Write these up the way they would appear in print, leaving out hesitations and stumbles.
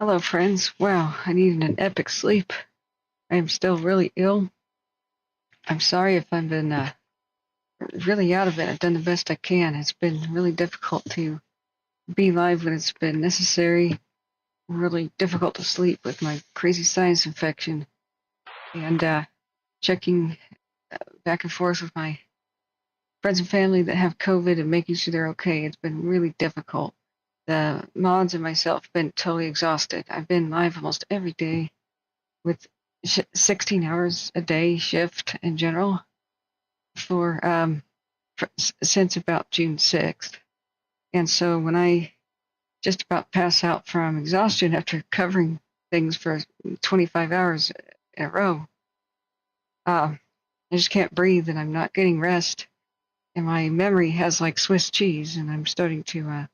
Hello, friends. Wow, I needed an epic sleep. I am still really ill. I'm sorry if I've been really out of it. I've done the best I can. It's been really difficult to be live when it's been necessary. Really difficult to sleep with my crazy sinus infection and checking back and forth with my friends and family that have COVID and making sure they're okay. It's been really difficult. The mods and myself have been totally exhausted. I've been live almost every day with 16 hours a day shift in general for since about June 6th. And so when I just about pass out from exhaustion after covering things for 25 hours in a row, I just can't breathe and I'm not getting rest. And my memory has like Swiss cheese, and I'm starting to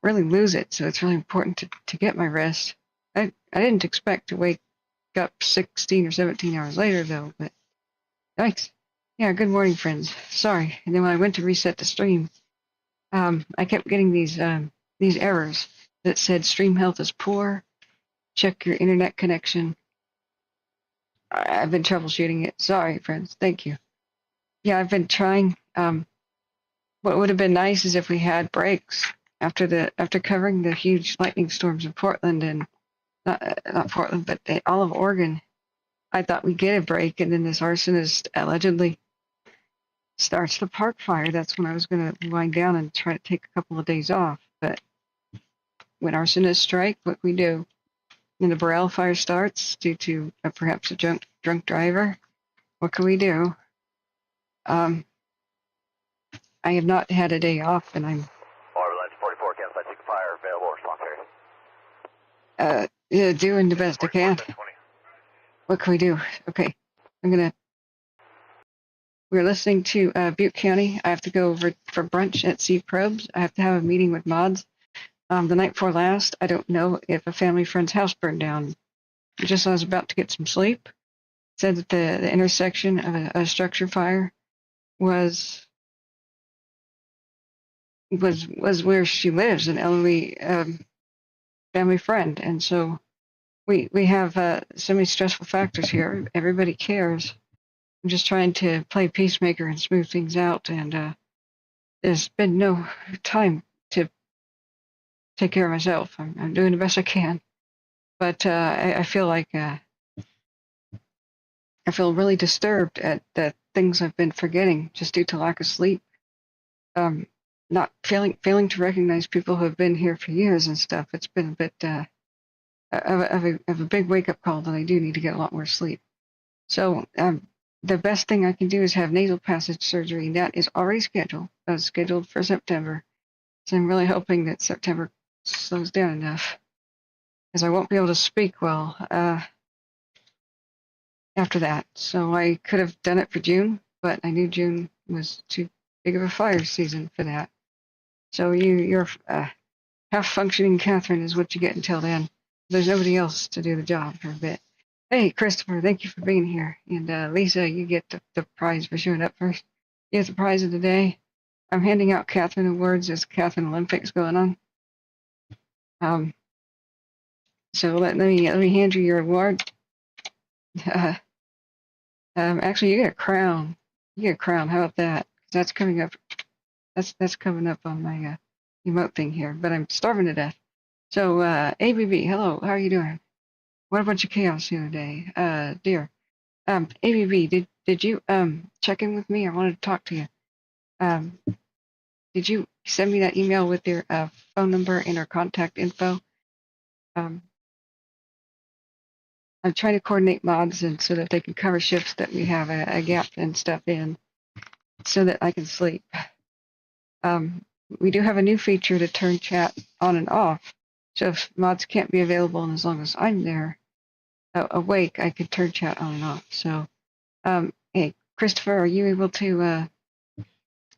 really lose it. So it's really important to get my rest. I didn't expect to wake up 16 or 17 hours later, though, but yikes. Yeah, good morning, friends. Sorry. And then when I went to reset the stream, I kept getting these errors that said stream health is poor. Check your internet connection. I've been troubleshooting it. Sorry, friends. Thank you. Yeah, I've been trying. What would have been nice is if we had breaks after covering the huge lightning storms in Portland and not Portland, but all of Oregon. I thought we'd get a break, and then this arsonist allegedly starts the park fire. That's when I was going to wind down and try to take a couple of days off. But when arsonists strike, what we do, when the Borel fire starts due to perhaps a drunk driver, what can we do? I have not had a day off, and I'm 44 campsite fire available response area. yeah, doing the best I can. What can we do? Okay, we're listening to Butte County. I have to go over for brunch at Sea Probes. I have to have a meeting with mods. The night before last, I don't know if a family friend's house burned down. Just as I was about to get some sleep, said that the intersection of a structure fire was where she lives, an elderly family friend, and so we have so many stressful factors here. Everybody cares. I'm just trying to play peacemaker and smooth things out, and there's been no time to take care of myself. I'm doing the best I can, but I feel like I feel really disturbed at the things I've been forgetting just due to lack of sleep. Not failing to recognize people who have been here for years and stuff. It's been a bit of a big wake up call that I do need to get a lot more sleep. So the best thing I can do is have nasal passage surgery. That is already scheduled. That was scheduled for September. So I'm really hoping that September slows down enough, because I won't be able to speak well after that. So I could have done it for June, but I knew June was too big of a fire season for that. So you're half functioning Catherine is what you get until then. There's nobody else to do the job for a bit. Hey, Christopher, thank you for being here. And Lisa, you get the prize for showing up first. You get the prize of the day. I'm handing out Catherine awards as Catherine Olympics going on. So let me hand you your award. Actually, you get a crown. You get a crown. How about that? That's coming up. That's coming up on my emote thing here. But I'm starving to death. So ABB, hello. How are you doing? What a bunch of chaos the other day. Dear. ABB, did you check in with me? I wanted to talk to you. Did you send me that email with your phone number and our contact info? I'm trying to coordinate mods and so that they can cover shifts that we have a gap and stuff in, so that I can sleep. We do have a new feature to turn chat on and off. So if mods can't be available, and as long as I'm there awake, I could turn chat on and off. So, hey, Christopher, are you able to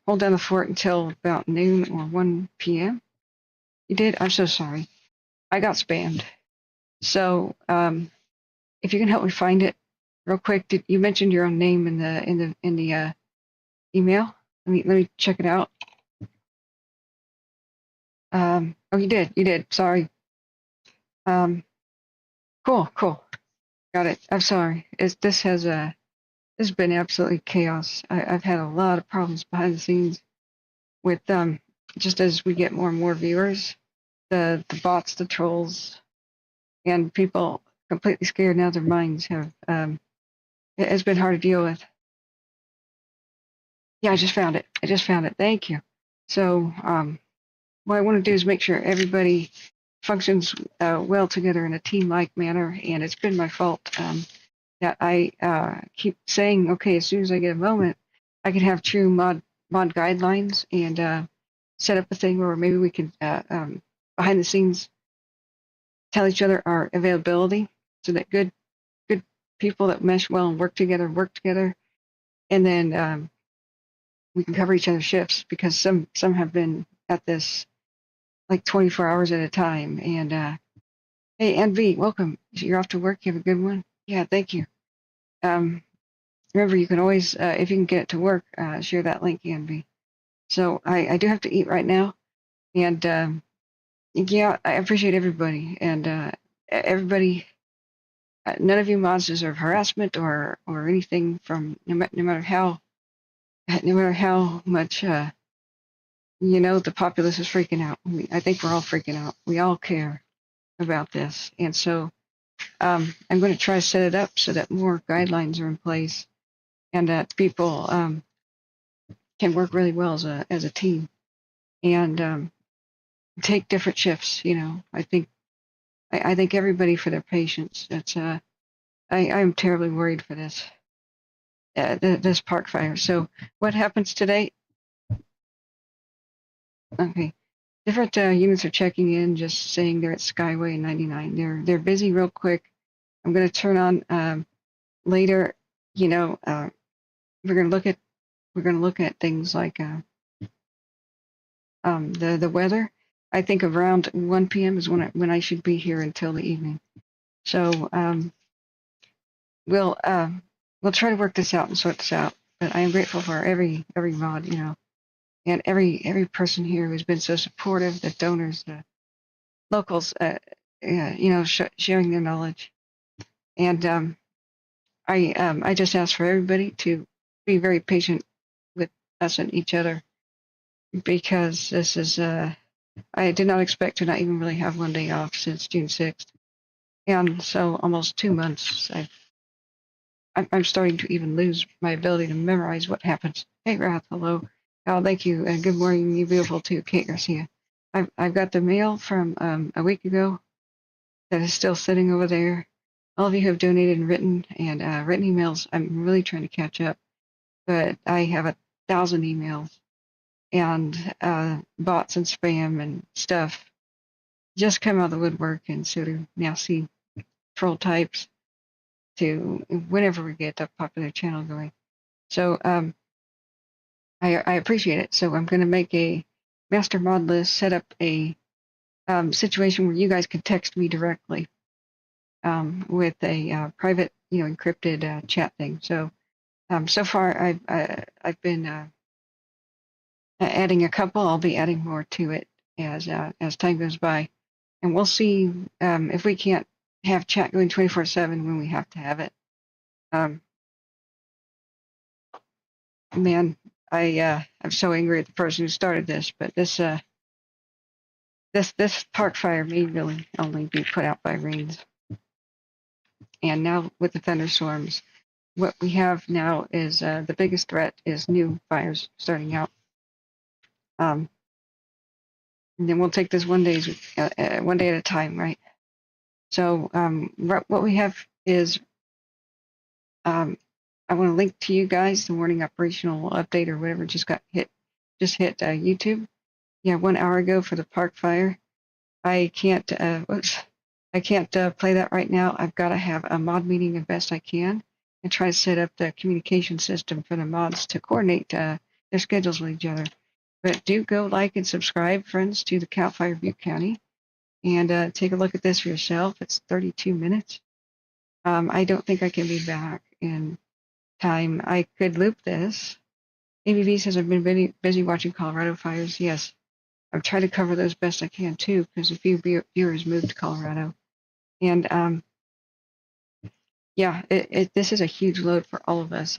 hold down the fort until about noon or 1 p.m.? You did? I'm so sorry. I got spammed. So, if you can help me find it real quick, you mentioned your own name in the email? Let me check it out. Oh, you did. Sorry. Cool, cool. Got it. I'm sorry. This has been absolutely chaos. I've had a lot of problems behind the scenes with just as we get more and more viewers, the bots, the trolls, and people completely scared out of their minds have it has been hard to deal with. Yeah, I just found it. I just found it. Thank you. So what I want to do is make sure everybody functions well together in a team-like manner, and it's been my fault that I keep saying, okay, as soon as I get a moment, I can have true mod guidelines and set up a thing where maybe we can behind the scenes tell each other our availability so that good people that mesh well and work together, and then we can cover each other's shifts because some have been at this like 24 hours at a time. And hey, NV, welcome. You're off to work. You have a good one. Yeah, thank you. Remember, you can always, if you can get it to work, share that link, NV. So I do have to eat right now, and yeah, I appreciate everybody and everybody. None of you mods deserve harassment or anything from no matter how much the populace is freaking out. I think we're all freaking out. We all care about this, and so I'm going to try to set it up so that more guidelines are in place and that people can work really well as a team and take different shifts. I think everybody for their patience. That's I'm terribly worried for this park fire. So what happens today? Okay, different units are checking in, just saying they're at Skyway 99. They're busy real quick. I'm going to turn on later. We're going to look at things like the weather. I think around 1 p.m. is when I should be here until the evening. So we'll try to work this out and sort this out. But I am grateful for every mod, and every person here who's been so supportive, the donors, the locals, sharing their knowledge. And I just ask for everybody to be very patient with us and each other because this is I did not expect to not even really have one day off since June 6th, and so almost 2 months. I'm starting to even lose my ability to memorize what happens. Hey, Rath, hello. Oh, thank you, and good morning, you beautiful too, Kate Garcia. I've got the mail from a week ago that is still sitting over there. All of you have donated and written emails. I'm really trying to catch up, but I have 1,000 emails and bots and spam and stuff just come out of the woodwork, and so to now see troll types to whenever we get a popular channel going. So I appreciate it. So I'm going to make a master mod list, set up a situation where you guys can text me directly with a private, encrypted chat thing. So so far I've been adding a couple. I'll be adding more to it as time goes by, and we'll see if we can't have chat going 24/7 when we have to have it. Man, I'm so angry at the person who started this, but this park fire may really only be put out by rains. And now with the thunderstorms, what we have now is the biggest threat is new fires starting out. And then we'll take this one day at a time, right? So what we have is I want to link to you guys the morning operational update or whatever just hit YouTube. Yeah, 1 hour ago for the park fire. I can't play that right now. I've got to have a mod meeting as best I can and try to set up the communication system for the mods to coordinate their schedules with each other. But do go like and subscribe, friends, to the Cal Fire Butte County, and take a look at this for yourself. It's 32 minutes. I don't think I can be back in time. I could loop this. ABV says I've been busy watching Colorado fires. Yes, I've tried to cover those best I can too, because a few viewers moved to Colorado. And yeah, this is a huge load for all of us.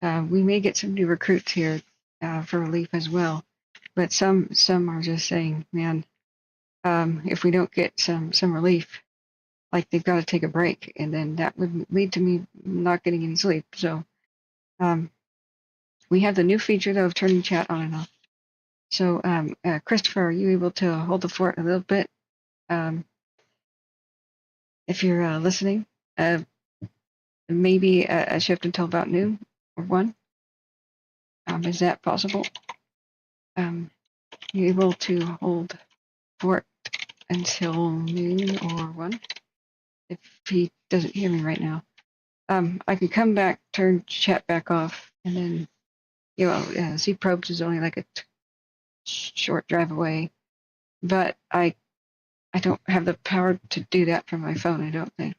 We may get some new recruits here for relief as well, but some are just saying, man, if we don't get some relief, like they've got to take a break, and then that would lead to me not getting any sleep. So we have the new feature though of turning chat on and off. So Christopher, are you able to hold the fort a little bit? If you're listening, maybe a shift until about noon or 1. Is that possible? You able to hold fort until noon or 1? If he doesn't hear me right now, I can come back, turn chat back off, and then Z probes is only like a short drive away, but I don't have the power to do that from my phone. I don't think.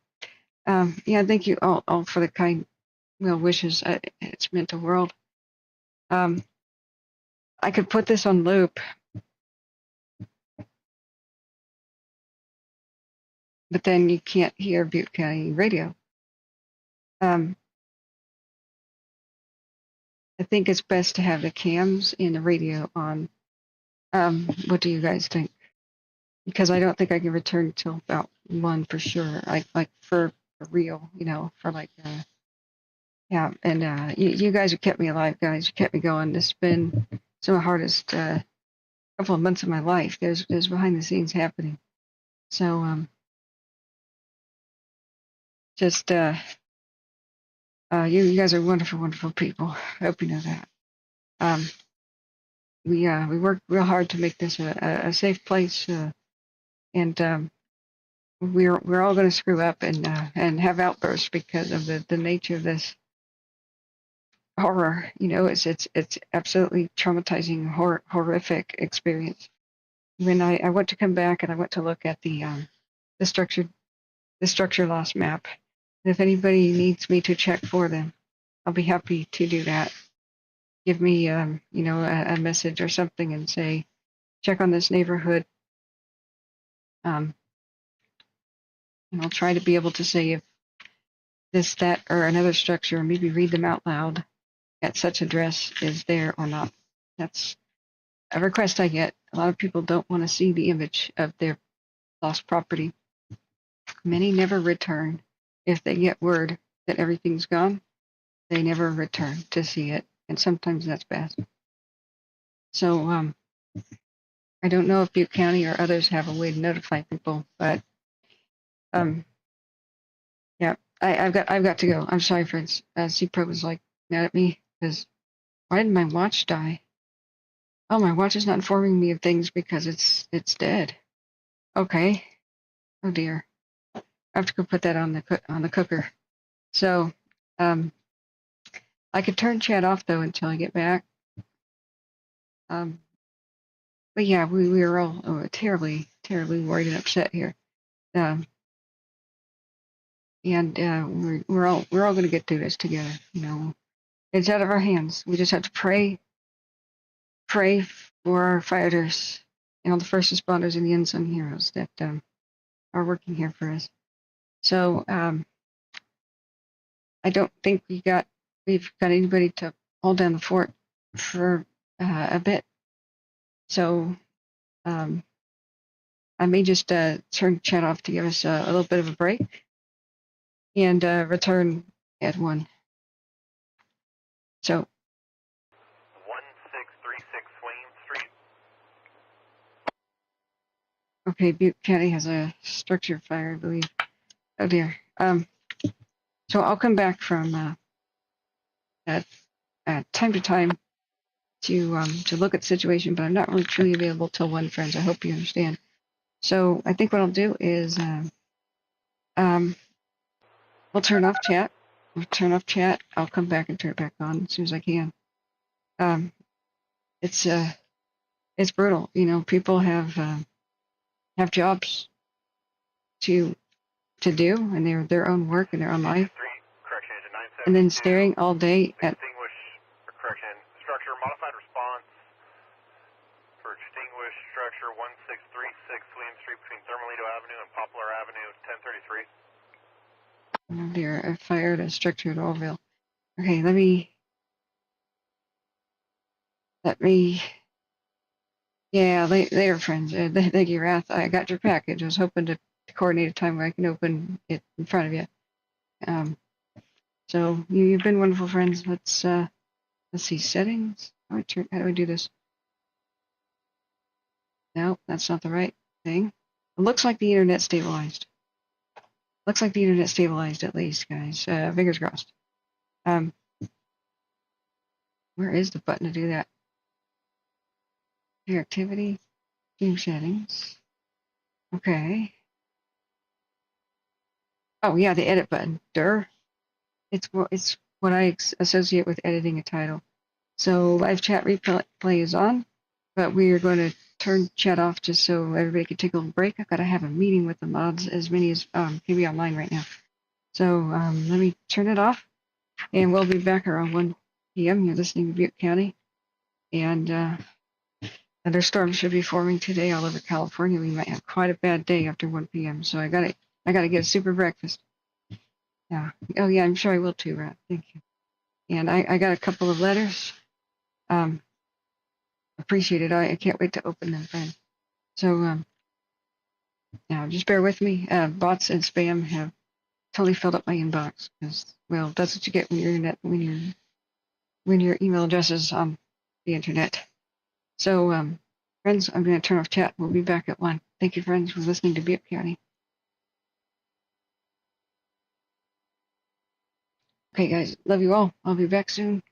Yeah, thank you all for the kind well wishes. It's meant the world. I could put this on loop, but then you can't hear Butte County radio. I think it's best to have the cams and the radio on. What do you guys think? Because I don't think I can return till about 1 for sure. Like for real, for like yeah. And you guys have kept me alive, guys. You kept me going. This has been some of the hardest couple of months of my life. There's behind the scenes happening. So just you guys are wonderful, wonderful people. I hope you know that. We work real hard to make this a safe place, and we're all going to screw up and have outbursts because of the nature of this horror. It's absolutely traumatizing, horrific experience. When I went to come back and I went to look at the structure loss map, and if anybody needs me to check for them, I'll be happy to do that. Give me a message or something and say check on this neighborhood. And I'll try to be able to say if this, that, or another structure, maybe read them out loud at such address is there or not. That's a request I get. A lot of people don't want to see the image of their lost property. Many never return. If they get word that everything's gone, they never return to see it, and sometimes that's bad. So I don't know if Butte County or others have a way to notify people, but yeah, I've got to go. I'm sorry, friends. C-Pro was like mad at me because why did my watch die? Oh, my watch is not informing me of things because it's dead. Okay. Oh dear. I have to go put that on the cooker. So, I could turn chat off though until I get back. But yeah, we were all terribly, terribly worried and upset here. And we're all going to get through this together. It's out of our hands. We just have to pray for our fighters and all the first responders and the unsung heroes that are working here for us. So I don't think we've got anybody to hold down the fort for a bit. So I may just turn chat off to give us a little bit of a break and return at 1. So 1636 Swain Street. okay, Butte County has a structure fire, I believe. Oh dear. So I'll come back from time to time to look at the situation, but I'm not really truly available till 1, friends. I hope you understand. So I think what I'll do is we'll turn off chat. I'll come back and turn it back on as soon as I can. It's brutal. People have jobs to do, and they're their own work and their own life, and then staring all day at Structure modified response for extinguished structure. manufacturer 1636 William Street between Thermalito Avenue and Poplar Avenue, 1033. Oh dear, I fired a structure at Orville. Okay, yeah, later, friends. Thank you, Wrath. I got your package. I was hoping to coordinate a time where I can open it in front of you. So you've been wonderful friends. Let's see, settings. How do I do this? No, that's not the right thing. It looks like the internet stabilized. Looks like the internet stabilized at least, guys. Fingers crossed. Where is the button to do that? View activity, team settings. Okay. Oh yeah, the edit button. It's what I associate with editing a title. So live chat replay is on, but we are going to turn chat off just so everybody can take a little break. I've got to have a meeting with the mods, as many as can be online right now. So let me turn it off, and we'll be back around 1 p.m. You're listening to Butte County, and thunderstorms should be forming today all over California. We might have quite a bad day after 1 p.m. So I gotta get a super breakfast. Yeah. Oh yeah, I'm sure I will too, Rat. Thank you. And I got a couple of letters. Appreciate it. I can't wait to open them, friend. So now just bear with me. Bots and spam have totally filled up my inbox because, well, that's what you get when your email address is on the internet. So friends, I'm going to turn off chat. We'll be back at 1. Thank you, friends, for listening to Butte County. Okay, guys, love you all. I'll be back soon.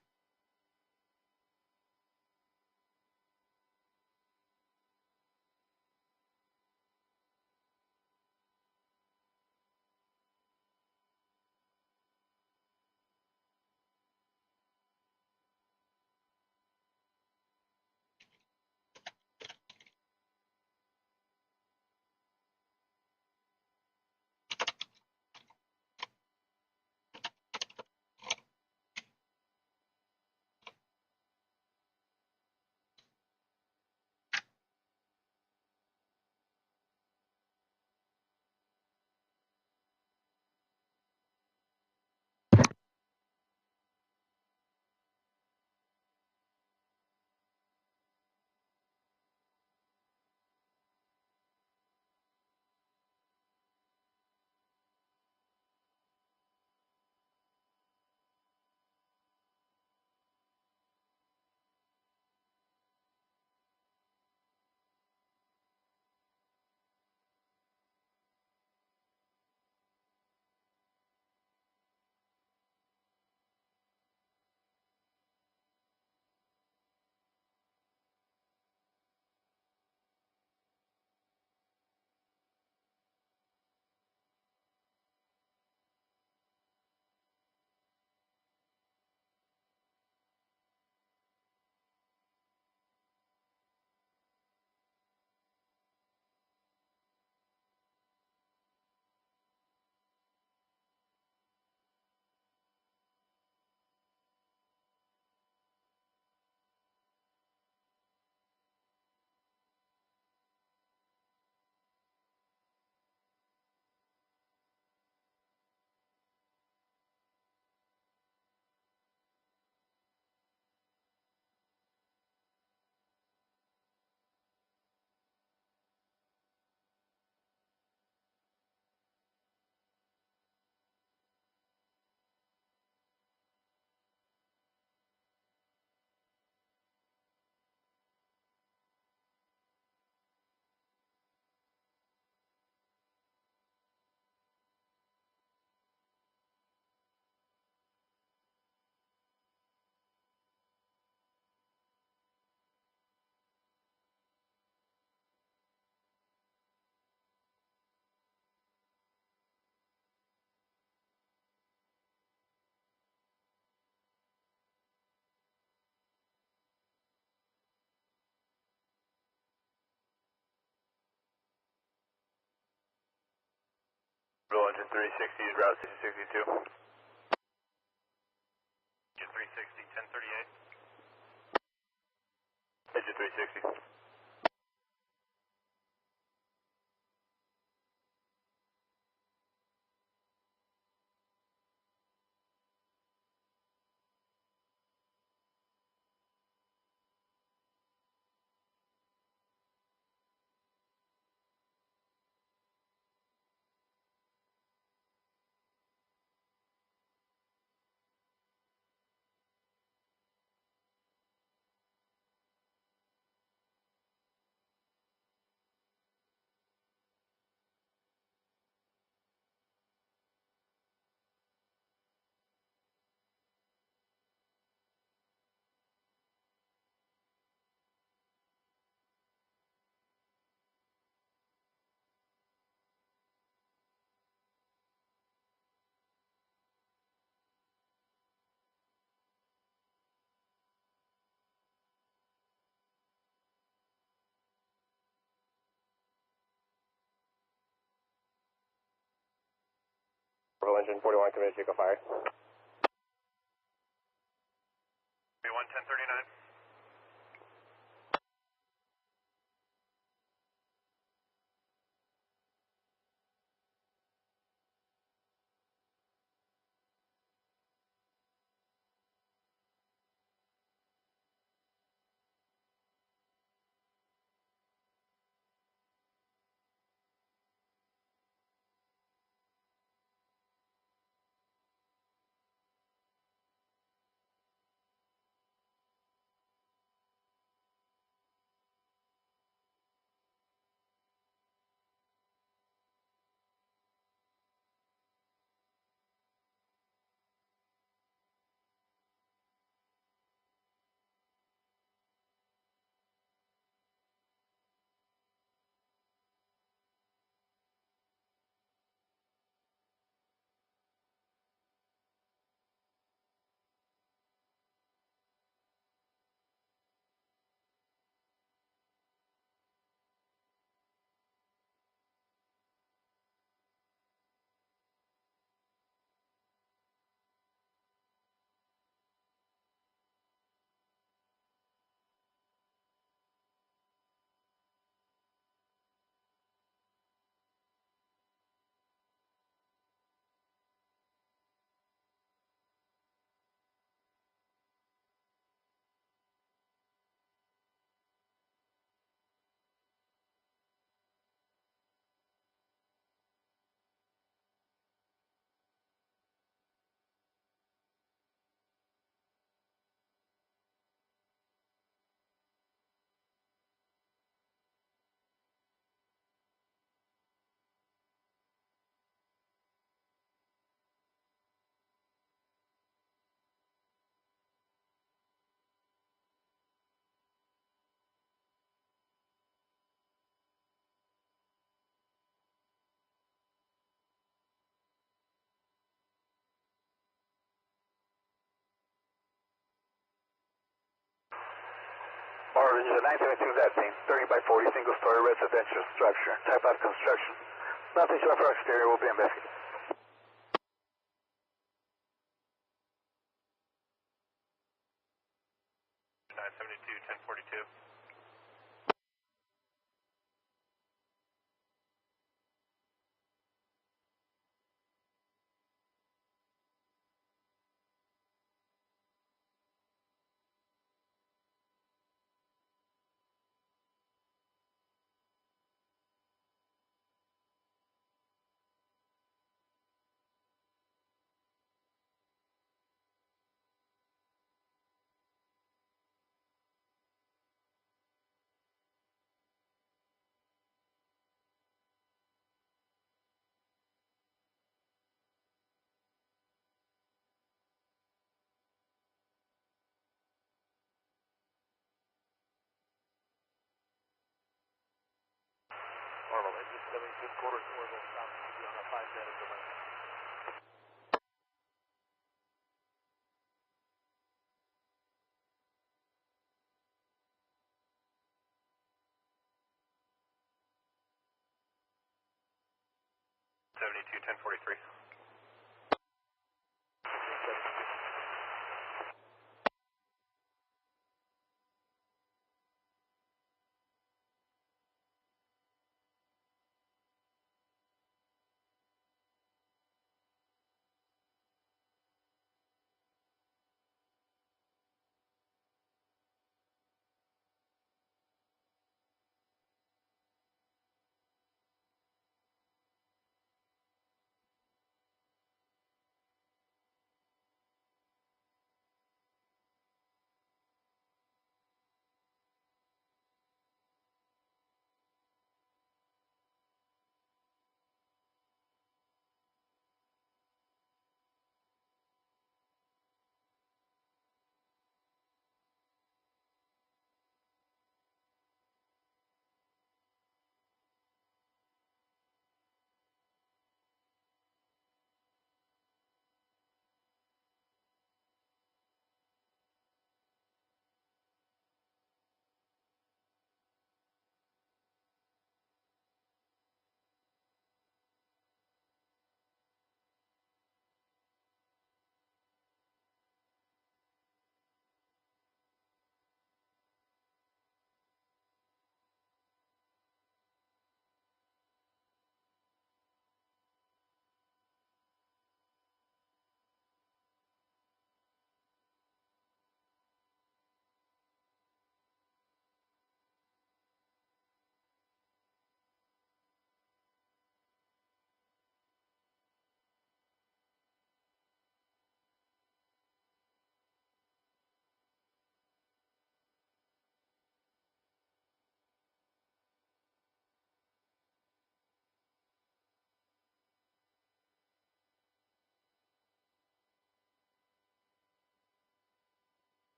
Roll engine 360, route 662. Engine 360, 1038. Engine 360. engine 41 committed to vehicle fire. 1039. Borel is a 972 that scene, 30 by 40 single-story residential structure, type out construction. Nothing short for exterior will be investigated. 1042. Borel, engine 72 quarters orbital south to be on a 5-minute delay. Seventy-two, 1043.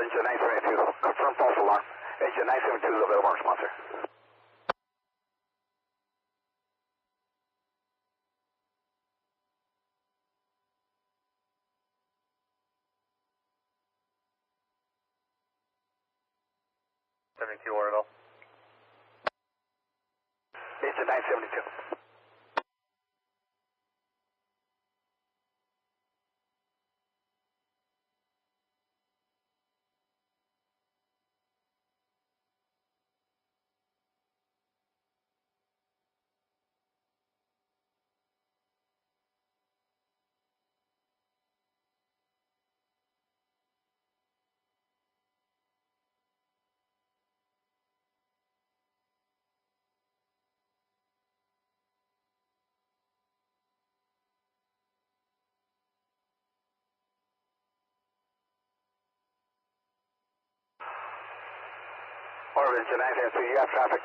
Engine 972, confirm false alarm. Engine 972 is available response, sir. Orbital. Engine 972. Orbit Engine 972, you got traffic.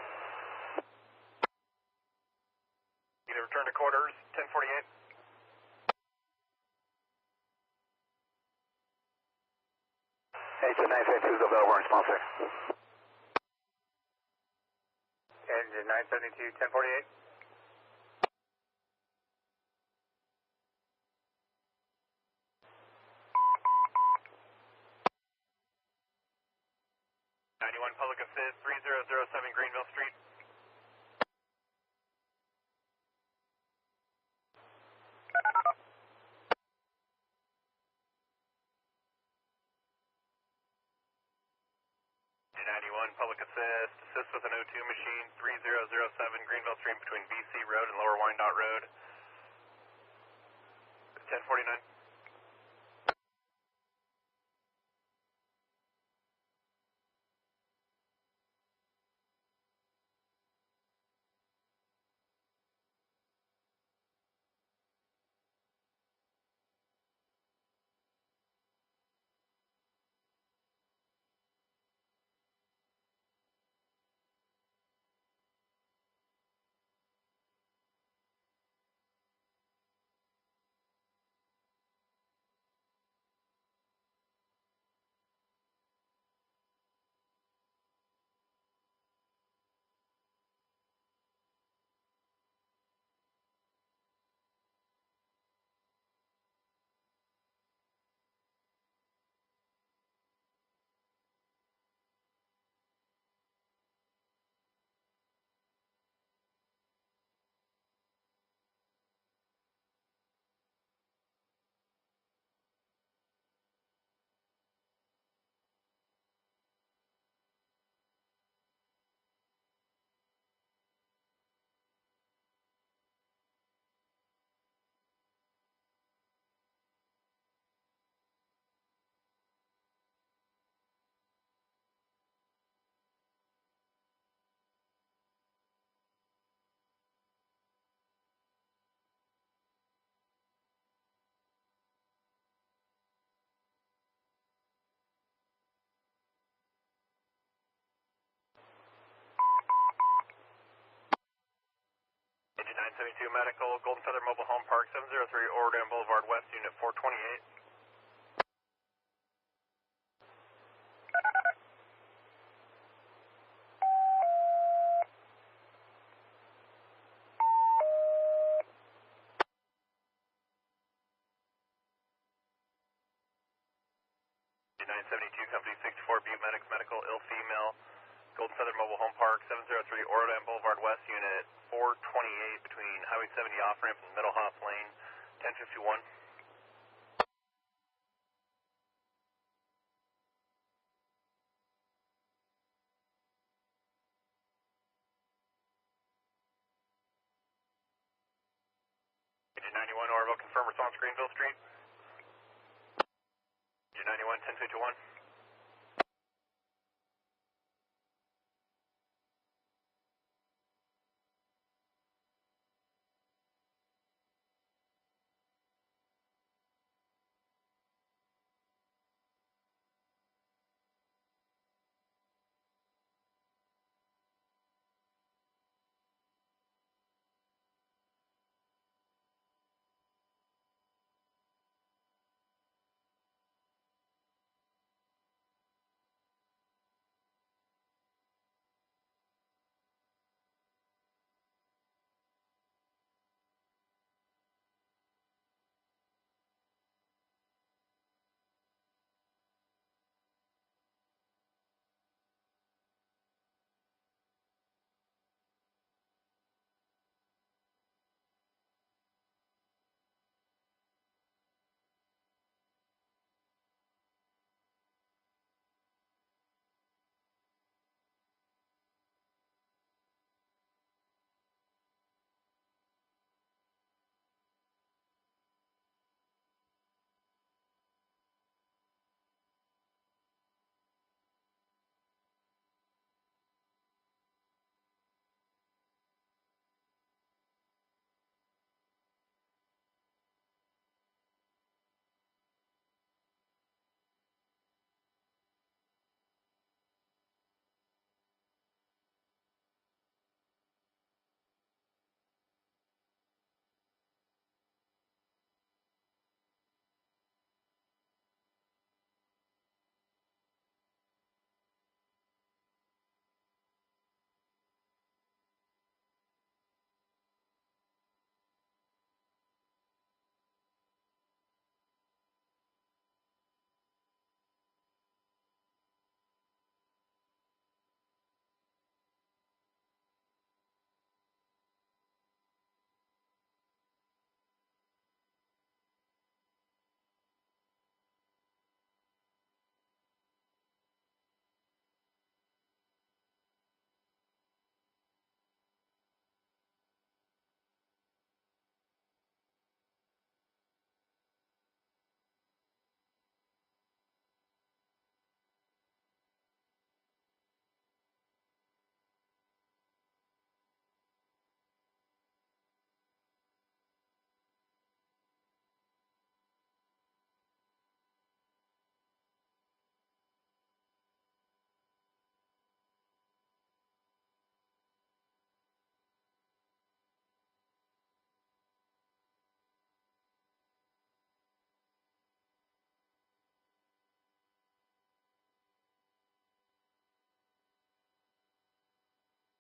You can return to quarters, 1048. Engine 972 is available response, sir. Engine 972, 1048. Public Assist, 3007 Greenville Street. Public assist with an O2 machine, 3007 Greenville Street between BC Road and Lower Wyandotte Road. 1049. Engine 972 Medical, Golden Feather Mobile Home Park, 703 Oregon Boulevard West, Unit 428. Engine 972 Company 64 Butte Medics Medical, ill female, Golden Feather Mobile Home Park, 703 Oregon Boulevard West, Unit 428 between Highway 70 off-ramp and Middle Hoff Lane, 1051. Engine 91 Orville, confirm response Greenville Street. Engine 91, 10221.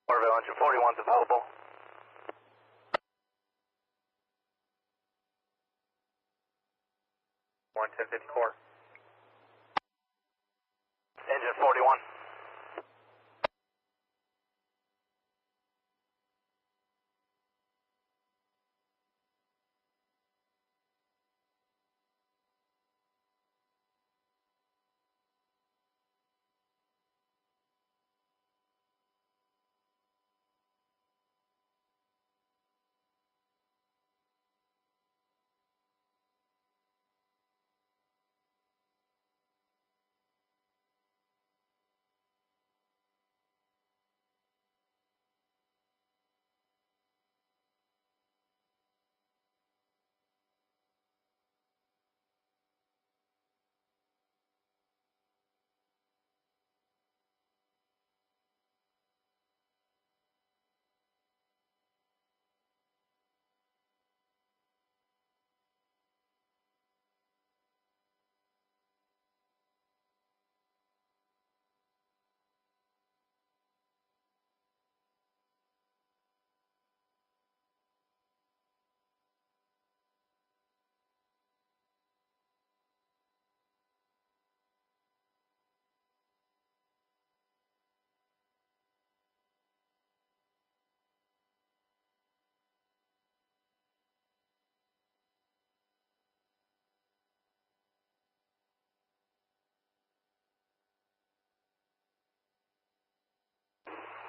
Borel engine 41's available. One 1054. Engine 41.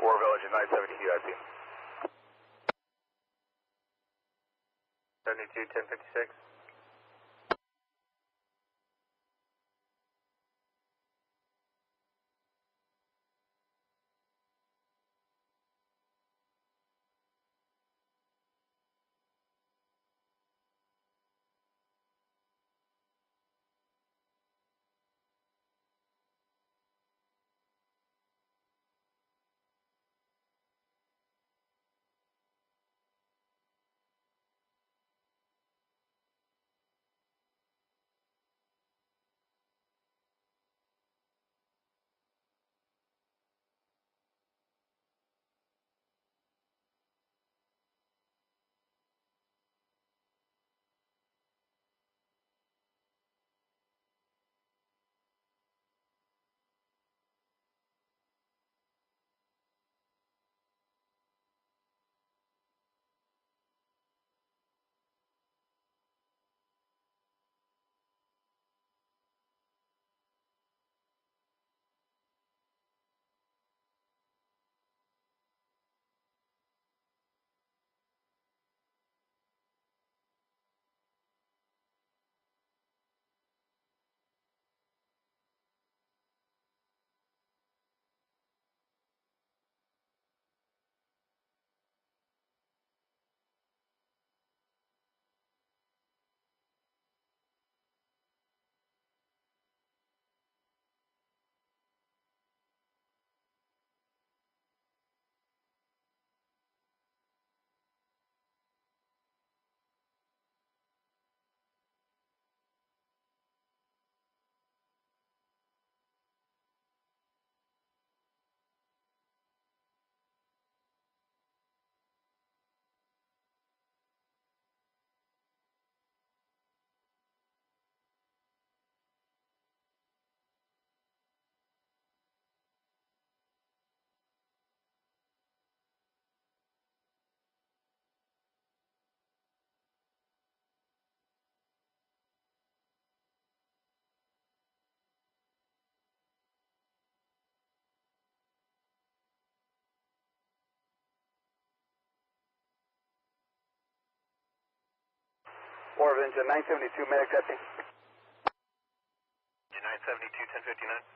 Borel engine 970 QIP. 72 1056. Borel engine 972 med accepting. Engine 972 1059.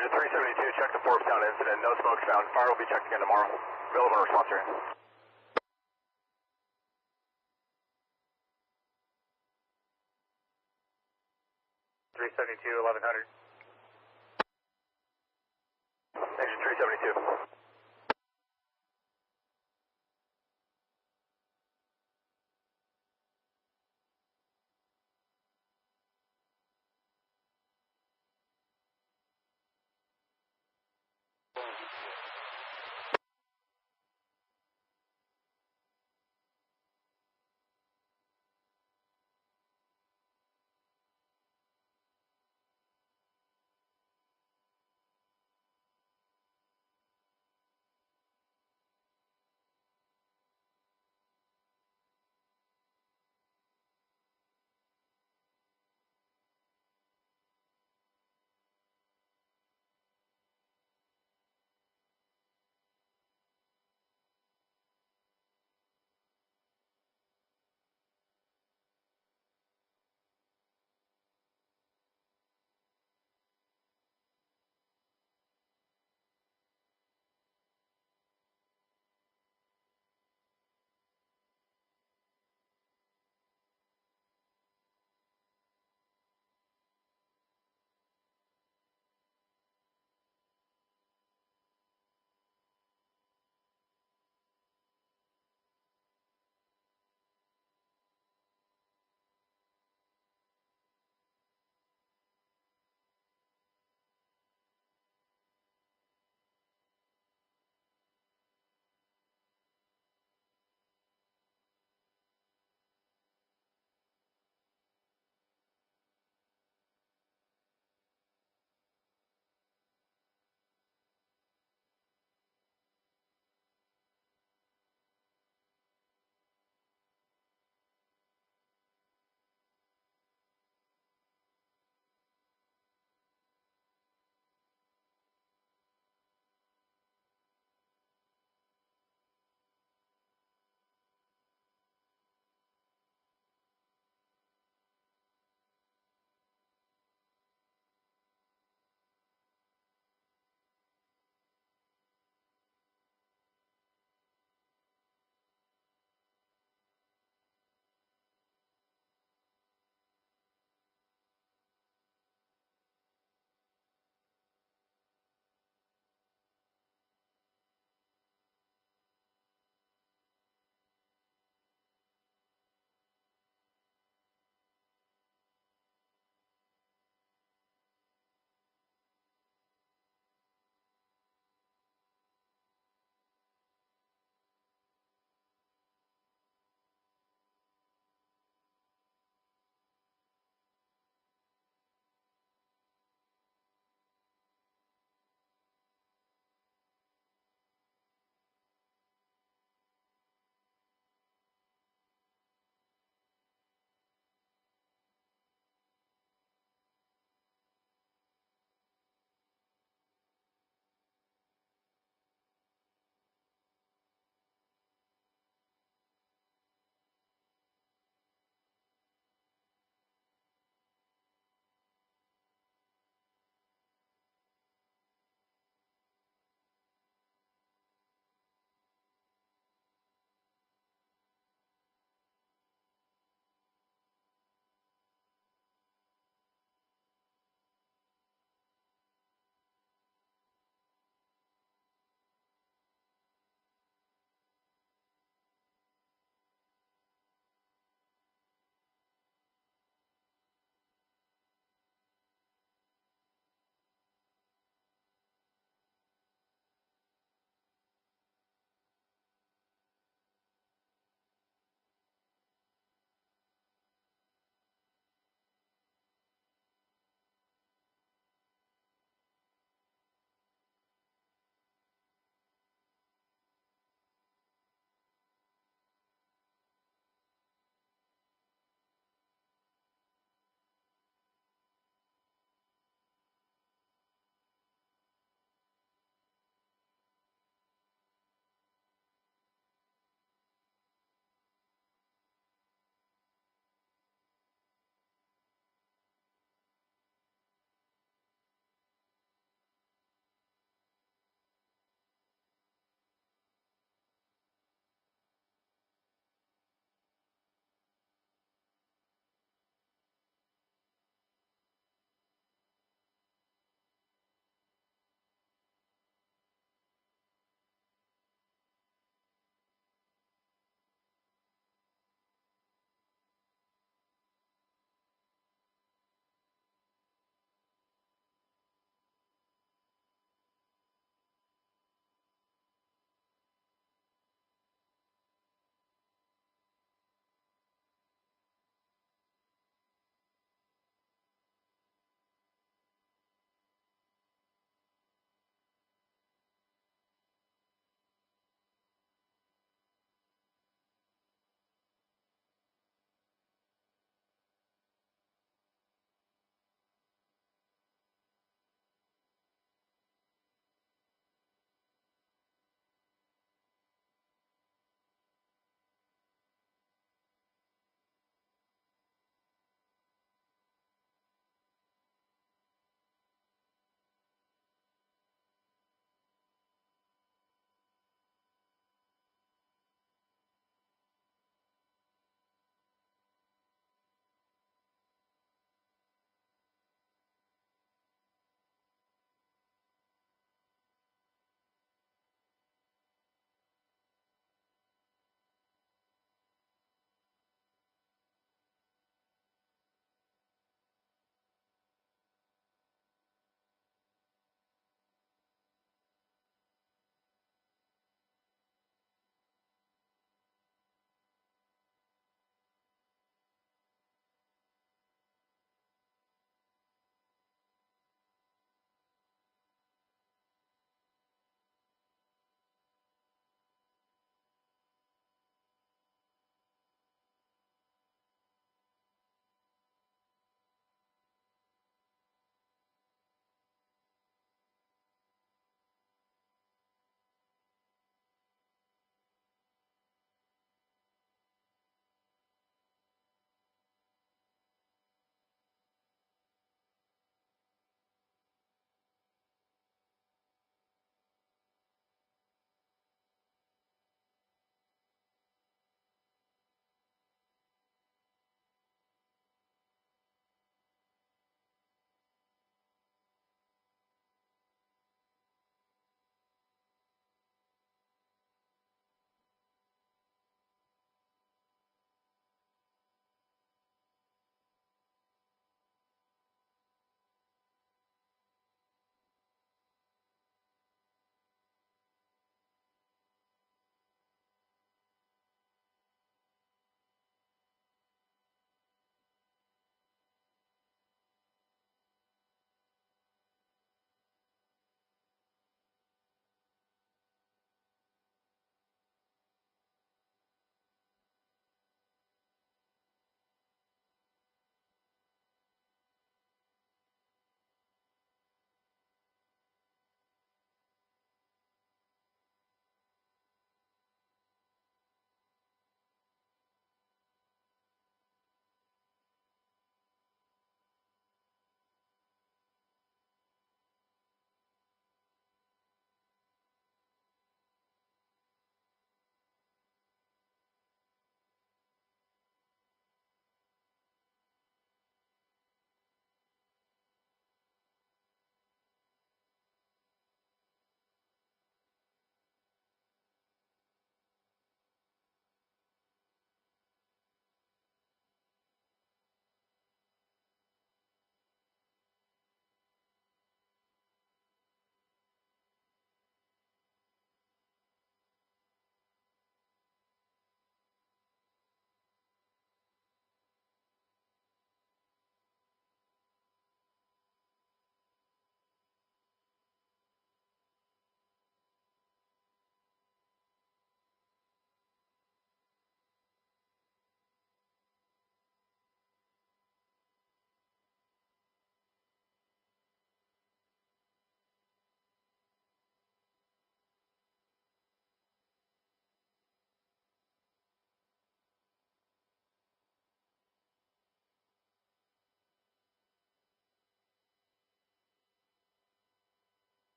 Engine 372, check the Forbes Town incident. No smoke found. Fire will be checked again tomorrow. Relevant response area. 372, 1100. Engine 372.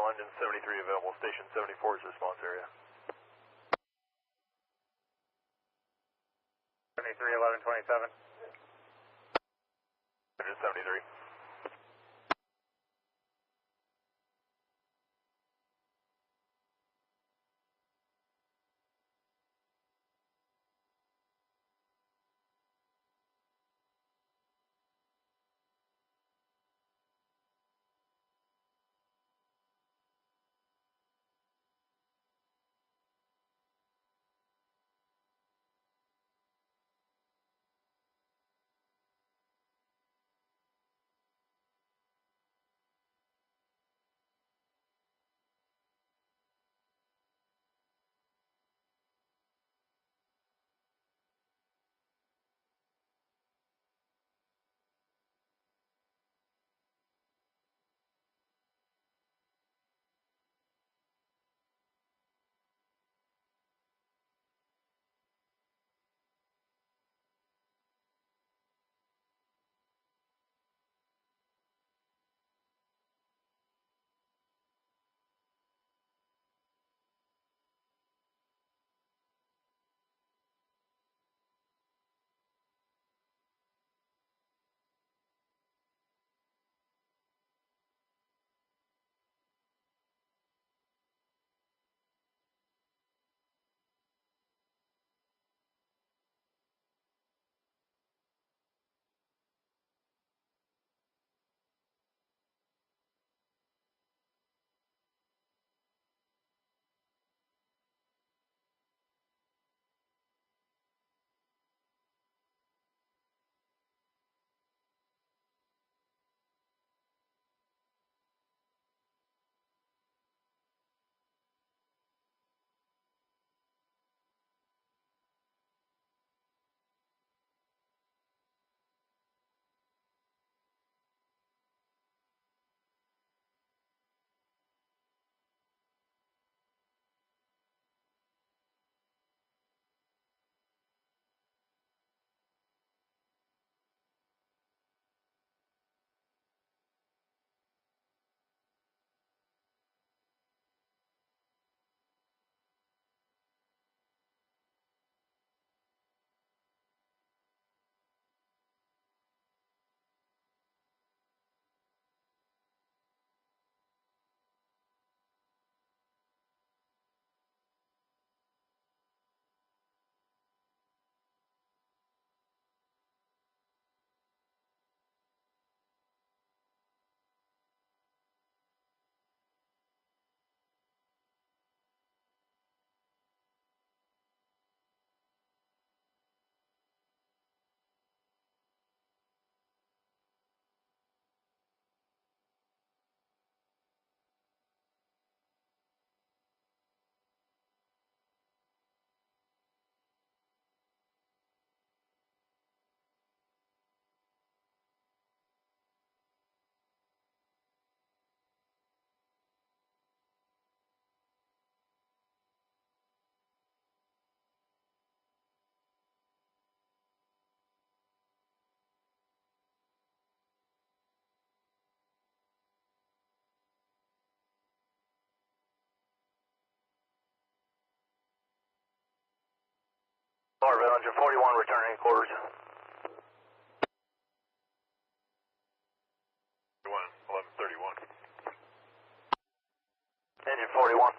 Engine 73 available, station 74 is response area. 73, 1127. Engine 73. Marvin, Engine 41, returning quarters. 1131. Engine 41.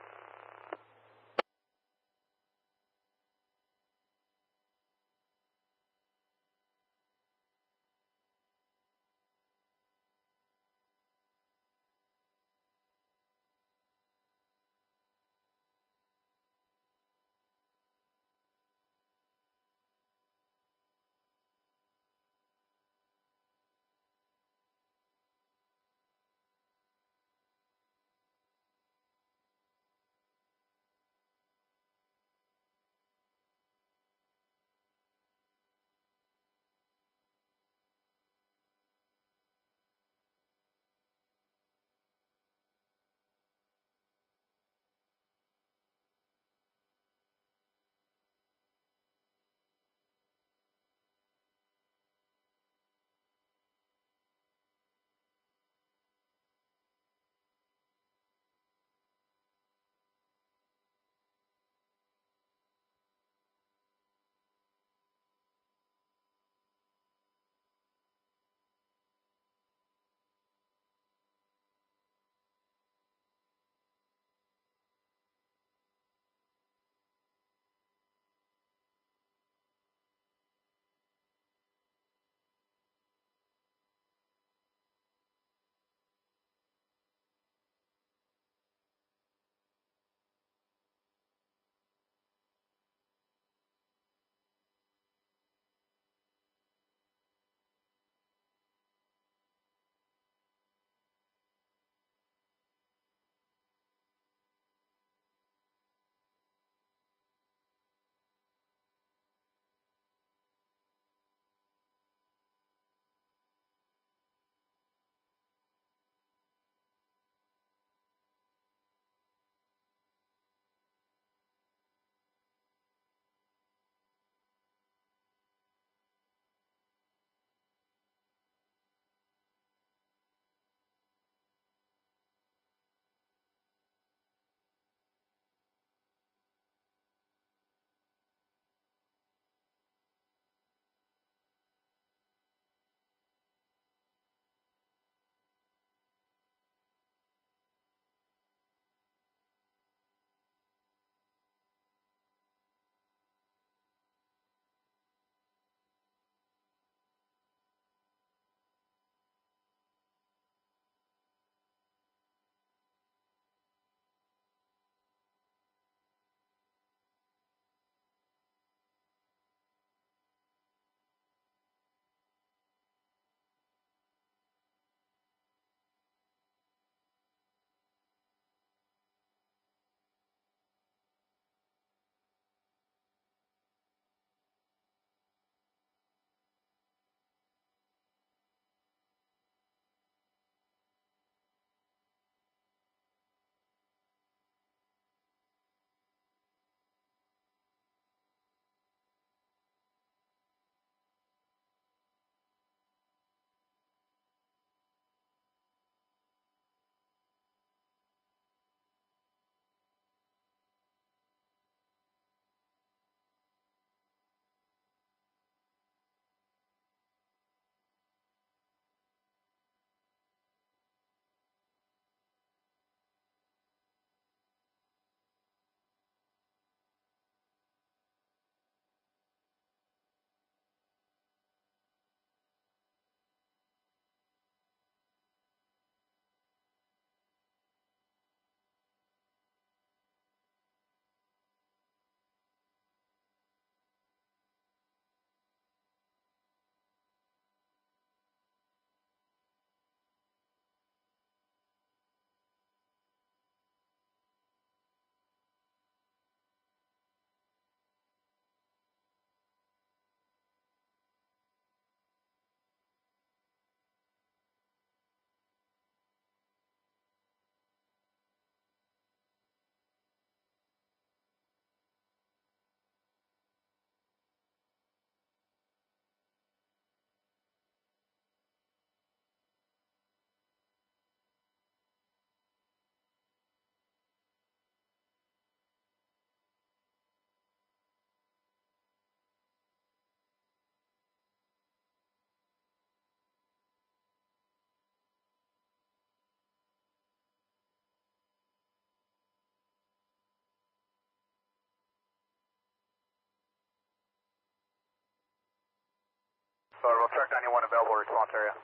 Borel, track 91 available response area.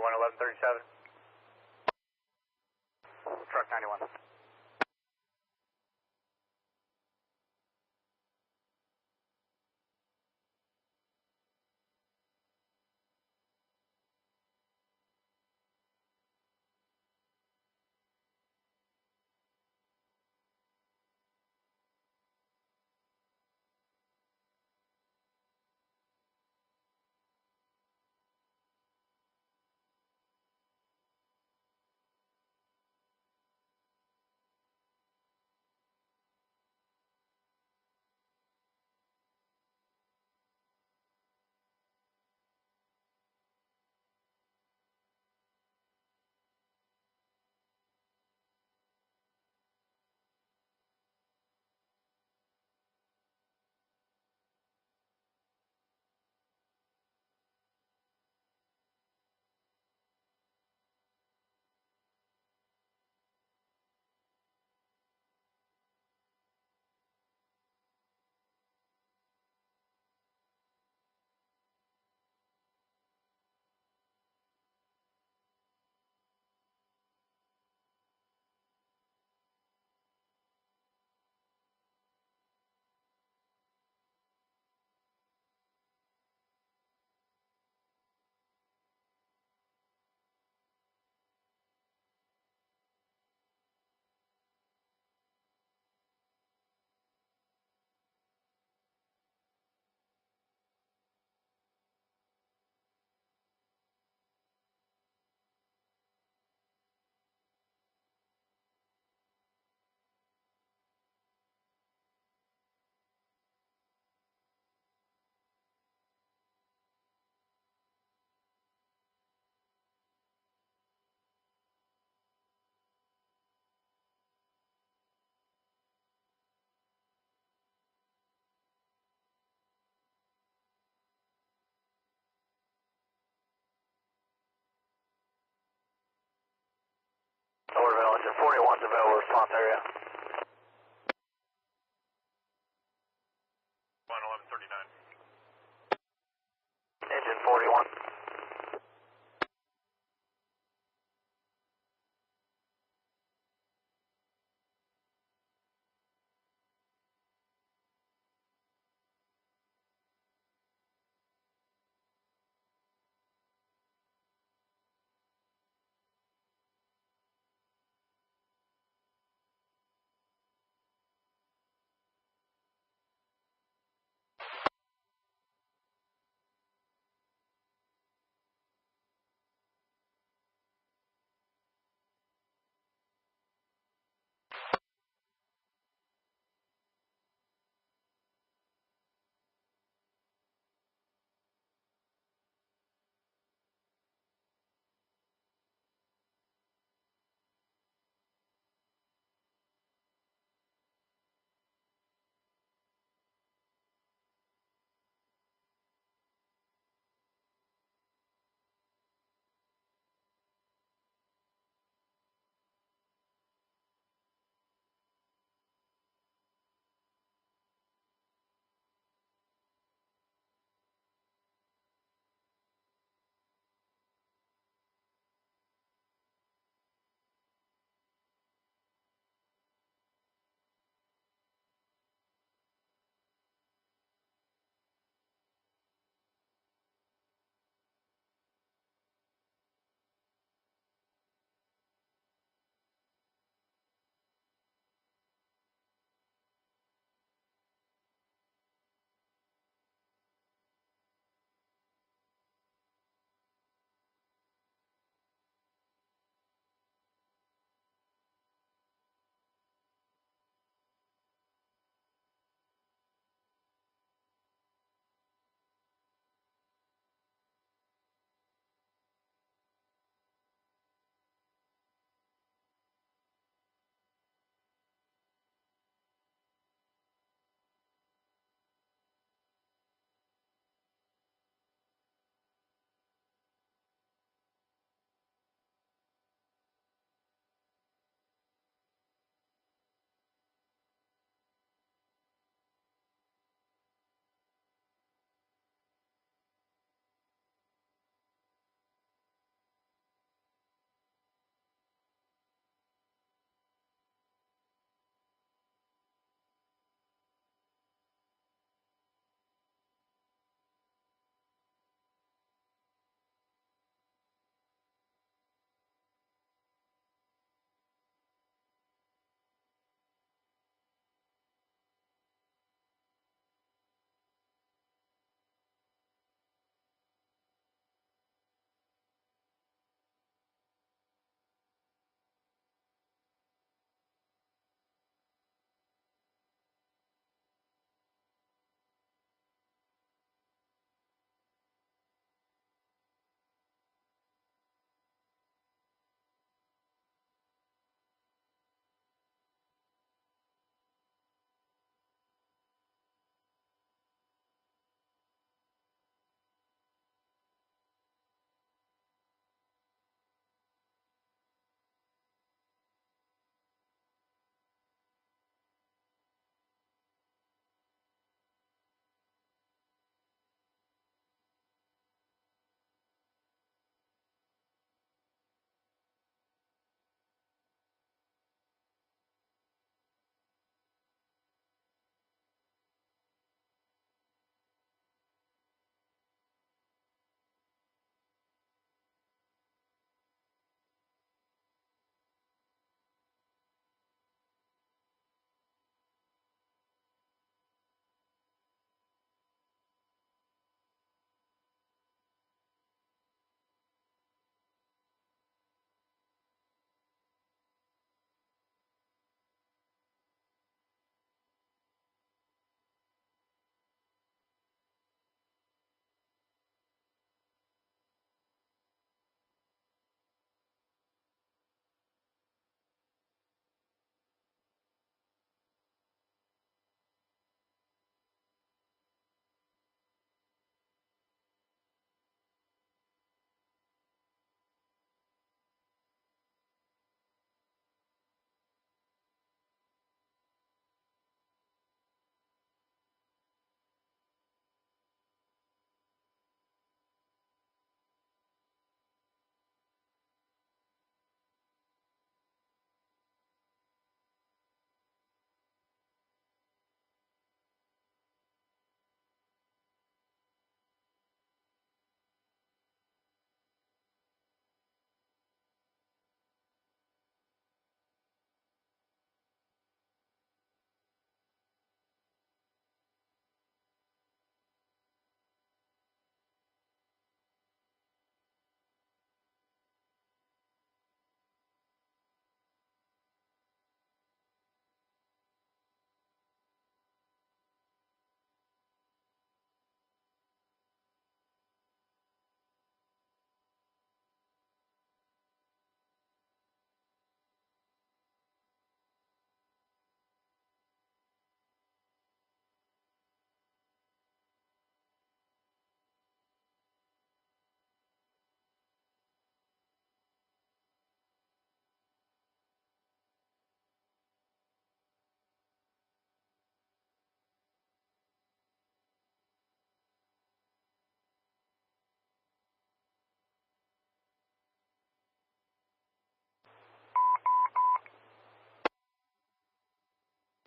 11137. Track 91. Borel, engine 41's available response area. 11139. Engine 41.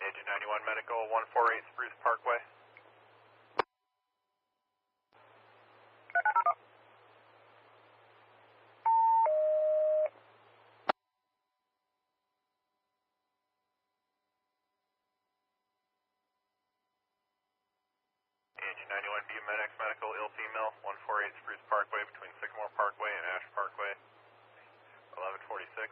Agent 91 Medical, 148 Spruce Parkway. Agent 91 BMX Medical, ill female, 148 Spruce Parkway between Sycamore Parkway and Ash Parkway. 1146.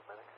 medics.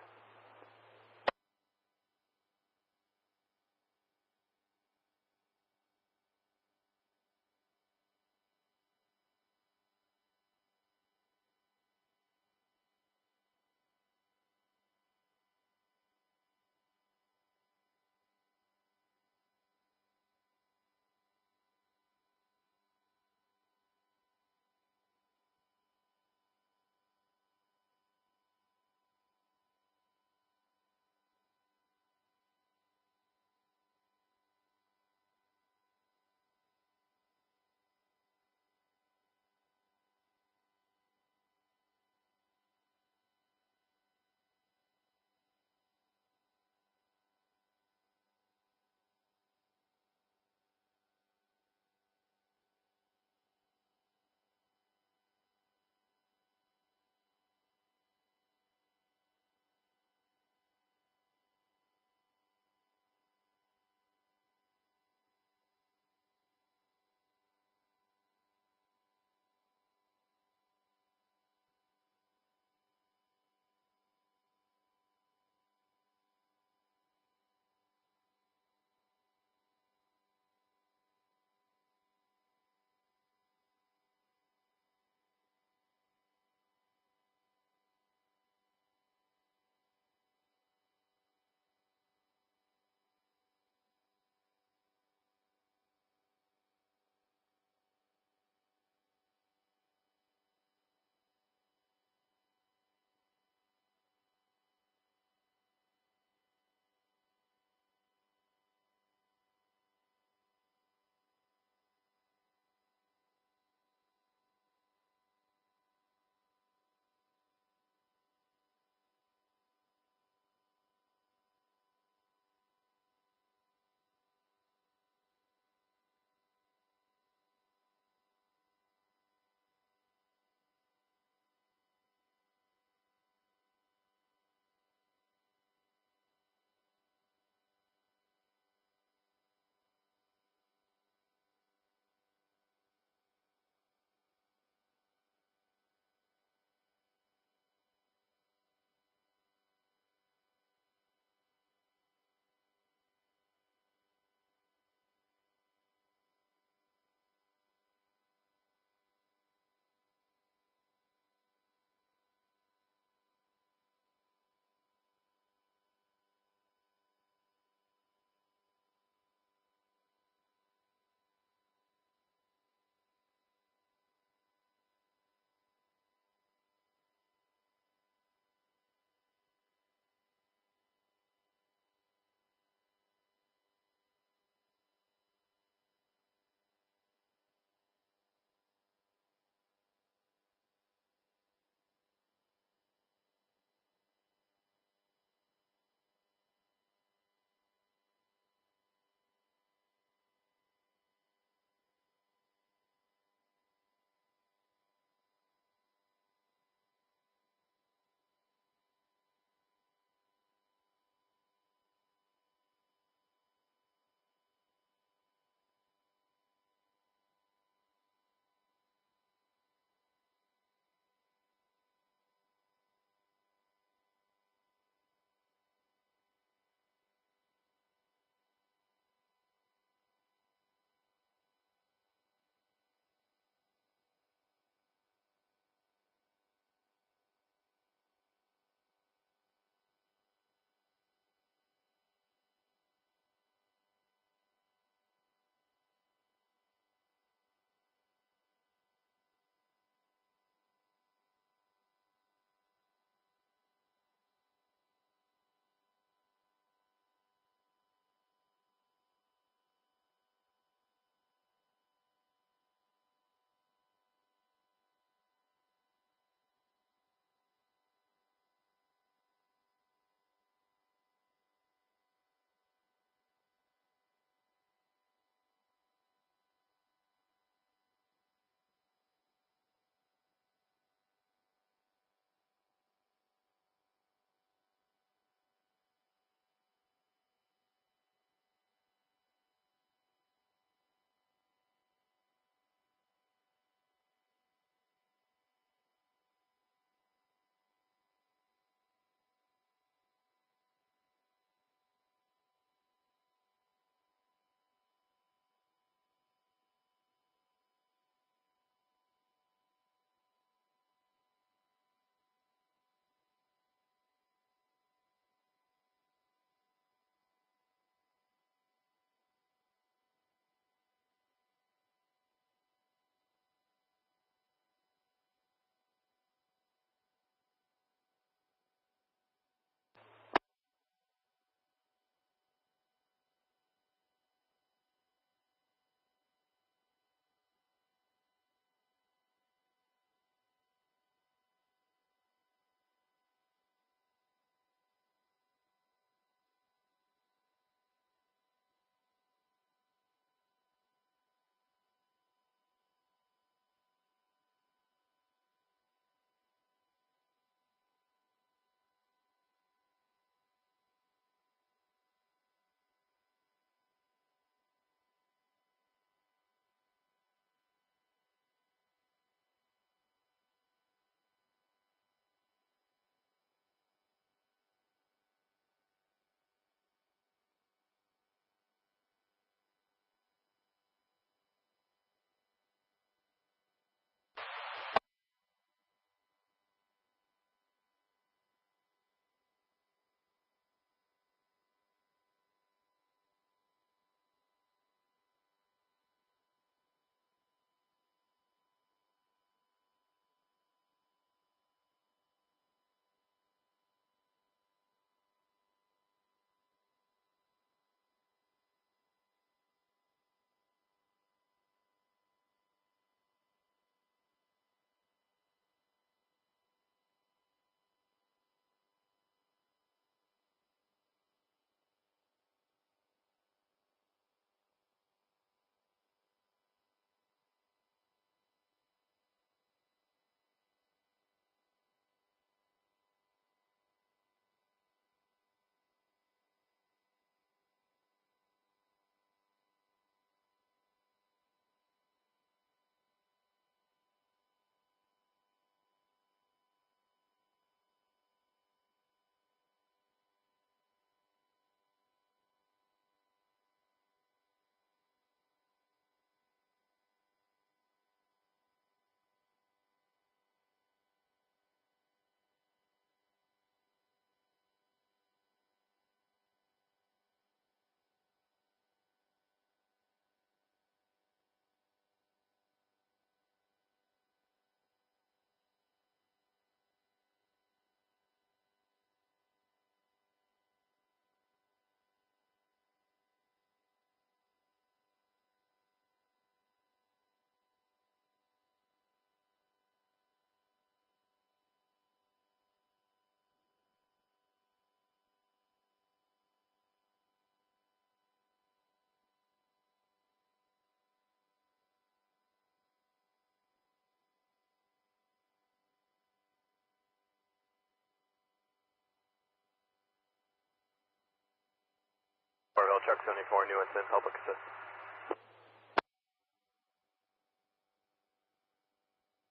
Truck 74, new incident, public assist.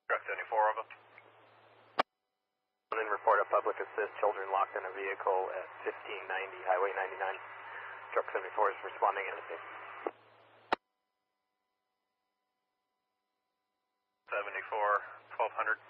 Truck 74, over. And then report a public assist, children locked in a vehicle at 1590, Highway 99. Truck 74 is responding in the scene. 74, 1200.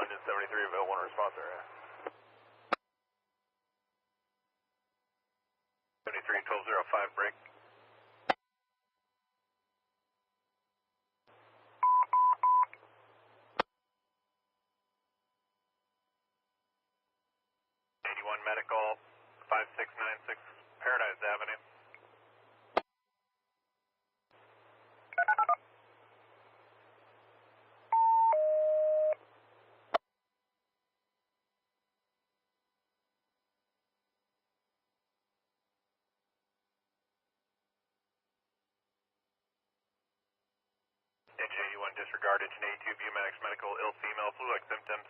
Engine 73, available on response area. 5 break. Medical 5696 Paradise Avenue. Engine 81 disregard, engine 82 Butte Medical, ill female, flu-like symptoms,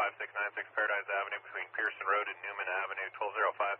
5696 Paradise Avenue between Pearson Road and Newman Avenue, 1205.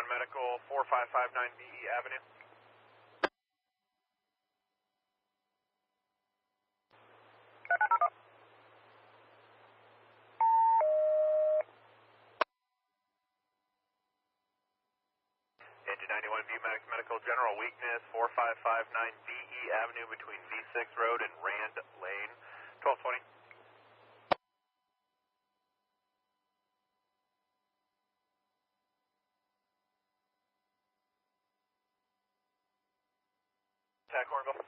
Medical, 4559 BE Avenue. Engine 91 Butte Medical, general weakness, 4559 BE Avenue between V6 Road and Rand Lane, 1220. Attack Orville.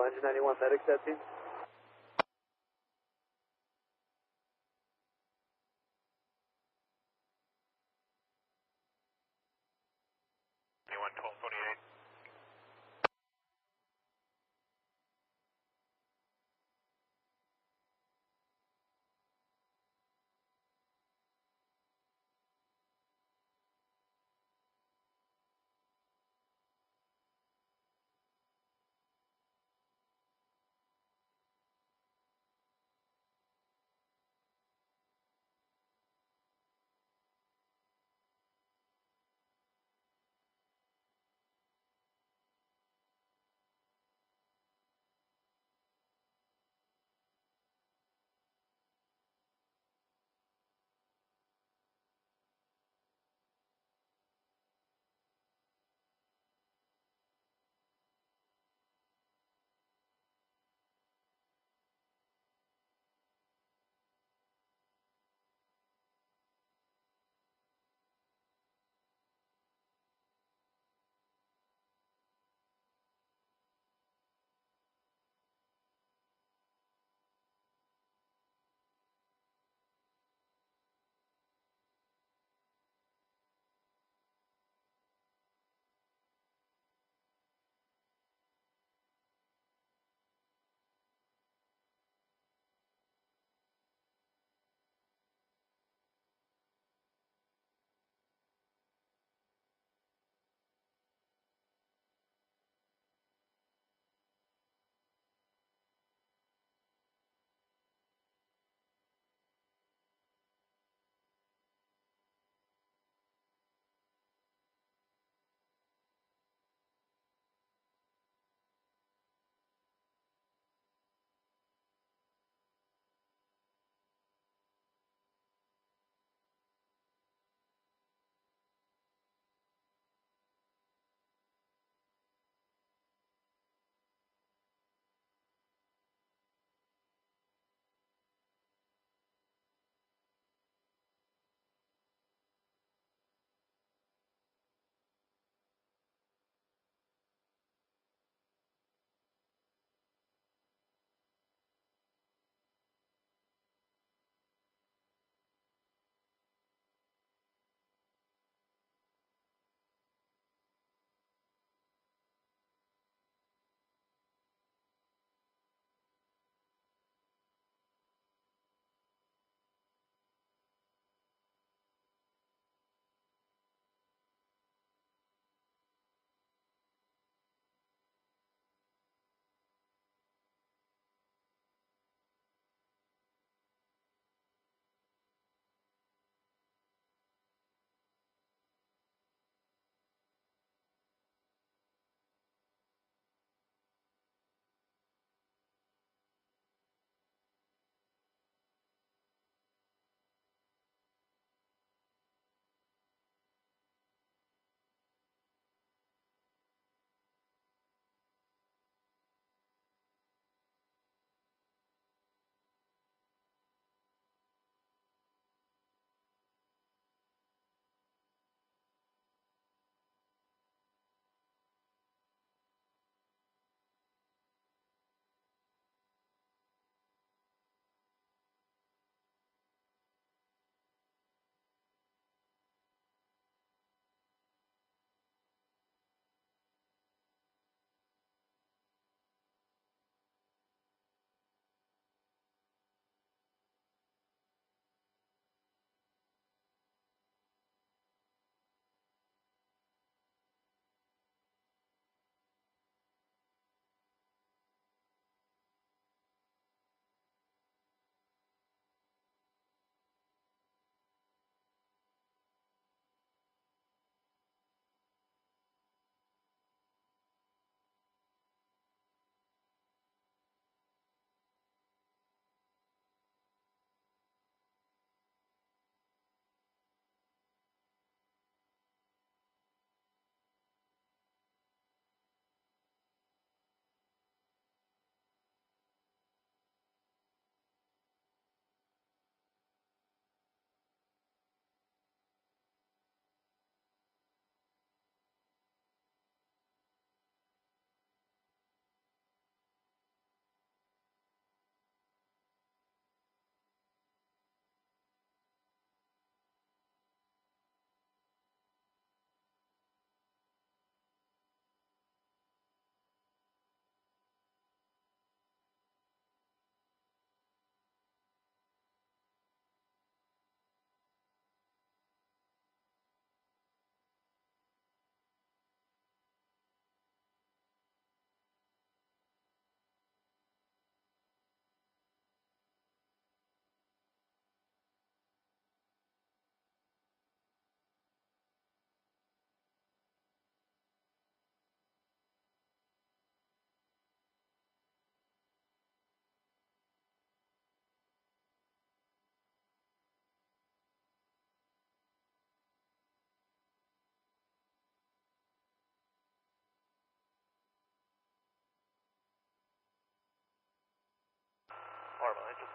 engine 91 medics that team. Anyone 1228?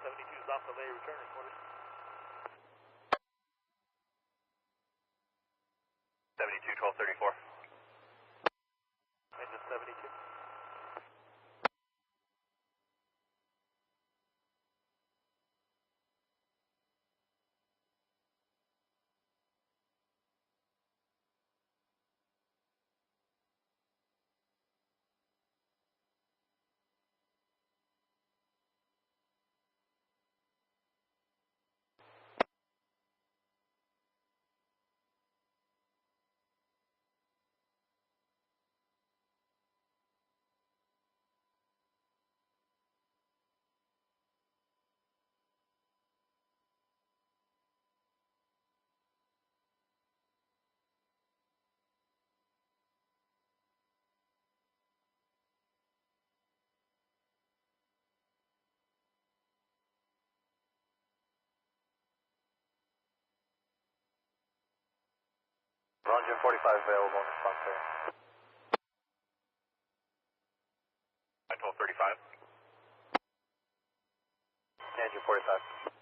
72 is off the lay, return reported. 72, 1234. Engine 72. Engine 45 available in response there. 1235. Engine 45.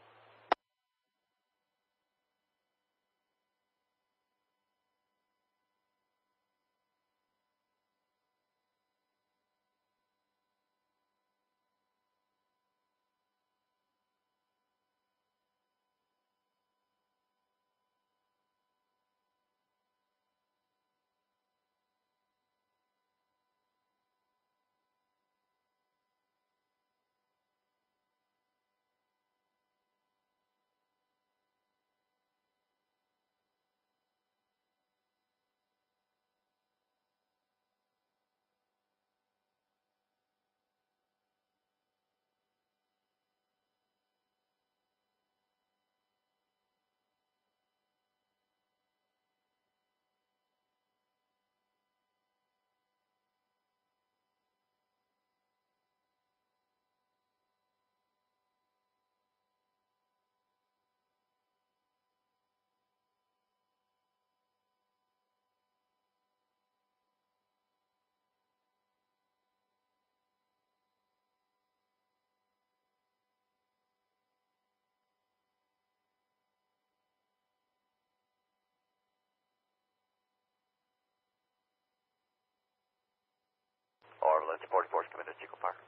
Orbital engine 44 is committed to Eagle Fire.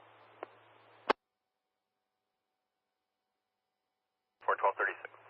1236.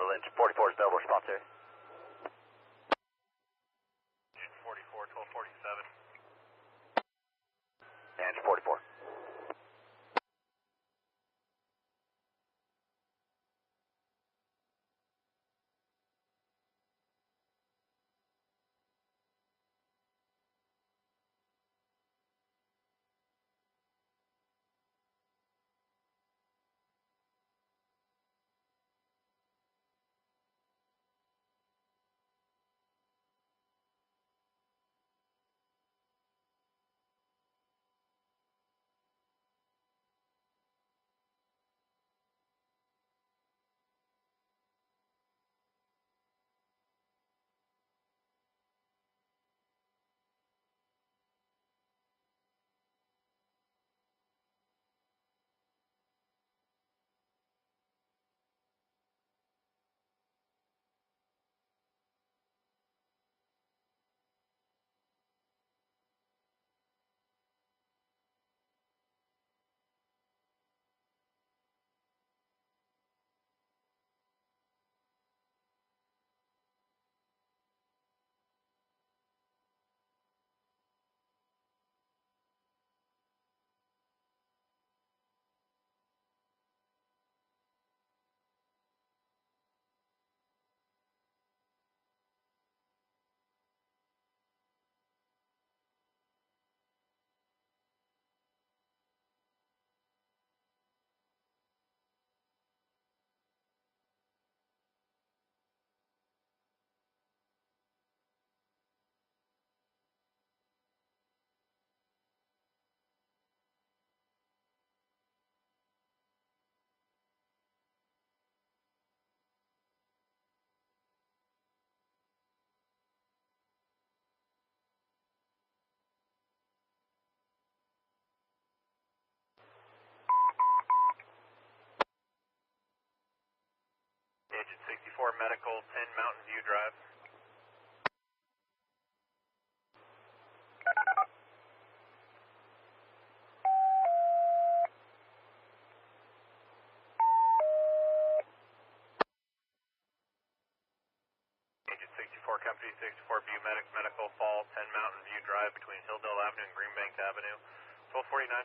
Lynch 44 is available, response area. Engine 44, 1247. Engine 44. Engine 64 medical, 10 Mountain View Drive. Engine 64 Company 64 Butte Medical, Fall, 10 Mountain View Drive between Hilldale Avenue and Greenbank Avenue, 1249.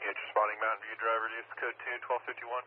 Engine responding Mountain View Drive, reduced code 2, 1251.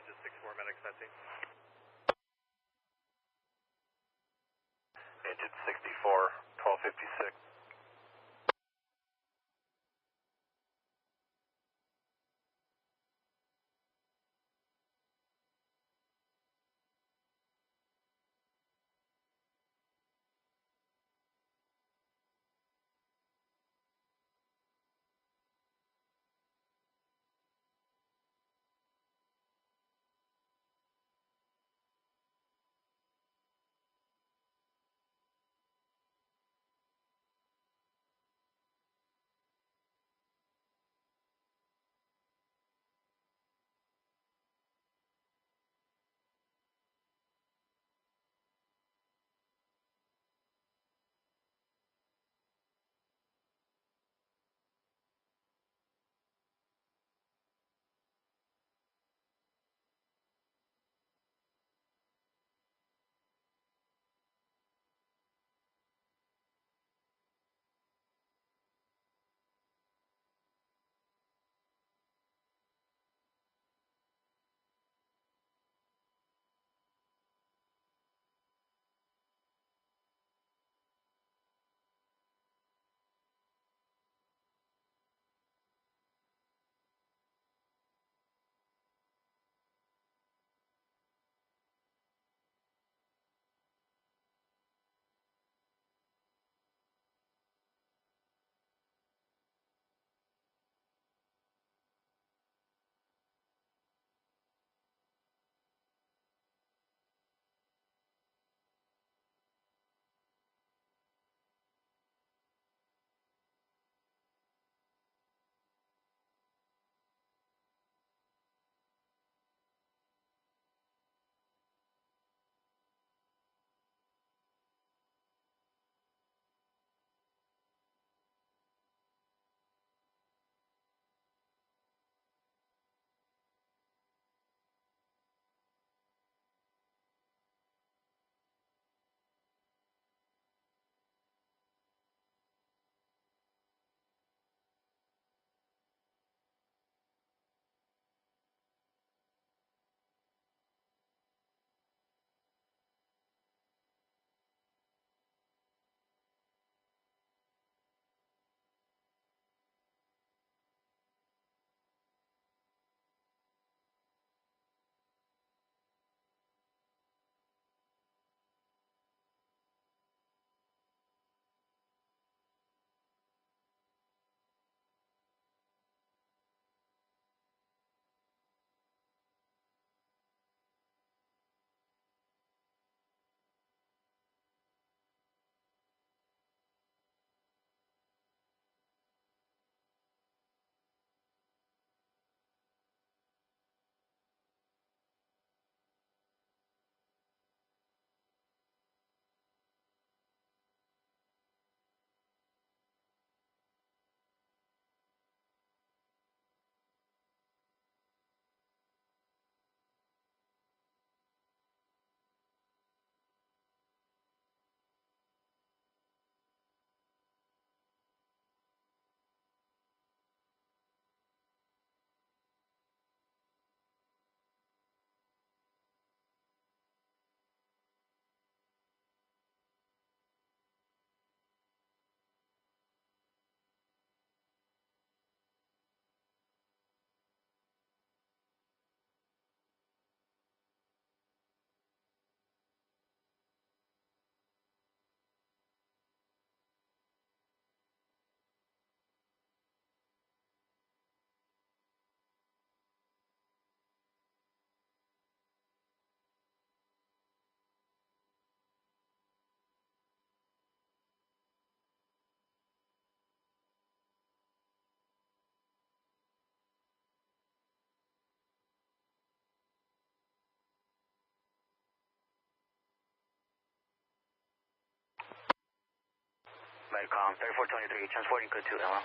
just 64 medics, that's it. Engine 64, 1256. Medcom 3423, transporting code to LL.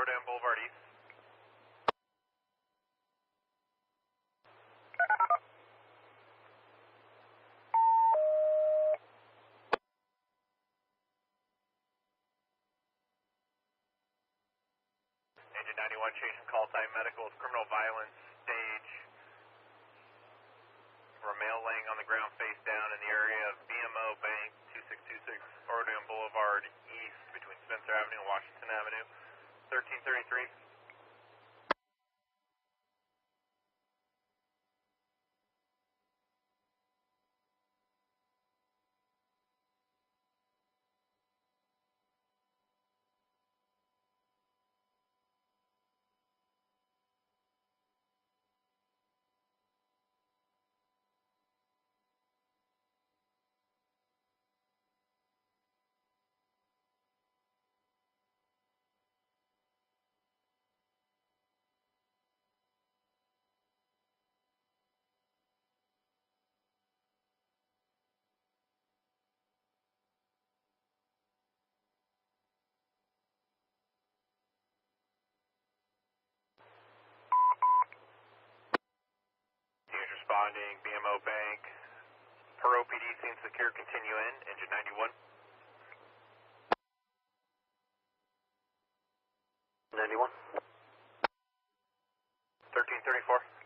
Orodam Boulevard East. Engine 91 chasing call sign medical is criminal violence stage. For a male laying on the ground face down in the area of BMO Bank 2626 Orodam Boulevard East between Spencer Avenue and Washington Avenue. 1333. He's responding, BMO Bank. Per OPD, seems secure, continue in, engine 91. 91. 1334.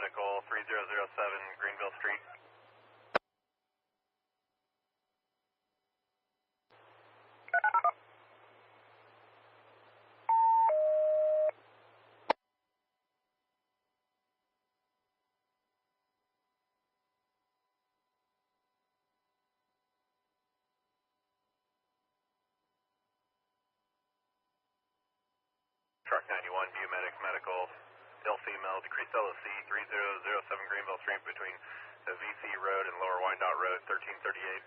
Medical, 3007 Greenville Street. Truck 91, Butte Medical, ill female, decreased LOC, 3007 Greenville Street between the VC Road and Lower Wyandotte Road, 1338.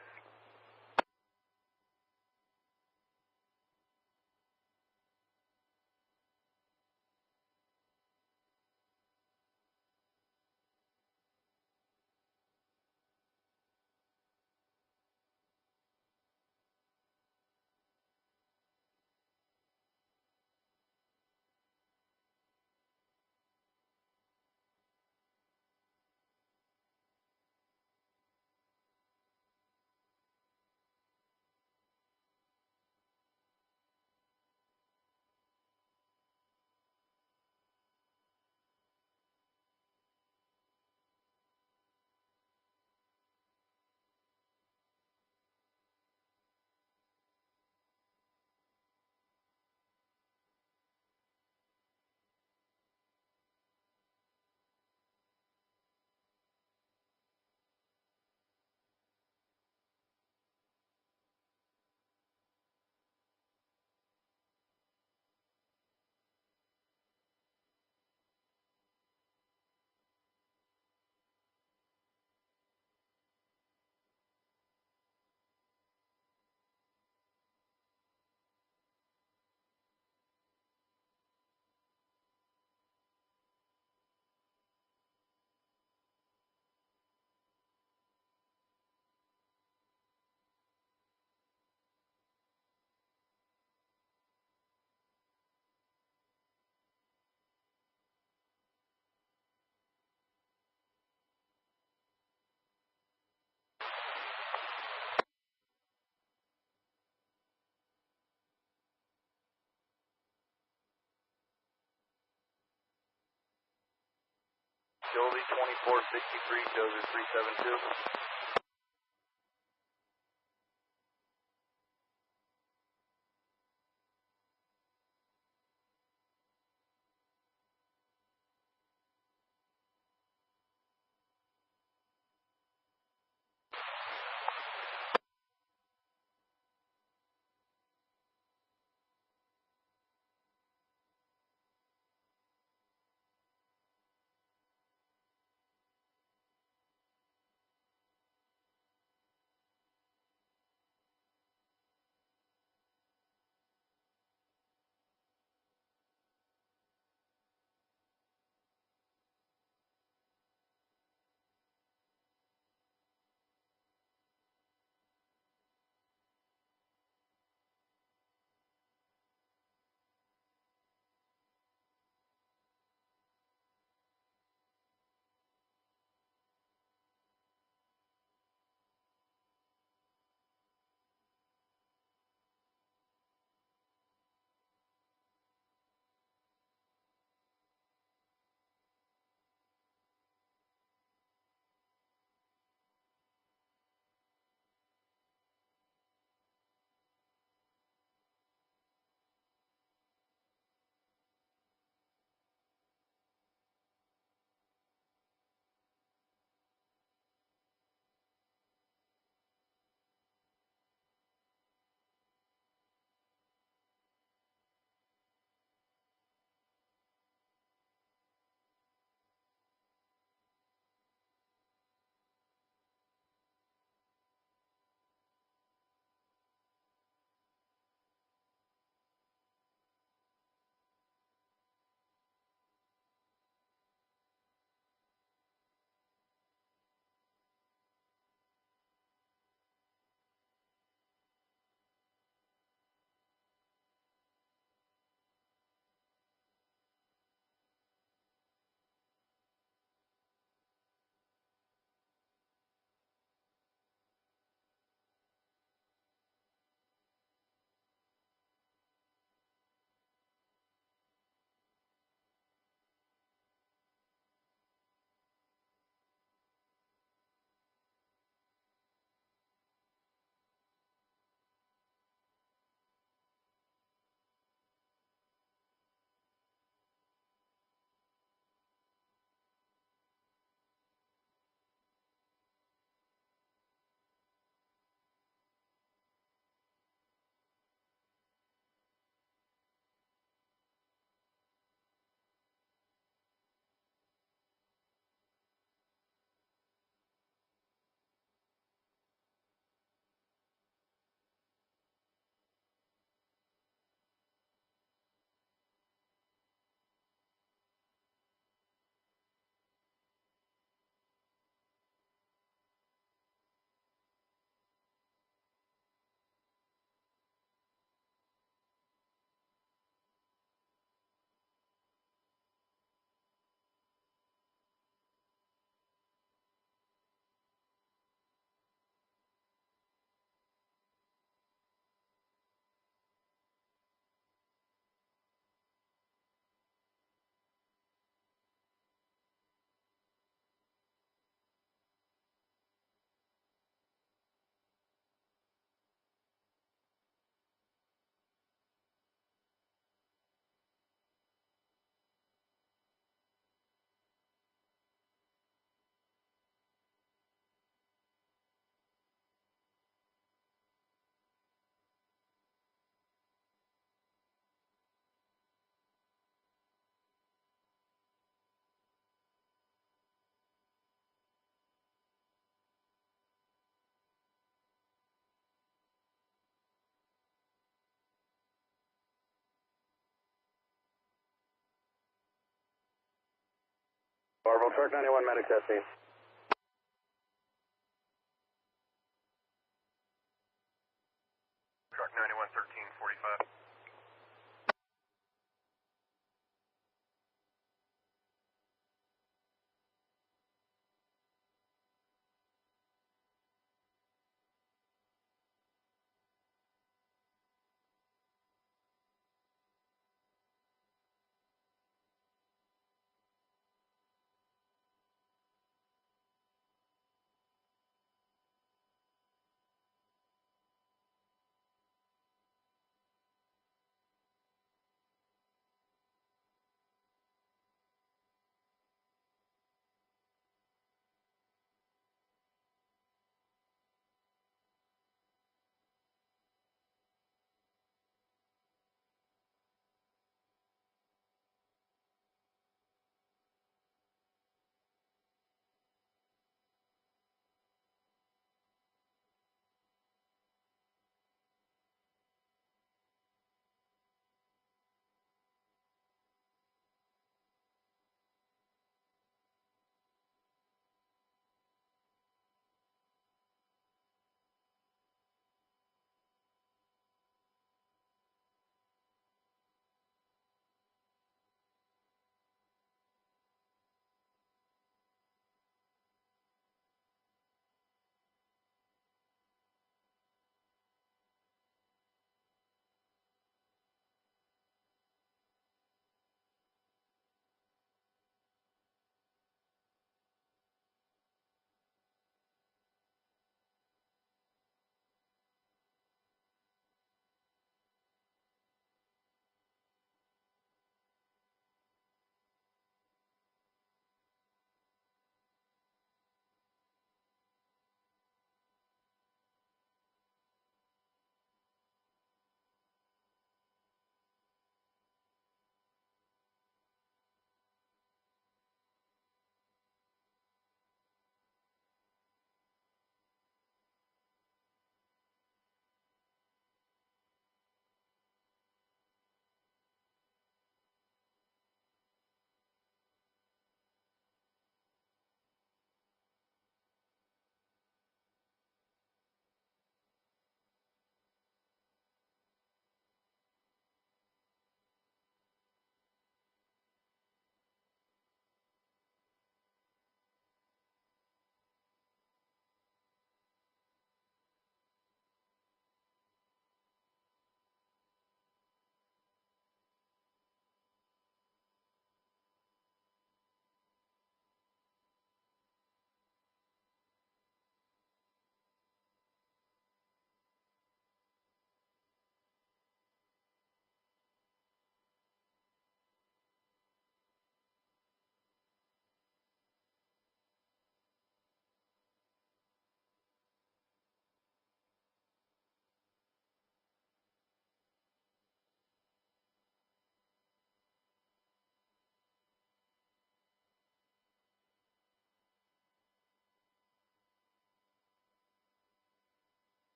Jolie 2463, Dozer 372. Orville, truck 91 medics at scene. Truck 91, 1345.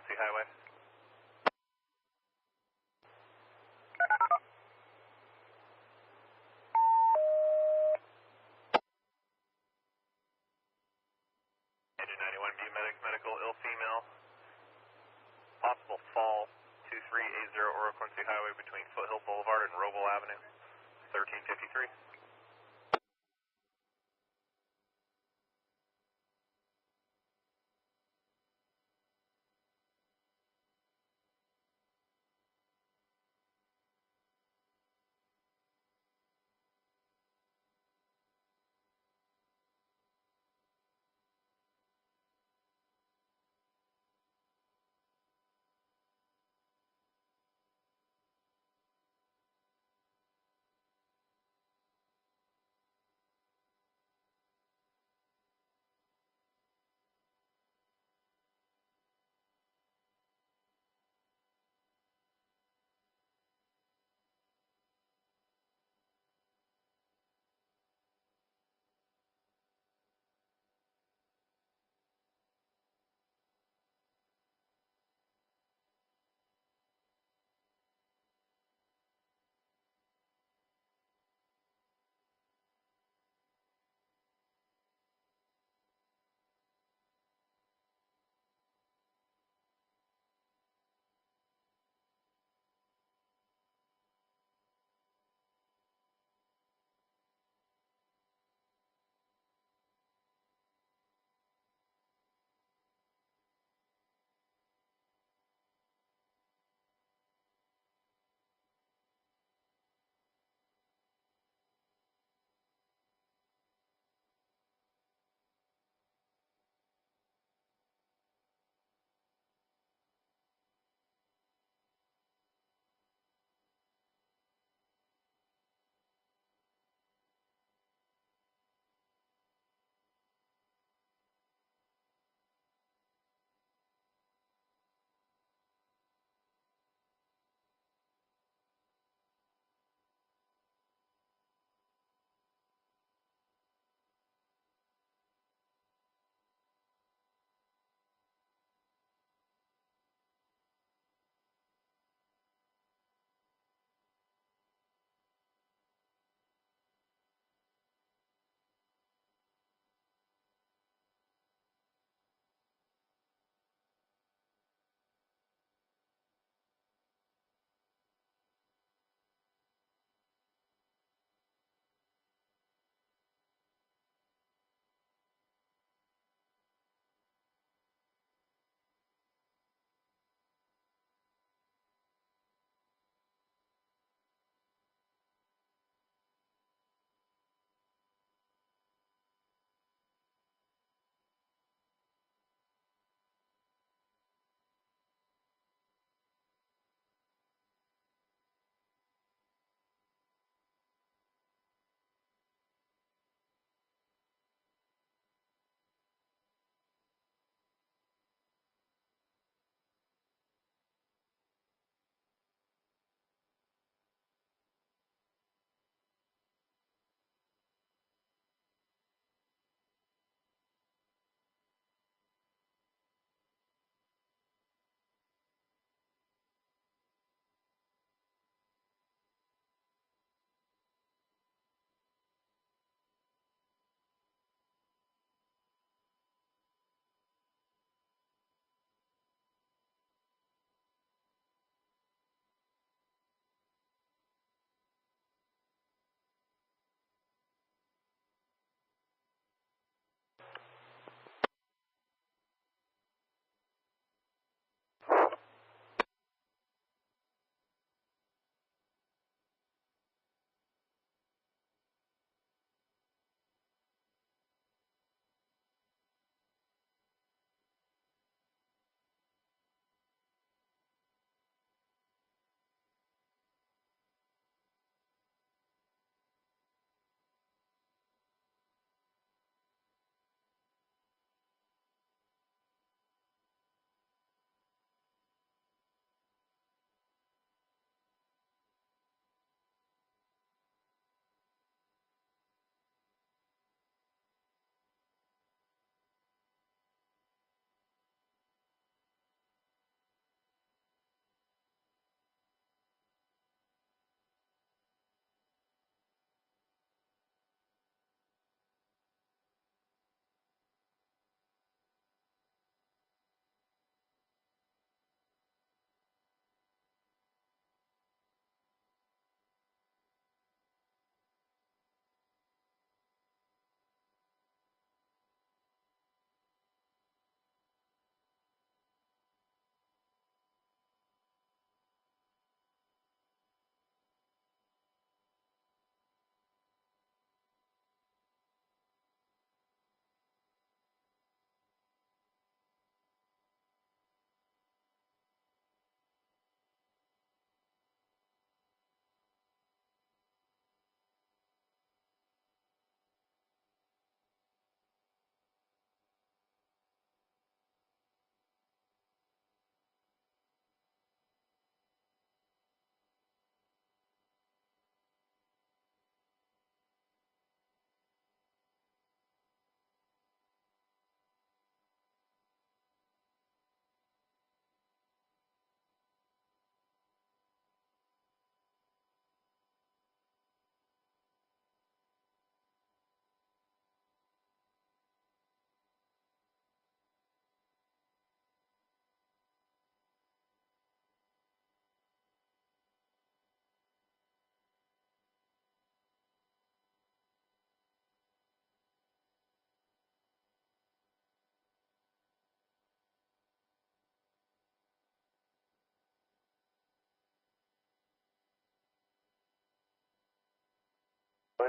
Quincy Highway. Engine 91 B medical ill female. Possible fall 2380 Oro Quincy Highway between Foothill Boulevard and Roble Avenue. 1353.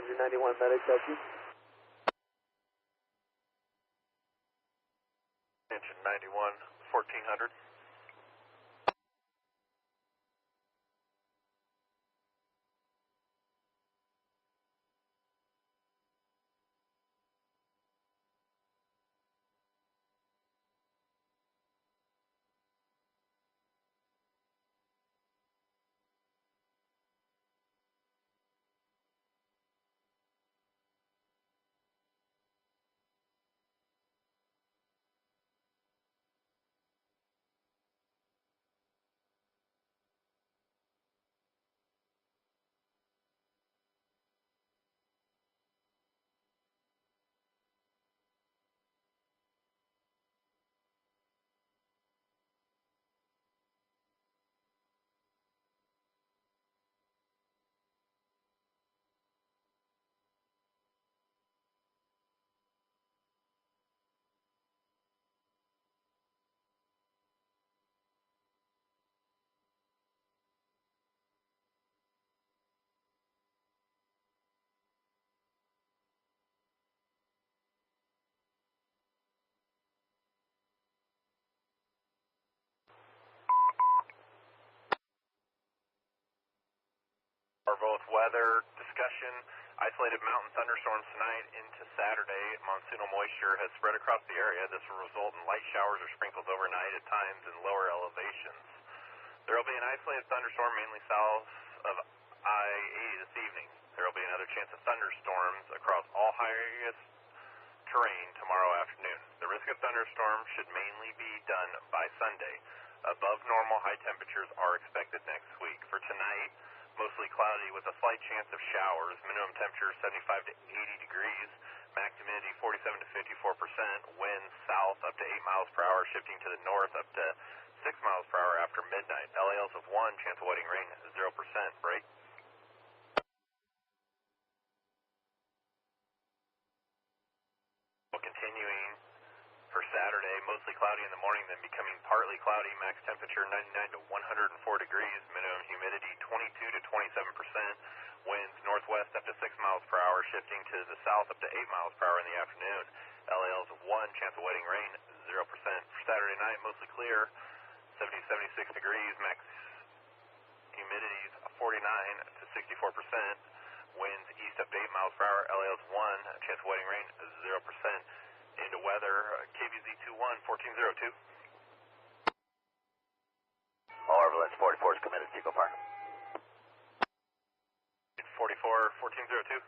engine 91 medic, that's you. Engine 91, 1400. Both weather discussion, isolated mountain thunderstorms tonight into Saturday. Monsoonal moisture has spread across the area. This will result in light showers or sprinkles overnight at times in lower elevations. There will be an isolated thunderstorm mainly south of I-80 this evening. There will be another chance of thunderstorms across all highest terrain tomorrow afternoon. The risk of thunderstorms should mainly be done by Sunday. Above normal high temperatures are expected next week. For tonight, mostly cloudy with a slight chance of showers. Minimum temperature 75 to 80 degrees. Max humidity 47 to 54%. Winds south up to 8 miles per hour, shifting to the north up to 6 miles per hour after midnight. LALs of 1, chance of wetting rain 0%. Break. Continuing for Saturday, mostly cloudy in the morning, then becoming partly cloudy. Max temperature 99 to 104 degrees. Minimum humidity 22 to 27%. Winds northwest up to 6 miles per hour, shifting to the south up to 8 miles per hour in the afternoon. LALs of 1, chance of wetting rain 0%. For Saturday night, mostly clear, 70 to 76 degrees. Max humidity 49 to 64%. Winds east up to 8 miles per hour. LALs 1, chance of wetting rain 0%. Into weather, KBZ 21, 1402. All Orville 44 is committed to Eagle Park. 44, 1402.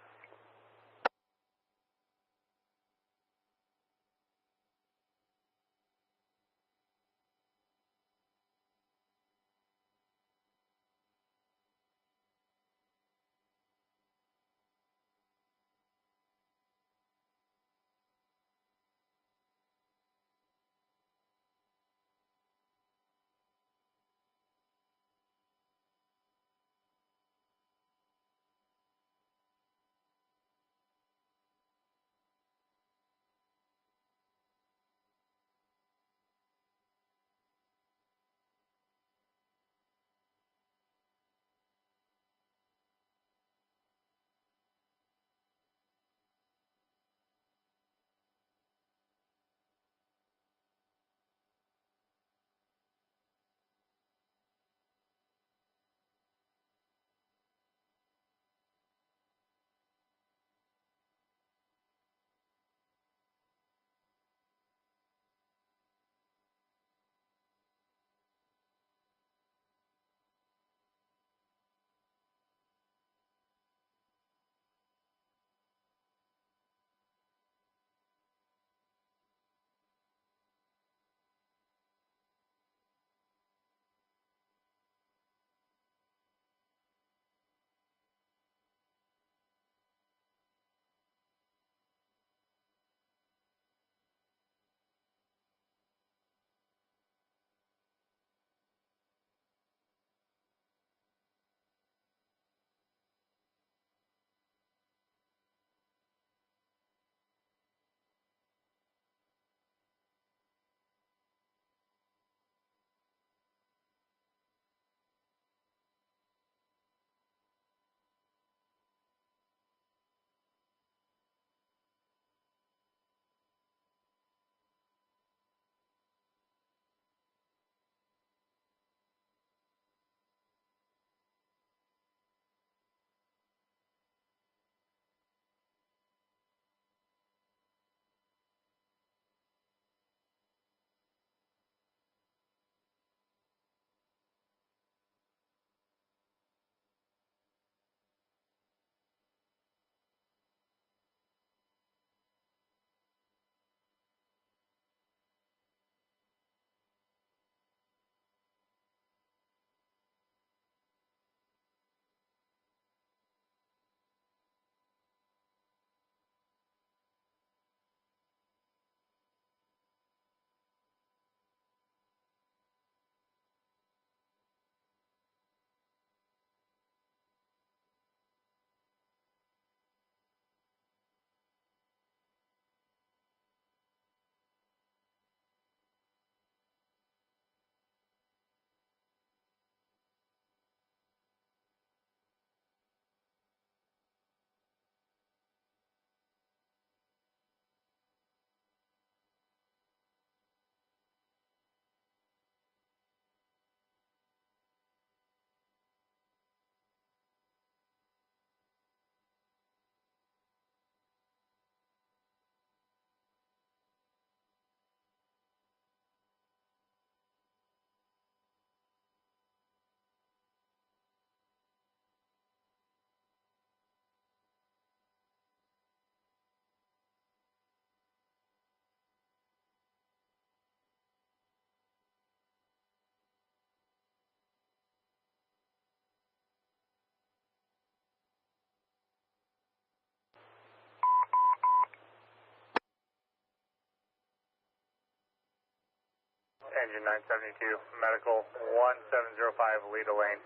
Engine 972, medical 1705, lead a lane.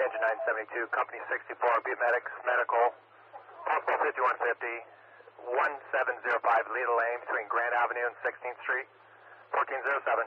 Engine 972, Company 64, Butte Medics, medical, possible 5150, 1705, lead a lane between Grand Avenue and 16th Street, 1407.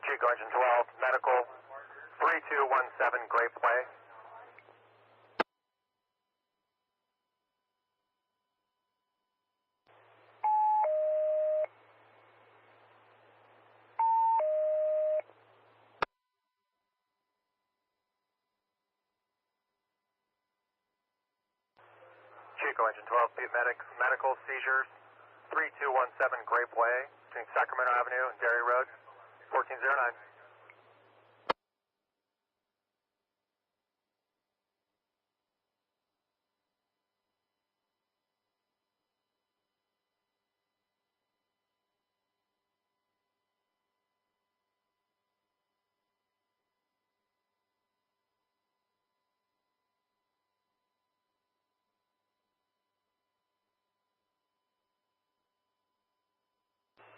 Chico Engine 12, medical, 3217 Grape Way. Chico Engine 12, Butte Medics, medical, seizures, 3217 Grape Way between Sacramento Avenue and Dairy Road, 1409.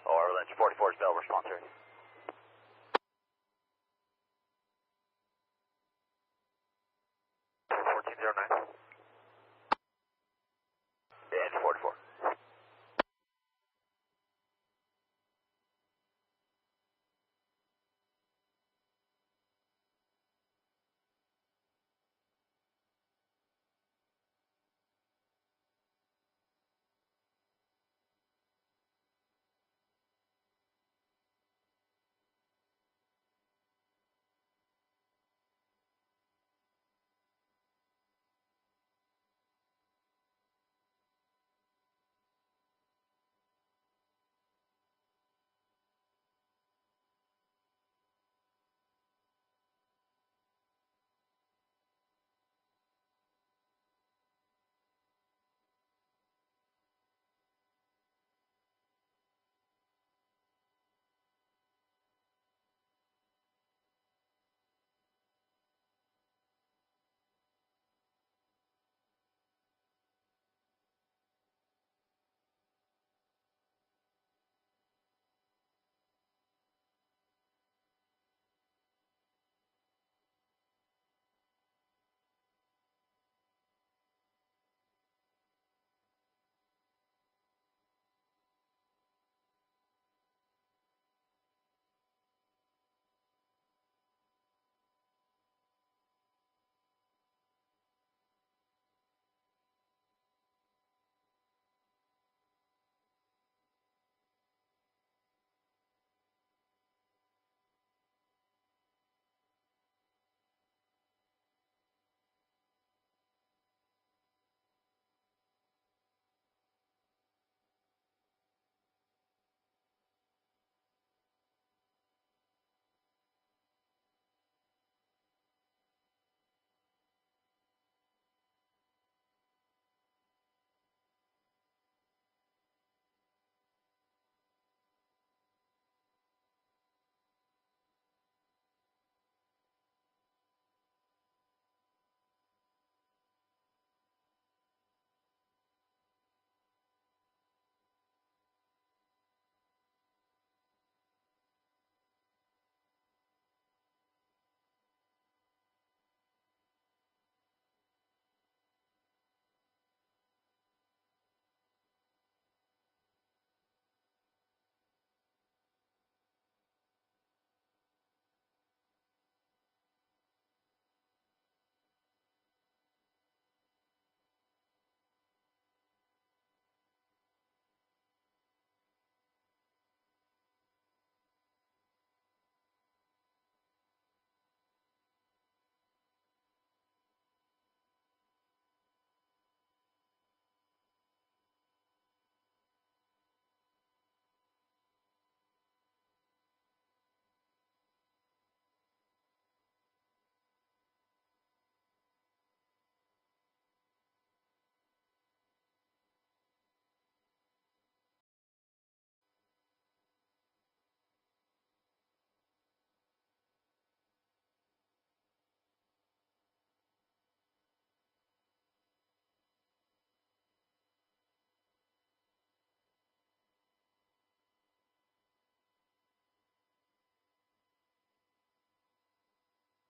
Or Lynch 44 is Bell, response here. Engine 44.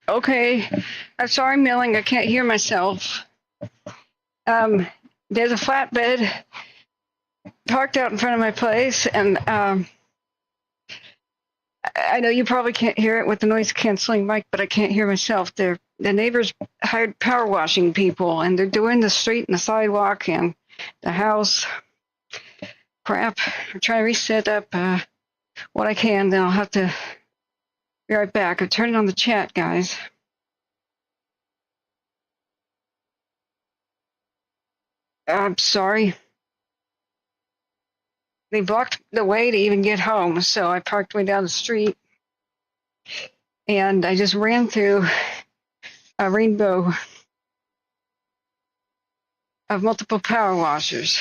Okay. I'm sorry, Milling. I can't hear myself. There's a flatbed parked out in front of my place, and I know you probably can't hear it with the noise canceling mic, but I can't hear myself. The neighbors hired power washing people, and they're doing the street and the sidewalk and the house. Crap. I'm trying to reset up what I can, then I'll have to be right back. I'm turning on the chat, guys. I'm sorry. They blocked the way to even get home, so I parked way down the street, and I just ran through a rainbow of multiple power washers.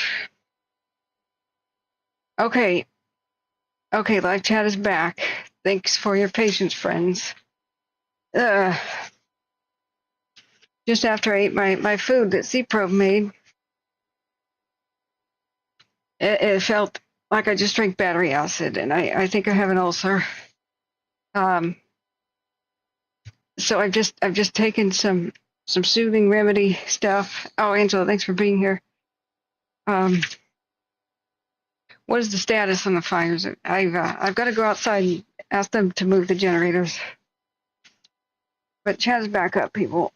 Okay, live chat is back. Thanks for your patience, friends. Just after I ate my food that C-Probe made, it felt like I just drank battery acid, and I think I have an ulcer. So I've just taken some soothing remedy stuff. Oh, Angela, thanks for being here. What is the status on the fires? I've got to go outside and ask them to move the generators. But chat is back up, people.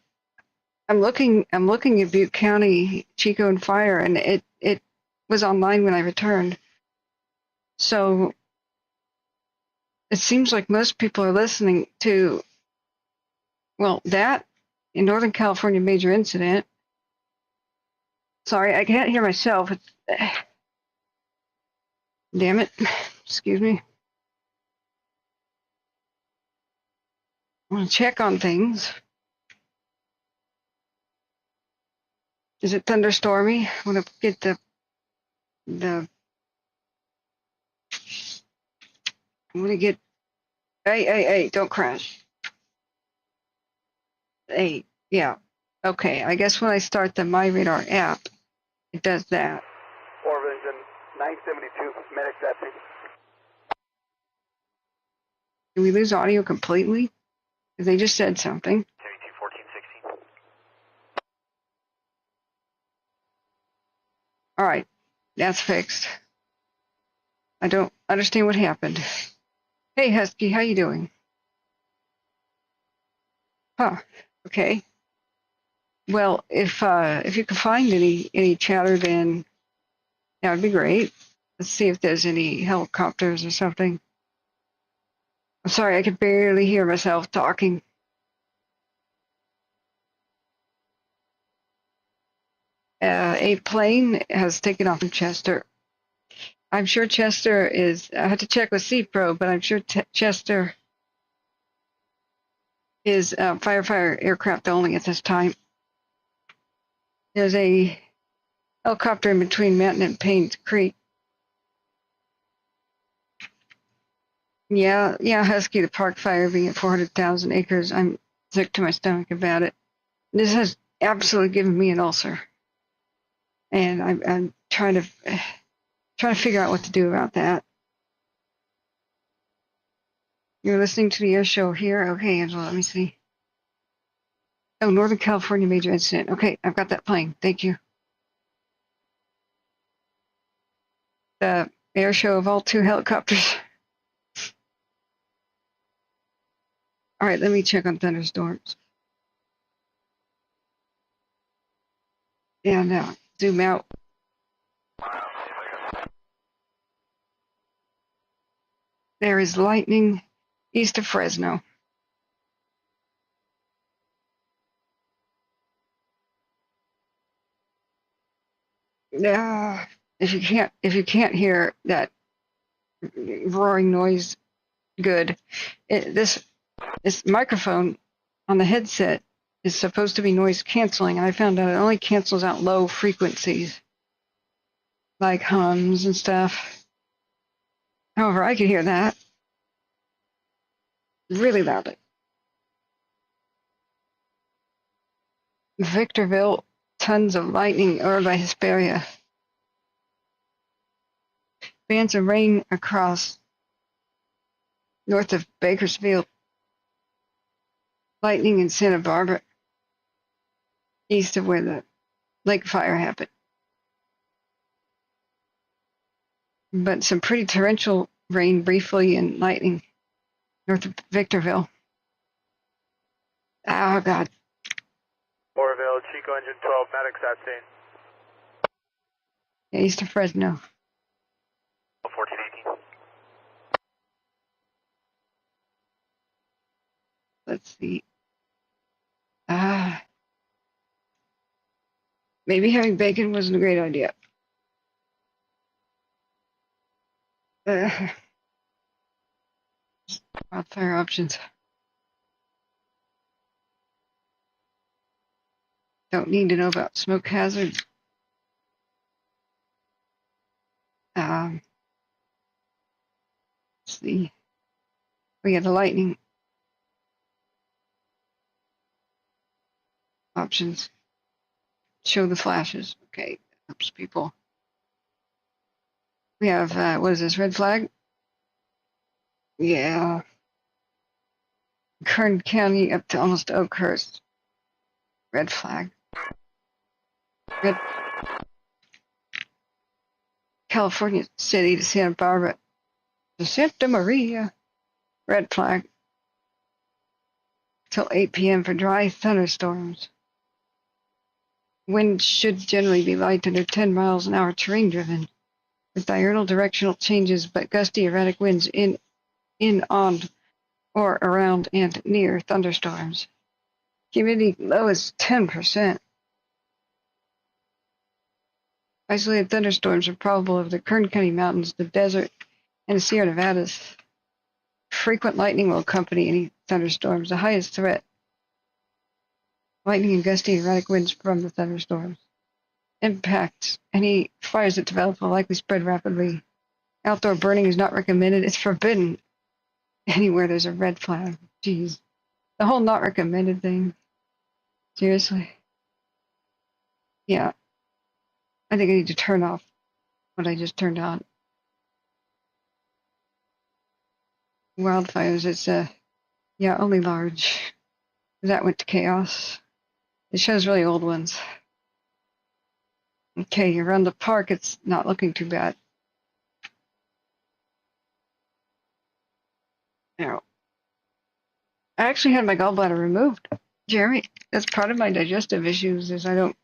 I'm looking at Butte County, Chico and Fire, and it was online when I returned. So it seems like most people are listening to, well, that in Northern California major incident. Sorry, I can't hear myself. Damn it. Excuse me. I want to check on things. Is it thunderstormy? I want to get the I want to get, hey, don't crash. Hey, yeah. Okay, I guess when I start the MyRadar app, it does that. Orvington 972, medic taxi. Did we lose audio completely? Because they just said something. 721416. All right, that's fixed. I don't understand what happened. Hey, Husky, how you doing? Huh, okay. Well, if you can find any chatter, then that would be great. Let's see if there's any helicopters or something. I'm sorry, I could barely hear myself talking. A plane has taken off from Chester. I'm sure Chester is, I had to check with C-Pro, but I'm sure Chester is firefighter aircraft only at this time. There's a helicopter in between Mountain and Paynes Creek. Yeah, Husky, the park fire being at 400,000 acres. I'm sick to my stomach about it. This has absolutely given me an ulcer, and I'm trying to figure out what to do about that. You're listening to the air show here? Okay, Angela, let me see. Oh, Northern California major incident. Okay, I've got that playing. Thank you. The air show of all two helicopters. All right, let me check on thunderstorms. And now zoom out. There is lightning east of Fresno. If you can't hear that roaring noise, good. This microphone on the headset is supposed to be noise canceling, and I found out it only cancels out low frequencies, like hums and stuff. However, I could hear that really loudly. Victorville, tons of lightning over by Hesperia. Bands of rain across north of Bakersfield. lightning in Santa Barbara, east of where the lake fire happened. But some pretty torrential rain briefly and lightning north of Victorville. Oh, God. Orville, Chico Engine 12, medics at scene. Yeah, east of Fresno. 1418. Let's see. Maybe having bacon wasn't a great idea. Wildfire options. Don't need to know about smoke hazards. Let's see. We got the lightning options. Show the flashes. Okay, helps people. We have, what is this, red flag? Yeah. Kern County up to almost Oakhurst. Red flag. Red. California City to Santa Barbara to Santa Maria. Red flag. Till 8 p.m. for dry thunderstorms. Wind should generally be light under 10 miles an hour terrain driven, with diurnal directional changes but gusty erratic winds in, on, or around and near thunderstorms. Humidity low is 10%. Isolated thunderstorms are probable over the Kern County mountains, the desert, and the Sierra Nevadas. Frequent lightning will accompany any thunderstorms. The highest threat: lightning and gusty erratic winds from the thunderstorms. Impacts: any fires that develop will likely spread rapidly. Outdoor burning is not recommended. It's forbidden anywhere there's a red flag. Jeez. The whole not recommended thing. Seriously. Yeah. I think I need to turn off what I just turned on. Wildfires, it's yeah, only large. That went to chaos. It shows really old ones. Okay, around the park, it's not looking too bad. Now, I actually had my gallbladder removed, Jeremy. That's part of my digestive issues, is I don't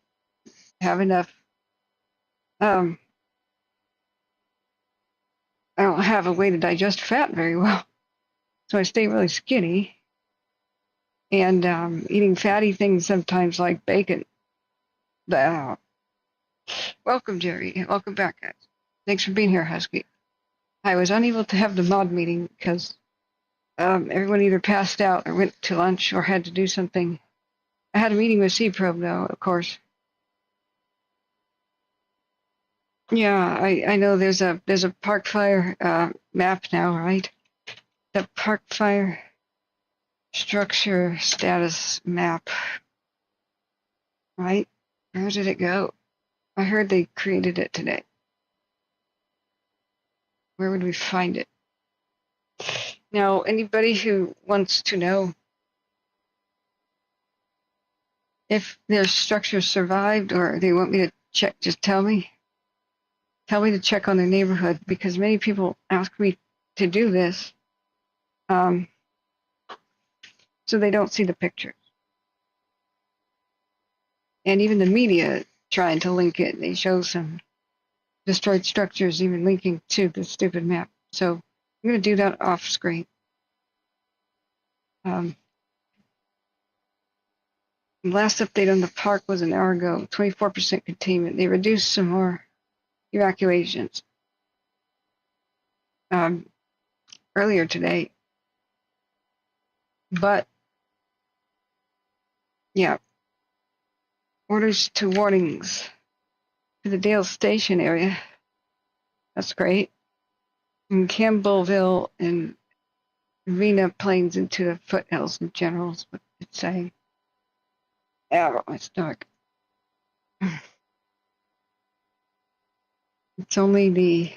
have enough. I don't have a way to digest fat very well, so I stay really skinny. And eating fatty things sometimes, like bacon. Welcome, Jerry. Welcome back, guys. Thanks for being here, Husky. I was unable to have the mod meeting because everyone either passed out or went to lunch or had to do something. I had a meeting with C-Probe, though, of course. Yeah, I know there's a park fire map now, right? The park fire structure status map, right? Where did it go? I heard they created it today. Where would we find it? Now, anybody who wants to know if their structure survived or they want me to check, just tell me. Tell me to check on their neighborhood, because many people ask me to do this so they don't see the pictures. And even the media trying to link it. They show some destroyed structures, even linking to the stupid map. So I'm going to do that off screen. Last update on the park was an hour ago, 24% containment. They reduced some more evacuations earlier today. But, yeah, orders to warnings to the Dale Station area. That's great. In Campbellville and Rena Plains into the foothills in general is what it's saying. Ow, my stomach. It's only the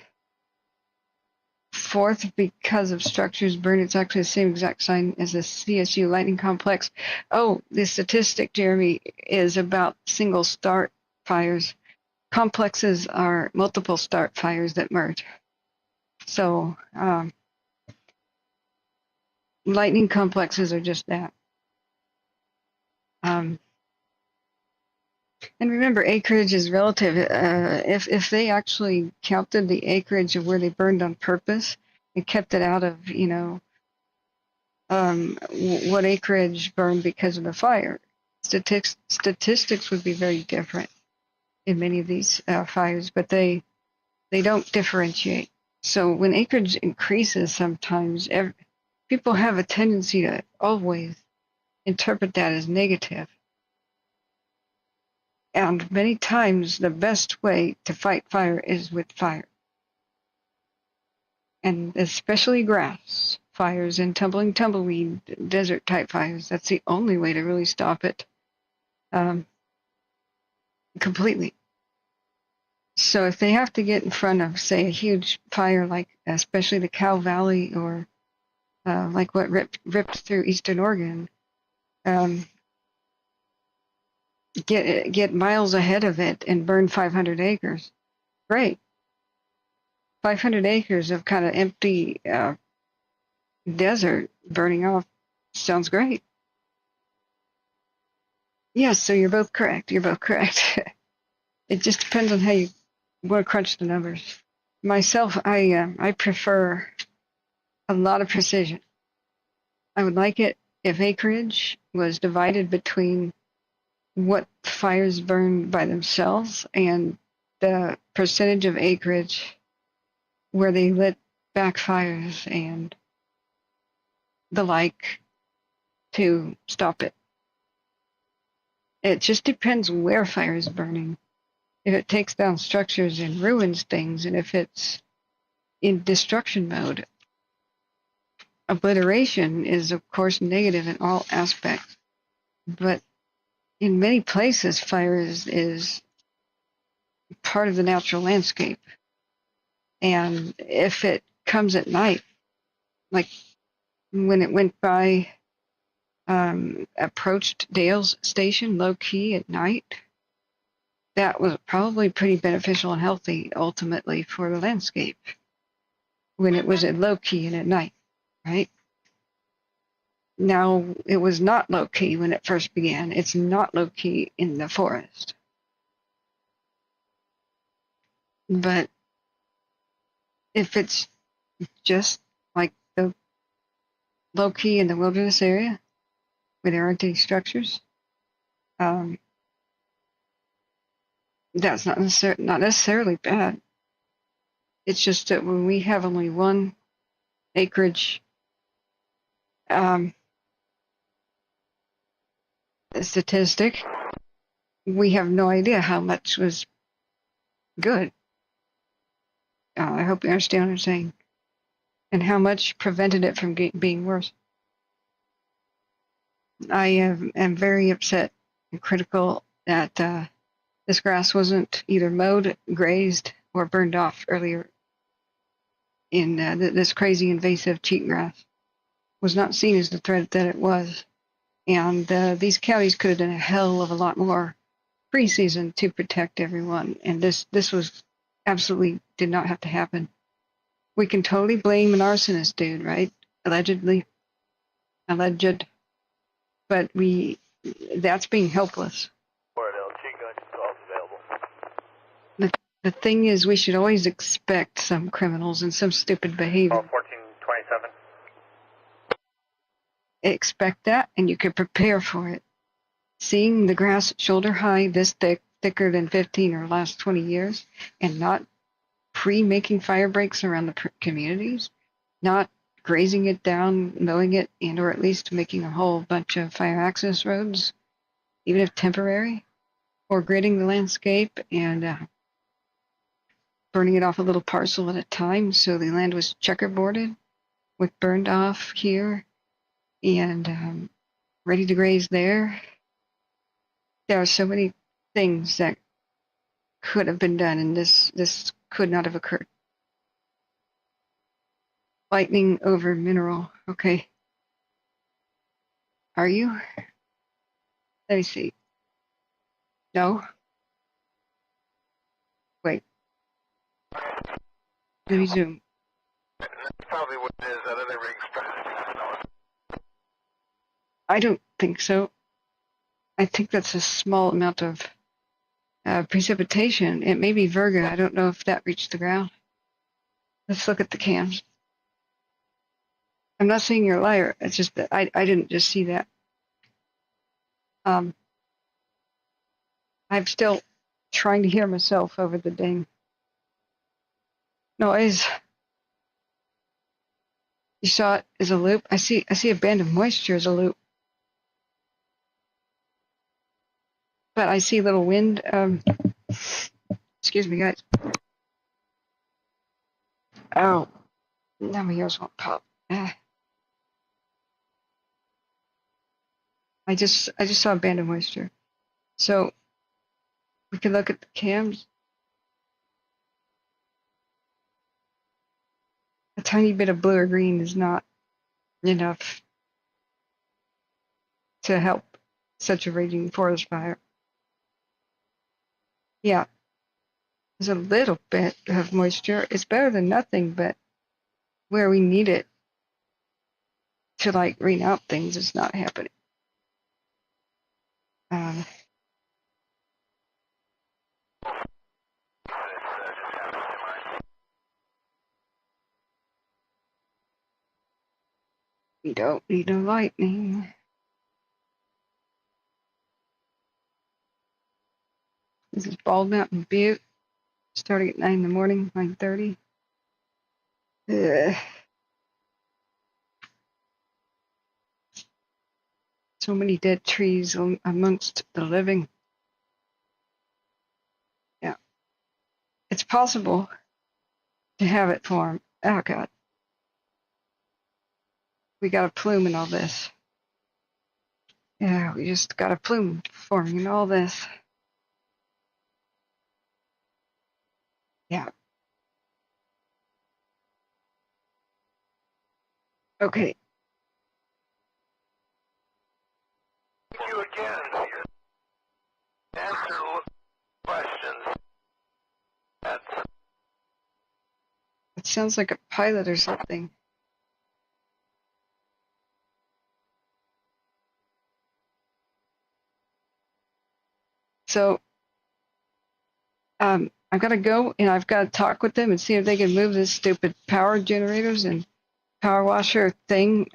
1/4 because of structures burned. It's actually the same exact sign as the CSU lightning complex. Oh, the statistic, Jeremy, is about single start fires. Complexes are multiple start fires that merge. So lightning complexes are just that. And remember, acreage is relative. If they actually counted the acreage of where they burned on purpose and kept it out of, what acreage burned because of the fire, statistics would be very different in many of these fires, but they don't differentiate. So when acreage increases, sometimes people have a tendency to always interpret that as negative. And many times the best way to fight fire is with fire. And especially grass fires and tumbleweed, desert type fires. That's the only way to really stop it completely. So if they have to get in front of, say, a huge fire, like especially the Cow Valley or like what ripped through Eastern Oregon, get miles ahead of it and burn 500 acres. Great. 500 acres of kind of empty desert burning off sounds great. Yes, so you're both correct. It just depends on how you want to crunch the numbers. Myself, I prefer a lot of precision. I would like it if acreage was divided between what fires burned by themselves and the percentage of acreage where they lit back fires and the like to stop it. It just depends where fire is burning. If it takes down structures and ruins things, and if it's in destruction mode, obliteration is, of course, negative in all aspects. But in many places, fire is part of the natural landscape. And if it comes at night, like when it went by, approached Dale's station low-key at night, that was probably pretty beneficial and healthy ultimately for the landscape when it was at low-key and at night, right? Now, it was not low-key when it first began. It's not low-key in the forest. But if it's just like the low-key in the wilderness area where there aren't any structures, that's not necessarily bad. It's just that when we have only one acreage statistic, we have no idea how much was good. I hope you understand what I'm saying. And how much prevented it from being worse. I am very upset and critical that this grass wasn't either mowed, grazed, or burned off earlier in this crazy invasive cheatgrass. Was not seen as the threat that it was. And these counties could have done a hell of a lot more pre-season to protect everyone. And this was absolutely did not have to happen. We can totally blame an arsonist dude, right? Alleged. But that's being helpless. The thing is, we should always expect some criminals and some stupid behavior. 1427. Expect that, and you can prepare for it. Seeing the grass shoulder high, this thicker than 15 or last 20 years, and not pre-making fire breaks around the communities, not grazing it down, mowing it, and or at least making a whole bunch of fire access roads, even if temporary, or gridding the landscape and burning it off a little parcel at a time so the land was checkerboarded with burned off here and ready to graze there. There are so many things that could have been done, and this could not have occurred. lightning over mineral. Okay. Are you? Let me see. No. Wait. Let me zoom. That's probably what it is. That other rig's probably. I don't think so. I think that's a small amount of precipitation. It may be Virga. I don't know if that reached the ground. Let's look at the cams. I'm not saying you're a liar. It's just that I didn't just see that. I'm still trying to hear myself over the dang noise. You saw it as a loop. I see a band of moisture as a loop, but I see little wind. Excuse me, guys. Oh, now my ears won't pop. I just saw a band of moisture. So we can look at the cams. A tiny bit of blue or green is not enough to help such a raging forest fire. Yeah, there's a little bit of moisture. It's better than nothing, but where we need it to like rain out things, it's not happening. We don't need no lightning. This is Bald Mountain Butte, starting at 9 in the morning, 9:30. So many dead trees amongst the living. Yeah, it's possible to have it form. Oh God, we got a plume in all this. Yeah, we just got a plume forming in all this. Yeah. Okay. Thank you again for your answer questions. It sounds like a pilot or something. So I've got to go and I've got to talk with them and see if they can move this stupid power generators and power washer thing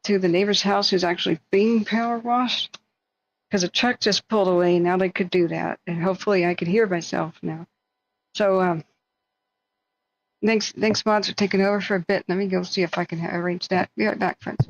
to the neighbor's house who's actually being power washed. Because a truck just pulled away and now they could do that. And hopefully I could hear myself now. So thanks mods for taking over for a bit. Let me go see if I can arrange that. Be right back, friends.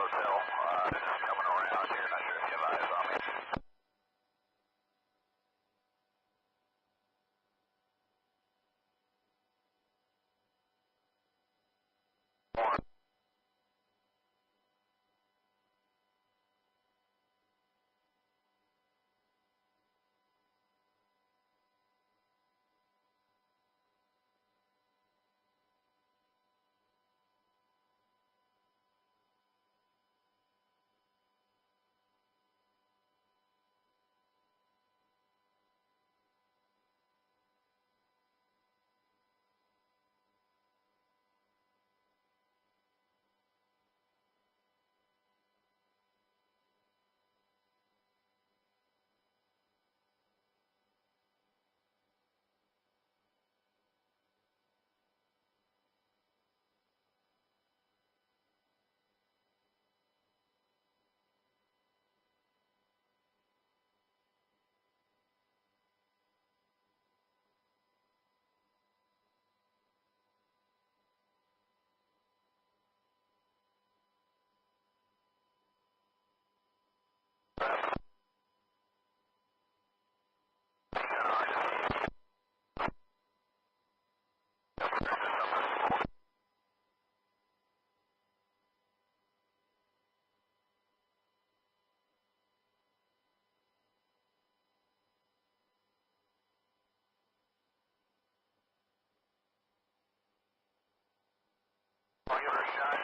hotel. Just coming around here. Not sure if you have eyes on me. I'll give her a shot.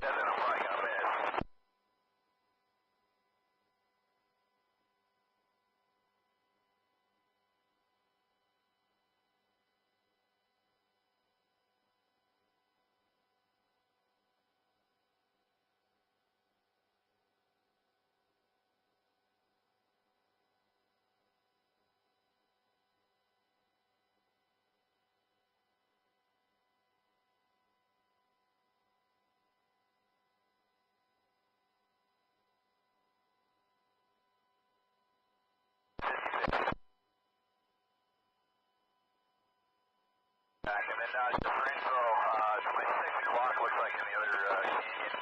Yeah, then I'm probably gonna miss. Back, and then differential, 26 o'clock looks like in the other canyon.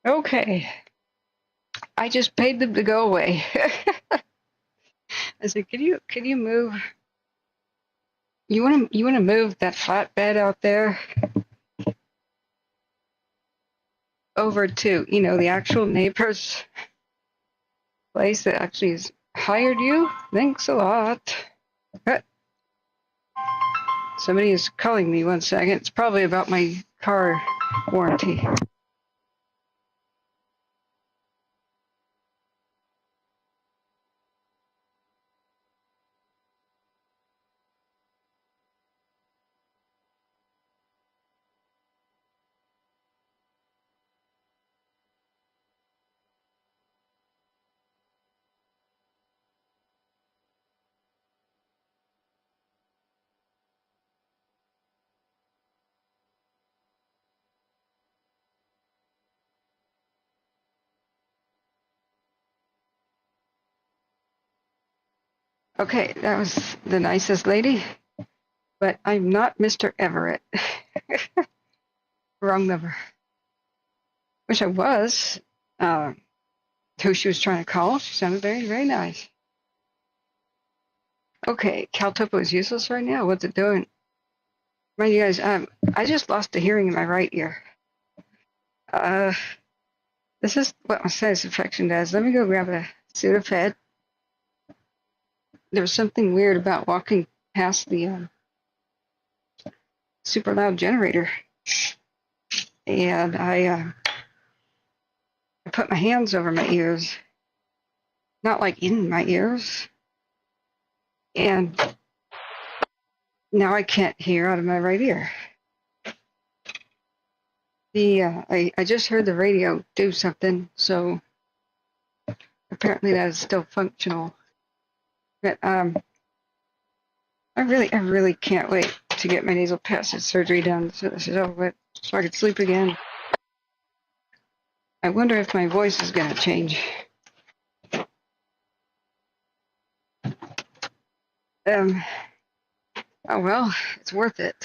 Okay. I just paid them to go away. I said, can you move? You wanna move that flatbed out there over to, the actual neighbor's place that actually has hired you? Thanks a lot. Somebody is calling me. 1 second. It's probably about my car warranty. Okay, that was the nicest lady, but I'm not Mr. Everett. Wrong number. Wish I was. Who she was trying to call. She sounded very, very nice. Okay, Caltopo is useless right now. What's it doing? Mind you guys, I just lost a hearing in my right ear. This is what my sinus infection does. Let me go grab a Sudafed. There was something weird about walking past the super loud generator, and I put my hands over my ears, not like in my ears, and now I can't hear out of my right ear. I just heard the radio do something, so apparently that is still functional. But I really can't wait to get my nasal passage surgery done so this is over with, so I can sleep again. I wonder if my voice is gonna change. Oh well, it's worth it.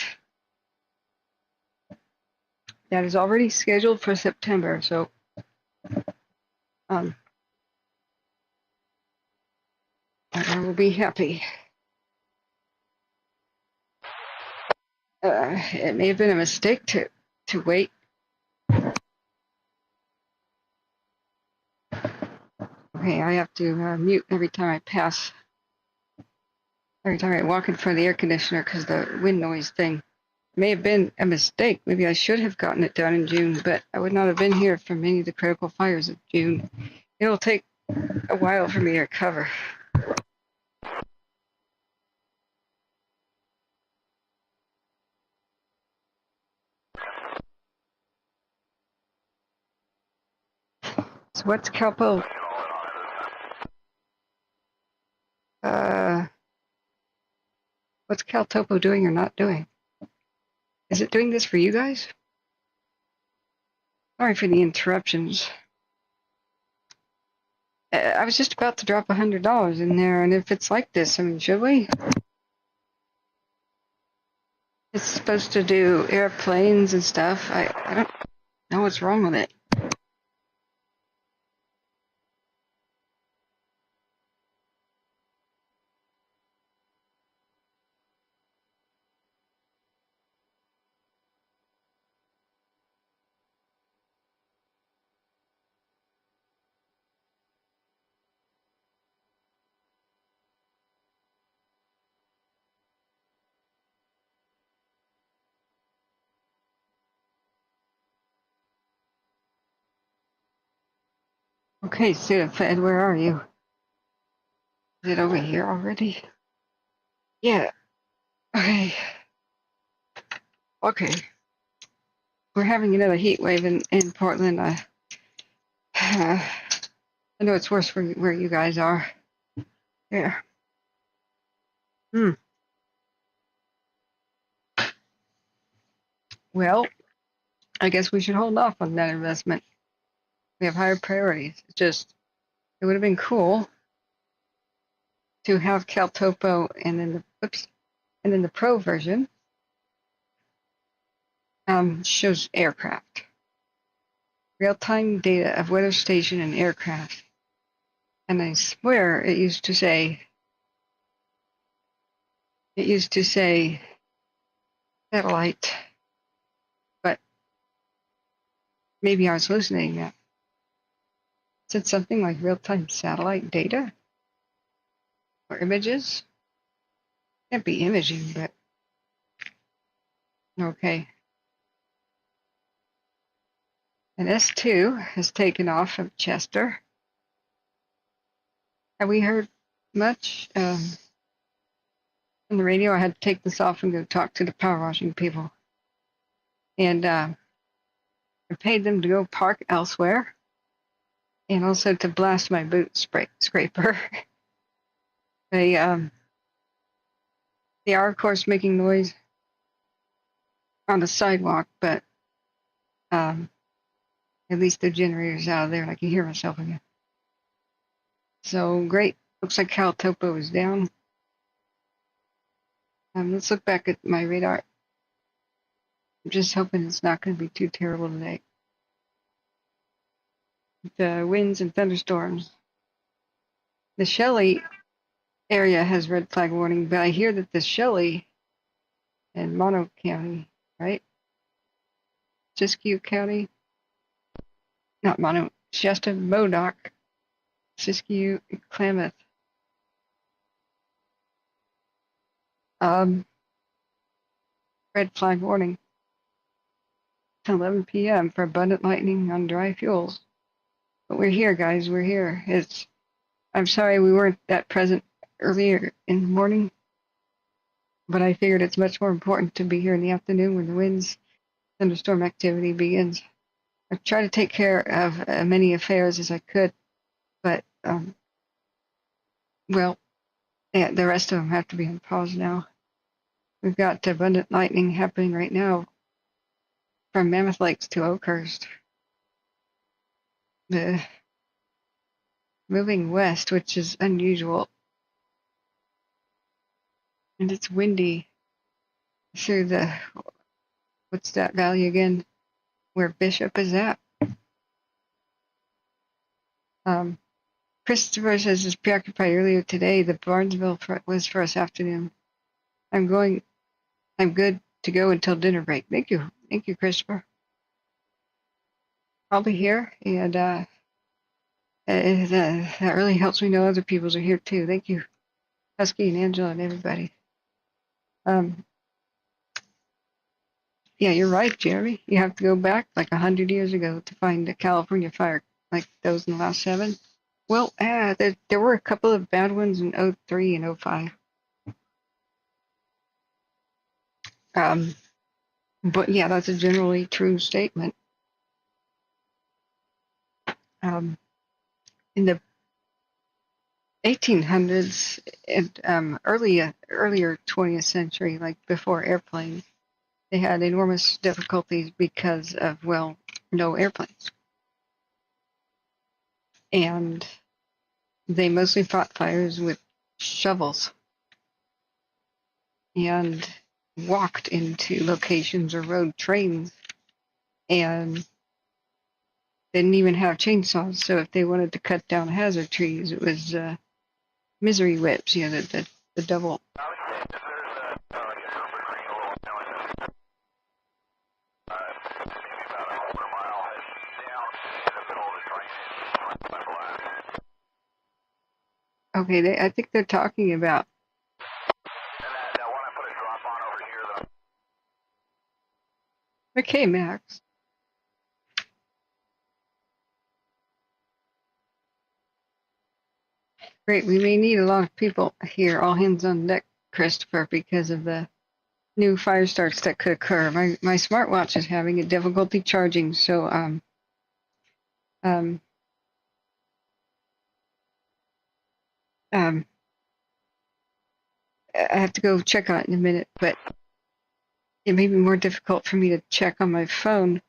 That is already scheduled for September, so I will be happy. It may have been a mistake to wait. Okay, I have to mute every time I walk in front of the air conditioner because the wind noise thing. It may have been a mistake. Maybe I should have gotten it done in June, but I would not have been here for many of the critical fires of June. It'll take a while for me to recover. So what's Calpo? What's Caltopo doing or not doing? Is it doing this for you guys? Sorry for the interruptions. I was just about to drop $100 in there, and if it's like this, I mean, should we? It's supposed to do airplanes and stuff. I don't know what's wrong with it. Okay, Sudafed, where are you? Is it over here already? Yeah. Okay. Okay. We're having another heat wave in Portland. I know it's worse where you guys are. Yeah. Well, I guess we should hold off on that investment. We have higher priorities. It would have been cool to have Caltopo and then the Pro version shows aircraft. real-time data of weather station and aircraft. And I swear it used to say satellite, but maybe I was hallucinating that. It said something like real-time satellite data or images. Can't be imaging, but okay. And S2 has taken off from Chester. Have we heard much? On the radio, I had to take this off and go talk to the power washing people. And I paid them to go park elsewhere and also to blast my boot scraper. They are, of course, making noise on the sidewalk, but at least the generator's out of there and I can hear myself again. So great. Looks like Cal Topo is down. Let's look back at my radar. I'm just hoping it's not going to be too terrible today. The winds and thunderstorms. The Shelley area has red flag warning, but I hear that the Shelley and Mono County, right? Siskiyou County, not Mono, Shasta, Modoc, Siskiyou, Klamath. Red flag warning. 11 p.m. for abundant lightning on dry fuels. But we're here, guys. We're here. I'm sorry we weren't that present earlier in the morning, but I figured it's much more important to be here in the afternoon when the winds, thunderstorm activity begins. I tried to take care of as many affairs as I could, but well, yeah, the rest of them have to be on pause now. We've got abundant lightning happening right now from Mammoth Lakes to Oakhurst. Moving west, which is unusual. And it's windy through what's that valley again? Where Bishop is at. Christopher says is preoccupied earlier today. The Barnesville was for us afternoon. I'm good to go until dinner break. Thank you, Christopher. I'll be here, and that really helps me know other people's are here too. Thank you, Husky and Angela and everybody. Yeah, you're right, Jeremy. You have to go back like 100 years ago to find a California fire like those in the last 7. Well, there were a couple of bad ones in 03 and 05. But yeah, that's a generally true statement. In the 1800s and earlier 20th century, like before airplanes, they had enormous difficulties because of, well, no airplanes. And they mostly fought fires with shovels and walked into locations or rode trains and didn't even have chainsaws. So if they wanted to cut down hazard trees, it was misery whips, the double. Okay, I think they're talking about. That one I put a drop on over here, though. Okay, Max. Great, we may need a lot of people here, all hands on deck, Christopher, because of the new fire starts that could occur. My smartwatch is having a difficulty charging, so I have to go check on it in a minute, but it may be more difficult for me to check on my phone,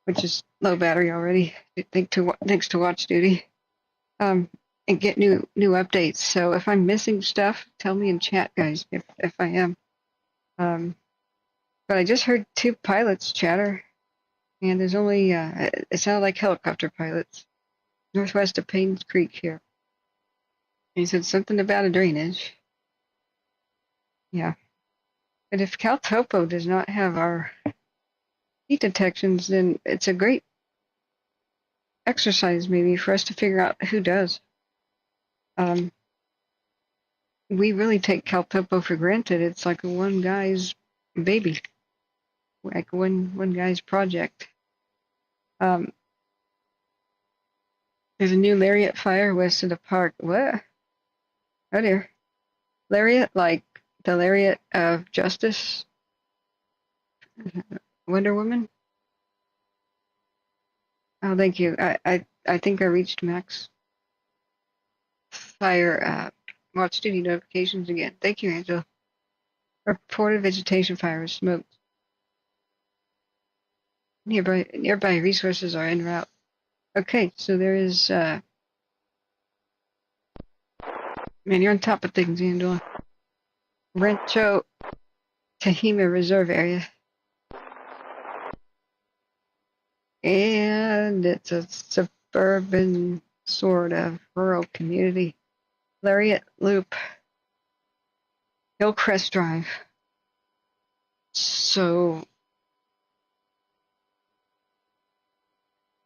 which is low battery already, thanks to watch duty, and get new updates. So if I'm missing stuff, tell me in chat, guys, if I am. But I just heard 2 pilots chatter. And there's only, it sounded like helicopter pilots, northwest of Paynes Creek here. He said something about a drainage. Yeah. But if CalTopo does not have our heat detections, then it's a great exercise maybe for us to figure out who does. We really take CalTopo for granted. It's like one guy's baby, like one guy's project. There's a new Lariat fire west of the park. What? Oh dear. Lariat, like the Lariat of Justice? Wonder Woman? Oh, thank you. I think I reached max fire watch duty notifications again. Thank you, Angela. Reported vegetation fire with smoke. Nearby resources are en route. Okay, so there is man, you're on top of things, Angela. Rancho Tehima Reserve Area. And it's a suburban sort of rural community. Lariat Loop, Hillcrest Drive. So,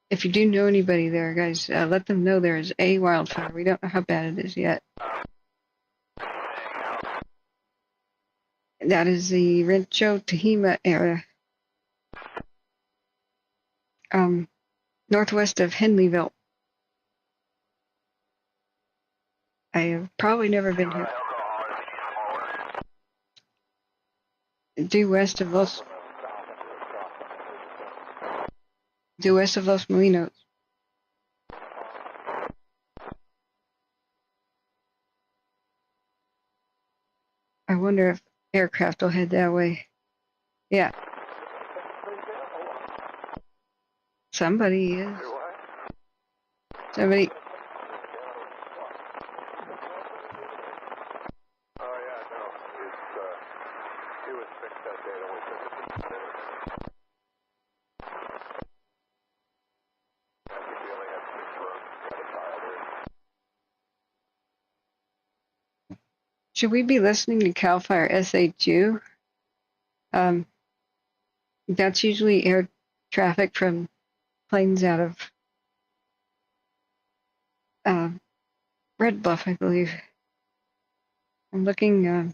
if you do know anybody there, guys, let them know there is a wildfire. We don't know how bad it is yet. That is the Rancho Tehima area. Northwest of Henleyville. I have probably never been here. Due west of Los Molinos. I wonder if aircraft will head that way. Yeah. Somebody is. Somebody. Oh yeah, no, it was fixed that day. It was fixed. I think we only had 6 rooms at a file there. Should we be listening to CAL FIRE SHU? That's usually air traffic from planes out of Red Bluff, I believe. I'm looking.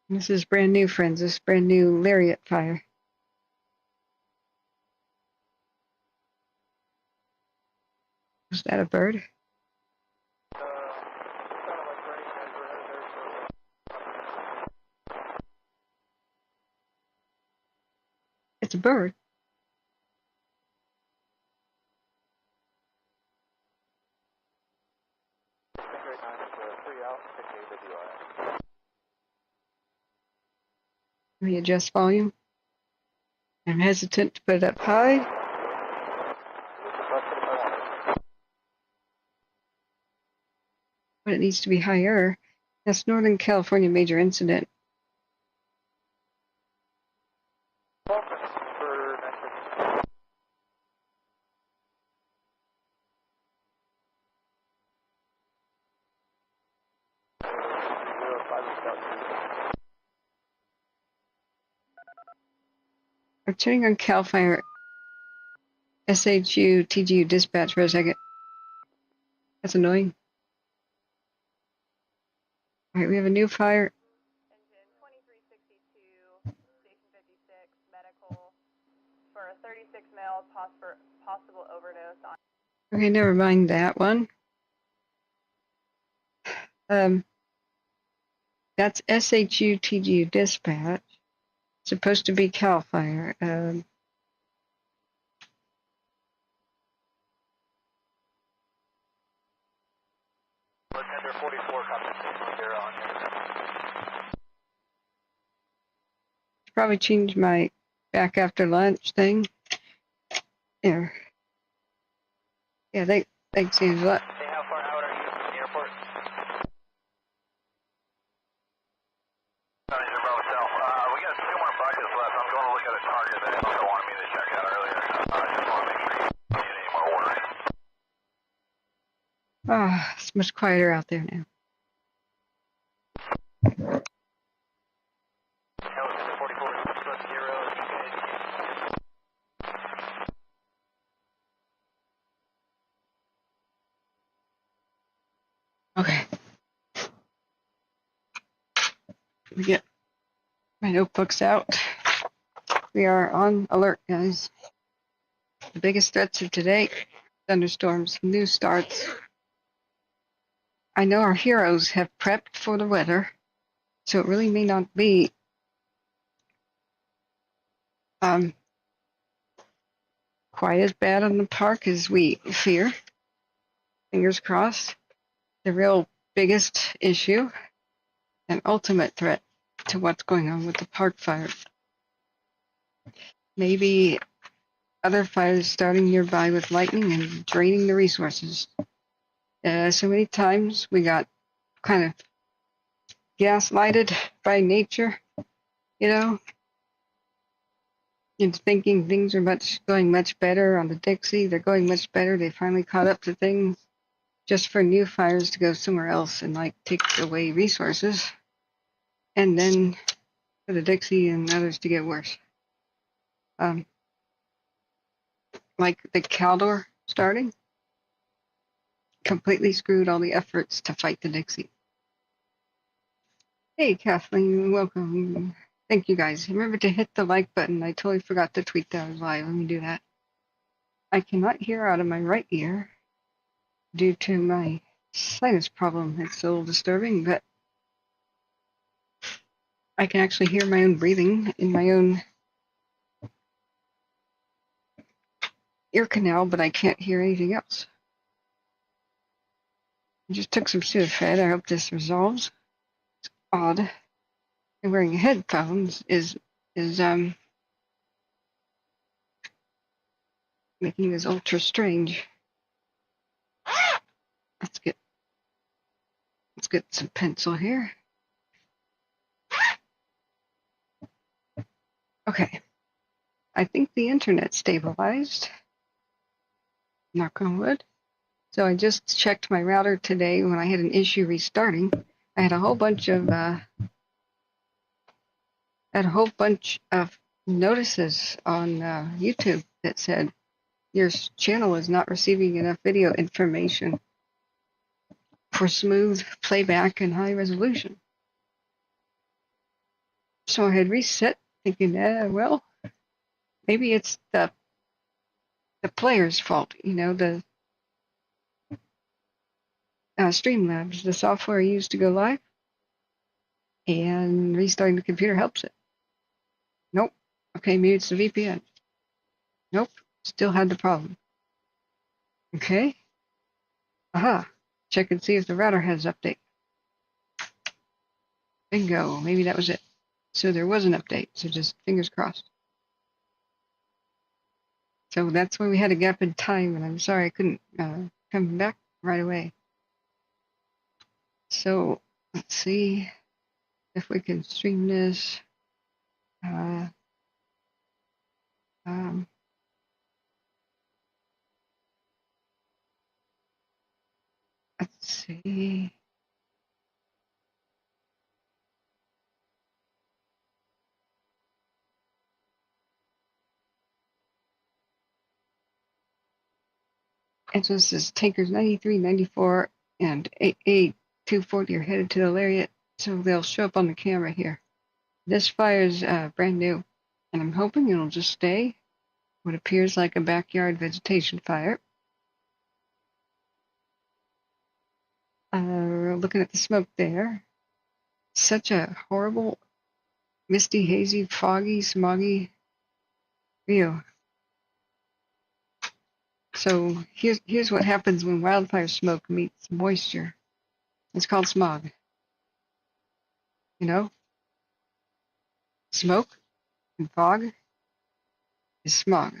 This is brand new, friends. This is brand new Lariat fire. Was that a bird? It's a bird. Let me adjust volume. I'm hesitant to put it up high. But it needs to be higher. That's Northern California major incident. I'm turning on CAL FIRE SHU TGU dispatch for a second. That's annoying. All right, we have a new fire. Engine 2362, Station 56, medical for a 36 male possible overdose on. Okay, never mind that one. That's SHU TGU dispatch. Supposed to be CAL FIRE. Bartender 44, copy station 0 on Probably change my back after lunch thing. There. Yeah, thanks, Angela. Hey, how far out are you from the airport? We got 2 more projects target that also wanted me to check out earlier. I just want to make sure you don't need any more orders. Ah, it's much quieter out there now. Helicopter 44, 610, Okay. We get my notebooks out. We are on alert, guys. The biggest threats of today, thunderstorms, new starts. I know our heroes have prepped for the weather, so it really may not be quite as bad on the park as we fear. Fingers crossed. The real biggest issue and ultimate threat to what's going on with the park fire. Maybe other fires starting nearby with lightning and draining the resources. So many times we got kind of gaslighted by nature, into thinking things are going much better on the Dixie. They're going much better. They finally caught up to things, just for new fires to go somewhere else and take away resources, and then for the Dixie and others to get worse. Like the Caldor starting, completely screwed all the efforts to fight the Dixie. Hey, Kathleen, welcome. Thank you, guys. Remember to hit the like button. I totally forgot to tweet that I was live. Let me do that. I cannot hear out of my right ear due to my sinus problem. It's a little disturbing, but I can actually hear my own breathing in my own ear canal, but I can't hear anything else. I just took some Sudafed. I hope this resolves. It's odd. And wearing headphones is making this ultra strange. Let's get some pencil here. Okay. I think the internet stabilized. Knock on wood. So I just checked my router today when I had an issue restarting. I had a whole bunch of notices on YouTube that said your channel is not receiving enough video information for smooth playback and high resolution. So I had reset, thinking, well, maybe it's the player's fault, the Streamlabs, the software I used to go live, and restarting the computer helps it. Nope. Okay, maybe it's the VPN. Nope. Still had the problem. Okay. Aha. Check and see if the router has update. Bingo. Maybe that was it. So there was an update. So just fingers crossed. So that's when we had a gap in time, and I'm sorry I couldn't come back right away. So let's see if we can stream this. Let's see. And so this is tankers 93, 94, and 88, 240 are headed to the Lariat, so they'll show up on the camera here. This fire is brand new, and I'm hoping it'll just stay what appears like a backyard vegetation fire. Looking at the smoke there, such a horrible, misty, hazy, foggy, smoggy view. So here's what happens when wildfire smoke meets moisture. It's called smog. Smoke and fog is smog.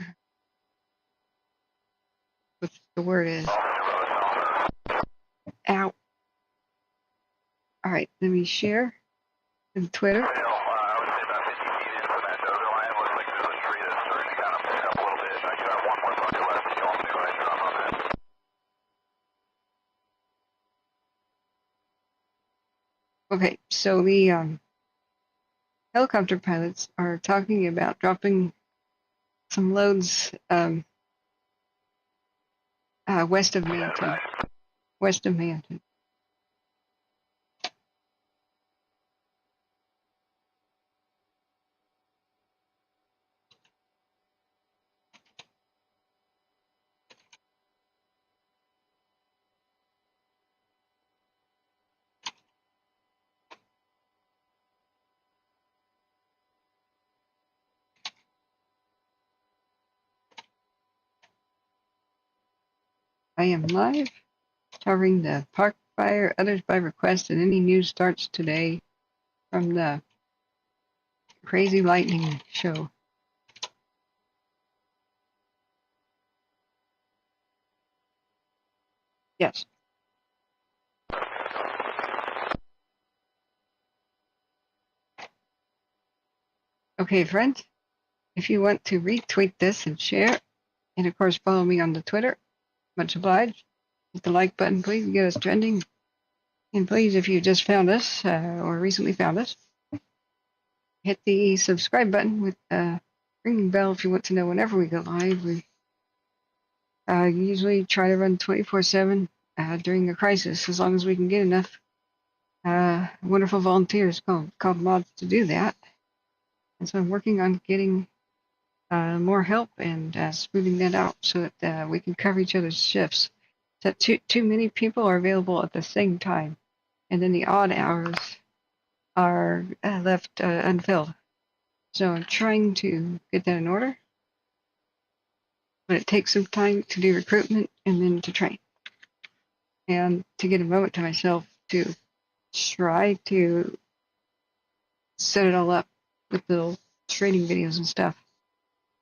What the word is. Ow. All right, let me share on Twitter. I would say about 50 feet in from that dozer line. Looks like there's a tree Okay, so the helicopter pilots are talking about dropping some loads west of Manton. West of Manton. I am live, covering the park fire, others by request, and any news starts today from the Crazy Lightning Show. Yes. Okay, friends, if you want to retweet this and share, and of course follow me on the Twitter, much obliged. Hit the like button, please, get us trending. And please, if you just found us or recently found us, hit the subscribe button with the ringing bell if you want to know whenever we go live. We usually try to run 24/7 during a crisis, as long as we can get enough wonderful volunteers called mods to do that. And so I'm working on getting more help and smoothing that out so that we can cover each other's shifts. So too many people are available at the same time, and then the odd hours are left unfilled. So I'm trying to get that in order, but it takes some time to do recruitment and then to train, and to get a moment to myself to try to set it all up with little training videos and stuff.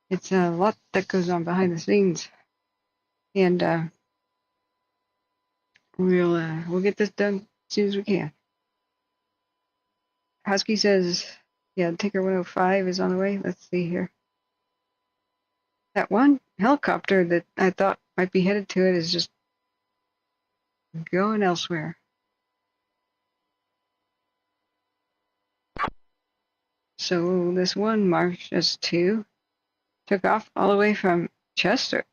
It's a lot that goes on behind the scenes, and we'll get this done as soon as we can. Husky says, yeah, Tinker 105 is on the way. Let's see here. That one helicopter that I thought might be headed to it is just going elsewhere. So this one March S2 took off all the way from Chester,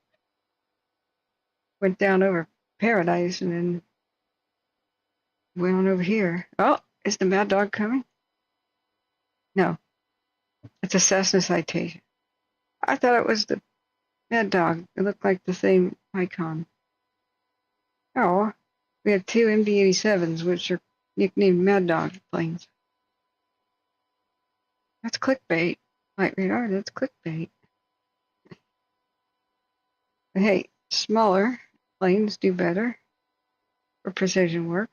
went down over Paradise, and then went on over here. Oh, is the Mad Dog coming? No, it's a Cessna Citation. I thought it was the Mad Dog. It looked like the same icon. Oh, we have two MD-87s, which are nicknamed Mad Dog planes. That's clickbait. Light radar, that's clickbait. But hey, smaller planes do better for precision work.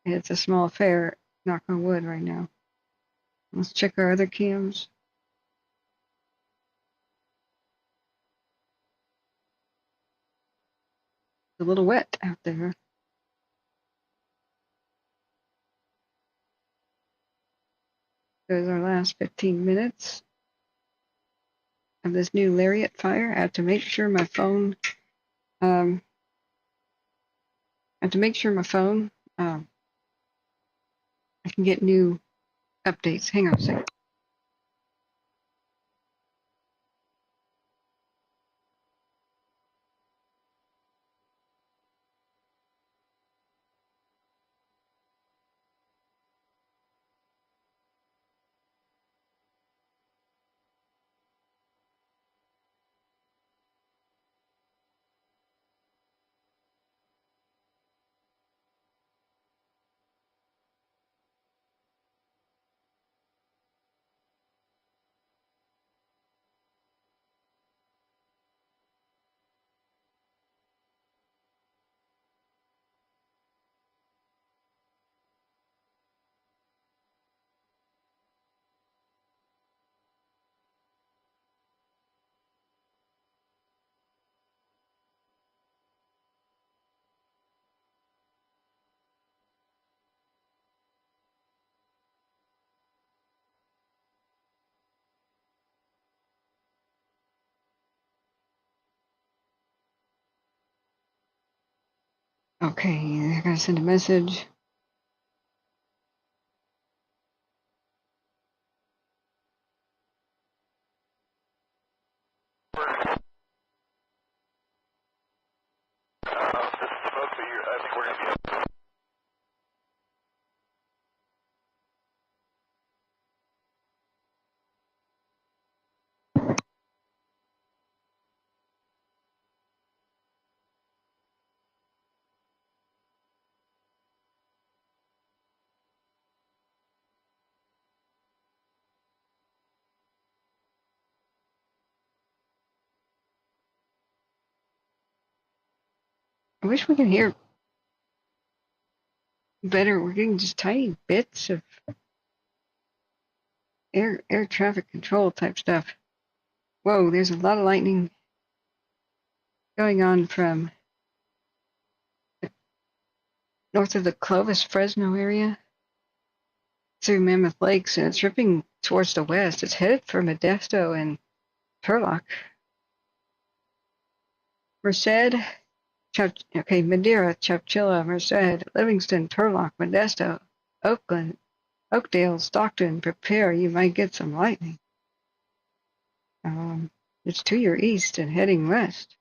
And it's a small affair, knock on wood right now. Let's check our other cams. It's a little wet out there. There's our last 15 minutes of this new Lariat fire. I have to make sure my phone, I can get new updates. Hang on a second. Okay, I gotta send a message. I wish we could hear better. We're getting just tiny bits of air traffic control type stuff. Whoa, there's a lot of lightning going on from north of the Clovis, Fresno area through Mammoth Lakes, and it's ripping towards the west. It's headed for Modesto and Turlock. Merced, Madeira, Chowchilla, Merced, Livingston, Turlock, Modesto, Oakland, Oakdale, Stockton, prepare. You might get some lightning. It's to your east and heading west.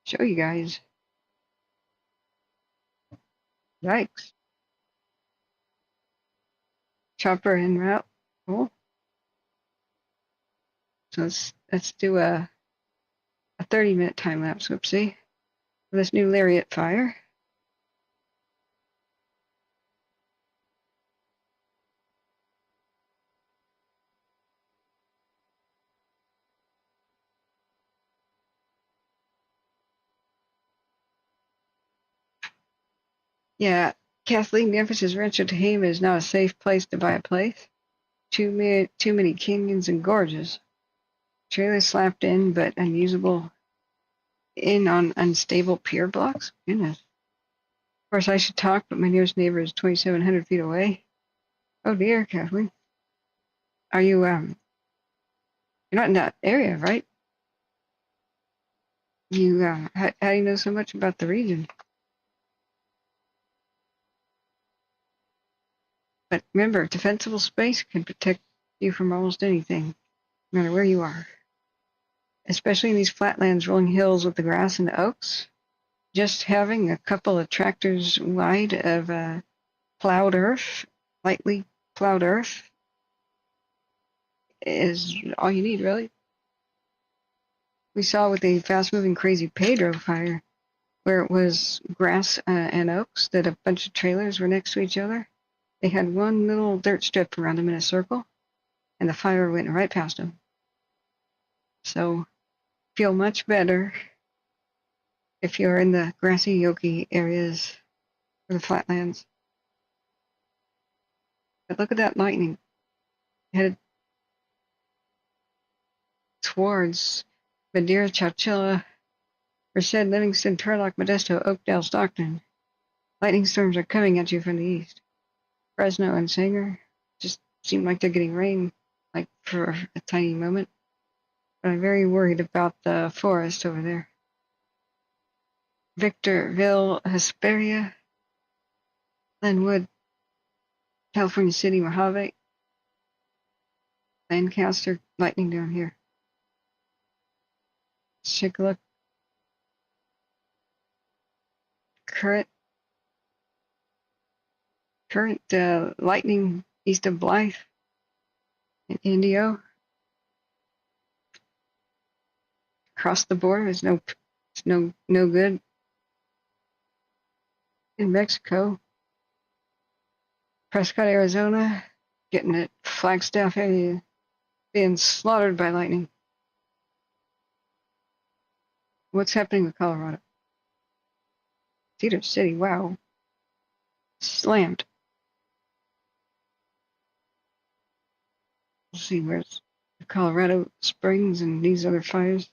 Show you guys. Yikes. Chopper en route. Cool. So let's do a 30-minute time lapse. Whoopsie. For this new Lariat fire. Yeah, Kathleen, Memphis' Rancho Tehama is not a safe place to buy a place. Too many canyons and gorges. Trailer slapped in, but unusable in on unstable pier blocks. Goodness. Of course, I should talk, but my nearest neighbor is 2,700 feet away. Oh dear, Kathleen. Are you, you're not in that area, right? You, how do you know so much about the region? But remember, defensible space can protect you from almost anything, no matter where you are. Especially in these flatlands, rolling hills with the grass and the oaks. Just having a couple of tractors wide of plowed earth, lightly plowed earth, is all you need, really. We saw with the fast-moving crazy Pedro fire, where it was grass and oaks that a bunch of trailers were next to each other. They had one little dirt strip around them in a circle, and the fire went right past them. So, feel much better if you're in the grassy, oaky areas or the flatlands. But look at that lightning headed towards Madeira, Chowchilla, Merced, Livingston, Turlock, Modesto, Oakdale, Stockton. Lightning storms are coming at you from the east. Fresno and Sanger just seem like they're getting rain, like for a tiny moment. But I'm very worried about the forest over there. Victorville, Hesperia, Glenwood, California City, Mojave, Lancaster, lightning down here. Let's take a look. Current lightning east of Blythe in Indio. Across the border is no good. In Mexico, Prescott, Arizona, getting it. Flagstaff area being slaughtered by lightning. What's happening with Colorado? Cedar City, wow. Slammed. Let's see, where's the Colorado Springs and these other fires?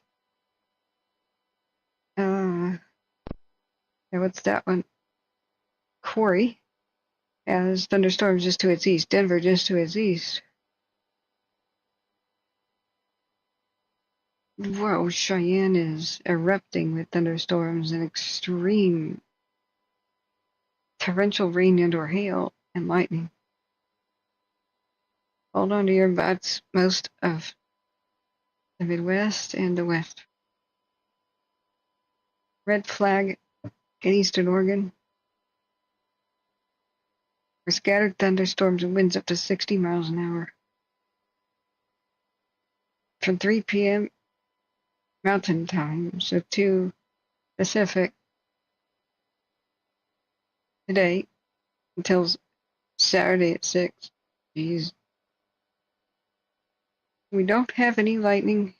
Yeah, what's that one? Quarry has thunderstorms just to its east. Denver just to its east. Whoa, Cheyenne is erupting with thunderstorms and extreme torrential rain and/or hail and lightning. Hold on to your butts, most of the Midwest and the West. Red flag in eastern Oregon. For scattered thunderstorms and winds up to 60 miles an hour. From 3 p.m. Mountain Time, so 2 Pacific today until Saturday at 6. Jeez. We don't have any lightning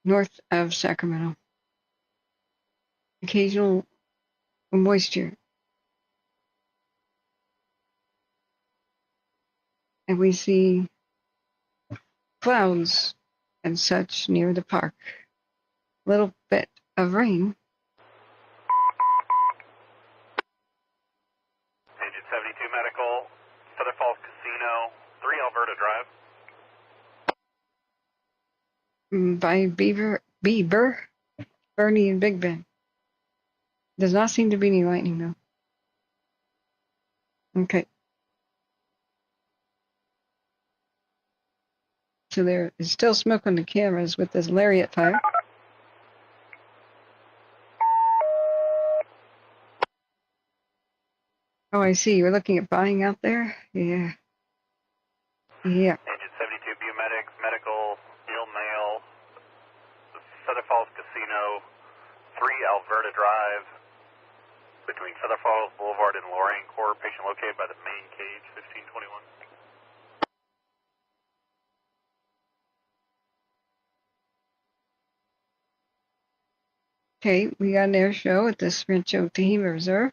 north of Sacramento. Occasional moisture. And we see clouds and such near the park. Little bit of rain. Agent 72 Medical, Feather Falls Casino, 3 Alberta Drive. By Beaver, Bernie, and Big Ben. Does not seem to be any lightning though. Okay. So there is still smoke on the cameras with this Lariat fire. Oh, I see. You're looking at buying out there? Yeah. Yeah. Agent 72 Biomedics, Medical, Ill Mail, Feather Falls Casino, 3 Alberta Drive, between Feather Falls Boulevard and Lorraine Court. Patient located by the main cage, 1521. Okay, we got an air show at this Rancho Tehima Reserve.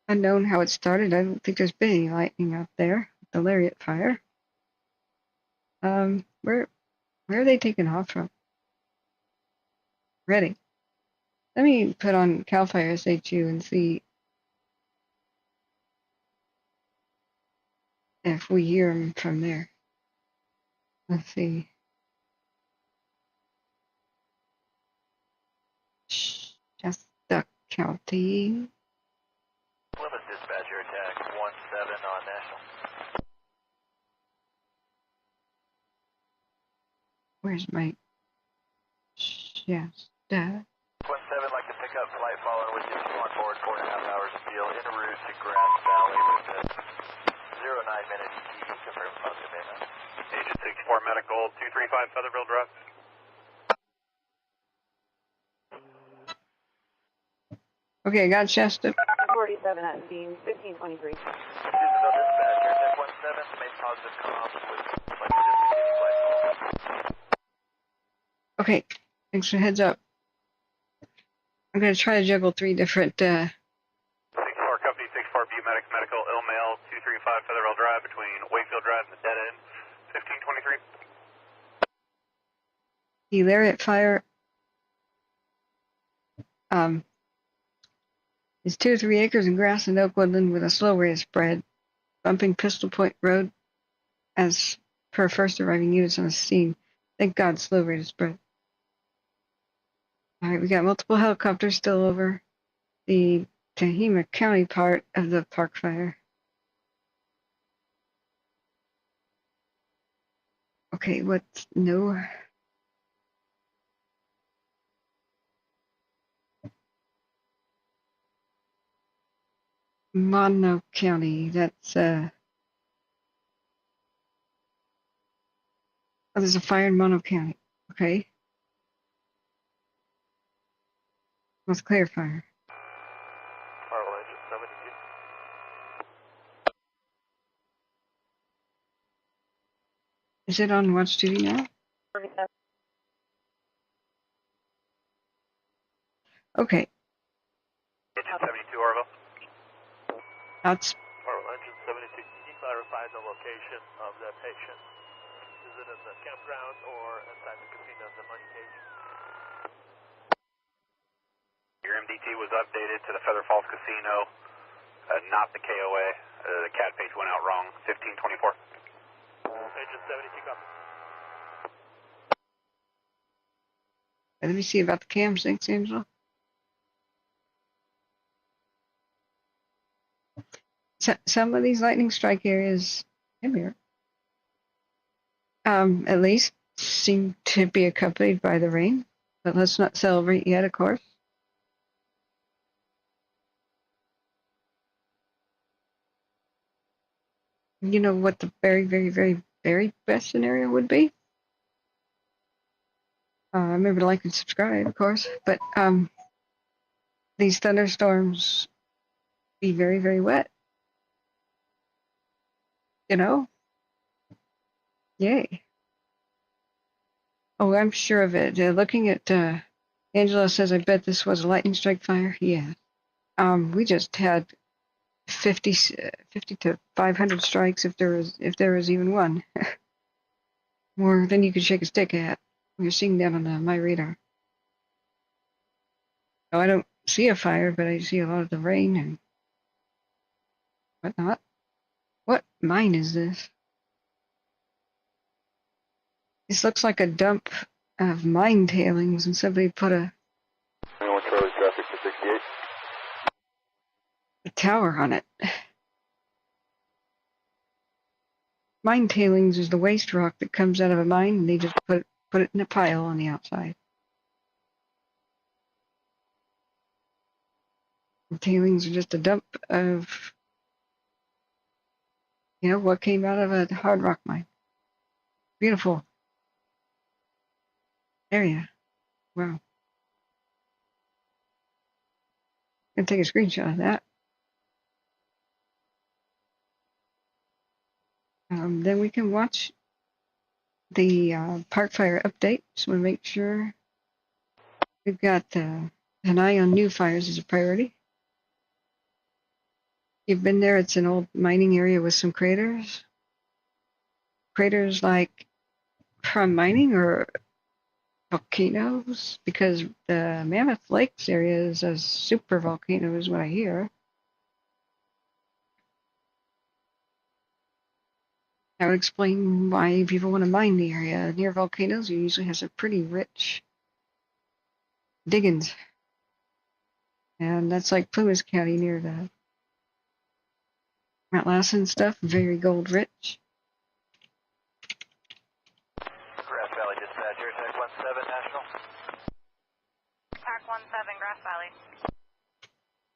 Unknown how it started. I don't think there's been any lightning out there. The Lariat fire. Where are they taking off from? Ready. Let me put on CAL FIRE SHU and see if we hear them from there. Let's see. Shasta County. Plymouth dispatcher attack 17 on National. Where's my Shasta? 17, like to pick up flight following with you. On board 4.5 hours of deal en route to Grass Valley with 09 minutes. Confirm positive amen. Agent 64 Medical, 235 Featherville Drive. Okay, I got Shasta. 47 at beam 1523. Susanville dispatcher, check 17, made positive comms with like just receiving flight follow. Okay, thanks for the heads up. I'm going to try to juggle 3 different 64 Company, 64 Biomedics Medical, Ill Mail, 235 Featherville Drive, between Wakefield Drive and the dead end, 1523. the Lariat fire. Is 2 or 3 acres in grass and oak woodland with a slow rate of spread, bumping Pistol Point Road as per first arriving units on the scene. Thank God, slow rate of spread. All right, we got multiple helicopters still over the Tehima County part of the park fire. Okay, what's no? Mono County, that's oh, there's a fire in Mono County. Okay. Let's clear fire. Marvel engine 72. Is it on watch duty now? 47. Okay. Agent 72 Orville. That's Marvel engine 72. Can you clarify the location of the patient? Is it in the campground or inside the casino of the money cage? Your MDT was updated to the Feather Falls Casino, not the KOA. The CAD page went out wrong, 1524. Agent 72, copy. let me see about the cams. Thanks, Angela. Some of these lightning strike areas, come here, at least seem to be accompanied by the rain. But let's not celebrate yet, of course. You know what the very, very, very, very best scenario would be? Remember to like and subscribe, of course. But these thunderstorms be very, very wet. You know? Yay. Oh, I'm sure of it. Looking at Angela says, I bet this was a lightning strike fire. Yeah. We just had 50 to 500 strikes if there was even one. More than you could shake a stick at. We're seeing that on my radar. Oh, I don't see a fire, but I see a lot of the rain and whatnot. What mine is this? This looks like a dump of mine tailings, and somebody put a traffic to 68. tower on it. Mine tailings is the waste rock that comes out of a mine, and they just put it in a pile on the outside. The tailings are just a dump of, what came out of a hard rock mine. Beautiful area. Wow. Gonna take a screenshot of that. Then we can watch the park fire update. Just want to make sure we've got an eye on new fires as a priority. You've been there. It's an old mining area with some craters. Craters like from mining or volcanoes, because the Mammoth Lakes area is a super volcano, is what I hear. That would explain why people want to mine the area. Near volcanoes, you usually have some pretty rich diggings. And that's like Plumas County near the Mount Lassen stuff, very gold rich. Grass Valley Dispatch, AirTag 17 National. Attack 17, Grass Valley.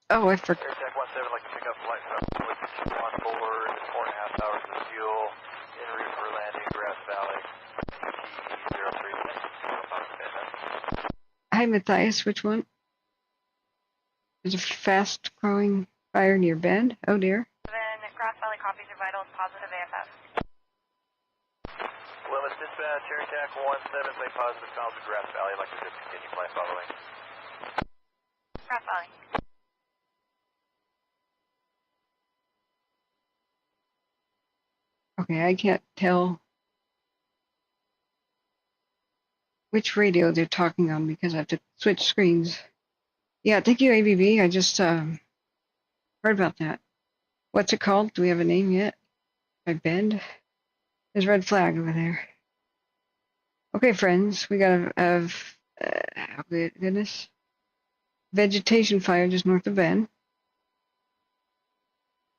Oh, I forgot. AirTag 17, like to pick up flight from on board, 4.5 hours of fuel, en route for landing, Grass Valley, UT 03. Hi, Matthias, which one? There's a fast-growing fire near Bend. Oh, dear. Grass Valley copies your vitals, positive AFF. Plymouth Dispatch, AirTag 17, say positive sounds of Grass Valley, like to discontinue flight following. Grass Valley. Okay, I can't tell which radio they're talking on because I have to switch screens. Yeah, thank you, ABB. I just heard about that. What's it called? Do we have a name yet? By Bend? There's a red flag over there. Okay, friends, we got oh goodness. Vegetation fire just north of Bend.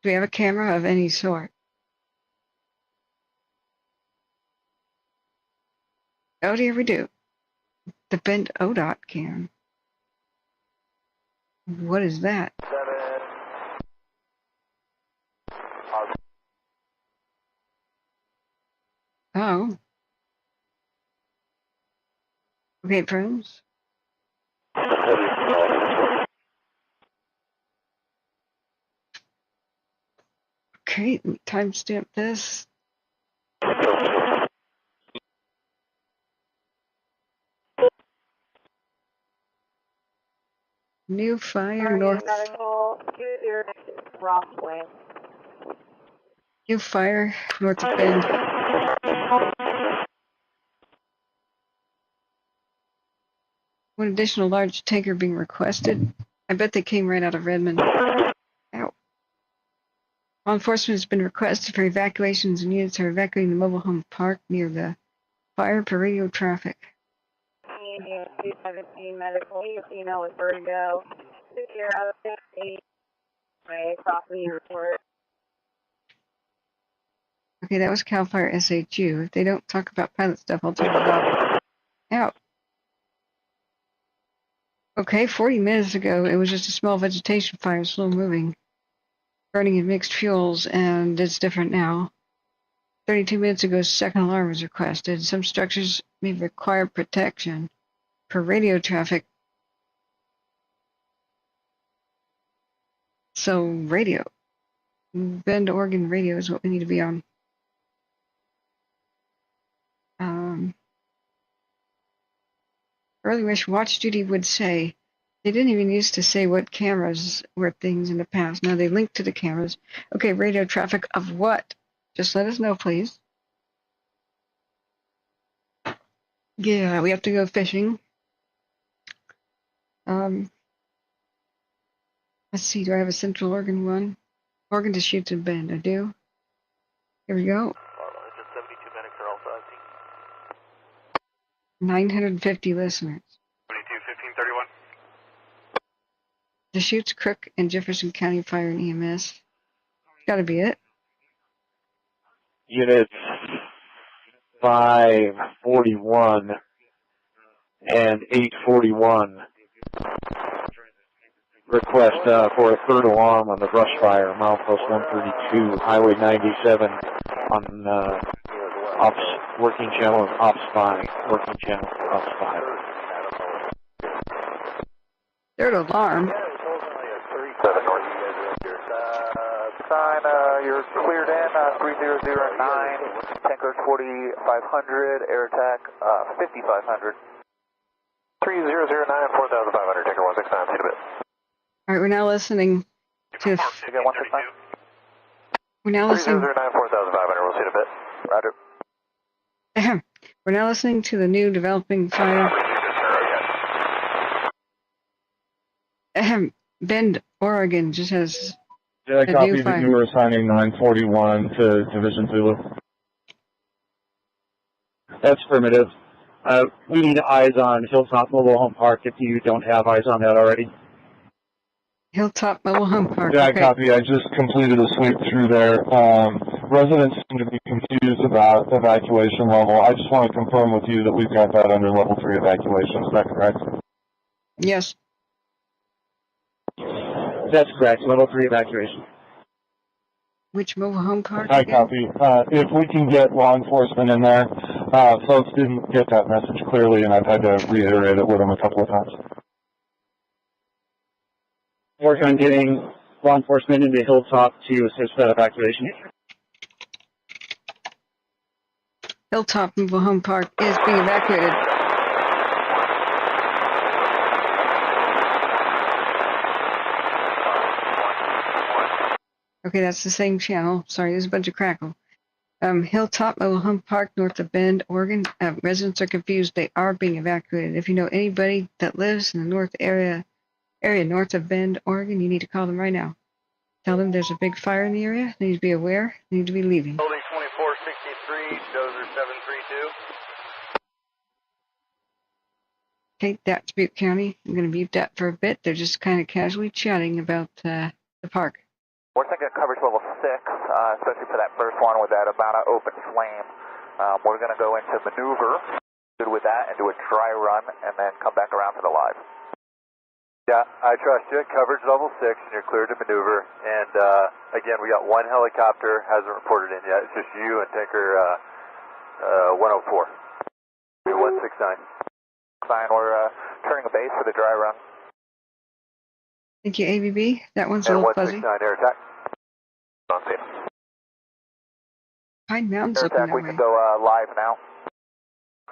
Do we have a camera of any sort? Oh dear, we do. The Bend ODOT cam. What is that? 7. Positive. Oh. Okay, friends. Okay, let me timestamp this. New fire north. Medical 206 Rossway. New fire north of Bend. One additional large tanker being requested. I bet they came right out of Redmond. Ow. Law enforcement has been requested for evacuations, and units are evacuating the mobile home park near the fire per radio traffic. 217 medical, your female with vertigo. Secure out 68 way across the airport. Okay, that was CAL FIRE SHU. If they don't talk about pilot stuff, I'll turn it off. Out. Okay, 40 minutes ago, it was just a small vegetation fire, slow moving, burning in mixed fuels, and it's different now. 32 minutes ago, second alarm was requested. Some structures may require protection per radio traffic. So, radio. Bend, Oregon radio is what we need to be on. really wish Watch Duty would say. They didn't even used to say what cameras were things in the past. Now they link to the cameras. Okay, radio traffic of what? Just let us know, please. Yeah, we have to go fishing. Let's see, do I have a Central Oregon one? Oregon to Chutes and Bend, I do. Here we go. Engine 72 medics are also acting. 950 listeners. 22, 1531. Deschutes, Crook, and Jefferson County Fire and EMS. Gotta be it. Units 541 and 841 request for a third alarm on the brush fire, Mariposa 132, Highway 97 on ops working channel and ops 5, working channel for ops 5. Third alarm. Sign, you're cleared in, 3009, tankers 4500, air attack 5500. 3009, 4500, tanker 169, see you in a bit. All right, we're now listening to. You got 169? We're now listening. 3009, 4500, we'll see you in a bit. Roger. We're now listening to the new developing fire. Bend, Oregon just has. Did I copy that you were assigning 941 to Division Zulu? That's affirmative. We need eyes on Hilltop Mobile Home Park if you don't have eyes on that already. Hilltop Mobile Home Park. Yeah, Okay. copy. I just completed a sweep through there. Residents seem to be confused about evacuation level. I just want to confirm with you that we've got that under level 3 evacuation. Is that correct? Yes. That's correct. Level 3 evacuation. Which mobile home park? I again? copy. If we can get law enforcement in there, folks didn't get that message clearly, and I've had to reiterate it with them a couple of times. Work on getting law enforcement into Hilltop to assist that evacuation. Hilltop Mobile Home Park is being evacuated. Okay, that's the same channel. Sorry, there's a bunch of crackle. Hilltop Mobile Home Park, north of Bend, Oregon. Residents are confused. They are being evacuated. If you know anybody that lives in the north area north of Bend, Oregon, you need to call them right now. Tell them there's a big fire in the area. They need to be aware. They need to be leaving. Building 2463, Dozer 732. Okay, that's Butte County. I'm going to mute that for a bit. They're just kind of casually chatting about the park. We're thinking coverage level 6, especially for that first one with that amount of open flame. We're going to go into maneuver, good with that, and do a dry run, and then come back around for the live. Yeah, I trust you. Coverage level 6, and you're cleared to maneuver. And again, we got one helicopter, hasn't reported in yet. It's just you and tanker 104. 169. Fine, we're turning a base for the dry run. Thank you, ABB. That one's a And little fuzzy. 169 air attack. On scene. Pine Mountain's Air looking attack, that we way. can go live now.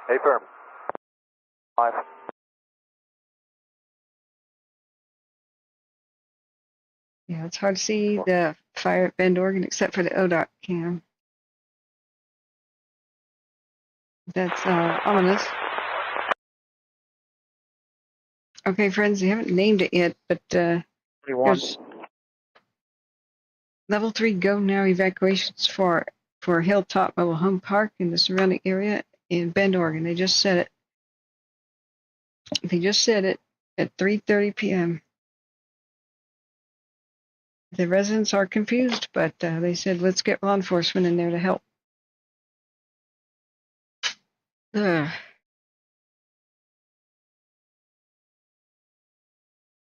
Hey, firm. Live. Yeah, it's hard to see the fire at Bend, Oregon, except for the ODOT cam. That's ominous. Okay, friends, they haven't named it yet, but there's level 3 go now evacuations for Hilltop Mobile Home Park and the surrounding area in Bend, Oregon. They just said it. They just said it at 3:30 p.m. The residents are confused, but they said, let's get law enforcement in there to help.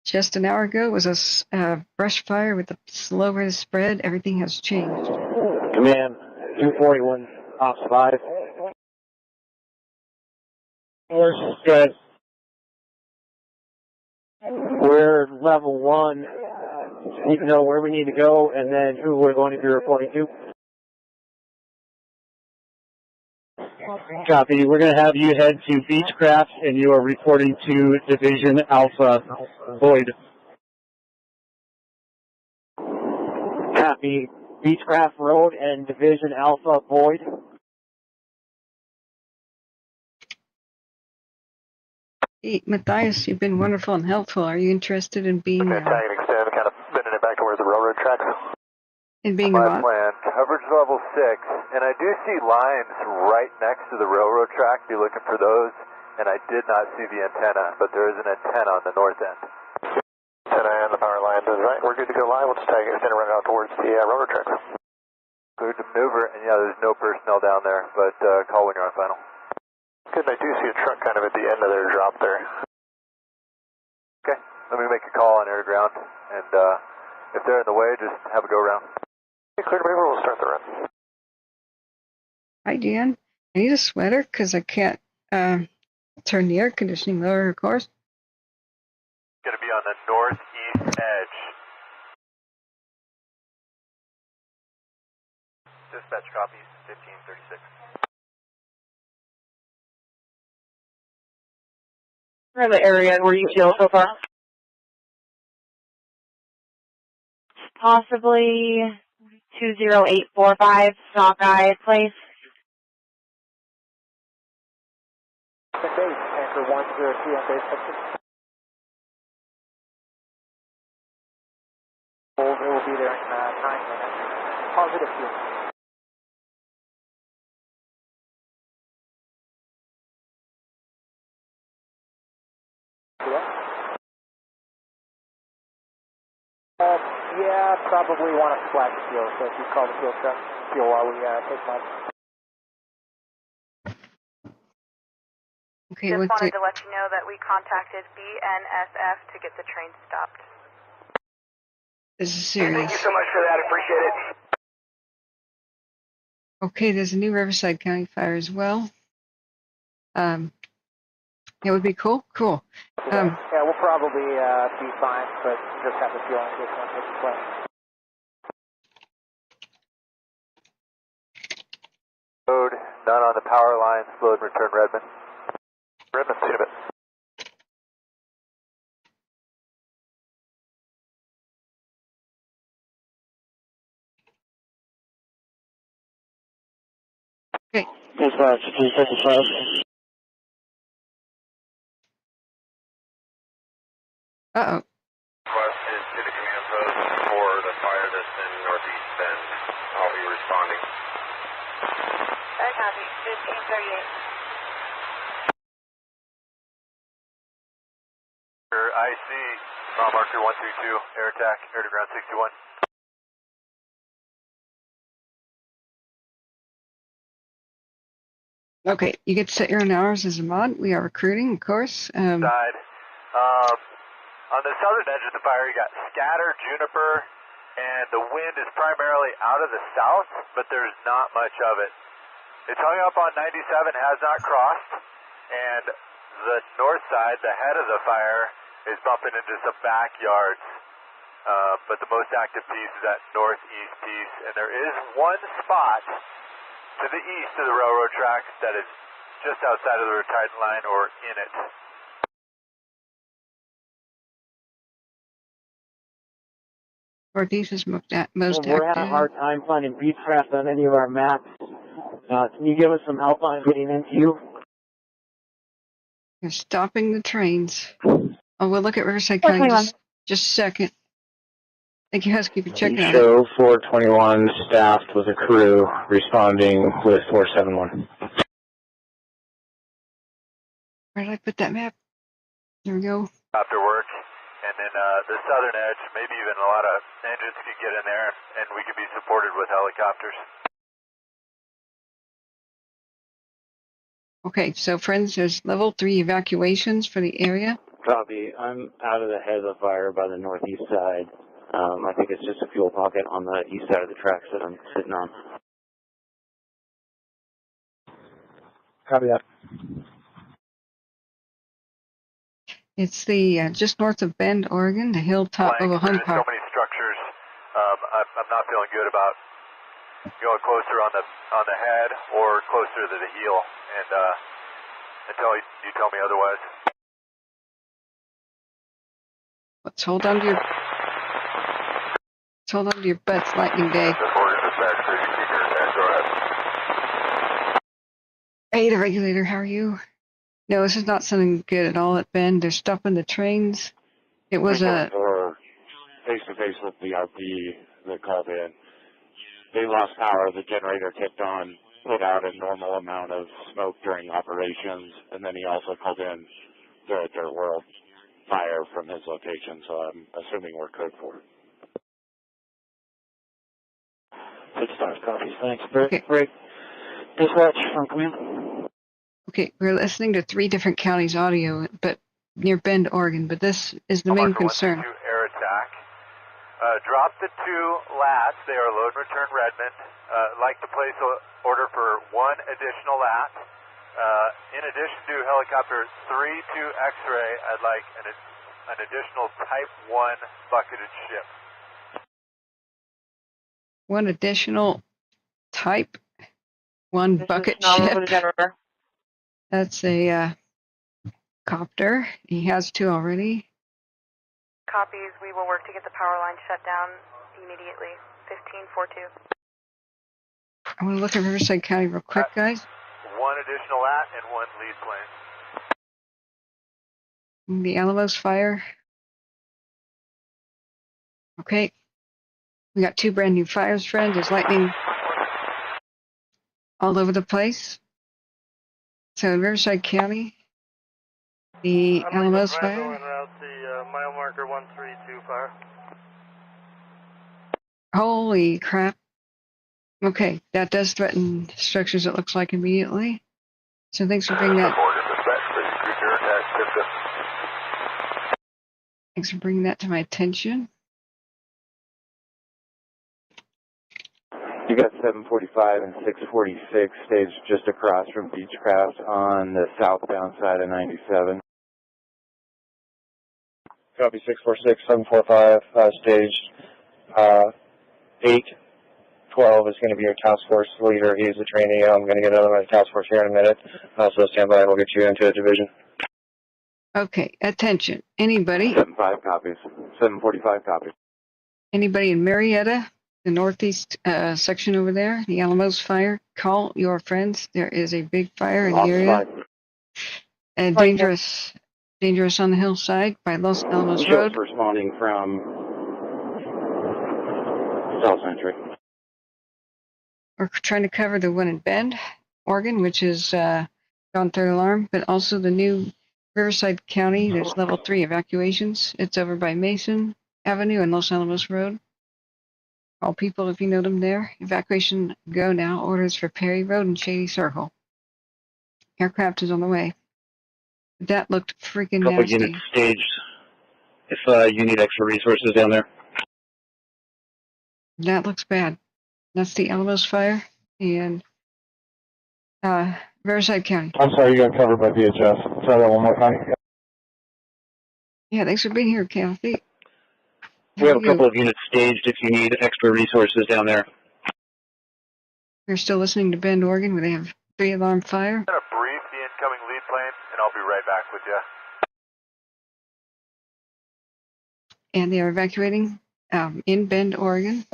Just an hour ago, it was a brush fire with a slow rate of spread. Everything has changed. Command 241, Ops 5. Good. We're level 1. Need to know where we need to go and then who we're going to be reporting to. Copy. We're going to have you head to Beechcraft, and you are reporting to Division Alpha Boyd. Copy. Beechcraft Road and Division Alpha Boyd. Hey, Matthias, you've been wonderful and helpful. Are you interested in being Okay, try and extend, kind of bending it back towards the railroad tracks. in being My a what? plan, coverage level 6, and I do see lines right next to the railroad track. Be looking for those, and I did not see the antenna, but there is an antenna on the north end. Antenna and the power line is right. We're good to go live. We'll just tag it and run out towards the railroad tracks. Cleared to maneuver, and yeah, there's no personnel down there, but call when you're on final. Good, I do see a truck kind of at the end of their drop there. Okay, let me make a call on air to ground, and if they're in the way, just have a go around. Okay, clear to Beaver, we'll start the run. Hi, Dan. I need a sweater because I can't turn the air conditioning lower, of course. Going to be on the northeast edge. Dispatch copies, 1536. For the area where you feel so far? Possibly 20845 Sockeye Place. Base, anchor 102 on base section. It will be there in 9 minutes. Positive fuel. Yeah, probably want to flag the fuel, so if you call the fuel truck, fuel while we take lunch. Okay, Just what's wanted it? to let you know that we contacted BNSF to get the train stopped. This is serious. Thank you so much for that. Appreciate it. Okay, there's a new Riverside County fire as well. It would be cool. Cool. Yeah, we'll probably be fine, but just have the fuel in case one takes place. Road, none on the power line, slow and return Redmond. Redmond, see you in a bit. Okay. Dispatch 255. Uh-oh. Request is to the command post for the fire that's in northeast bend. I'll be responding. I copy. 1538. IC, mile marker 132, air attack, air to ground 61. Okay, you get to set your own hours as a mod. We are recruiting, of course. Side. On the southern edge of the fire, you got scatter, juniper, and the wind is primarily out of the south, but there's not much of it. It's hung up on 97, has not crossed, and the north side, the head of the fire, is bumping into some backyards. But the most active piece is that northeast piece, and there is one spot to the east of the railroad tracks that is just outside of the retirement line or in it. Northeast is most We're active. having a hard time finding Beechcraft on any of our maps. Can you give us some help on getting into you? You're stopping the trains. Oh, we'll look at Riverside County just a second. Thank you, Housekeeper. Checking on it. Show 421 staffed with a crew responding with 471. Where did I put that map? There we go. After work, and then the southern edge, maybe even a lot of engines could get in there, and we could be supported with helicopters. Okay, so friends, there's level 3 evacuations for the area. Copy. I'm out of the head of the fire by the northeast side. I think it's just a fuel pocket on the east side of the tracks that I'm sitting on. Copy that. It's the just north of Bend, Oregon, the hilltop of a There's Hunt so Park. many structures. I'm not feeling good about going closer on the head or closer to the heel, and until you tell me otherwise. Let's hold on to your butts, Lightning Day. Hey, the regulator, how are you? No, this is not something good at all at Bend. They're stopping the trains. It was a... Face-to-face with the RP that called in. They lost power. The generator kicked on, put out a normal amount of smoke during operations, and then he also called in the Wildfire from his location, so I'm assuming we're code for it. Good start, copies. Thanks. Break. Dispatch from command. Okay, we're listening to 3 different counties' audio, but near Bend, Oregon, but this is the main concern. Air attack. Drop the 2 lats. They are load and return Redmond. Like to place an order for 1 additional lat. In addition to helicopter 3 to X-ray, I'd like an additional Type 1 bucketed ship. 1 additional Type 1 bucket ship. That's a copter. He has 2 already. Copies. We will work to get the power line shut down immediately. 1542. I want to look at Riverside County real quick, guys. 1 additional lat and 1 lead plane. The Alamos fire. Okay. We got 2 brand new fires, friends. There's lightning all over the place. So in Riverside County, the Alamos fire. Mile marker 132 fire. Holy crap. Okay, that does threaten structures, it looks like, immediately. So thanks for bringing that. Thanks for bringing that to my attention. You got 745 and 646 staged just across from Beechcraft on the southbound side of 97. Copy 646, 745, staged. 812 is going to be your task force leader. He's the trainee. I'm going to get another task force here in a minute. So stand by and we'll get you into a division. Okay, attention. Anybody? 75 copies. 745 copies. Anybody in Marietta, the northeast section over there, the Alamos fire, call your friends. There is a big fire in the area. And dangerous on the hillside by Los Alamos Road. Responding from South Century. We're trying to cover the one in Bend, Oregon, which is gone 3rd alarm, but also the new Riverside County. There's level 3 evacuations. It's over by Mason Avenue and Los Alamos Road. All people, if you know them there. Evacuation go now. Orders for Perry Road and Shady Circle. Aircraft is on the way. That looked freaking nasty. Couple units staged. If you need extra resources down there. That looks bad. That's the Alamos fire and Riverside County. I'm sorry, you got covered by VHS. Try that one more time. Yeah, thanks for being here, Kathy. We have a couple of units staged if you need extra resources down there. We're still listening to Bend, Oregon, where they have 3 alarm fire. I'm going to brief the incoming lead plane, and I'll be right back with you. And they are evacuating in Bend, Oregon,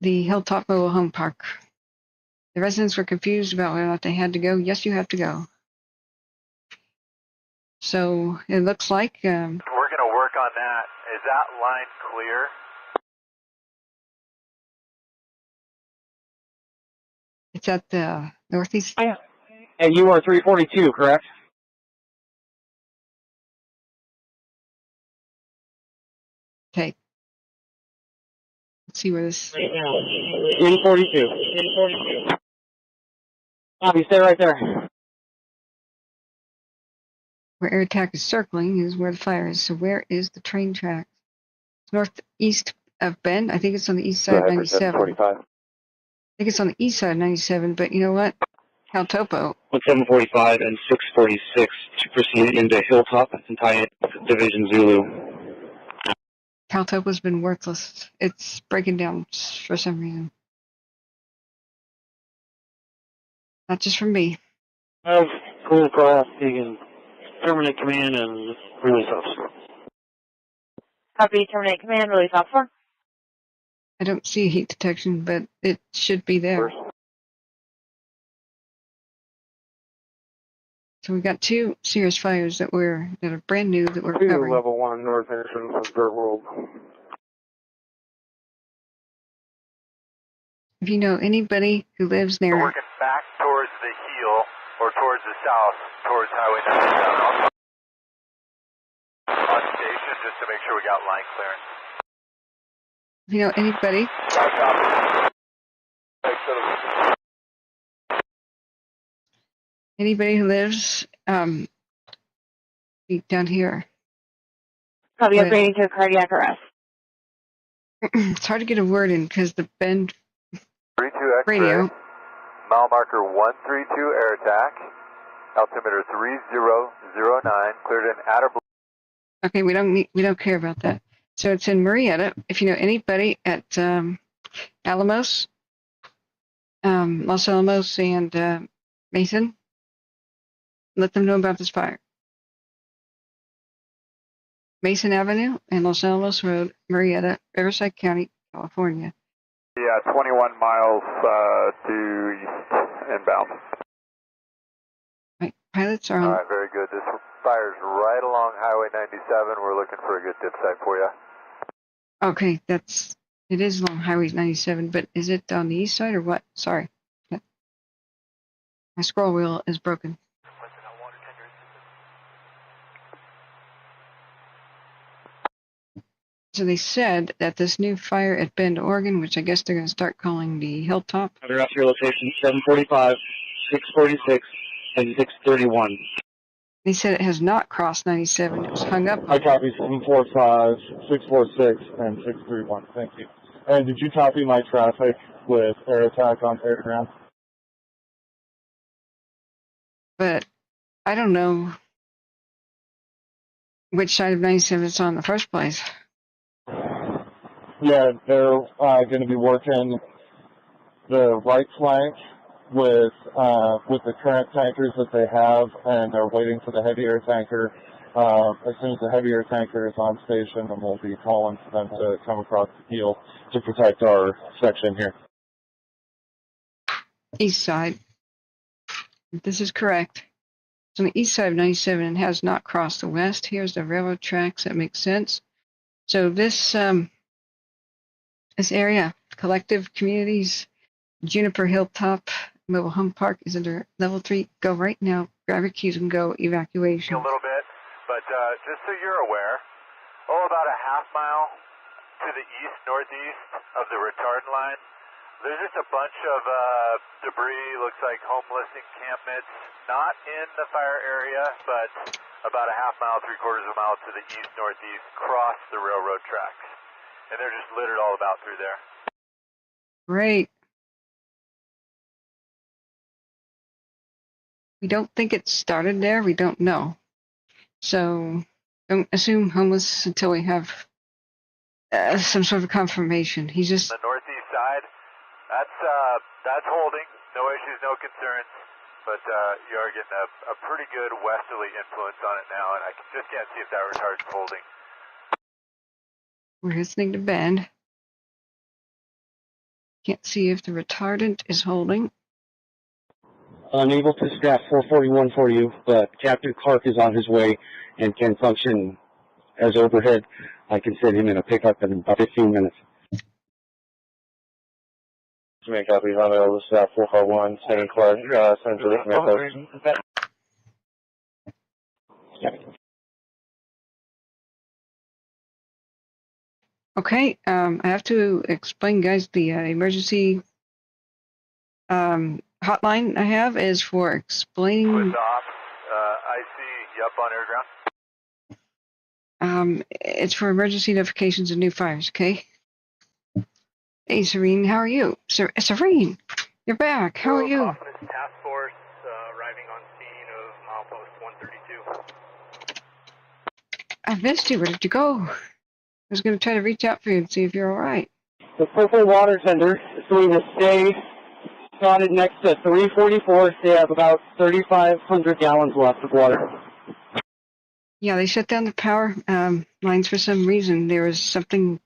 the Hilltop Mobile Home Park. The residents were confused about whether or not they had to go. Yes, you have to go. So it looks like... We're going to work on that. Is that line clear? It's at the northeast. Yeah. And you are 342, correct? Okay. Let's see where this... 342. Bobby, stay right there. Where air attack is circling is where the fire is. So where is the train track? It's northeast of Bend. I think it's on the east side of 97. I think it's on the east side of 97, but you know what? Cal Topo. 745 and 646 to proceed into Hilltop and tie in Division Zulu. Cal Topo's been worthless. It's breaking down for some reason. Not just from me. I have Cole Cross taking terminate command and release officer. Copy, terminate command, release officer. I don't see heat detection, but it should be there. So we got 2 serious fires that are brand new that we're covering. Level 1 north entrance of Dirt World. If you know anybody who lives near... We're working back towards the heel, or towards the south, towards Highway 97. On station, just to make sure we got line clearance. If you know anybody... Anybody who lives down here. Copy, upgrading to cardiac arrest. It's hard to get a word in because the Bend 32 radio. Mile marker 132 air attack. Altimeter 3009. Cleared in outer blue. Okay, we don't care about that. So it's in Marietta. If you know anybody at Alamos, Los Alamos, and Mason, let them know about this fire. Mason Avenue and Los Alamos Road, Marietta, Riverside County, California. Yeah, 21 miles due east inbound. Right, pilots are on. All right, very good. This fire's right along Highway 97. We're looking for a good dip site for you. Okay, it is along Highway 97, but is it on the east side or what? Sorry. My scroll wheel is broken. So they said that this new fire at Bend, Oregon, which I guess they're going to start calling the Hilltop. They're off your location, 745, 646, and 631. They said it has not crossed 97. It was hung up. I copy 745, 646, and 631. Thank you. And did you copy my traffic with air attack on Pedro? But I don't know which side of 97 it's on in the first place. Yeah, they're going to be working the right flank with the current tankers that they have, and they're waiting for the heavy air tanker. As soon as the heavy air tanker is on station, then we'll be calling for them to come across the heel to protect our section here. East side. If this is correct. It's on the east side of 97 and has not crossed the west. Here's the railroad tracks. That makes sense. So this area, collective communities, Juniper Hilltop Mobile Home Park is under level 3. Go right now. Grab your keys and go. Evacuation. A little bit, but just so you're aware, about a half mile to the east-northeast of the retardant line, there's just a bunch of debris, looks like homeless encampments, not in the fire area, but about a half mile, 3/4 of a mile to the east-northeast, cross the railroad tracks. And they're just littered all about through there. Great. We don't think it started there. We don't know. So don't assume homeless until we have some sort of confirmation. He's just... The northeast side, that's holding. No issues, no concerns. But you are getting a pretty good westerly influence on it now, and I just can't see if that retardant's holding. We're listening to Bend. Can't see if the retardant is holding. Unable to staff 441 for you, but Captain Clark is on his way and can function as overhead. I can send him in a pickup in about 15 minutes. Make copy, Honolulu, staff 441, sending Clark, Central, Mariposa. Okay, I have to explain, guys, the emergency hotline I have is for explaining... With off, IC, yup, on air ground. It's for emergency notifications of new fires, okay? Hey, Serene, how are you? Serene, you're back. How are you? Confidence Task Force arriving on scene of milepost 132. I missed you. Where did you go? I was going to try to reach out for you and see if you're all right. The purple water tender is going to stay Got it next to 344. They have about 3,500 gallons left of water. Yeah, they shut down the power lines for some reason. There was something,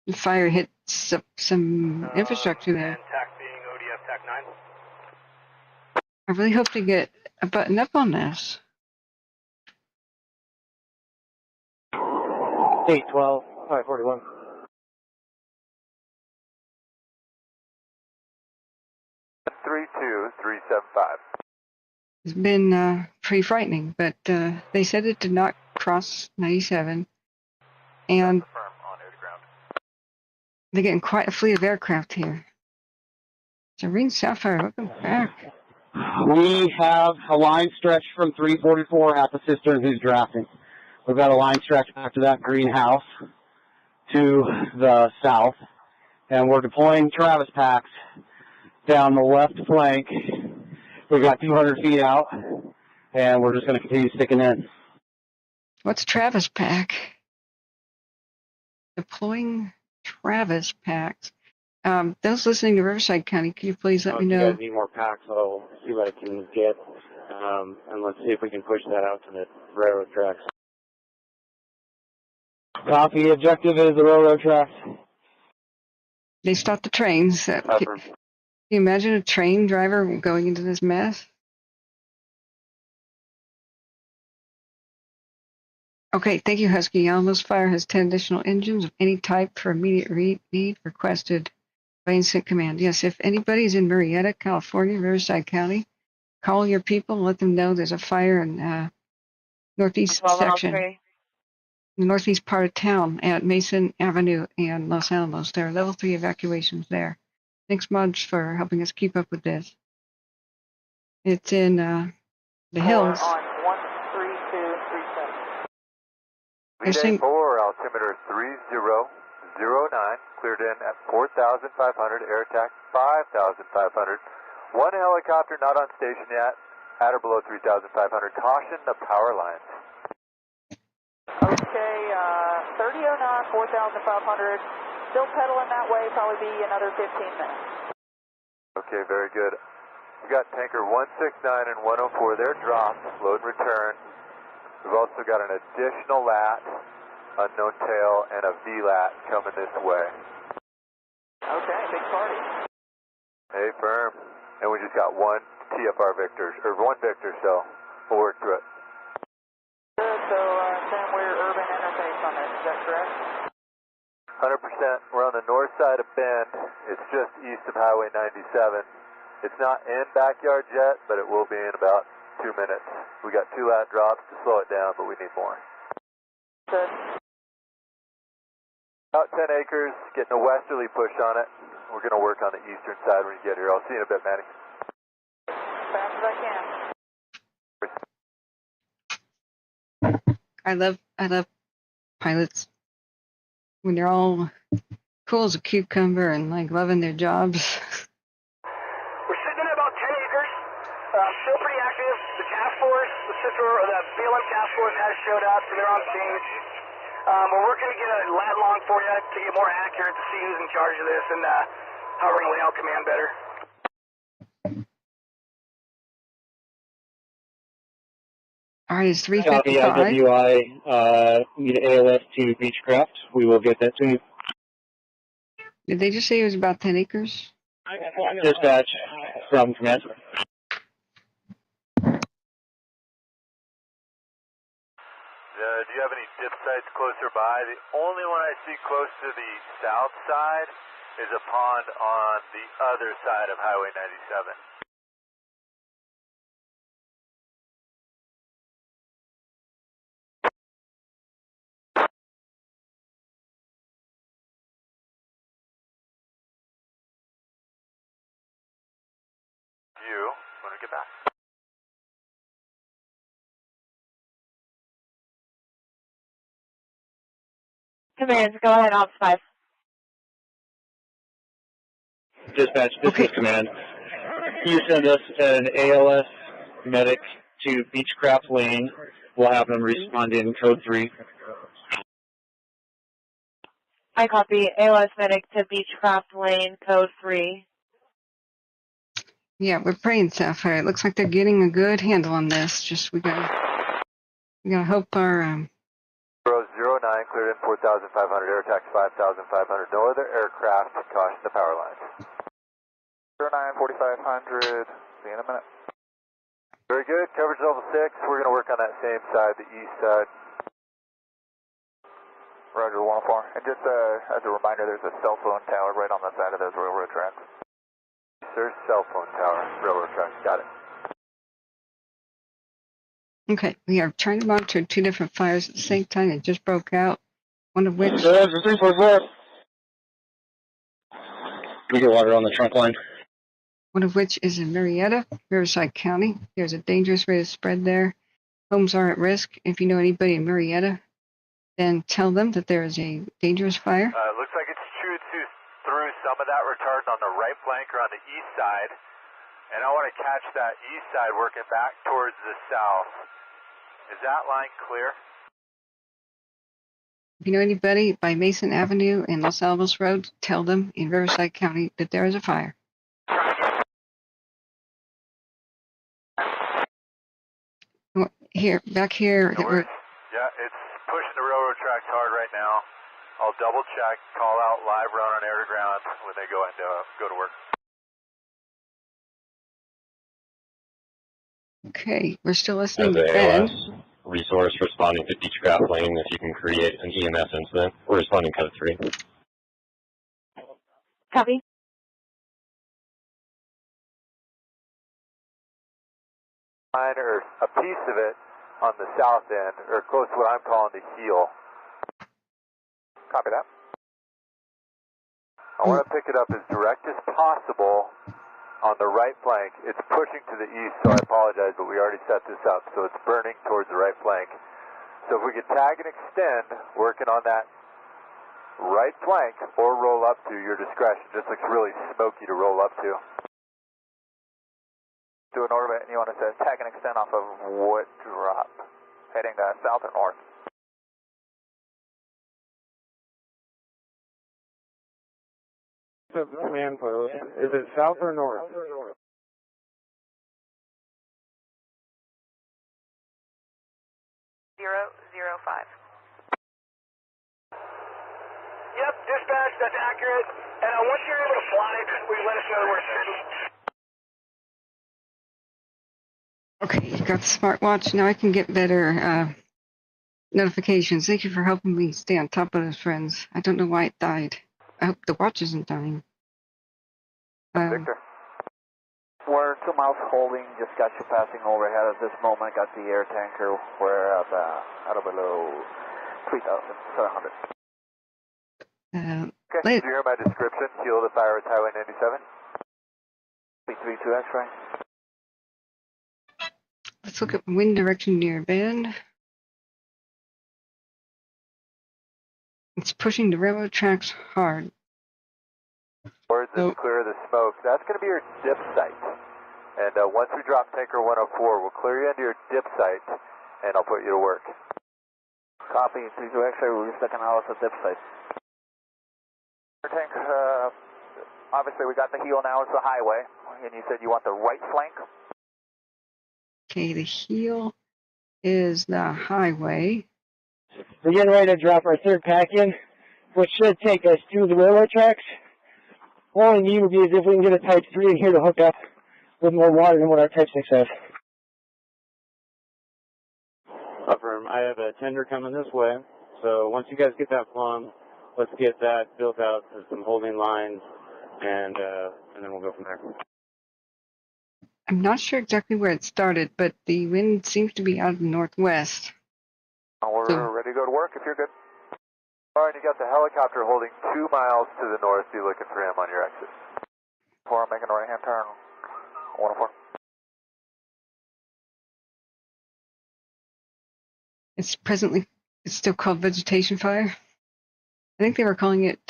the fire hit some infrastructure there. TAC being ODS TAC 9. I really hope to get a button up on this. 812, 541. 32375. It's been pretty frightening, but they said it did not cross 97, and they're getting quite a fleet of aircraft here. Serene Sapphire, welcome back. We have a line stretch from 344 at the cistern who's drafting. We've got a line stretch after that greenhouse to the south, and we're deploying Travis packs down the left flank. We've got 200 feet out, and we're just going to continue sticking in. What's Travis pack? Deploying Travis packs. Those listening to Riverside County, can you please let me know? If you guys need more packs, I'll see what I can get, and let's see if we can push that out to the railroad tracks. Copy. Objective is the railroad tracks. They stopped the trains. Can you imagine a train driver going into this mess? Okay, thank you, Husky. Almost Fire has 10 additional engines of any type for immediate need requested by Instant Command. Yes, if anybody's in Marietta, California, Riverside County, call your people and let them know there's a fire in northeast section, the northeast part of town at Mason Avenue and Los Alamos. There are level 3 evacuations there. Thanks, Mudge, for helping us keep up with this. It's in the hills. On 13237. VDA 4, altimeter 3009, cleared in at 4,500, air attack 5,500. One helicopter not on station yet, at or below 3,500. Caution the power lines. Okay, 3009, 4,500. Still pedaling that way, probably be another 15 minutes. Okay, very good. We got tanker 169 and 104. They're dropped, load and return. We've also got an additional lat, unknown tail, and a VLAT coming this way. Okay, big party. Hey, firm. And we just got one TFR Victor, or one Victor, so we'll work through it. Good, so Sam, we're urban interface on this, is that correct? 100%. We're on the north side of Bend. It's just east of Highway 97. It's not in backyard yet, but it will be in about 2 minutes. We got 2 lat drops to slow it down, but we need more. Good. About 10 acres, getting a westerly push on it. We're going to work on the eastern side when you get here. I'll see you in a bit, Manny. Fast as I can. I love pilots when they're all cool as a cucumber and like loving their jobs. We're sitting in about 10 acres, still pretty active. The task force, the BLM task force has showed up, so they're on stage. We're working to get a lat long for you to get more accurate to see who's in charge of this and how we're going to lay out command better. All right, it's Copy 3:55. IWI, need ALS to Beechcraft. We will get that to you. Did they just say it was about 10 acres? Dispatch from command. Do you have any dip sites closer by? The only one I see close to the south side is a pond on the other side of Highway 97. When we get back. Command, go ahead, Ops 5. Dispatch, this is command. You send us an ALS medic to Beechcraft Lane. We'll have them respond in code 3. I copy. ALS medic to Beechcraft Lane, code 3. Yeah, we're praying, Sapphire. It looks like they're getting a good handle on this. Just we gotta hope our Rose 09, cleared in 4,500, air tax 5,500. No other aircraft, caution the power lines. 09, 4,500, see you in a minute. Very good, coverage level 6. We're going to work on that same side, the east side. Roger, 104. And just as a reminder, there's a cell phone tower right on the side of those railroad tracks. There's cell phone tower, railroad tracks, got it. Okay, we are trying to monitor 2 different fires at the same time. It just broke out. One of which. We get water on the trunk line. One of which is in Marietta, Riverside County. There's a dangerous rate of spread there. Homes are at risk. If you know anybody in Marietta, then tell them that there is a dangerous fire. Looks like it's chewed through some of that retardant on the right flank or on the east side. And I want to catch that east side working back towards the south. Is that line clear? If you know anybody by Mason Avenue and Los Alamos Road, tell them in Riverside County that there is a fire. Here, back here. No worries. Yeah, it's pushing the railroad tracks hard right now. I'll double check, call out live run on air to ground when they go to work. Okay, we're still listening As to the Ben. AOS resource responding to Beechcraft Lane, if you can create an EMS incident, we're responding code 3. Copy. Or a piece of it on the south end, or close to what I'm calling the heel. Copy that. I want to pick it up as direct as possible on the right flank. It's pushing to the east, so I apologize, but we already set this up, so it's burning towards the right flank. So if we could tag and extend, working on that right flank, or roll up to, your discretion. Just looks really smoky to roll up to. Do an orbit, and you want to say tag and extend off of what drop? Heading south or north? Man, is it south or north? Zero 05. Yep, dispatch, that's accurate. And once you're able to fly it, will you let us know where it's heading? Okay, you got the smartwatch. Now I can get better notifications. Thank you for helping me stay on top of those friends. I don't know why it died. I hope the watch isn't dying. Victor. We're 2 miles holding, just got you passing overhead at this moment. Got the air tanker. We're at below 3,700. Okay, did you hear my description? Heel of the fire is Highway 97. 332 X-ray. Let's look at wind direction near Bend. It's pushing the railroad tracks hard. Words is clear of the smoke. That's going to be your dip site. And once we drop tanker 104, we'll clear you into your dip site, and I'll put you to work. Copy, 32 X-ray, we're just looking out at the dip site. Tank, obviously we got the heel now, it's the highway, and you said you want the right flank? Okay, the heel is the highway. We're getting ready to drop our third pack in, which should take us to the railroad tracks. All we need would be is if we can get a Type 3 in here to hook up with more water than what our Type 6 has. Affirm. I have a tender coming this way, so once you guys get that plumb, let's get that built out to some holding lines, and then we'll go from there. I'm not sure exactly where it started, but the wind seems to be out of the northwest. We're ready to go to work if you're good. All right, you got the helicopter holding 2 miles to the north. Be looking for him on your exit. 4, I'm making a right-hand turn. 104. It's still called vegetation fire. I think they were calling it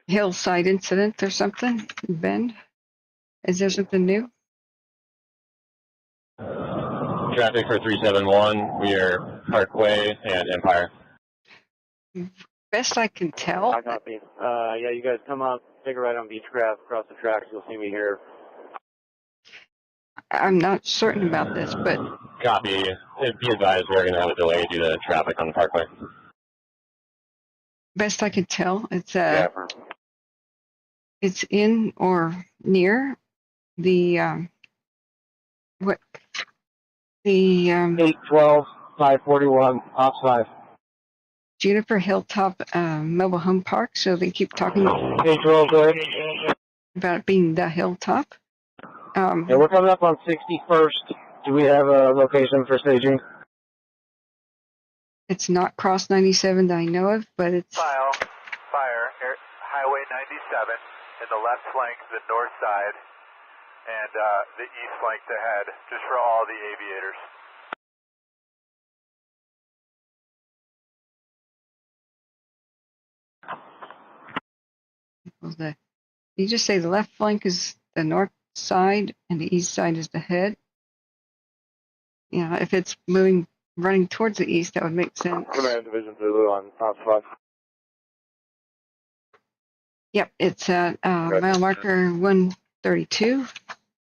hillside incident or something in Bend. Is there something new? Traffic for 371, we are Parkway and Empire. Best I can tell. I copy. Yeah, you guys come up, take a ride on Beechcraft, cross the tracks, you'll see me here. I'm not certain about this, but Copy. It'd be advised we're going to have a delay due to traffic on the parkway. best I can tell, it's Yeah. it's in or near the 812, 541, ops 5. Juniper Hilltop Mobile Home Park. So they keep talking 812, go ahead. about it being the Hilltop. Yeah, we're coming up on 61st. Do we have a location for staging? It's not Cross 97 that I know of, but it's Fire, Highway 97, in the left flank, the north side, and the east flank ahead, just for all the aviators. you just say the left flank is the north side and the east side is the head. Yeah, if it's running towards the east, that would make sense. Command Division Zulu on ops 5. Yep, it's at mile marker 132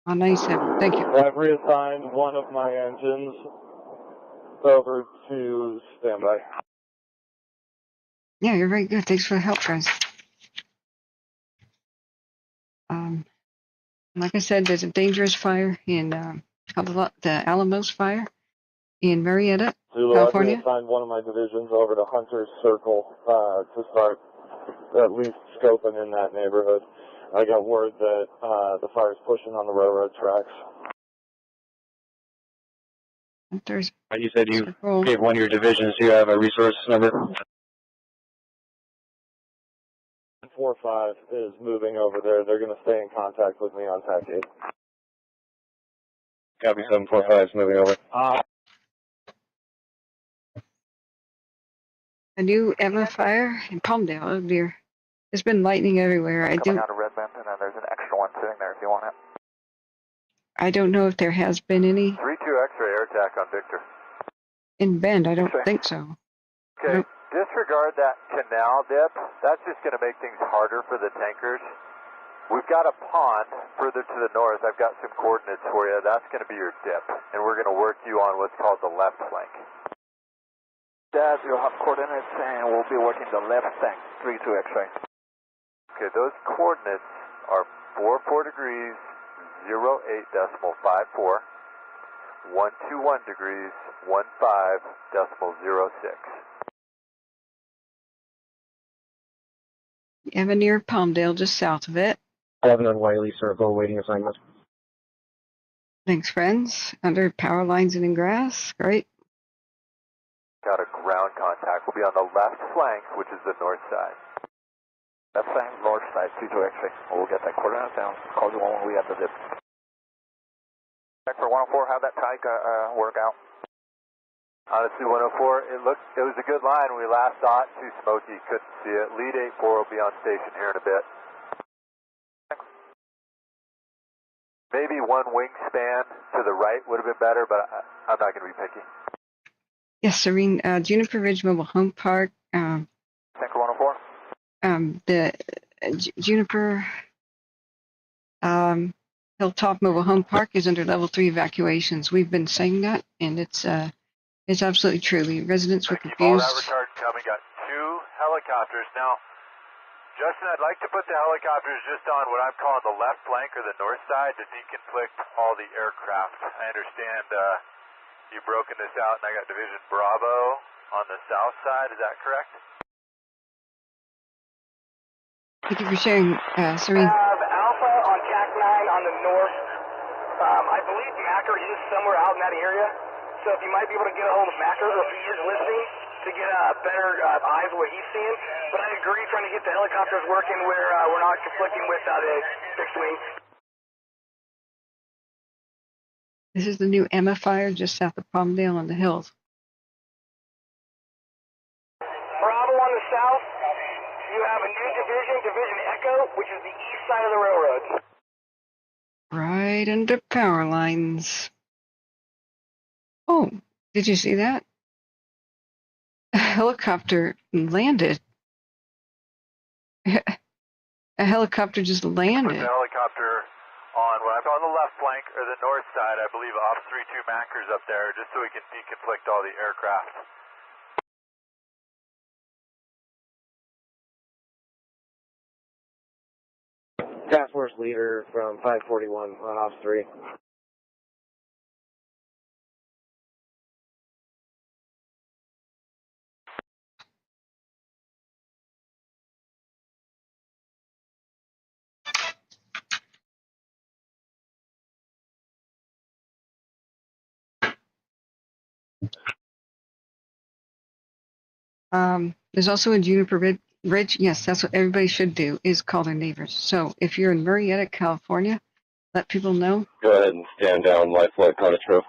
on 97. Thank you. I've reassigned one of my engines over to standby. Yeah, you're very good. Thanks for the help, guys. Like I said, there's a dangerous fire in the Alamos fire in Marietta, Zulu, California. I've reassigned one of my divisions over to Hunter's Circle to start at least scoping in that neighborhood. I got word that the fire's pushing on the railroad tracks. There's You said you gave one of your divisions. Do you have a resource number? 4-5 is moving over there. They're going to stay in contact with me on TAC 8. Copy, 745 is moving over. a new Emma fire in Palmdale. Oh dear. There's been lightning everywhere. Coming out of Red Bend, and then there's an extra one sitting there if you want it. I don't know if there has been any 3-2 X-ray air attack on Victor. in Bend. I don't think so. Okay, disregard that canal dip. That's just going to make things harder for the tankers. We've got a pond further to the north. I've got some coordinates for you. That's going to be your dip, and we're going to work you on what's called the left flank. Dad, you'll have coordinates, and we'll be working the left flank, 3-2 X-ray. Okay, those coordinates are 44 degrees, 08.54, 121 degrees, 15.06. Emma near Palmdale, just south of it. 11 on Wiley Circle, waiting assignment. Thanks, friends. Under power lines and in grass. Great. Got a ground contact. We'll be on the left flank, which is the north side. Left flank, north side, 3-2 X-ray. We'll get that coordinate down. Call you when we have the dip. Check for 104, how'd that tie work out? Honestly, 104, it was a good line. We last saw it, too smoky, couldn't see it. Lead 84 will be on station here in a bit. Maybe one wingspan to the right would have been better, but I'm not going to be picky. Yes, Serene. Juniper Ridge Mobile Home Park. Tanker 104. The Juniper Hilltop Mobile Home Park is under level 3 evacuations. We've been saying that, and it's absolutely true. The residents were Keep all confused. that retardant coming. Got 2 helicopters now. Justin, I'd like to put the helicopters just on what I'm calling the left flank or the north side to deconflict all the aircraft. I understand you've broken this out, and I got Division Bravo on the south side. Is that correct? Thank you for sharing, Serene. Alpha on TAC 9 on the north. I believe Macker is somewhere out in that area. So if you might be able to get a hold of Macker, or if he is listening, to get better eyes of what he's seeing. But I agree, trying to get the helicopters working where we're not conflicting with the fixed wing. This is the new Emma fire just south of Palmdale on the hills. Bravo on the south. You have a new division, Division Echo, which is the east side of the railroad. Right under power lines. Oh, did you see that? A helicopter landed A helicopter just Put landed. the helicopter on the left flank or the north side, I believe Ops 32 Mackers up there, just so we can deconflict all the aircraft. Task Force leader from 541 on Ops 3. There's also a Juniper Ridge. Yes, that's what everybody should do, is call their neighbors. So if you're in Marietta, California, let people know. Go ahead and stand down, life flight Conatro.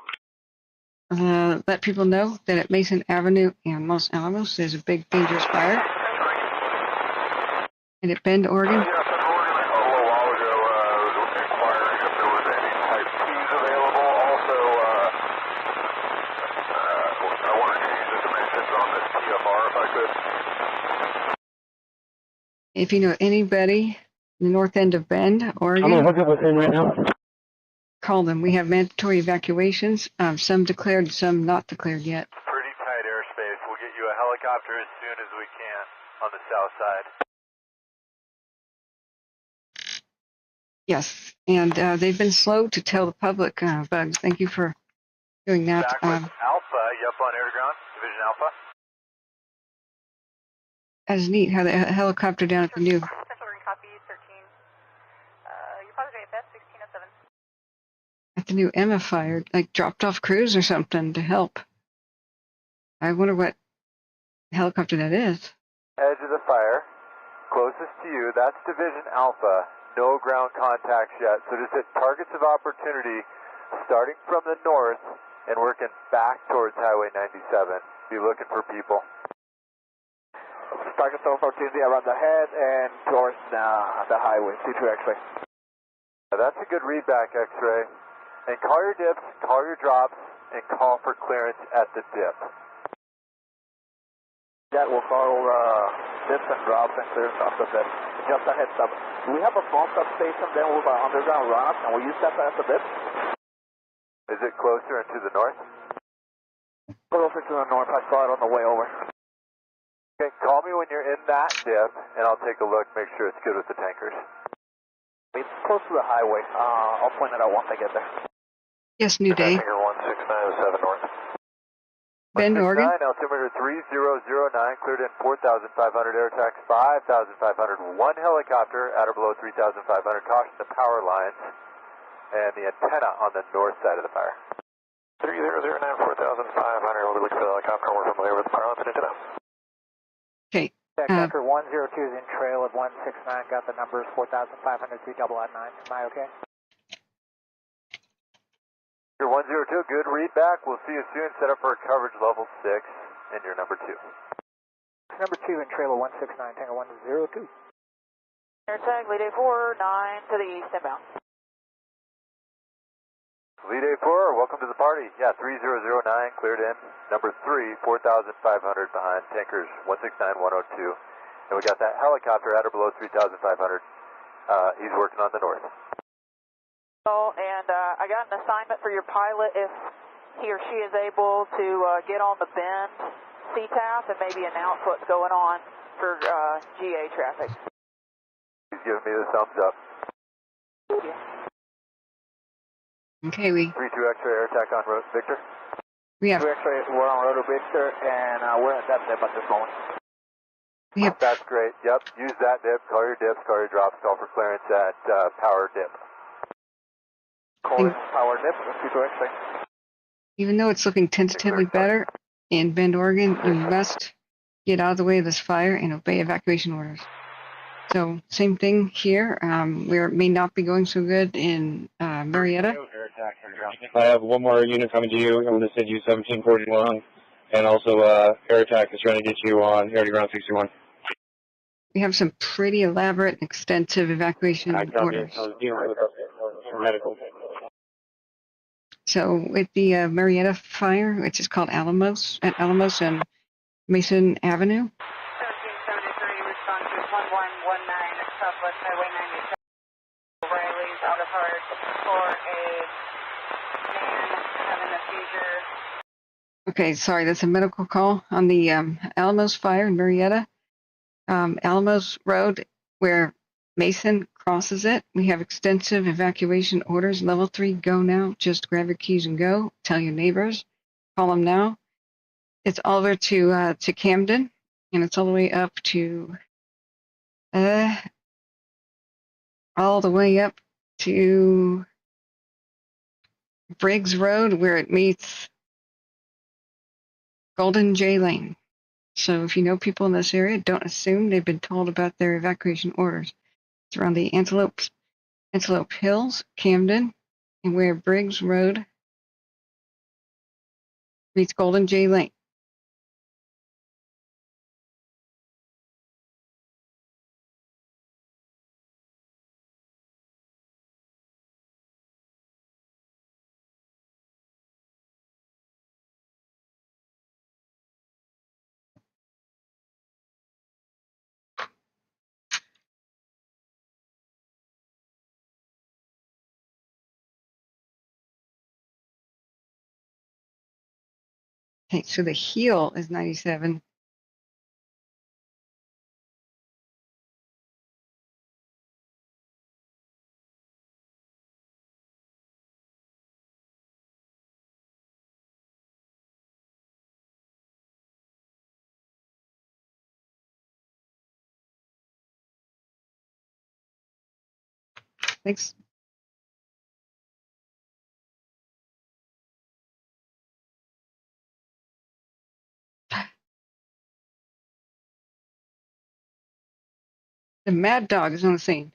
Let people know that at Mason Avenue and Los Alamos, there's a big dangerous fire. And at Bend, Oregon. If you know anybody in the north end of Bend, Oregon, I'm going to hook up with him right now. Call them. We have mandatory evacuations, some declared, some not declared yet. Pretty tight airspace. We'll get you a helicopter as soon as we can on the south side. Yes, and they've been slow to tell the public, Bugs. Thank you for doing that. Back with Alpha, you up on air to ground, Division Alpha. That's neat how the helicopter down at the new. Copy 13. You're positive AFS 1607. At the new Emma fired, like dropped off crews or something to help. I wonder what helicopter that is. Edge of the fire, closest to you, that's Division Alpha. No ground contacts yet, so just hit targets of opportunity starting from the north and working back towards Highway 97. Be looking for people. Targets of opportunity around the head and towards the highway, C2 X-ray. That's a good readback X-ray. And call your dips, call your drops, and call for clearance at the dip. That will call dips and drops and clearance off the dip. Just a heads up. We have a phone substation then with our underground runoff, and we use that as a dip. Is it closer and to the north? Closer to the north. I saw it on the way over. Okay, call me when you're in that dip, and I'll take a look, make sure it's good with the tankers. It's close to the highway. I'll point it out once I get there. Yes, New Day. Tanker 1697 north. Bend, Oregon. Altimeter 3009, cleared in 4,500, air tax 5,500. One helicopter at or below 3,500. Caution the power lines and the antenna on the north side of the fire. 3009, 4,500. We'll be looking for the helicopter. We're familiar with the power lines and antenna. Okay. Tanker 102 is in trail at 169. Got the numbers 4,500, 399. Am I okay? Your 102, good readback. We'll see you soon. Set up for a coverage level 6 and your number 2. Number 2 in trailer 169, Tanker 102. Air tag, lead A4, 9 to the east, inbound. Lead A4, welcome to the party. Yeah, 3009, cleared in. Number 3, 4,500 behind tankers 169, 102. And we got that helicopter at or below 3,500. He's working on the north. And I got an assignment for your pilot if he or she is able to get on the Bend CTAF and maybe announce what's going on for GA traffic. He's giving me the thumbs up. Okay, we 3-2 X-ray air attack on road, Victor. We have 2 X-ray, we're on road to Victor, and we're at that dip at this moment. we have That's great. Yep, use that dip. Call your dips, call your drops, call for clearance at power dip. Calling power dip, 2 X-ray. even though it's looking tentatively better in Bend, Oregon, you must get out of the way of this fire and obey evacuation orders. So same thing here. We may not be going so good in Marietta. I have one more unit coming to you. I'm going to send you 1741, and also air attack is trying to get you on air to ground 61. We have some pretty elaborate and extensive evacuation orders. Medical. So with the Marietta fire, which is called Alamos, at Alamos and Mason Avenue, 1773, respond 1119, Southwest Highway 97. Riley's out of heart for a man having a seizure. Okay, sorry, that's a medical call on the Alamos fire in Marietta. Alamos Road, where Mason crosses it. We have extensive evacuation orders. Level 3, go now. Just grab your keys and go. Tell your neighbors. Call them now. It's all over to Camden, and it's all the way up to Briggs Road, where it meets Golden J Lane. So if you know people in this area, don't assume they've been told about their evacuation orders. It's around the Antelope Hills, Camden, and where Briggs Road meets Golden J Lane. Okay, so the heel is 97. Thanks. The Mad Dog is on the scene.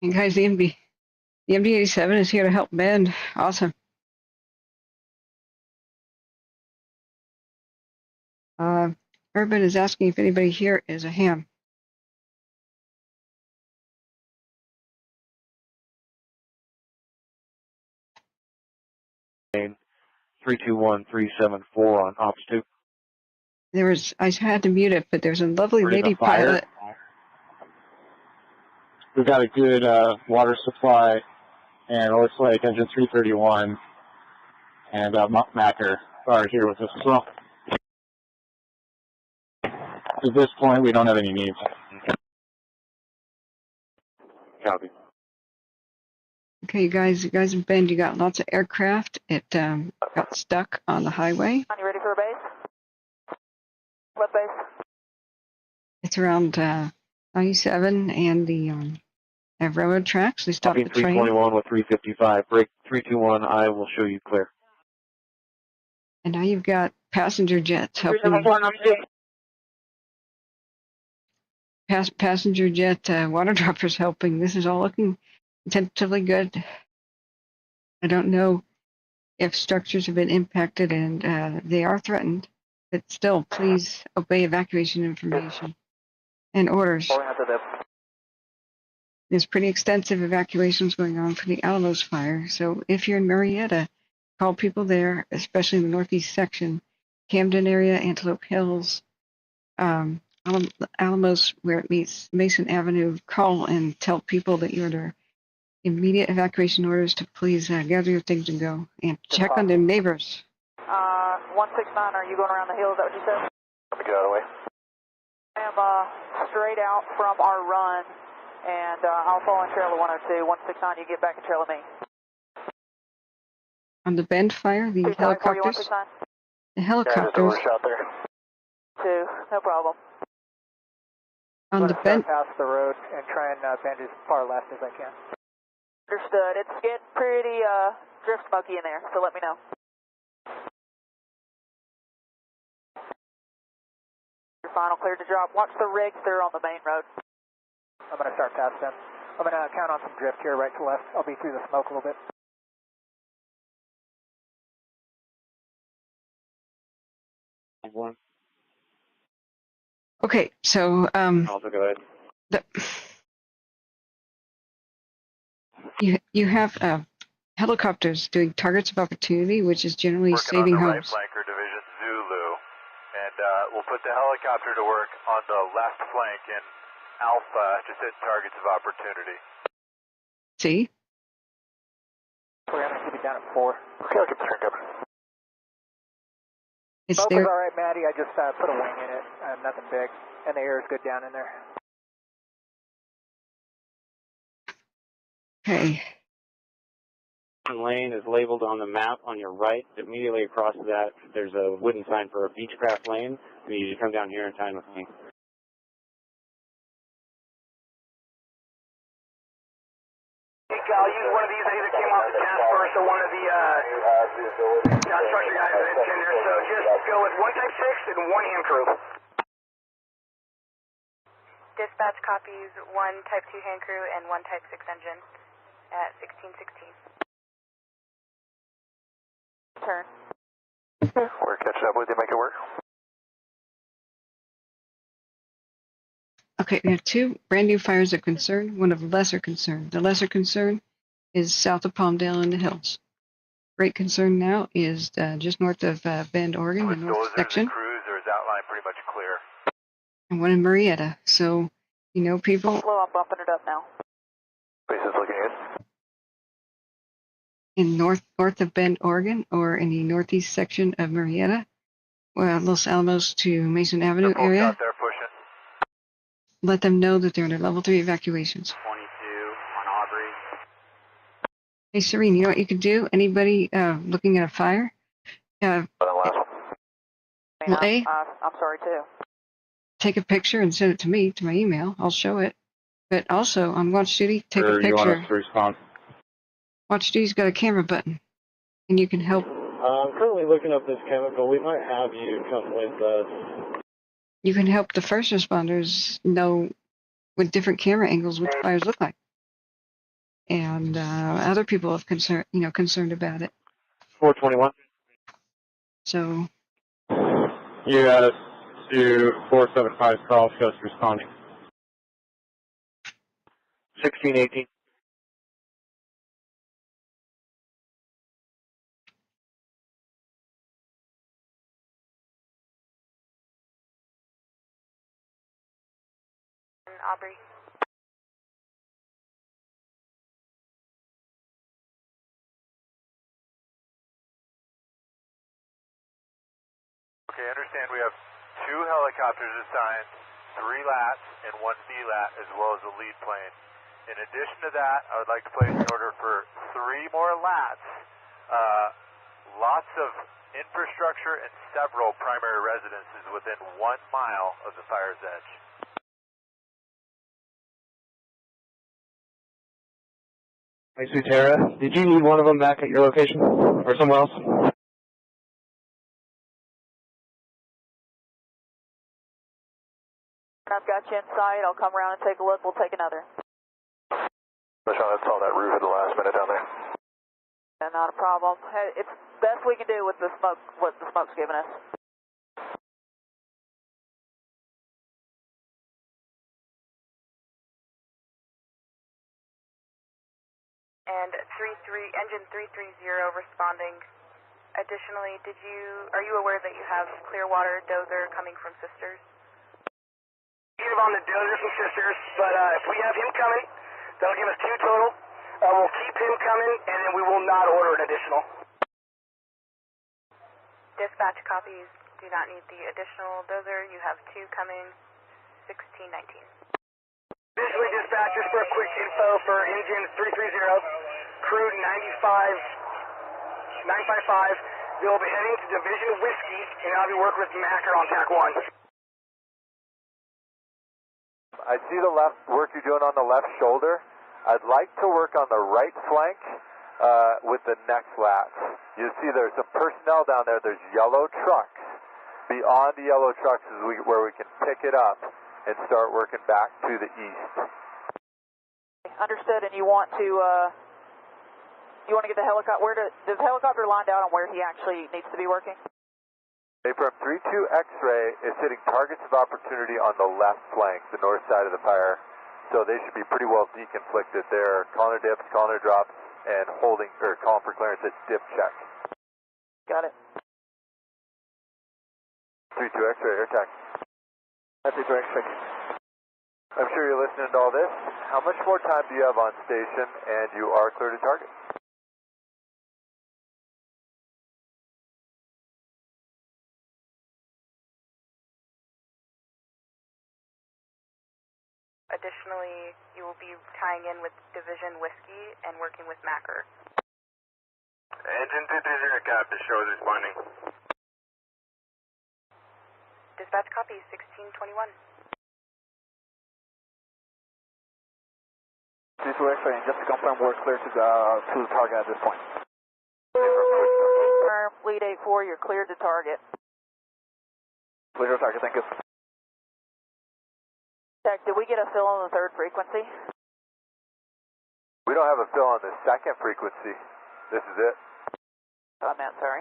And guys, the MD-87 is here to help Bend. Awesome. Urban is asking if anybody here is a ham. Name 321374 on Ops 2. I had to mute it, but there's a lovely Where's lady the fire? pilot. We've got a good water supply, and it looks like engine 331 and Macker are here with us as well. At this point, we don't have any needs. Copy. Okay, you guys in Bend, you got lots of aircraft. It got stuck on the highway. Are you ready for a base? What base? It's around 97 and the railroad tracks. They stopped Copy the train. 321 with 355. Break 321, I will show you clear. And now you've got passenger jets helping. Passenger jet water droppers helping. This is all looking tentatively good. I don't know if structures have been impacted, and they are threatened, but still, please obey evacuation information and orders. There's pretty extensive evacuations going on for the Alamos fire, so if you're in Marietta, call people there, especially in the northeast section, Camden area, Antelope Hills, Alamos, where it meets Mason Avenue. Call and tell people that you're under immediate evacuation orders to please gather your things and go, and check on their neighbors. 169, are you going around the hill? Is that what you said? Let me get out of the way. I am straight out from our run, and I'll fall in trailer 102. 169, you get back in trailer me. On the Bend fire, the helicopters. The helicopters. Shot there. 2, no problem. On the Bend. Past the road and try and bend as far left as I can. Understood. It's getting pretty drift smoky in there, so let me know. You're final, cleared to drop. Watch the rigs, they're on the main road. I'm going to start past them. I'm going to count on some drift here, right to left. I'll be through the smoke a little bit. Okay, so Also go ahead. you have helicopters doing targets of opportunity, which is generally Working saving on the right homes. flanker, Division Zulu, and we'll put the helicopter to work on the left flank in Alpha, just hit targets of opportunity. See? We're going to keep it down at 4. Okay, I'll keep the turn coming. It's Smoke there. is all right, Maddie. I just put a wing in it. Nothing big. And the air is good down in there. Okay. Lane is labeled on the map on your right. Immediately across that, there's a wooden sign for a Beechcraft lane. You need to come down here and time with me. I'll use one of these that either came off the task force or one of the structure guys that is in there. So just go with one Type 6 and one hand crew. Dispatch copies 1 Type 2 hand crew and 1 Type 6 engine at 1616. Turn. We're catching up with you, make it work. Okay, we have 2 brand new fires of concern, one of lesser concern. The lesser concern is south of Palmdale in the hills. Great concern now is just north of Bend, Oregon, the north section. Cruiser is outlined pretty much clear. And one in Marietta. So, you know, people. Slow, I'm bumping it up now. Base is looking good. In north of Bend, Oregon, or in the northeast section of Marietta, well, Los Alamos to Mason Avenue area. Out there pushing. Let them know that they're under level 3 evacuations. 22 on Aubrey. Hey, Serene, you know what you could do? Anybody looking at a fire? Well, A, I'm sorry too. take a picture and send it to me, to my email. I'll show it. But also, on Watch Duty, take a You want picture. us to respond? Watch Duty's got a camera button, and you can help. I'm currently looking up this chemical. We might have you come with us. You can help the first responders know with different camera angles what the fires look like, and other people have concerned about it. 421. So You got us to 475 Carl Coast responding. 1618. Aubrey. Okay, I understand we have 2 helicopters assigned, 3 LATs and 1 VLAT, as well as a lead plane. In addition to that, I would like to place an order for 3 more LATs, lots of infrastructure and several primary residences within 1 mile of the fire's edge. Hey, Sutera, did you need one of them back at your location or somewhere else? I've got you in sight. I'll come around and take a look. We'll take another. I saw that roof at the last minute down there. And not a problem. Hey, it's best we can do with the smoke, what the smoke's giving us. And engine 330 responding. Additionally, are you aware that you have Clearwater dozer coming from Sisters? Give on the dozer from Sisters, but if we have him coming, that'll give us 2 total. We'll keep him coming, and then we will not order an additional. Dispatch copies do not need the additional dozer. You have 2 coming, 1619. Additionally, dispatchers for a quick info for engine 330, crew 955. They'll be heading to Division Whiskey, and I'll be working with Macker on TAC 1. I see the work you're doing on the left shoulder. I'd like to work on the right flank with the next lat. You see there's some personnel down there. There's yellow trucks. Beyond the yellow trucks is where we can pick it up and start working back to the east. Understood. And you want to get the helicopter? Does the helicopter lined out on where he actually needs to be working? From 3-2 X-ray is hitting targets of opportunity on the left flank, the north side of the fire. So they should be pretty well deconflicted there. Calling their dips, calling their drops. and holding, or calling for clearance at dip check. Got it. 3-2 X-ray, air tac. That's a direct fix. I'm sure you're listening to all this. How much more time do you have on station, and you are clear to target? Additionally, you will be tying in with Division Whiskey and working with Macker. Engine 230 cap to show is responding. Dispatch copy, 1621. 3-2 X-ray, and just to confirm, we're clear to the target at this point. Confirm, lead 84, you're cleared to target. Clear to target, thank you. Tech, did we get a fill on the third frequency? We don't have a fill on the second frequency. This is it. I meant, sorry.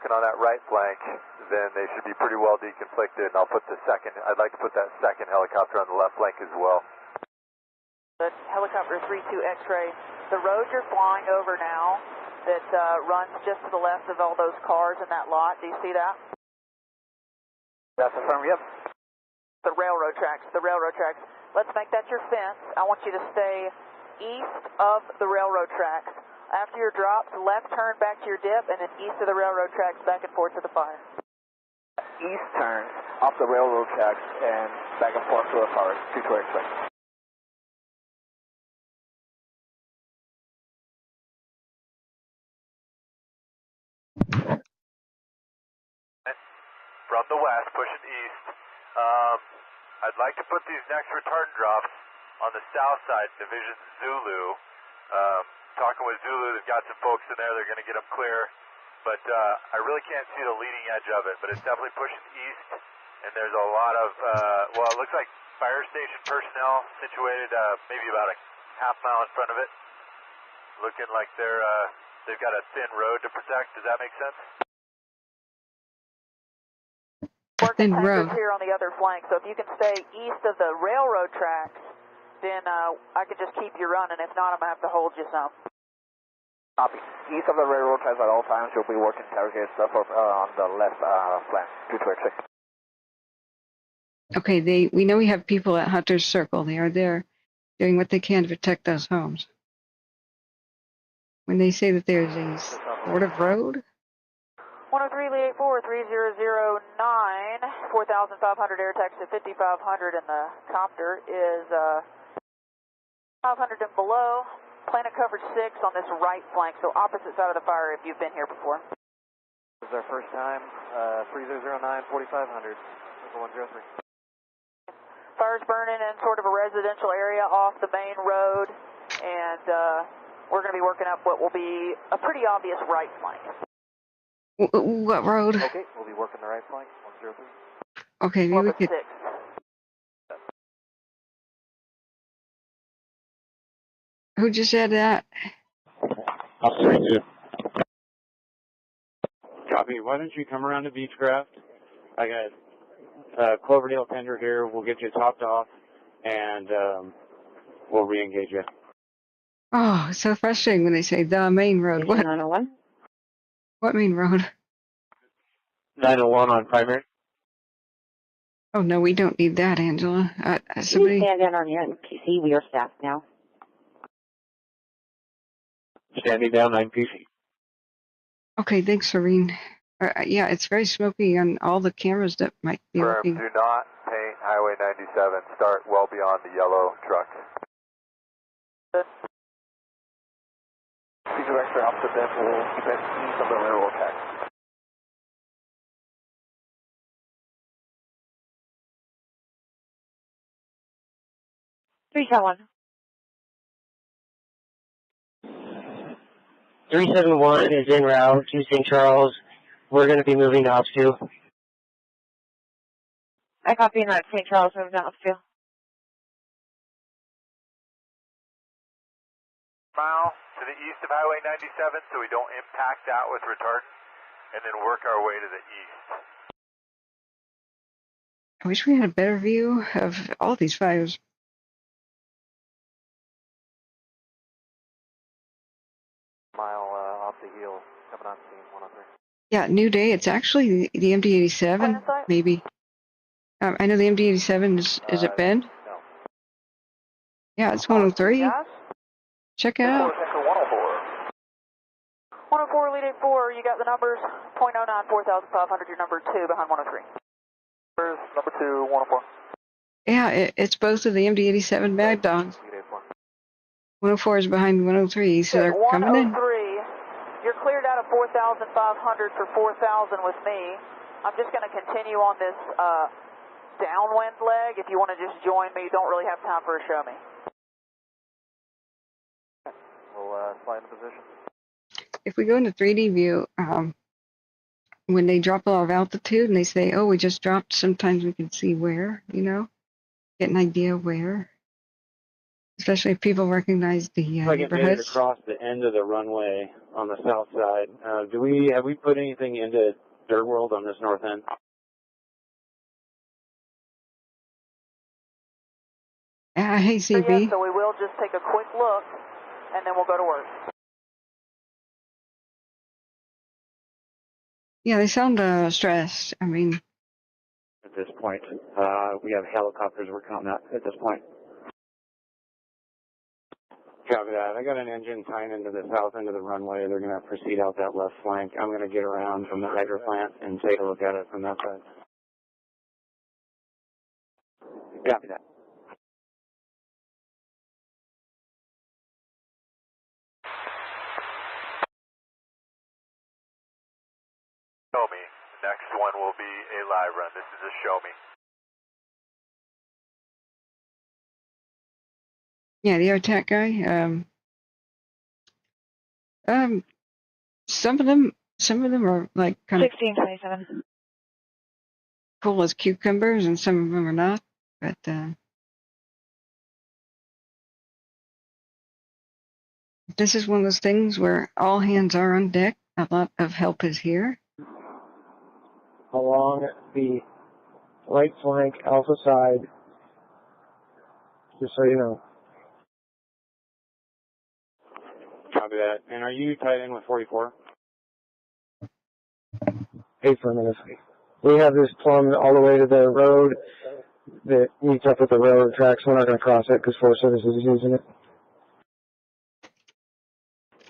On that right flank, then they should be pretty well deconflicted. And I'd like to put that second helicopter on the left flank as well. The helicopter 3-2 X-ray, the road you're flying over now that runs just to the left of all those cars in that lot, do you see that? That's affirmed, yep. The railroad tracks. Let's make that your fence. I want you to stay east of the railroad tracks. After your drops, left turn back to your dip, and then east of the railroad tracks, back and forth to the fire. East turns off the railroad tracks and back and forth to the fire, 2-2 X-ray. From the west, pushing east. I'd like to put these next retardant drops on the south side, Division Zulu. Talking with Zulu, they've got some folks in there, they're going to get them clear, but I really can't see the leading edge of it, but it's definitely pushing east, and there's a lot of, well, it looks like fire station personnel situated maybe about a half mile in front of it, looking like they've got a thin road to protect. Does that make sense? Working tankers here on the other flank, so if you can stay east of the railroad tracks, then I can just keep you running. If not, I'm going to have to hold you some. Copy. East of the railroad tracks at all times, you'll be working target stuff on the left flank, 2-2 X-ray. Okay, we know we have people at Hunter's Circle. They are there doing what they can to protect those homes. When they say that there's a sort of road? 103, Lee 84, 3009, 4,500 air taxi, 5,500, and the copter is 500 and below. Planet coverage 6 on this right flank, so opposite side of the fire if you've been here before. This is our first time, 3009, 4,500, 103. Fire's burning in sort of a residential area off the main road, and we're going to be working up what will be a pretty obvious right flank. What road? Okay, we'll be working the right flank, 103. Okay, maybe we could... 6. Who just said that? I'll say too. Copy. Why don't you come around to Beechcraft? I got Cloverdale tender here. We'll get you topped off, and we'll re-engage you. Oh, it's so frustrating when they say the main road. What? 901? What main road? 901 on primary. Oh, no, we don't need that, Angela. Somebody... Please stand in on your PC. We are staffed now. Standing down 9 PC. Okay, thanks, Serene. Yeah, it's very smoky on all the cameras that might be looking. Do not paint Highway 97. Start well beyond the yellow truck. Please direct your opposite dip will keep it east of the railroad tracks. Three shot one. 371 is en route to St. Charles. We're going to be moving to Ops 2. I copy in at St. Charles, moving to Ops 2. Mile to the east of Highway 97 so we don't impact that with retardant. and then work our way to the east. I wish we had a better view of all these fires. Mile off the heel, coming on scene, 103. Yeah, new day. It's actually the MD-87, maybe. I know the MD-87 is at Bend. No. Yeah, it's 103. Check it out. 104, lead 84, you got the numbers. .09, 4,500, you're number 2 behind 103. Number 2, 104. Yeah, it's both of the MD-87 bad dogs. 104 is behind 103, so they're coming in. 103, you're cleared out of 4,500 for 4,000 with me. I'm just going to continue on this downwind leg. If you want to just join me, you don't really have time for a show me. We'll slide into position. If we go into 3D view, when they drop a lot of altitude and they say, oh, we just dropped, sometimes we can see where, you know, get an idea where. Especially if people recognize the Like it made it neighborhoods. across the end of the runway on the south side. Have we put anything into Dirt World on this north end? Hey, CB. Yes, so we will just take a quick look, and then we'll go to work. Yeah, they sound stressed. I mean, At this point, we have helicopters working on that at this point. Copy that. I got an engine tying into the south end of the runway. They're going to proceed out that left flank. I'm going to get around from the hydro plant and take a look at it from that side. Copy that. Show me. The next one will be a live run. This is a show me. yeah, the attack guy. Some of them are like kind of 1627. cool as cucumbers, and some of them are not. But this is one of those things where all hands are on deck. A lot of help is here. Along the right flank, alpha side, just so you know. Copy that. And are you tied in with 44? Hey, for a minute. We have this plumbed all the way to the road that meets up with the railroad tracks. We're not going to cross it because Forest Services is using it.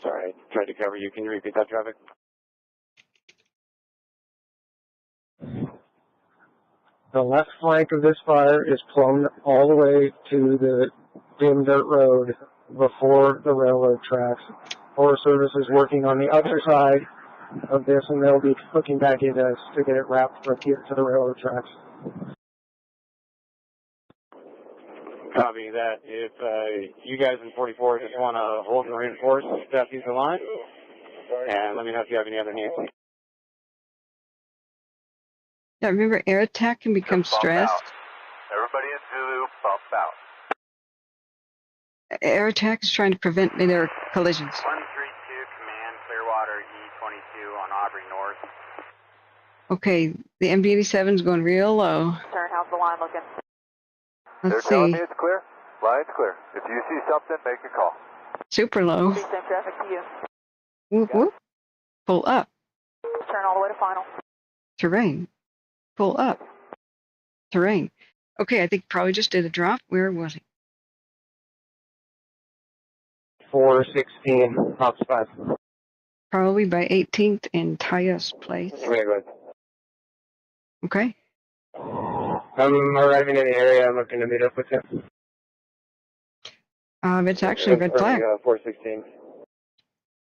Sorry, I tried to cover you. Can you repeat that traffic? The left flank of this fire is plumbed all the way to the dim dirt road before the railroad tracks. Forest Service is working on the other side of this, and they'll be hooking back into us to get it wrapped from here to the railroad tracks. Copy that. If you guys in 44 just want to hold and reinforce that piece of line, and let me know if you have any other needs. Yeah, remember, air attack can become stressed. Everybody in Zulu, bump out. Air attack is trying to prevent their collisions. 132 Command, Clearwater E22 on Aubrey North. Okay, the MD-87 is going real low. Turn, how's the line looking? Let's They're see. telling me it's clear. Line's clear. If you see something, make a call. Super low. Same traffic to you. Whoop, whoop. Pull up. Turn all the way to final. Terrain. Pull up. Terrain. Okay, I think probably just did a drop. Where was he? 416, Ops 5. Probably by 18th and Tyus Place. Okay, good. Okay. I'm arriving in the area. I'm looking to meet up with you. It's actually red flag. 416.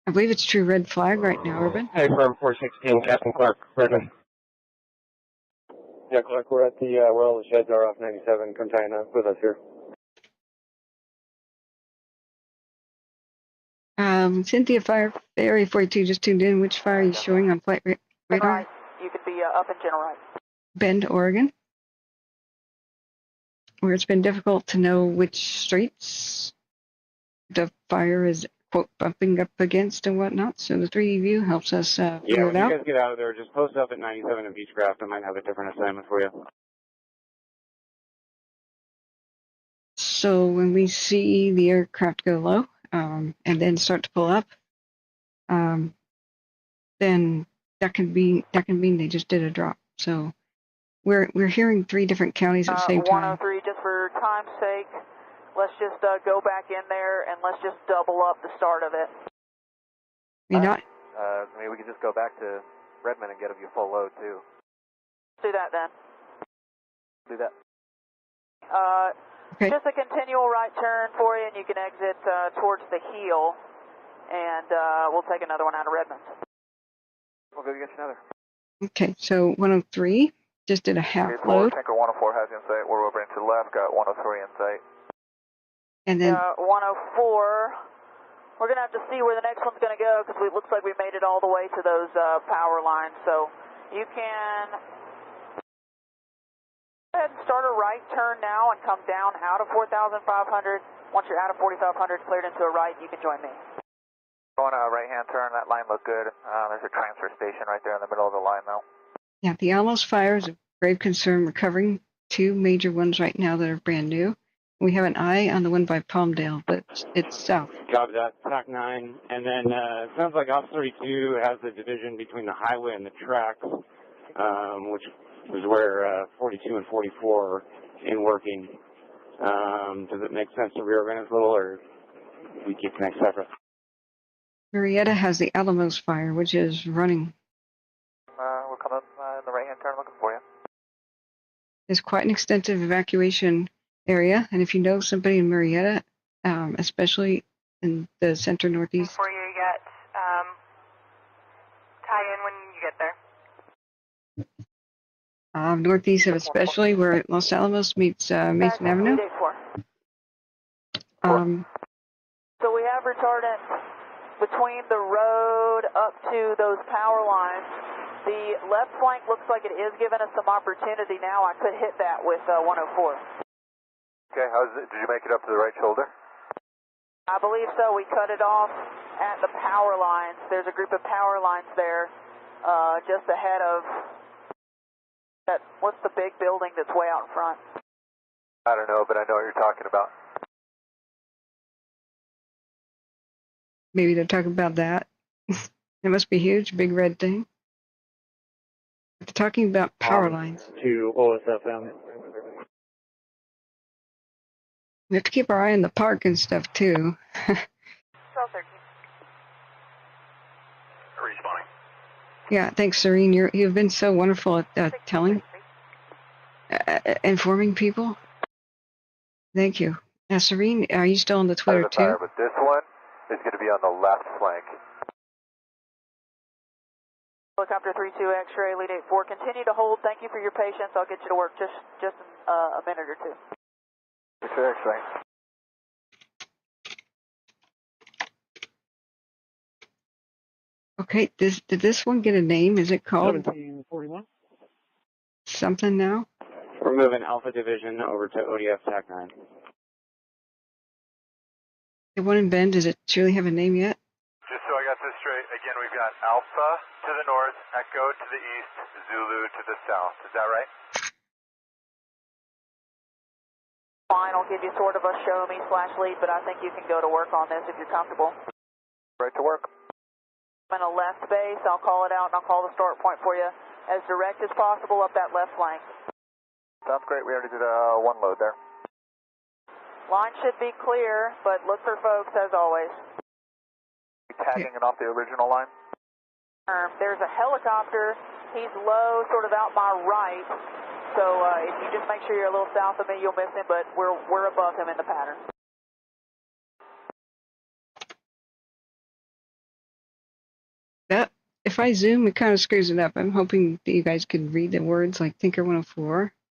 I believe it's true red flag right now, Urban. Hey, firm 416, Captain Clark, Redmond. Yeah, Clark, we're at the, where all the sheds are off 97. Come tie up with us here. Cynthia Fire Area 42 just tuned in. Which fire are you showing on flight radar? Right. You could be up in general right. Bend, Oregon. Where it's been difficult to know which streets the fire is quote, bumping up against and whatnot. So the 3D view helps us Yeah, figure when it you out. guys get out of there, just post up at 97 and Beechcraft. I might have a different assignment for you. So when we see the aircraft go low and then start to pull up, then that can mean they just did a drop. So we're hearing 3 different counties at the same time. 103, just for time's sake, let's just go back in there and let's just double up the start of it. You're not. Maybe we could just go back to Redmond and get you full load too. Do that then. Do that. Okay. Just a continual right turn for you, and you can exit towards the heel, and we'll take another one out of Redmond. We'll go get you another. Okay, so 103 just did a half load. Tanker 104 has in sight. We're over into left. Got 103 in sight. And then 104, we're going to have to see where the next one's going to go because it looks like we made it all the way to those power lines. So you can go ahead and start a right turn now and come down out of 4,500. Once you're out of 4,500, cleared into a right, you can join me. Going a right-hand turn. That line looked good. There's a transfer station right there in the middle of the line now. yeah, the Alamos fire is of grave concern. We're covering 2 major ones right now that are brand new. We have an eye on the one by Palmdale, but it's south. Copy that, TAC 9. And then it sounds like Ops 32 has the division between the highway and the tracks, which is where 42 and 44 are in working. Does it make sense to reorganize a little, or we keep things separate? Marietta has the Alamos fire, which is running. We're coming in the right-hand turn looking for you. It's quite an extensive evacuation area, and if you know somebody in Marietta, especially in the center northeast. Before you get tie in when you get there. Northeast of especially where Los Alamos meets Mason Avenue. So we have retardant between the road up to those power lines. The left flank looks like it is giving us some opportunity now. I could hit that with 104. Okay, did you make it up to the right shoulder? I believe so. We cut it off at the power lines. There's a group of power lines there just ahead of that. What's the big building that's way out in front? I don't know, but I know what you're talking about. Maybe they're talking about that. It must be huge, big red thing. They're talking about power lines. To OSFM. We have to keep our eye on the park and stuff too. 1213. Responding. Yeah, thanks, Serene. You've been so wonderful at telling, informing people. Thank you. Now, Serene, are you still on the Twitter too? But this one is going to be on the left flank. Helicopter 32 X-ray, lead 84. Continue to hold. Thank you for your patience. I'll get you to work just a minute or two. 32 X-ray. Okay, did this one get a name? Is it called 1741? something now? We're moving Alpha Division over to ODF TAC 9. The one in Bend, does it truly have a name yet? Just so I got this straight, again, we've got Alpha to the north, Echo to the east, Zulu to the south. Is that right? Fine, I'll give you sort of a show me / lead, but I think you can go to work on this if you're comfortable. Right to work. I'm in a left base. I'll call it out and I'll call the start point for you as direct as possible up that left flank. Sounds great. We already did one load there. Line should be clear, but look for folks as always. Tagging it off the original line? There's a helicopter. He's low, sort of out my right. So if you just make sure you're a little south of me, you'll miss him, but we're above him in the pattern. That, if I zoom, it kind of screws it up. I'm hoping that you guys could read the words like Tinker 104.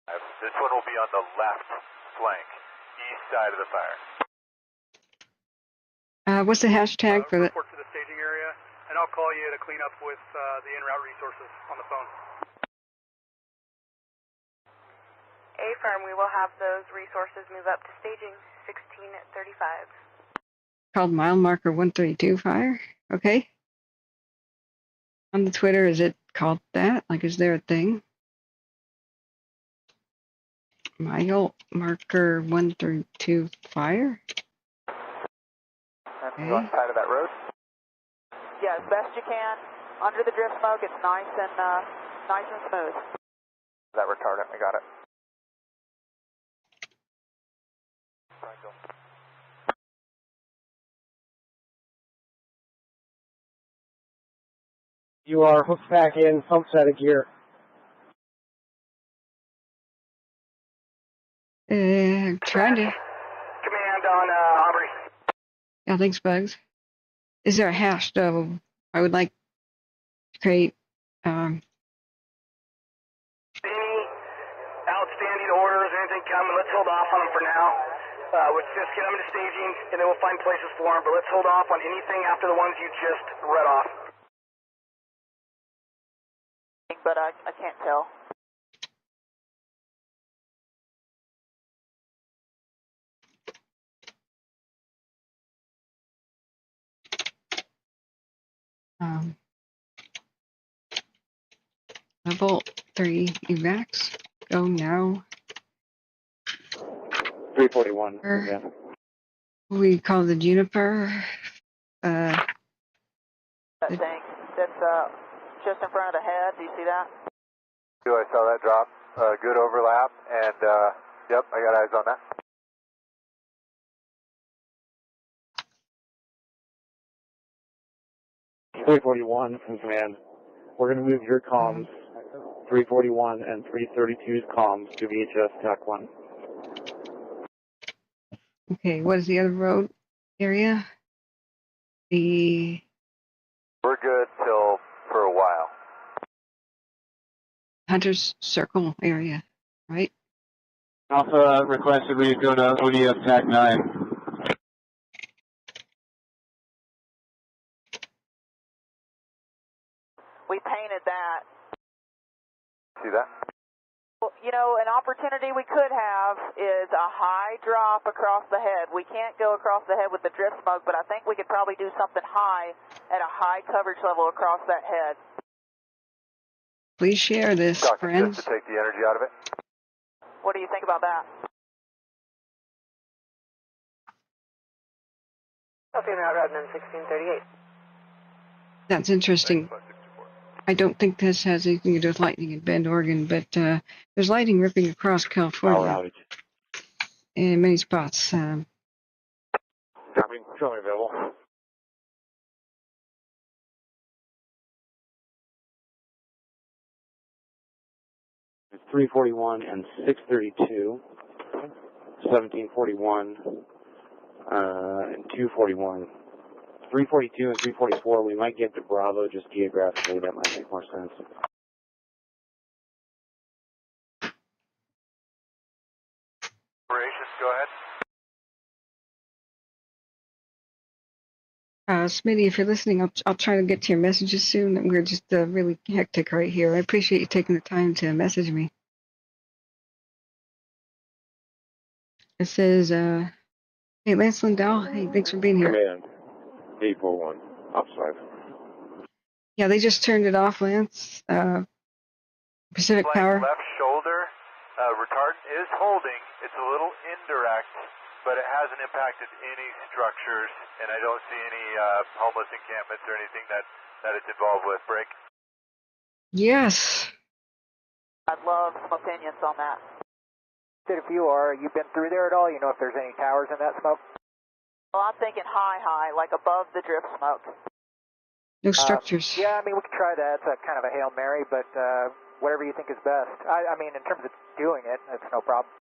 This one will be on the left flank, east side of the fire. What's the hashtag for that? Report to the staging area, and I'll call you to clean up with the en route resources on the phone. A-firm, we will have those resources move up to staging 1635. called mile marker 132 fire. Okay. On the Twitter, is it called that? Like, is there a thing? Mile marker 132 fire? And you on the side of that road? Yeah, as best you can. Under the drift smoke, it's nice and smooth. That retardant, we got it. You are hooked back in, pump set of gear. Trying to. Command on Aubrey. Yeah, thanks, Bugs. Is there a hash, though? I would like to create. Any outstanding orders or anything coming, let's hold off on them for now. Let's just get them to staging, and then we'll find places for them. But let's hold off on anything after the ones you just read off. But I can't tell. Level 3 evacs. Go now. 341. Yeah. We call the Juniper. That thing that's just in front of the head. Do you see that? I saw that drop. Good overlap, and yep, I got eyes on that. .341 from command. We're going to move your comms, 341 and 332's comms to VHS TAC 1. Okay, what is the other road area? We're good till for a while. Hunter's Circle area, right? Alpha requested we go to ODF TAC 9. We painted that. See that? Well, you know, an opportunity we could have is a high drop across the head. We can't go across the head with the drift smoke, but I think we could probably do something high at a high coverage level across that head. Please share this, friends. Just to take the energy out of it. What do you think about that? Copy route routing 1638. That's interesting. I don't think this has anything to do with lightning in Bend, Oregon, but there's lightning ripping across California in many spots. Copy. Show me available. It's 341 and 632, 1741, and 241. 342 and 344, we might get to Bravo just geographically. That might make more sense. Operations, go ahead. Smitty, if you're listening, I'll try to get to your messages soon. We're just really hectic right here. I appreciate you taking the time to message me. It says, hey, Lance Lindell, hey, thanks for being here. Command, 841, ops 5. Yeah, they just turned it off, Lance. Pacific Power. Left shoulder, retardant is holding. It's a little indirect, but it hasn't impacted any structures, and I don't see any homeless encampments or anything that it's involved with. Break. Yes. I'd love some opinions on that. If you are, you've been through there at all? You know if there's any towers in that smoke? Well, I'm thinking high, like above the drift smoke. No structures. Yeah, I mean, we could try that. It's kind of a Hail Mary, but whatever you think is best. I mean, in terms of doing it, it's no problem.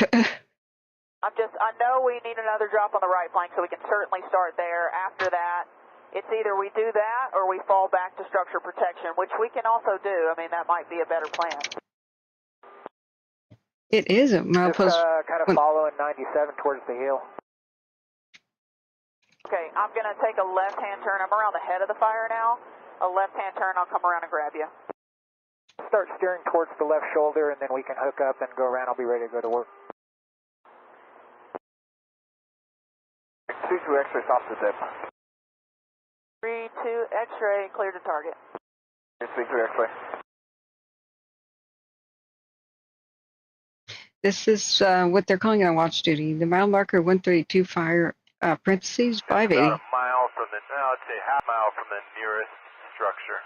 I know we need another drop on the right flank, so we can certainly start there. After that, it's either we do that or we fall back to structure protection, which we can also do. I mean, that might be a better plan. It is a Mariposa. Just kind of following 97 towards the hill. Okay, I'm going to take a left-hand turn. I'm around the head of the fire now. A left-hand turn, I'll come around and grab you. Start steering towards the left shoulder, and then we can hook up and go around. I'll be ready to go to work. 3-2 X-ray, stop the dip. 3-2 X-ray, clear to target. 3-2 X-ray. This is what they're calling on watch duty. The mile marker 132 fire, parentheses, 580. About a mile from the, I'd say half mile from the nearest structure.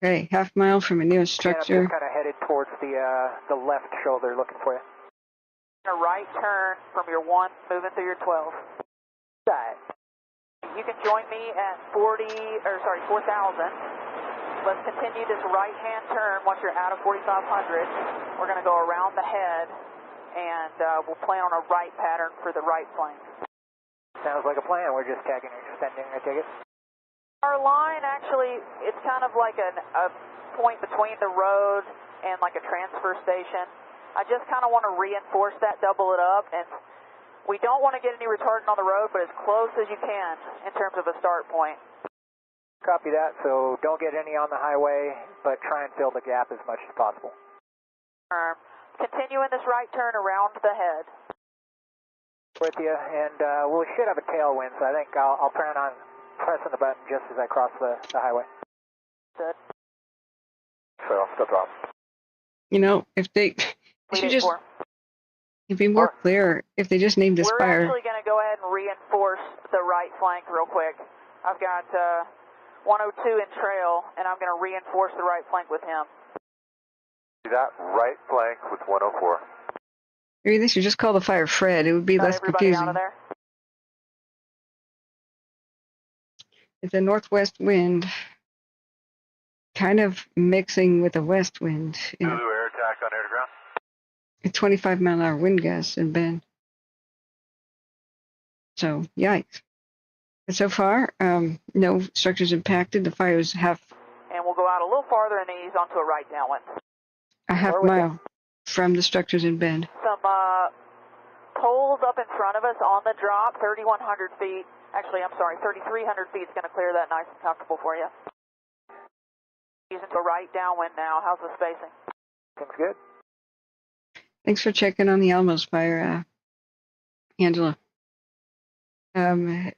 Okay, half mile from a nearest I'm structure. just kind of headed towards the left shoulder looking for you. A right turn from your 1, moving through your 12. Side. You can join me at 4,000. Let's continue this right-hand turn once you're out of 4,500. We're going to go around the head, and we'll plan on a right pattern for the right flank. Sounds like a plan. We're just tagging and extending, I take it? Our line, actually, it's kind of like a point between the road and like a transfer station. I just kind of want to reinforce that, double it up, and we don't want to get any retardant on the road, but as close as you can in terms of a start point. Copy that, so don't get any on the highway, but try and fill the gap as much as possible. Continuing this right turn around the head. With you, and we should have a tailwind, so I think I'll plan on pressing the button just as I cross the highway. Good. So, still drop. You know, if they should just, it'd be more clear if they just named this fire. We're actually going to go ahead and reinforce the right flank real quick. I've got 102 in trail, and I'm going to reinforce the right flank with him. See that? Right flank with 104. Maybe they should just call the fire Fred. It would be less confusing. Out of there? It's a northwest wind, kind of mixing with a west wind. Zulu air attack on air to ground. A 25-mile-an-hour wind gust in Bend. So, yikes. But so far, no structures impacted. The fires have and we'll go out a little farther and ease onto a right downwind. A half mile from the structures in Bend. Some poles up in front of us on the drop, 3,100 feet. Actually, I'm sorry, 3,300 feet is going to clear that nice and comfortable for you. Using to right downwind now. How's the spacing? Seems good. Thanks for checking on the Alamos fire, Angela.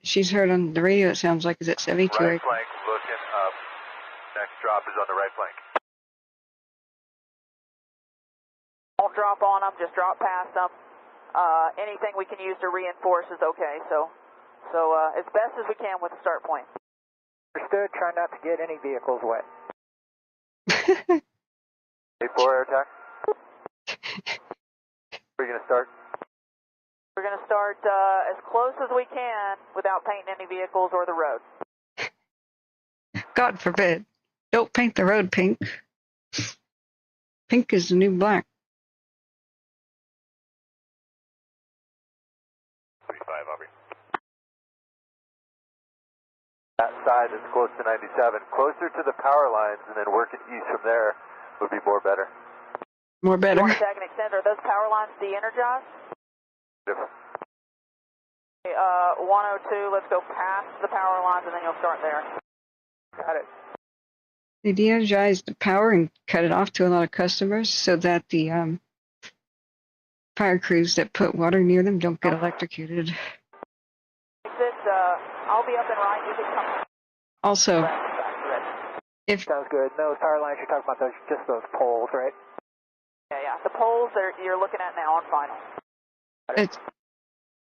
She's heard on the radio, it sounds like, is it 72? Right flank looking up. Next drop is on the right flank. Don't drop on them, just drop past them. Anything we can use to reinforce is okay, so as best as we can with the start point. Understood, try not to get any vehicles wet. 8-4 air attack. Where are you going to start? We're going to start as close as we can without painting any vehicles or the road. God forbid. Don't paint the road pink. Pink is the new black. 35, Aubrey. That side is close to 97. Closer to the power lines and then working east from there would be more better. More better. You want to tag and extend? Are those power lines de-energized? Different. Okay, 102, let's go past the power lines and then you'll start there. Got it. They de-energized the power and cut it off to a lot of customers so that the fire crews that put water near them don't get electrocuted. I'll be up and right. You can come. Also, if sounds good. Those power lines you're talking about, just those poles, right? Yeah. The poles you're looking at now on final.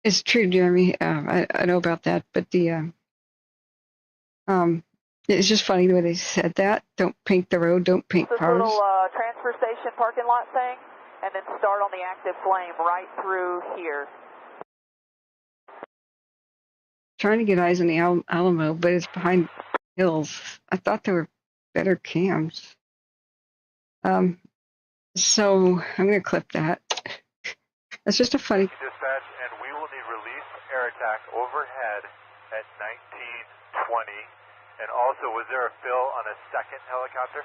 It's true, Jeremy. I know about that, but the it's just funny the way they said that. Don't paint the road. Don't paint this cars. Little transfer station parking lot thing, and then start on the active flame right through here. Trying to get eyes on the Alamo, but it's behind hills. I thought there were better cams. So I'm going to clip that. That's just a funny. Dispatch, and we will need relief air attack overhead at 1920. And also, was there a fill on a second helicopter?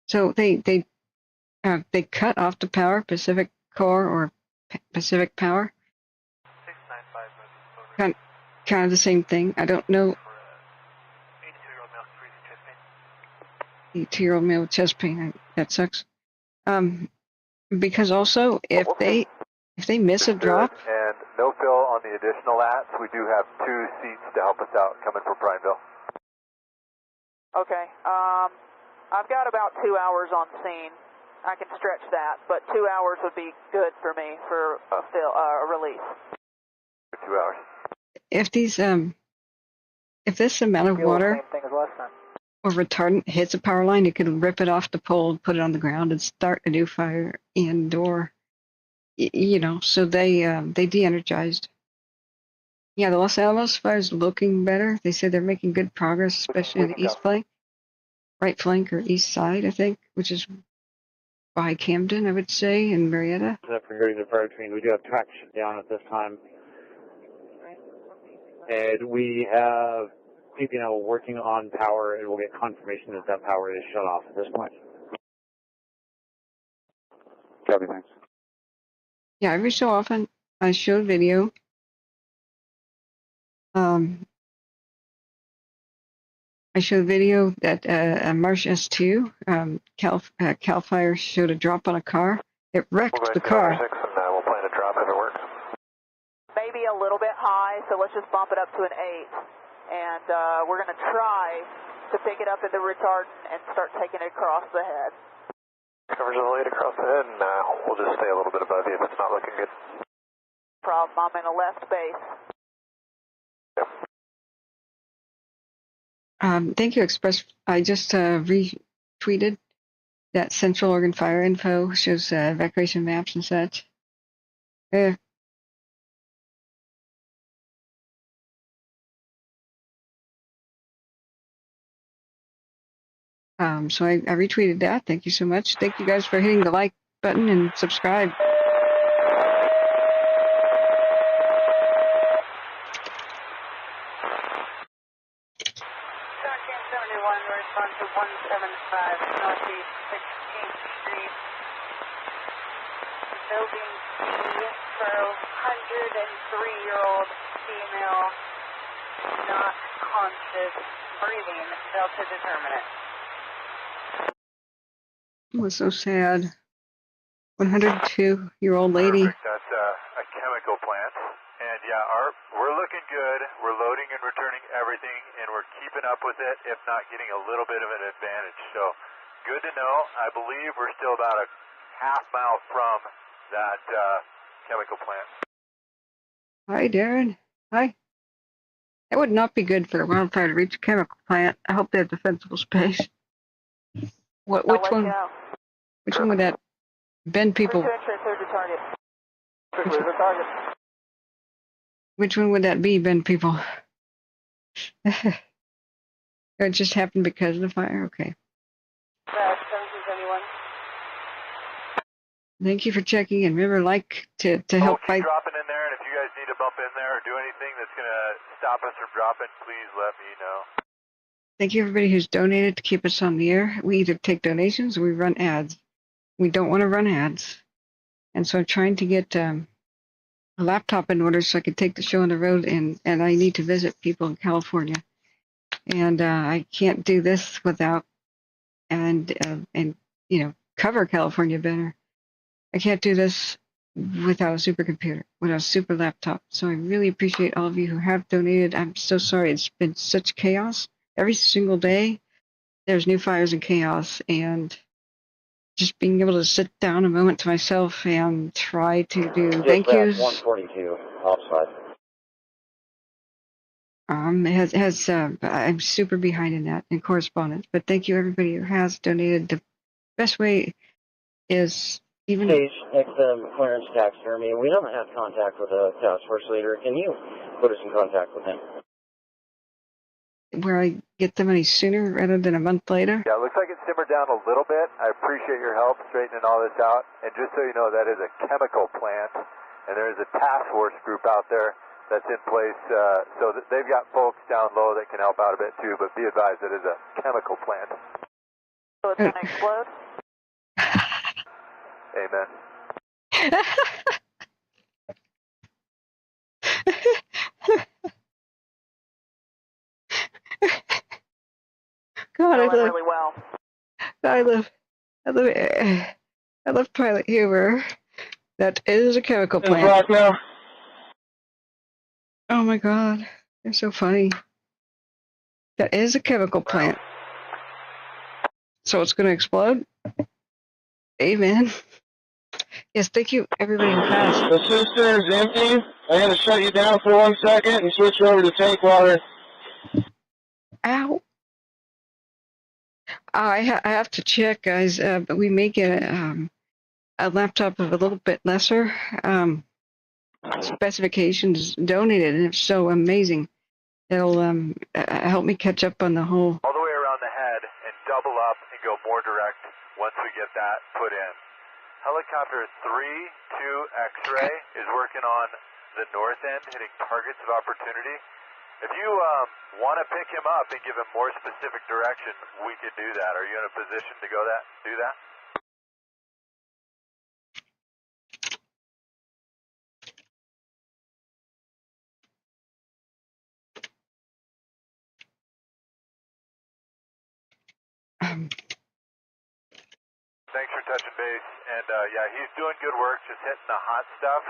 So they cut off the power, Pacific Core or Pacific Power. 695 kind of the same thing. I don't know. 82-year-old male with chest pain. That sucks. Because also if they miss a drop. And no fill on the additional lats. We do have 2 seats to help us out coming from Prineville. Okay. I've got about 2 hours on scene. I can stretch that, but 2 hours would be good for me for a release. 2 hours. If these if this amount of water Same thing as last time. or retardant hits a power line, you can rip it off the pole, put it on the ground, and start a new fire indoor. So they de-energized. Yeah, the Los Alamos fire is looking better. They say they're making good progress, especially in the east flank, right flank or east side, I think, which is by Camden, I would say, and Marietta. Regarding the fire train, we do have track shut down at this time. And we have people working on power, and we'll get confirmation that power is shut off at this point. Copy, thanks. Yeah, every so often I show video. I showed video that Marsh S2, Cal Fire showed a drop on a car. It wrecked the car. And we'll plan to drop if it works. Maybe a little bit high, so let's just bump it up to an 8. And we're going to try to pick it up in the retardant and start taking it across the head. Coverage of the lead across the head, and we'll just stay a little bit above you if it's not looking good. Problem, I'm in a left base. Yep. Thank you, Express. I just retweeted that Central Oregon Fire info, shows evacuation maps and such. So I retweeted that. Thank you so much. Thank you guys for hitting the like button and subscribe. Respond to 175 Northeast 16th Street. Building C for 103-year-old female, not conscious, breathing, Delta determinant. It was so sad. 102-year-old lady. Perfect. That's a chemical plant. And yeah, we're looking good. We're loading and returning everything, and we're keeping up with it, if not getting a little bit of an advantage. So good to know. I believe we're still about a half-mile from that chemical plant. Hi, Darren. Hi. That would not be good for a wildfire to reach a chemical plant. I hope they have defensible space. Which one? Which one would that bend people? Clear to target. Clear to target. Which one would that be, bend people? It just happened because of the fire? Okay. 1771. Thank you for checking, and remember, to help fight. Dropping in there, and if you guys need to bump in there or do anything that's going to stop us from dropping, please let me know. Thank you, everybody who's donated to keep us on the air. We either take donations or we run ads. We don't want to run ads. And so I'm trying to get a laptop in order so I can take the show on the road, and I need to visit people in California. And I can't do this without, and cover California better. I can't do this without a supercomputer, without a super laptop. So I really appreciate all of you who have donated. I'm so sorry. It's been such chaos. Every single day, there's new fires and chaos, and just being able to sit down a moment to myself and try to do thank yous. 142, offside. I'm super behind in that in correspondence, but thank you everybody who has donated. The best way is even. Stage XM clearance taxidermy. We haven't had contact with a task force leader. Can you put us in contact with him? Where I get the money sooner rather than a month later? Yeah, it looks like it simmered down a little bit. I appreciate your help straightening all this out. And just so you know, that is a chemical plant, and there is a task force group out there that's in place. So that they've got folks down low that can help out a bit too, but be advised it is a chemical plant. So it's going to explode? Amen. God, Going really well. I love pilot humor. That is a chemical plant. Now. Oh my God, they're so funny. That is a chemical plant. So it's going to explode? Amen. Yes, thank you, everybody who has. The cistern is empty. I'm going to shut you down for 1 second and switch over to tank water. Ow. I have to check, guys, but we may get a laptop of a little bit lesser specifications donated, and if so, amazing. It'll help me catch up on the whole. All the way around the head and double up and go more direct once we get that put in. Helicopter 3-2 X-ray is working on the north end, hitting targets of opportunity. If you want to pick him up and give him more specific direction, we could do that. Are you in a position to do that? Thanks for touching base. And yeah, he's doing good work, just hitting the hot stuff.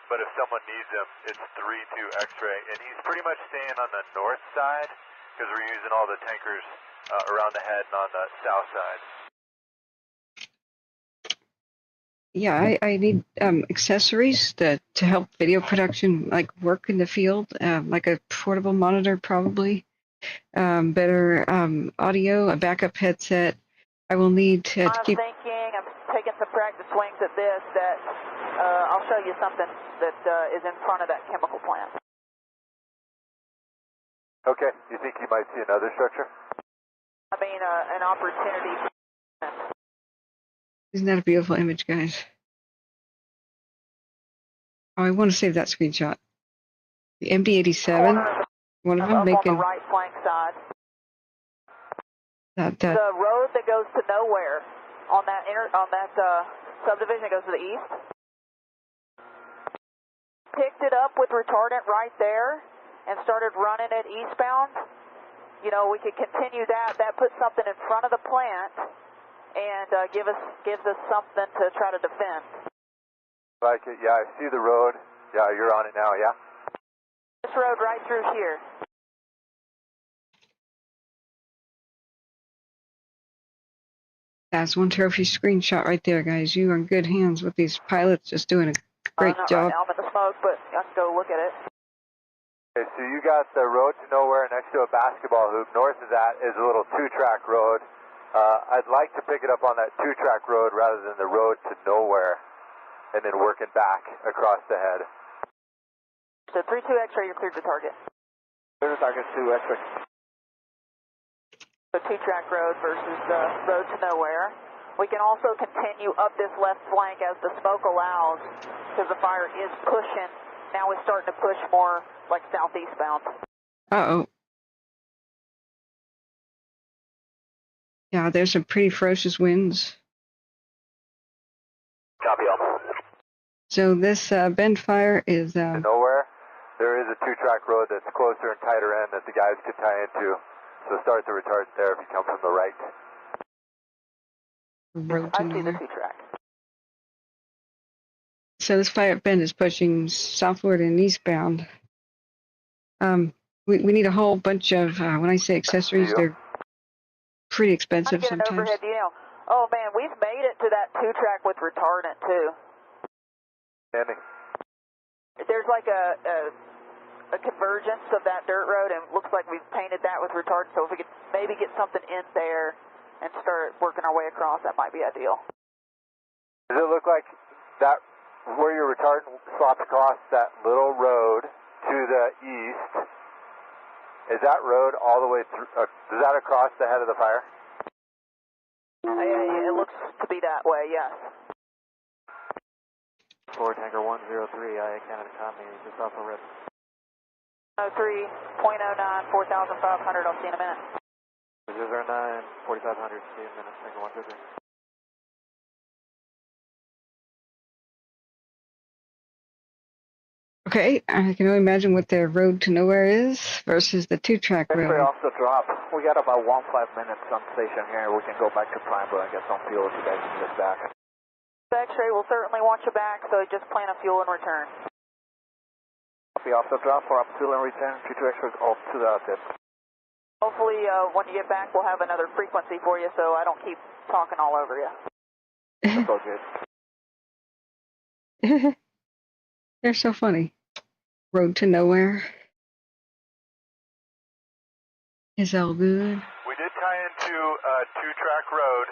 But if someone needs him, it's 3-2 X-ray. And he's pretty much staying on the north side because we're using all the tankers around the head and on the south side. Yeah, I need accessories to help video production, like work in the field, like a portable monitor probably, better audio, a backup headset. I will need to keep... I'm taking some practice swings at this that I'll show you something that is in front of that chemical plant. Okay, you think you might see another structure? I mean, an opportunity. Isn't that a beautiful image, guys? Oh, I want to save that screenshot. The MD-87, one of them making... On the right flank side. That The road that goes to nowhere on that subdivision that goes to the east. Picked it up with retardant right there and started running it eastbound. You know, we could continue that. That puts something in front of the plant and gives us something to try to defend. Like it, yeah, I see the road. Yeah, you're on it now, yeah? This road right through here. That's one trophy screenshot right there, guys. You are in good hands with these pilots, just doing a great not job. Right now, I'm in the smoke, but I can go look at it. Okay, so you got the road to nowhere next to a basketball hoop. North of that is a little two-track road. I'd like to pick it up on that two-track road rather than the road to nowhere, and then working back across the head. So 3-2 X-ray, you're cleared to target. Clear to target 2 X-ray. The two-track road versus the road to nowhere. We can also continue up this left flank as the smoke allows, because the fire is pushing. Now it's starting to push more like southeastbound. Uh-oh. Yeah, there's some pretty ferocious winds. Copy all. So this bend fire is... To nowhere, there is a two-track road that's closer and tighter end that the guys could tie into. So start the retardant there if you come from the right. Road to I see the nowhere. two-track. So this fire at Bend is pushing southward and eastbound. We need a whole bunch of, when I say accessories, they're pretty expensive Get an sometimes. overhead view. Oh man, we've made it to that two-track with retardant too. Andy. There's like a convergence of that dirt road, and it looks like we've painted that with retardant. So if we could maybe get something in there and start working our way across, that might be ideal. Does it look like that where your retardant slops across that little road to the east? Is that road all the way through? Does that across the head of the fire? It looks to be that way, yes. Forward tanker 103, I Canada copy, just off the rip. 03.09, 4,500, I'll see you in a minute. 009, 4500, see you in a minute, Tanker 123. Okay, I can only imagine what their road to nowhere is versus the two-track X-ray road. off the drop. We got about 15 minutes on station here. We can go back to Primeville and get some fuel if you guys need us back. X-ray will certainly want you back, so just plan a fuel and return. Copy off the drop for up fuel and return. Future X-ray off to the tip. Hopefully, when you get back, we'll have another frequency for you, so I don't keep talking all over you. That's all good. They're so funny. Road to nowhere is all good. We did tie into a two-track road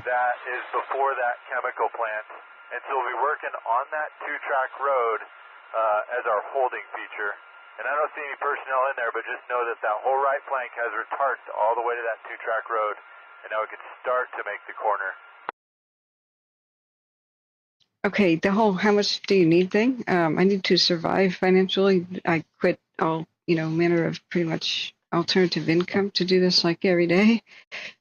that is before that chemical plant, and so we'll be working on that two-track road as our holding feature. And I don't see any personnel in there, but just know that that whole right flank has retarded all the way to that two-track road, and now we can start to make the corner. Okay, the whole how much do you need thing? I need to survive financially. I quit all, manner of pretty much alternative income to do this like every day.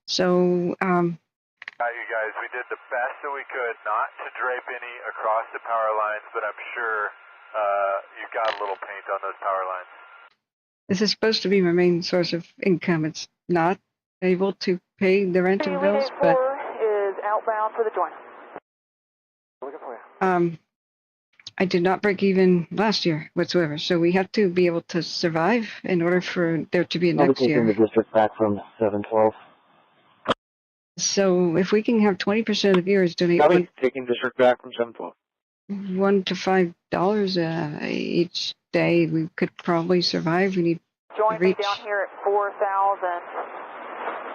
So, Got you guys. We did the best that we could not to drape any across the power lines, but I'm sure you've got a little paint on those power lines. this is supposed to be my main source of income. It's not able to pay the rental bills, but is outbound for the joint. Looking for you. I did not break even last year whatsoever. So we have to be able to survive in order for there to be a I'll be next taking year. the district back from 712. So if we can have 20% of the viewers donate I'll be taking district back from 712. $1 to $5 each day, we could probably survive. We need Join me reach. down here at 4,000.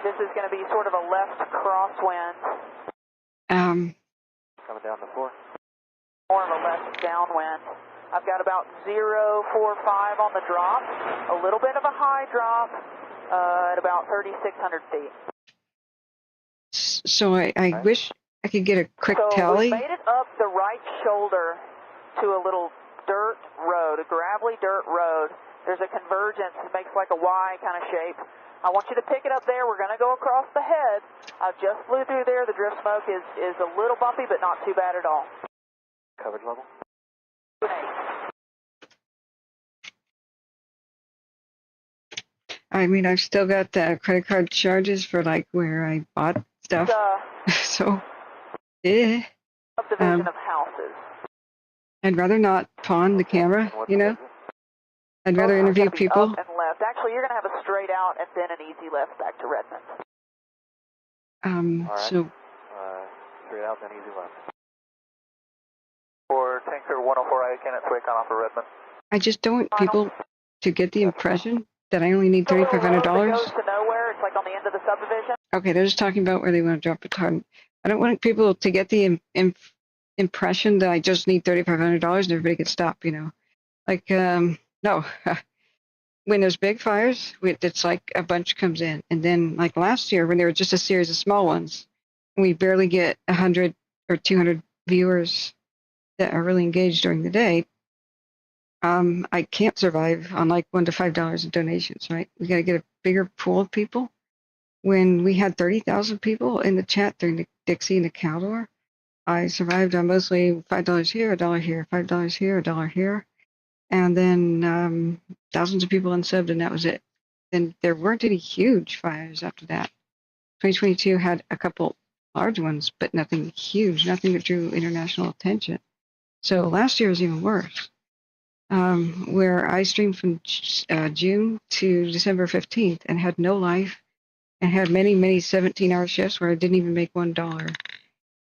This is going to be sort of a left crosswind. Coming down to 4. More of a left downwind. I've got about 045 on the drop, a little bit of a high drop at about 3,600 feet. So I wish I could get a quick tally. So we made it up the right shoulder to a little dirt road, a gravelly dirt road. There's a convergence that makes like a Y kind of shape. I want you to pick it up there. We're going to go across the head. I just flew through there. The drift smoke is a little bumpy, but not too bad at all. Coverage level. I mean, I've still got the credit card charges for like where I bought stuff. So, yeah. Subdivision of houses. I'd rather not pawn the camera, I'd rather interview people. Up and left. Actually, you're going to have a straight out and then an easy left back to Redmond. All right. So. Straight out, then easy left. For Tanker 104, I can at Swaycon off of Redmond. I just don't want people to get the impression that I only need $3,500. It goes to nowhere. It's like on the end of the subdivision. Okay, they're just talking about where they want to drop a ton. I don't want people to get the impression that I just need $3,500 and everybody can stop, Like, no. When there's big fires, it's like a bunch comes in. And then, like last year, when there were just a series of small ones, and we barely get 100 or 200 viewers that are really engaged during the day, I can't survive on like $1 to $5 of donations, right? We got to get a bigger pool of people. When we had 30,000 people in the chat during the Dixie and the Caldor, I survived on mostly $5 here, $1 here, $5 here, $1 here, and then thousands of people unsubbed, and that was it. And there weren't any huge fires after that. 2022 had a couple large ones, but nothing huge, nothing that drew international attention. So last year was even worse, where I streamed from June to December 15th and had no life and had many, many 17-hour shifts where I didn't even make $1.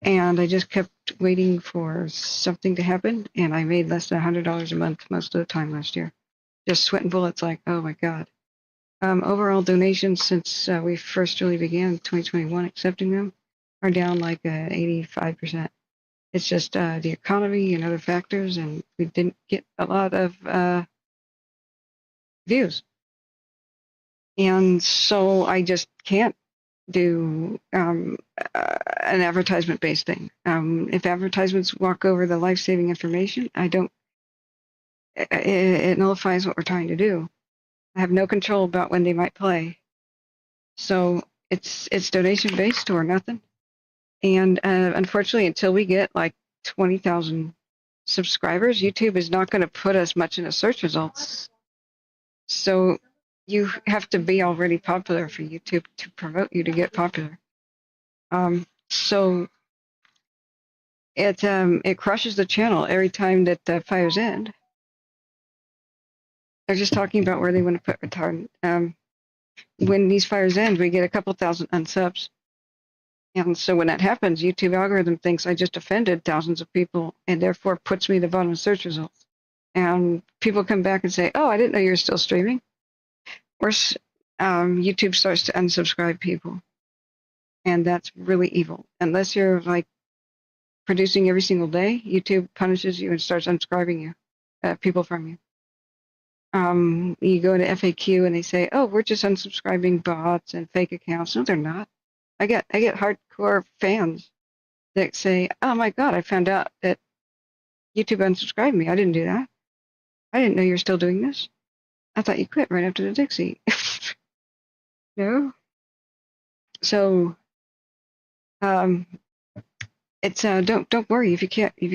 And I just kept waiting for something to happen, and I made less than $100 a month most of the time last year. Just sweating bullets like, oh my God. Overall donations since we first really began 2021 accepting them are down like 85%. It's just the economy and other factors, and we didn't get a lot of views. And so I just can't do an advertisement-based thing. If advertisements walk over the life-saving information, it nullifies what we're trying to do. I have no control about when they might play. So it's donation based or nothing. And unfortunately, until we get like 20,000 subscribers, YouTube is not going to put us much in the search results. So you have to be already popular for YouTube to promote you to get popular. So it crushes the channel every time that the fires end. They're just talking about where they want to put retardant. When these fires end, we get a couple thousand unsubs. And so when that happens, YouTube algorithm thinks I just offended thousands of people and therefore puts me at the bottom of search results. And people come back and say, oh, I didn't know you were still streaming. Or YouTube starts to unsubscribe people. And that's really evil. Unless you're like producing every single day, YouTube punishes you and starts unsubscribing you, people from you. You go to FAQ and they say, oh, we're just unsubscribing bots and fake accounts. No, they're not. I get hardcore fans that say, oh my God, I found out that YouTube unsubscribed me. I didn't do that. I didn't know you were still doing this. I thought you quit right after the Dixie. No. So, it's don't worry if you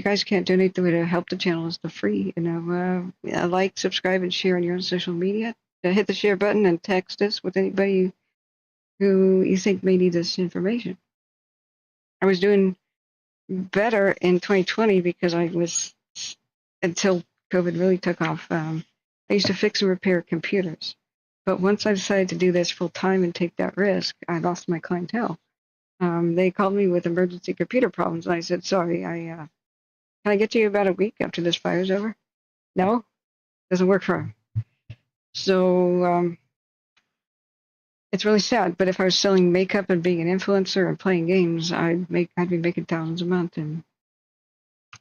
guys can't donate. The way to help the channel is the free. Like, subscribe, and share on your own social media. Hit the share button and text us with anybody who you think may need this information. I was doing better in 2020 because I was, until COVID really took off, I used to fix and repair computers. But once I decided to do this full time and take that risk, I lost my clientele. They called me with emergency computer problems, and I said, sorry, can I get to you about a week after this fire's over? No, doesn't work for them. So it's really sad, but if I was selling makeup and being an influencer and playing games, I'd be making thousands a month and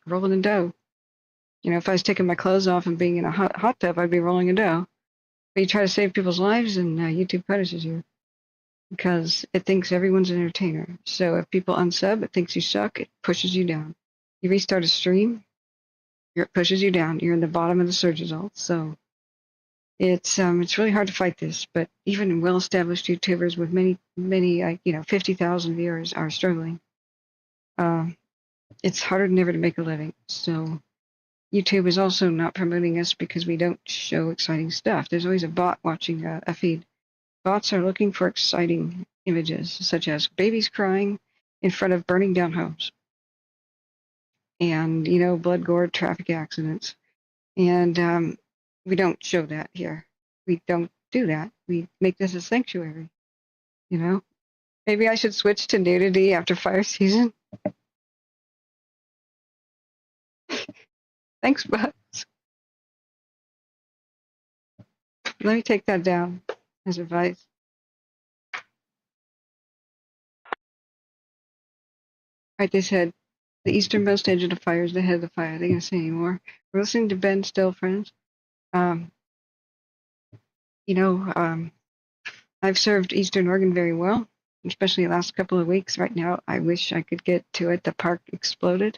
rolling in dough. If I was taking my clothes off and being in a hot tub, I'd be rolling in dough. But you try to save people's lives, and YouTube punishes you because it thinks everyone's an entertainer. So if people unsub, it thinks you suck. It pushes you down. You restart a stream, it pushes you down. You're in the bottom of the search results. So it's really hard to fight this. But even well-established YouTubers with many 50,000 viewers are struggling. It's harder than ever to make a living. So YouTube is also not promoting us because we don't show exciting stuff. There's always a bot watching a feed. Bots are looking for exciting images, such as babies crying in front of burning down homes. And, blood, gore, traffic accidents. And we don't show that here. We don't do that. We make this a sanctuary. Maybe I should switch to nudity after fire season. Thanks, Bucks. Let me take that down as advice. Right, they said the easternmost edge of the fire is the head of the fire. Are they going to say any more? We're listening to Ben Still, friends. I've served Eastern Oregon very well, especially the last couple of weeks. Right now, I wish I could get to it. The park exploded.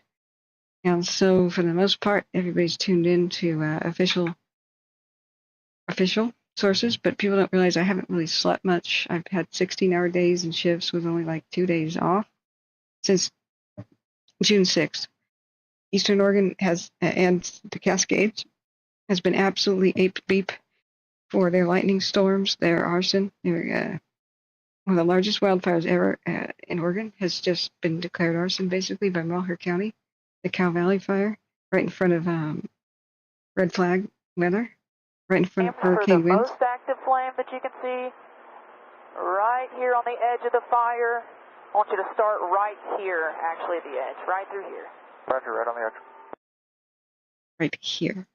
And so, for the most part, everybody's tuned in to official sources, but people don't realize I haven't really slept much. I've had 16-hour days and shifts with only like 2 days off since June 6th. Eastern Oregon has, and the Cascades, has been absolutely ape-beep for their lightning storms, their arson. One of the largest wildfires ever in Oregon has just been declared arson, basically, by Mulhern County. The Cow Valley fire, right in front of red flag weather, right in front of hurricane winds. For the most active flame that you can see, right here on the edge of the fire. I want you to start right here, actually at the edge, right through here. Roger, right on the edge. Right here.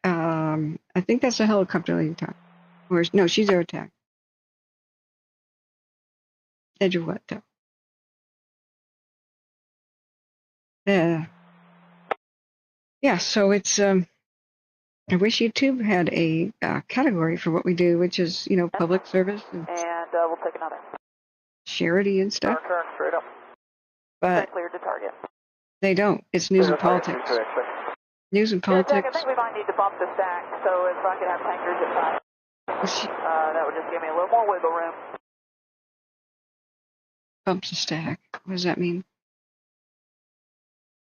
I think that's a helicopter lady talk. Or no, she's air attack. Edge of what though? Yeah, so it's I wish YouTube had a category for what we do, which is public service and we'll take another charity and stuff. Turn straight up. But cleared to target. They don't. It's news and politics. News and politics. I think we might need to bump the stack, so if I could have tankers at 5. That would just give me a little more wiggle room. Bumps a stack. What does that mean?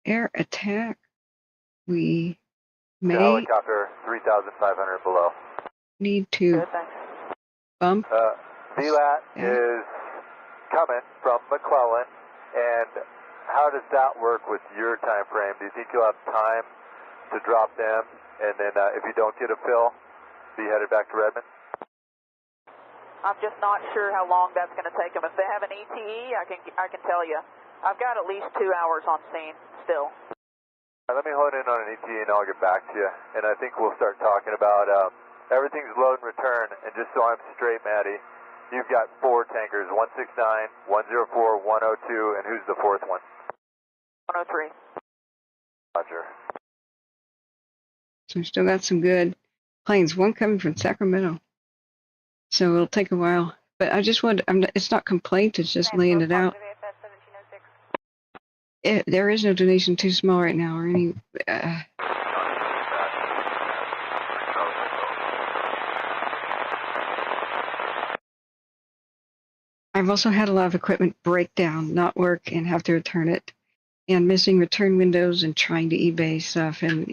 Air attack. We may Helicopter 3,500 below. need to bump. VLAT is coming from McClellan, and how does that work with your time frame? Do you think you'll have time to drop them, and then if you don't get a fill, be headed back to Redmond? I'm just not sure how long that's going to take them. If they have an ETE, I can tell you. I've got at least 2 hours on scene still. Let me hone in on an ETA and I'll get back to you. And I think we'll start talking about everything's load and return. And just so I'm straight, Maddie, you've got 4 tankers, 169, 104, 102, and who's the 4th one? 103. Roger. So we still got some good planes. One coming from Sacramento. So it'll take a while. But I just want, it's not complaint, it's just laying it out. There is no donation too small right now or any. I've also had a lot of equipment break down, not work, and have to return it. And missing return windows and trying to eBay stuff, and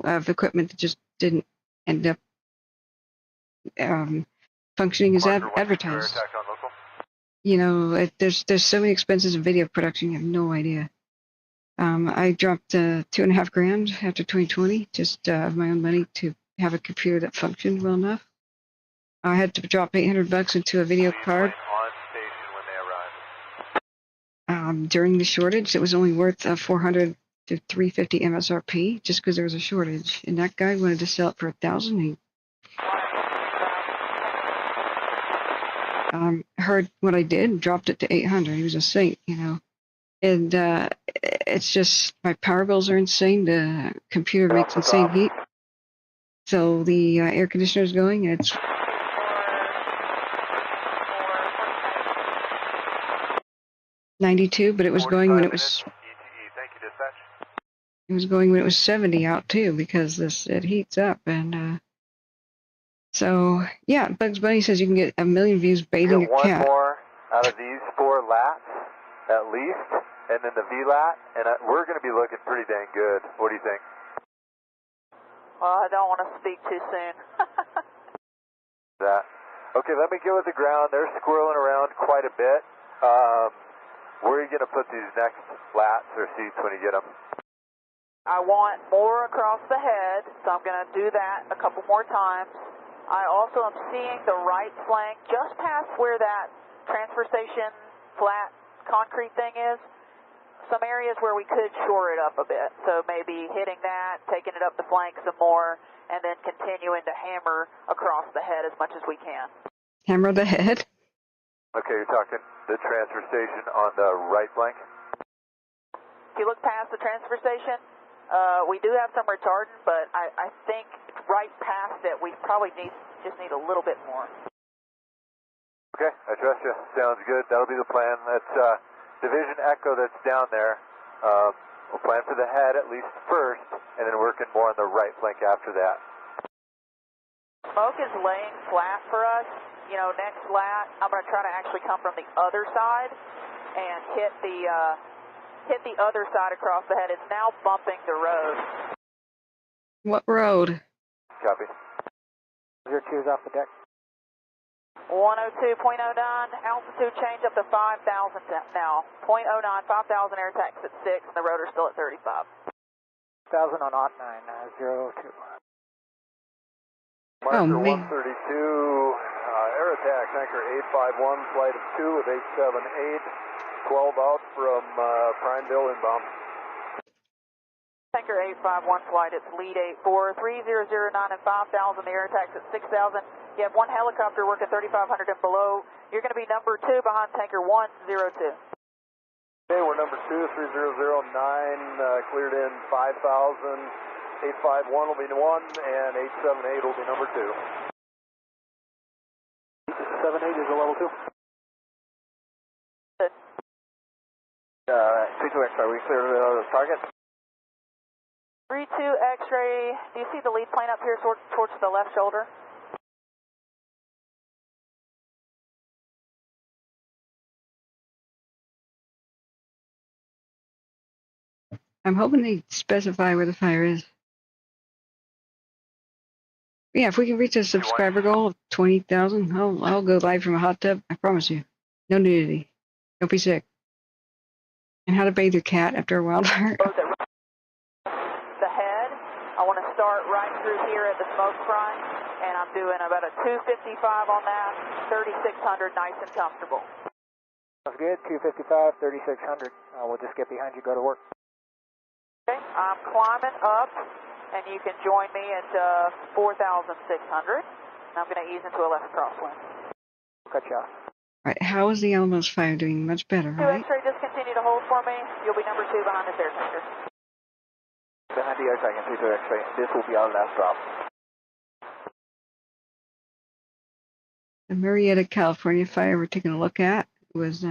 of equipment that just didn't end up functioning as advertised. There's so many expenses in video production, you have no idea. I dropped $2.5 after 2020, just of my own money to have a computer that functioned well enough. I had to drop $800 into a video card. During the shortage, it was only worth 400 to 350 MSRP, just because there was a shortage. And that guy wanted to sell it for 1,000. He heard what I did and dropped it to 800. He was a saint, And it's just my power bills are insane. The computer makes insane heat. So the air conditioner is going, and it's 92, but it was going when it was. It was going when it was 70 out too, because it heats up, and so yeah. Bugs Bunny says you can get 1 million views baiting a cat. One more out of these 4 lats, at least, and then the VLAT, and we're going to be looking pretty dang good. What do you think? Well, I don't want to speak too soon. Okay, let me get with the ground. They're squirreling around quite a bit. Where are you going to put these next lats or seats when you get them? I want more across the head, so I'm going to do that a couple more times. I also am seeing the right flank just past where that transfer station flat concrete thing is. Some areas where we could shore it up a bit. So maybe hitting that, taking it up the flank some more, and then continuing to hammer across the head as much as we can. Hammer the head? Okay, you're talking the transfer station on the right flank? If you look past the transfer station, we do have some retardant, but I think right past it, we probably just need a little bit more. Okay, I trust you. Sounds good. That'll be the plan. That's Division Echo that's down there. We'll plan for the head at least first, and then working more on the right flank after that. Smoke is laying flat for us. Next lat, I'm going to try to actually come from the other side and hit the other side across the head. It's now bumping the road. What road? Copy. 02's off the deck. 102.09, altitude change up to 5,000 now. 0.09, 5,000 air tax at 6, and the rotor's still at 35. 1,000 on 0902. Marker 132, air attack, tanker 851, flight of 2 with 878, 12 out from Prineville inbound. Tanker 851 flight, it's lead 84, 3009 and 5,000, the air attack's at 6,000. You have 1 helicopter working 3,500 and below. You're going to be number 2 behind tanker 102. Okay, we're number 2, 3009, cleared in 5,000. 851 will be 1, and 878 will be number 2. 78 is a level 2. 32 X-ray, we clear the target? 32 X-ray, do you see the lead plane up here towards the left shoulder? I'm hoping they specify where the fire is. Yeah, if we can reach a subscriber goal of 20,000, I'll go live from a hot tub. I promise you. No nudity. Don't be sick. And how to bathe your cat after a wildfire. The head, I want to start right through here at the smoke front, and I'm doing about a 255 on that, 3,600, nice and comfortable. Sounds good. 255, 3,600. We'll just get behind you. Go to work. Okay, I'm climbing up, and you can join me at 4,600. I'm going to ease into a left crosswind. Cut you off. All right, how is the Alamos fire doing? Much better, right? 2 X-ray, just continue to hold for me. You'll be number 2 behind this air tanker. Behind the air tanker, 2 X-ray. This will be our last drop. The Marietta, California fire we're taking a look at was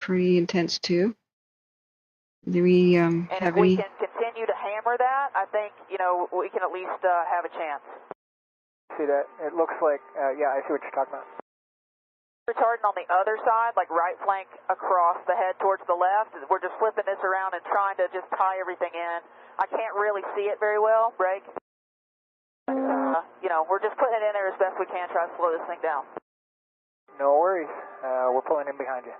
pretty intense too. Do we have if we can continue to hammer that, I think, you know, we can at least have a chance. See that? It looks like, yeah, I see what you're talking about. Retarding on the other side, like right flank across the head towards the left. We're just flipping this around and trying to just tie everything in. I can't really see it very well, break. You know, we're just putting it in there as best we can, try to slow this thing down. No worries. We're pulling in behind you.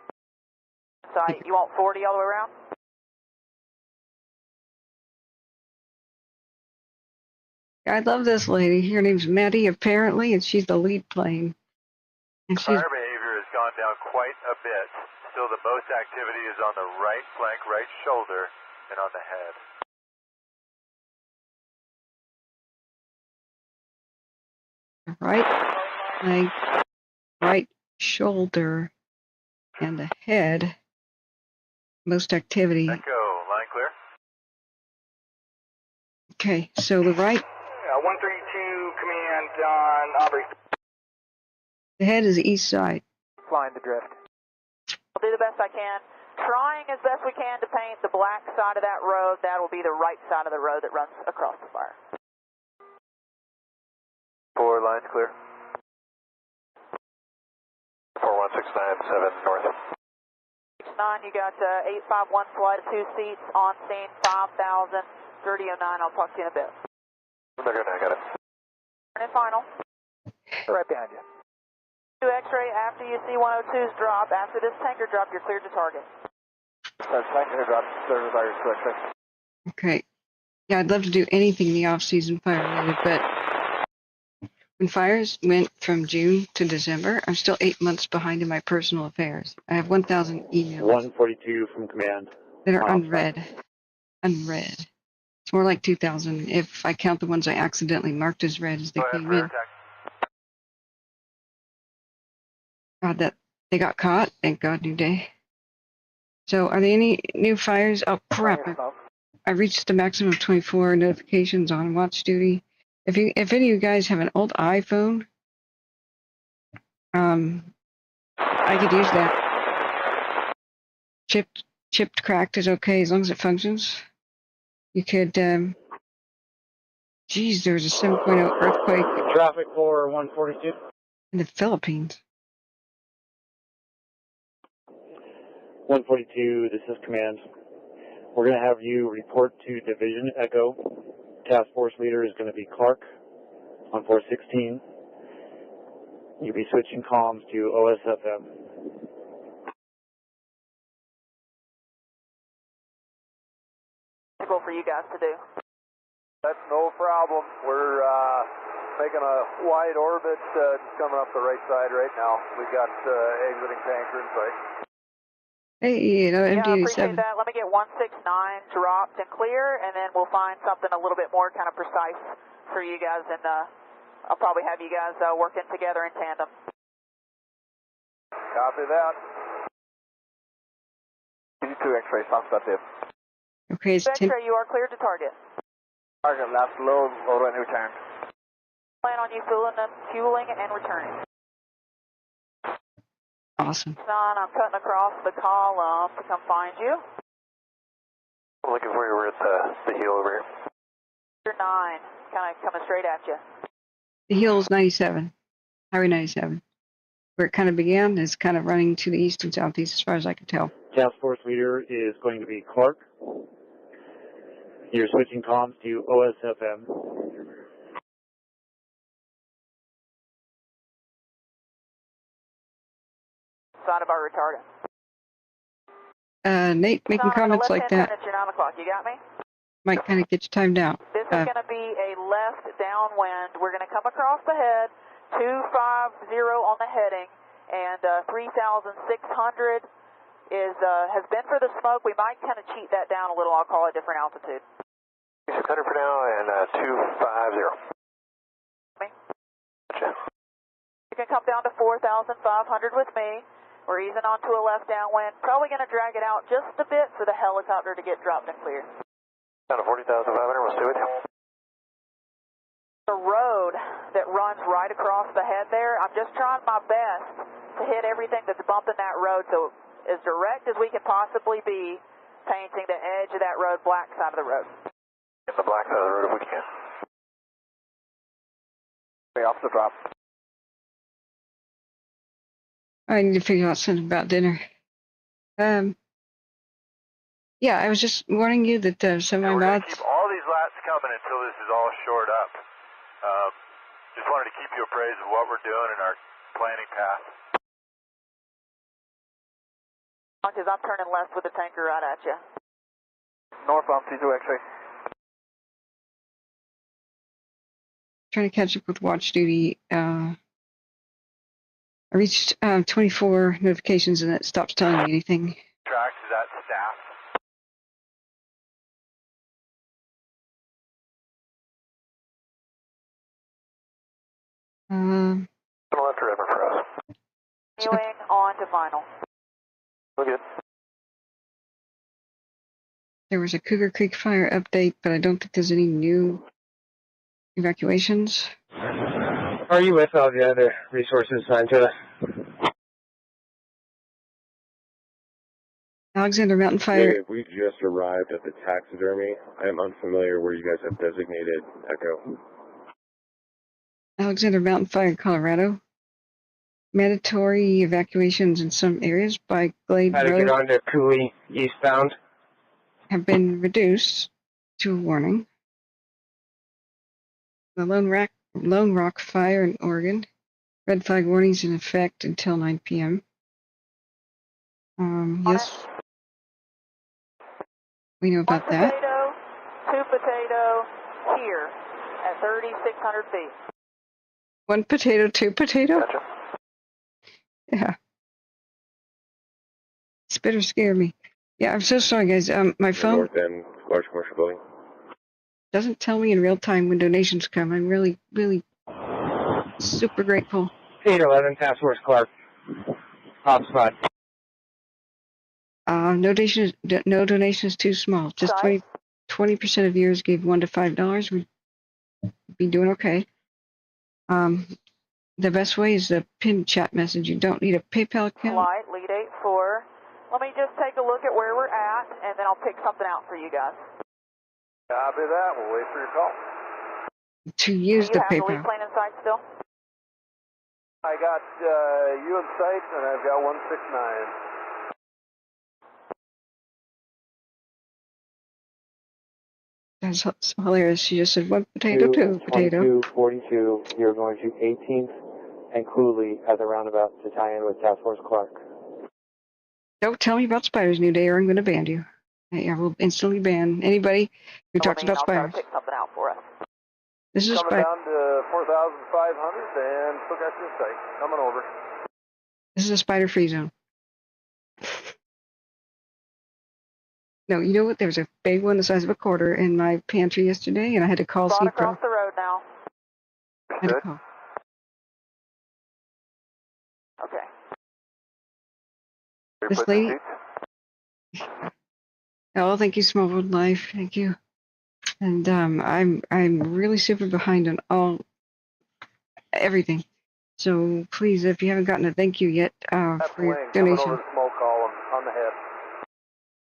So you want 40 all the way around? I love this lady. Her name's Maddie, apparently, and she's the lead plane. And she's Fire behavior has gone down quite a bit. Still, the most activity is on the right flank, right shoulder, and on the head. right leg, right shoulder, and the head. Most activity. Echo, line clear. Okay, so the right. 132 command on Aubrey. The head is the east side. Flying the drift. I'll do the best I can. Trying as best we can to paint the black side of that road. That will be the right side of the road that runs across the fire. 4 lines clear. 41697 north. 9, you got 851 flight, 2 seats on scene, 5,000, 3009. I'll talk to you in a bit. They're good, I got it. And final. Right behind you. 2 X-ray, after you see 102's drop, after this tanker drop, you're cleared to target. Tanker drop, clear to target, 2 X-ray. Okay. Yeah, I'd love to do anything in the off-season fire related, but when fires went from June to December, I'm still 8 months behind in my personal affairs. I have 1,000 emails. 142 from command. That are unread. Unread. It's more like 2,000 if I count the ones I accidentally marked as red as they came in. God, that they got caught. Thank God, new day. So, are there any new fires? Oh, crap. I reached the maximum of 24 notifications on watch duty. If any of you guys have an old iPhone, I could use that. Chipped cracked is okay as long as it functions. You could, geez, there was a 7.0 earthquake. Traffic for 142. In the Philippines. 142, this is command. We're going to have you report to Division Echo. Task force leader is going to be Clark on 416. You'll be switching comms to OSFM. For you guys to do. That's no problem. We're making a wide orbit, coming up the right side right now. We got exiting tanker in sight. Hey, you know, Yeah, I MD-87. appreciate that. Let me get 169 dropped and clear, and then we'll find something a little bit more kind of precise for you guys, and I'll probably have you guys working together in tandem. Copy that. 2 X-ray, sounds about it. Okay, it's 10. X-ray, you are cleared to target. Target last low, over and return. Plan on you fueling and returning. Awesome. Son, I'm cutting across the column to come find you. I'm looking for you. We're at the heel over here. You're 9, kind of coming straight at you. The hill is 97. Highway 97. Where it kind of began is kind of running to the east and southeast as far as I can tell. Task force leader is going to be Clark. You're switching comms to OSFM. Side of our retardant. Nate making comments like that At your 9 o'clock. You got me? might kind of get you timed out. This is going to be a left downwind. We're going to come across the head, 250 on the heading, and 3,600 is has been for the smoke. We might kind of cheat that down a little. I'll call it a different altitude. 600 for now and 250. Gotcha. You can come down to 4,500 with me. We're easing onto a left downwind. Probably going to drag it out just a bit for the helicopter to get dropped and cleared. Down to 40,500, we'll stay with you. The road that runs right across the head there, I'm just trying my best to hit everything that's bumping that road so as direct as we can possibly be, painting the edge of that road, black side of the road. In the black side of the road if we can. Okay, off the drop. I need to figure out something about dinner. Yeah, I was just warning you that some of my we're going to mods. keep all these laps coming until this is all shored up. Just wanted to keep you appraised of what we're doing in our planning path. Because I'm turning left with the tanker right at you. Northbound C2 X-ray. Trying to catch up with watch duty. I reached 24 notifications and it stops telling me anything. Tracks, is that staff? Left or ever for us. Continuing on to final. We're good. There was a Cougar Creek fire update, but I don't think there's any new evacuations. Are you with all the other resources assigned to us? Alexander Mountain Fire. Dave, we just arrived at the taxidermy. I am unfamiliar where you guys have designated Echo. Alexander Mountain Fire, Colorado. Mandatory evacuations in some areas by Glade How to Road get onto Cooley eastbound? have been reduced to a warning. The Lone Rock Fire in Oregon. Red flag warnings in effect until 9 p.m. Yes, we know about that. Two potato here at 3,600 feet. One potato, two potato? Gotcha. Yeah. Spitter scared me. Yeah, I'm so sorry, guys. My phone North End, large commercial building. doesn't tell me in real time when donations come. I'm really, really super grateful. 811 Task Force Clark. Hotspot. No donation is too small. Just 20% of viewers gave $1 to $5. We'd be doing okay. The best way is the pinned chat message. You don't need a PayPal account. Flight, lead 84. Let me just take a look at where we're at, and then I'll pick something out for you guys. Copy that. We'll wait for your call. To use the Do you have the PayPal. lead plane in sight still? I got you in sight, and I've got 169. That's hilarious. She just said one potato, two potato. 42, you're going to 18th and Cooley at the roundabout to tie in with Task Force Clark. Don't tell me about spiders, New Day, or I'm going to ban you. I will instantly ban anybody who talks about I'll try spiders. to pick something out for us. This is a Coming spider. down to 4,500 and still got you in sight. Coming over. This is a spider-free zone. No, you know what? There was a big one the size of a quarter in my pantry yesterday, and I had to call Spot CPRO. across the road now. I had to call. Okay. This lady. Oh, thank you, Smallwood Life. Thank you. And I'm really super behind on everything. So please, if you haven't gotten a thank you yet for your donation, Coming over the smoke column on the head.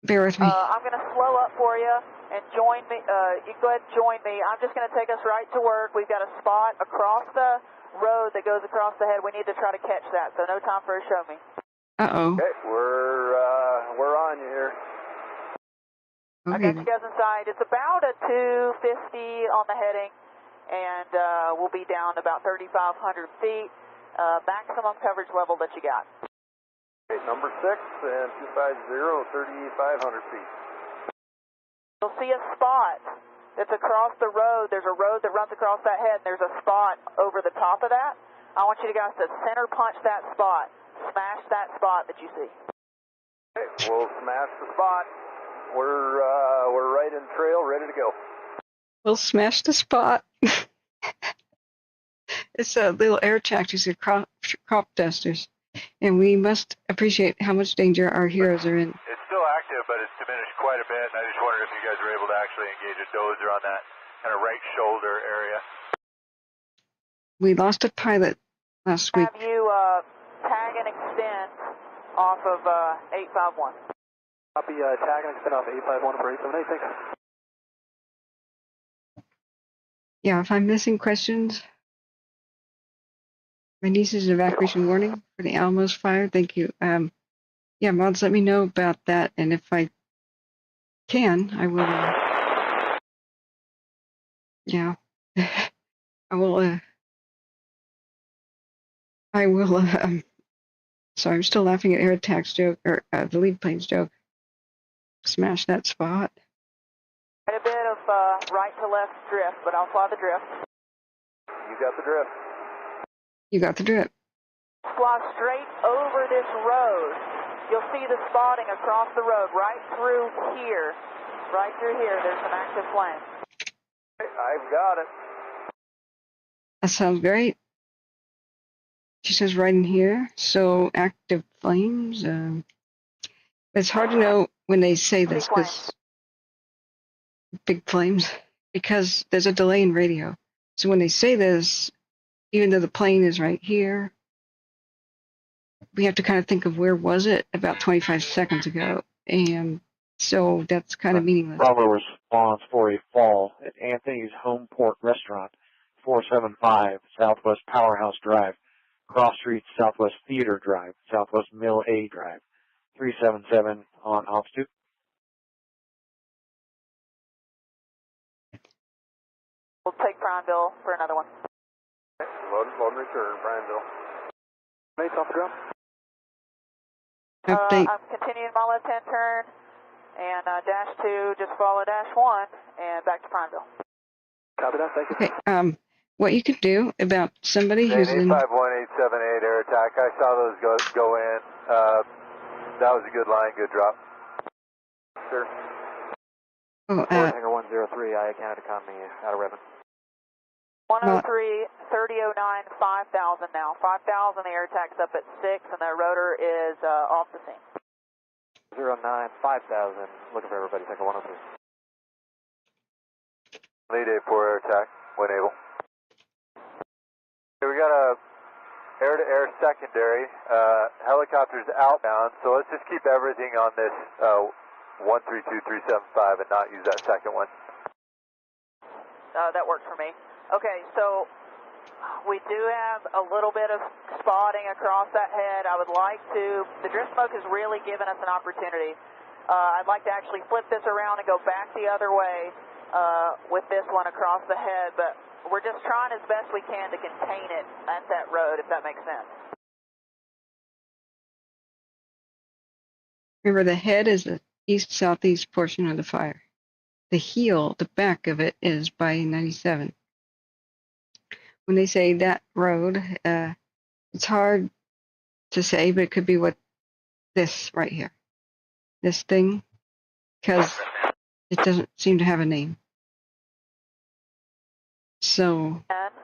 bear with me. I'm going to slow up for you and join me. You go ahead and join me. I'm just going to take us right to work. We've got a spot across the road that goes across the head. We need to try to catch that. So no time for a show me. Uh-oh. Okay, we're on you here. I got you guys inside. It's about a 250 on the heading, and we'll be down about 3,500 feet. Maximum coverage level that you got. Okay, number 6 and 250, 3,500 feet. You'll see a spot that's across the road. There's a road that runs across that head, and there's a spot over the top of that. I want you guys to center punch that spot. Smash that spot that you see. Okay, we'll smash the spot. We're right in trail, ready to go. We'll smash the spot. It's a little air tactics and crop dusters, and we must appreciate how much danger our heroes are in. It's still active, but it's diminished quite a bit, and I just wondered if you guys were able to actually engage a dozer on that kind of right shoulder area. We lost a pilot last week. Have you tag and extend off of 851. Copy, tag and extend off 851 for 878, thanks. Yeah, if I'm missing questions, my niece's evacuation warning for the Alamos fire. Thank you. Yeah, mods, let me know about that, and if I can, I will. Yeah, I will. I will. Sorry, I'm still laughing at air attacks joke or the lead planes joke. Smash that spot. Quite a bit of right to left drift, but I'll fly the drift. You got the drift. You got the drip. Fly straight over this road. You'll see the spotting across the road, right through here. Right through here, there's some active flame. I've got it. That sounds great. She says right in here. So active flames. It's hard to know when they say this, because big flames, because there's a delay in radio. So when they say this, even though the plane is right here, we have to kind of think of where was it about 25 seconds ago. And so that's kind of meaningless. Bravo response for a fall at Anthony's Home Port Restaurant, 475 Southwest Powerhouse Drive, Cross Street Southwest Theater Drive, Southwest Mill A Drive, 377 on Ops 2. We'll take Prineville for another one. Load and return, Prineville. Mates off the drum. Update. I'm continuing my left-hand turn, and dash 2, just follow dash 1, and back to Prineville. Copy that, thank you. Okay, what you could do about somebody who's in... 851878 air attack. I saw those go in. That was a good line, good drop. Sure. Oh, Hangar 103, I Canada Economy out of Redmond. 103, 3009, 5,000 now. 5,000, the air attack's up at 6, and the rotor is off the scene. 09, 5,000, looking for everybody, take a 103. Lead 84 air attack, when able. Okay, we got a air-to-air secondary, helicopters outbound, so let's just keep everything on this 132375 and not use that second one. That works for me. Okay, so we do have a little bit of spotting across that head. I would like to, the drift smoke has really given us an opportunity. I'd like to actually flip this around and go back the other way with this one across the head, but we're just trying as best we can to contain it at that road, if that makes sense. Remember, the head is the east-southeast portion of the fire. The heel, the back of it, is by 97. When they say that road, it's hard to say, but it could be what this right here. This thing, because it doesn't seem to have a name. So... And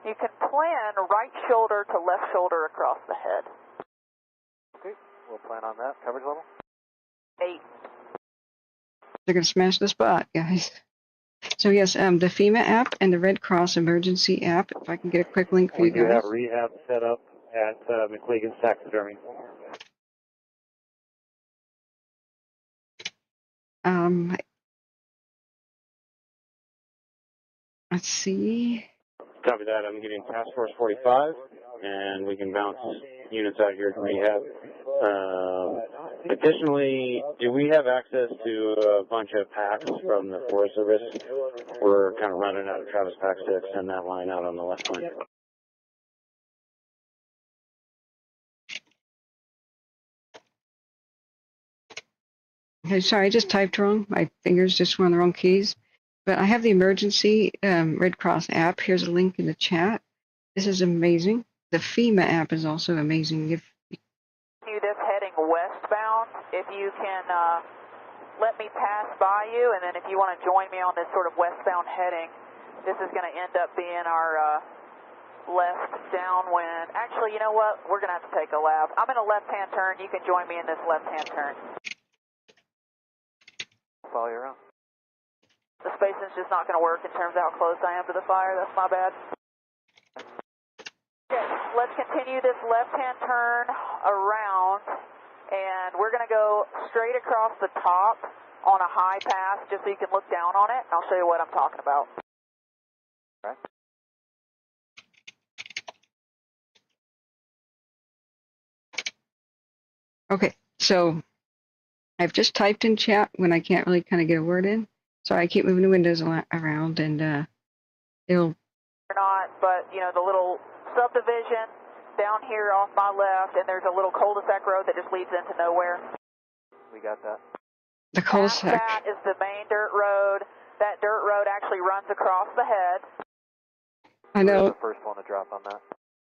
you can plan right shoulder to left shoulder across the head. Okay, we'll plan on that. Coverage level? 8. They're going to smash the spot, guys. So yes, the FEMA app and the Red Cross emergency app, if I can get a quick link for you guys. We do have rehab set up at McLegan's Taxidermy. Let's see. Copy that. I'm getting Task Force 45, and we can bounce units out here to rehab. Additionally, do we have access to a bunch of packs from the Forest Service? We're kind of running out of Travis packs to extend that line out on the left flank. Okay, sorry, I just typed wrong. My fingers just were on the wrong keys. But I have the emergency Red Cross app. Here's a link in the chat. This is amazing. The FEMA app is also amazing. If you this heading westbound, if you can let me pass by you, and then if you want to join me on this sort of westbound heading, this is going to end up being our left downwind. Actually, you know what? We're going to have to take a lap. I'm in a left-hand turn. You can join me in this left-hand turn. Follow you around. The spacing's just not going to work in terms of how close I am to the fire. That's my bad. Okay, let's continue this left-hand turn around, and we're going to go straight across the top on a high pass just so you can look down on it, and I'll show you what I'm talking about. Okay. Okay, so I've just typed in chat when I can't really kind of get a word in. So I keep moving the windows around, and it'll... Or not, but, you know, the little subdivision down here off my left, and there's a little cul-de-sac road that just leads into nowhere. We got that. The cul-de-sac. That is the main dirt road. That dirt road actually runs across the head. I know. Who's the first one to drop on that?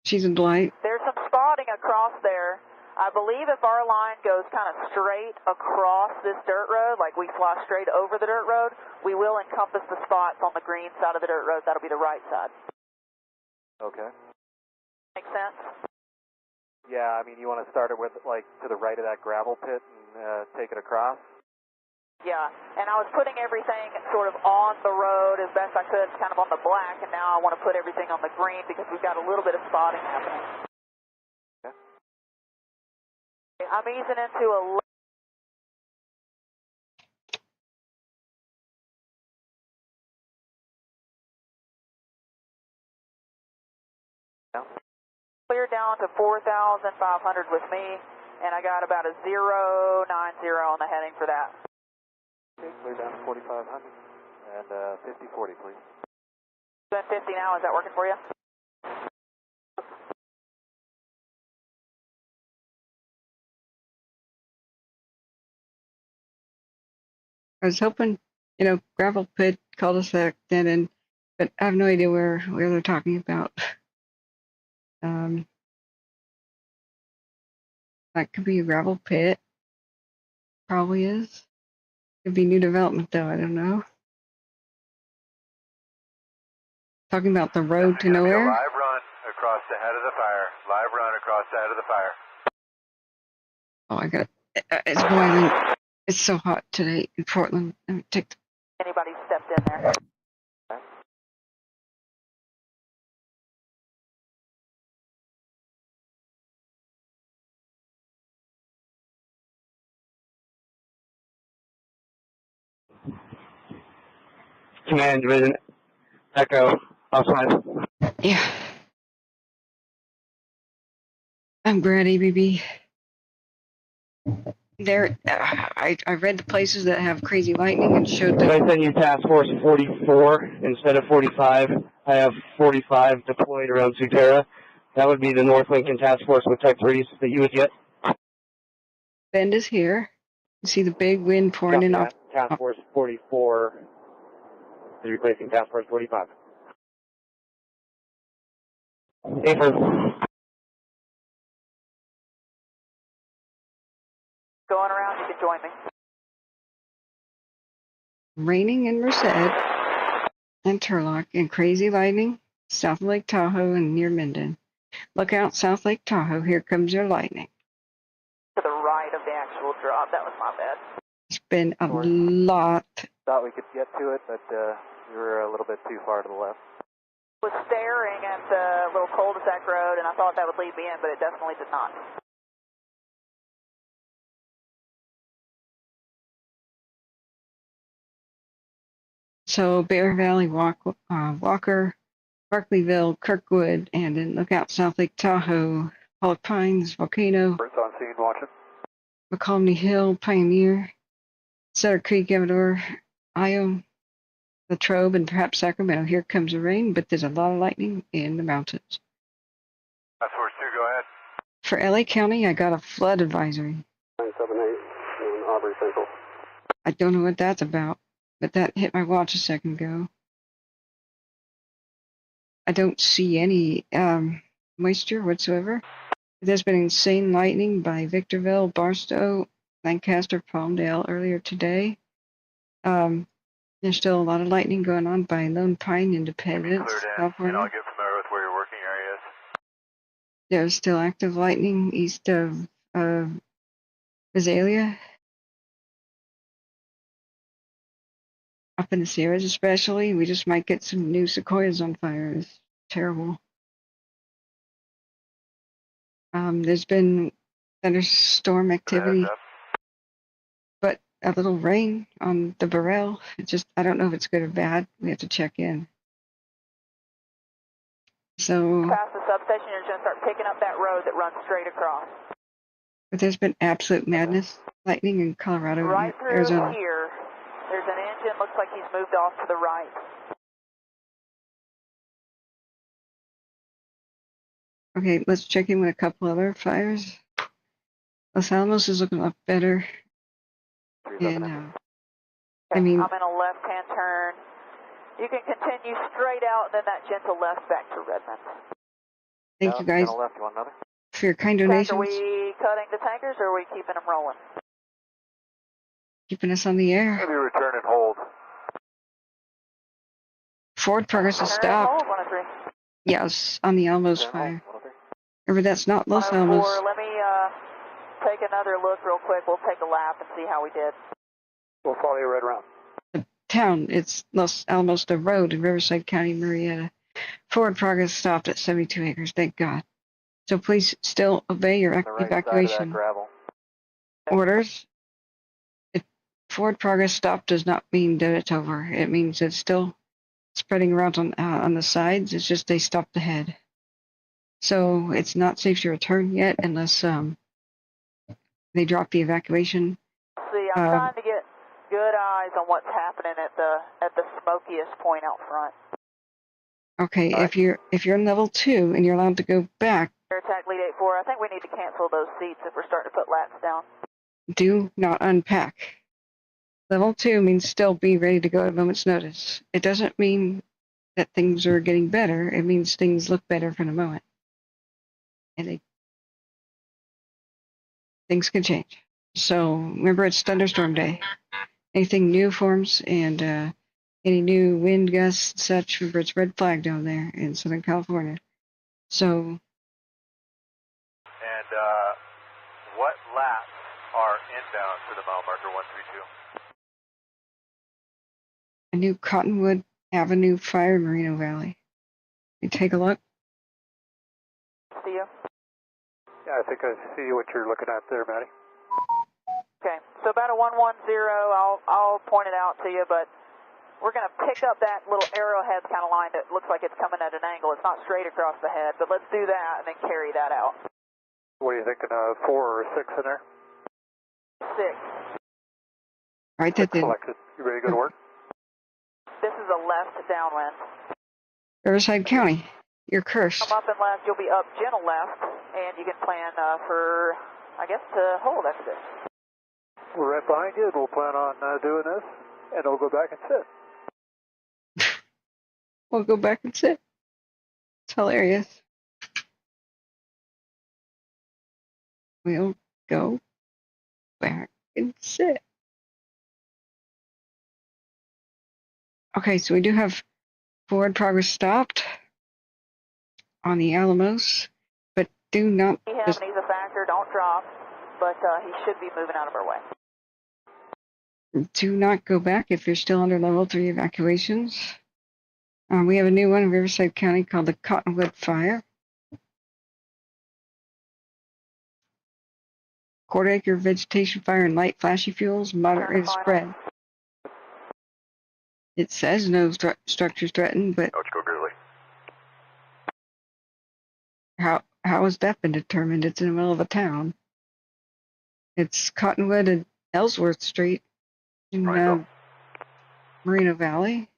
She's a delight. There's some spotting across there. I believe if our line goes kind of straight across this dirt road, like we fly straight over the dirt road, we will encompass the spots on the green side of the dirt road. That'll be the right side. Okay. Make sense? Yeah, I mean, you want to start it with, like, to the right of that gravel pit and take it across? Yeah, and I was putting everything sort of on the road as best I could, kind of on the black, and now I want to put everything on the green because we've got a little bit of spotting happening. Okay. I'm easing into a... Clear down to 4,500 with me, and I got about a 090 on the heading for that. Okay, clear down to 4,500 and 50-40, please. Doing 50 now, is that working for you? I was hoping, you know, gravel pit, cul-de-sac, dead end, but I have no idea where they're talking about. That could be a gravel pit. Probably is. Could be new development, though. I don't know. Talking about the road to nowhere. Live run across the head of the fire. Live run across the head of the fire. Oh, I got it. It's boiling. It's so hot today in Portland. Let me take Anybody stepped in there? Command Division, Echo, outside. Yeah. I'm Brad ABB. There, I read the places that have crazy lightning and showed If that. I send you Task Force 44 instead of 45, I have 45 deployed around Sutera. That would be the North Lincoln Task Force with Type 3s that you would get. Bend is here. You see the big wind pouring in off. Task Force 44 is replacing Task Force 45. Affirm. Going around, you can join me. Raining in Merced and Turlock and crazy lightning south of Lake Tahoe and near Minden. Look out, South Lake Tahoe. Here comes your lightning. To the right of the actual drop. That was my bad. It's been a lot. Thought we could get to it, but we were a little bit too far to the left. I was staring at the little cul-de-sac road, and I thought that would lead me in, but it definitely did not. So Bear Valley, Walker, Barkleyville, Kirkwood, and then look out South Lake Tahoe, Pollock Pines, Volcano. Birds on scene watching. McComney Hill, Pioneer, Sutter Creek, Amador, Io, Latrobe, and perhaps Sacramento. Here comes the rain, but there's a lot of lightning in the mountains. That's Source 2, go ahead. For LA County, I got a flood advisory. 978 in Aubrey Central. I don't know what that's about, but that hit my watch a second ago. I don't see any moisture whatsoever. There's been insane lightning by Victorville, Barstow, Lancaster, Palmdale earlier today. There's still a lot of lightning going on by Lone Pine, Independence, California. And I'll get familiar with where your working area is. There's still active lightning east of Azalea. Up in the Sierras especially, we just might get some new sequoias on fire. It's terrible. There's been thunderstorm activity, but a little rain on the Borel. It's just, I don't know if it's good or bad. We have to check in. So, Past the substation, you're going to start picking up that road that runs straight across. but there's been absolute madness, lightning in Colorado Right and through Arizona. here, there's an engine. Looks like he's moved off to the right. Okay, let's check in with a couple other fires. Los Alamos is looking a lot better. And, I mean, I'm in a left-hand turn. You can continue straight out, and then that gentle left back to Redmond. thank you guys Left, you want another? for your kind Are donations, we cutting the tankers, or are we keeping them rolling? keeping us on the air. Maybe return and hold. Forward progress has Turn and stopped. hold, 103. Yes, on the Alamos fire. 103. Remember, that's not Los 104, Alamos. let me take another look real quick. We'll take a lap and see how we did. We'll follow you right around. Town. It's Los Alamos, the road in Riverside County, Marietta. Forward progress stopped at 72 acres. Thank God. So please still obey your On the right evacuation side of that gravel. orders. If forward progress stopped does not mean that it's over. It means it's still spreading around on the sides. It's just they stopped ahead. So it's not safe to return yet unless they drop the evacuation. See, I'm trying to get good eyes on what's happening at the smokiest point out front. Okay, if you're in level 2 and you're allowed to go back, Air attack lead 84. I think we need to cancel those seats if we're starting to put lats down. do not unpack. Level 2 means still be ready to go at a moment's notice. It doesn't mean that things are getting better. It means things look better for the moment. And things can change. So remember, it's thunderstorm day. Anything new forms and any new wind gusts and such, remember it's red flag down there in Southern California. So And what laps are inbound for the mile marker 132? a new Cottonwood Avenue fire in Moreno Valley. You take a look. See you. Yeah, I think I see what you're looking at there, Matty. Okay, so about a 110. I'll point it out to you, but we're going to pick up that little arrowhead kind of line that looks like it's coming at an angle. It's not straight across the head, but let's do that and then carry that out. What are you thinking, 4 or 6 in there? 6. Right, that did. Selected. You ready to go to work? This is a left downwind. Riverside County, you're cursed. Come up and left, you'll be up gentle left, and you can plan for, I guess, to hold after this. We're right behind you, and we'll plan on doing this, and we'll go back and sit. We'll go back and sit. It's hilarious. We'll go back and sit. Okay, so we do have forward progress stopped on the Alamos, but do not He's a factor, don't drop, but he should be moving out of our way. do not go back if you're still under level 3 evacuations. We have a new one in Riverside County called the Cottonwood Fire. Quarter-acre vegetation fire and light flashy fuels, moderate spread. It says no structures threatened, but Let's go Grizzly. how has that been determined? It's in the middle of a town. It's Cottonwood and Ellsworth Street in Moreno Valley.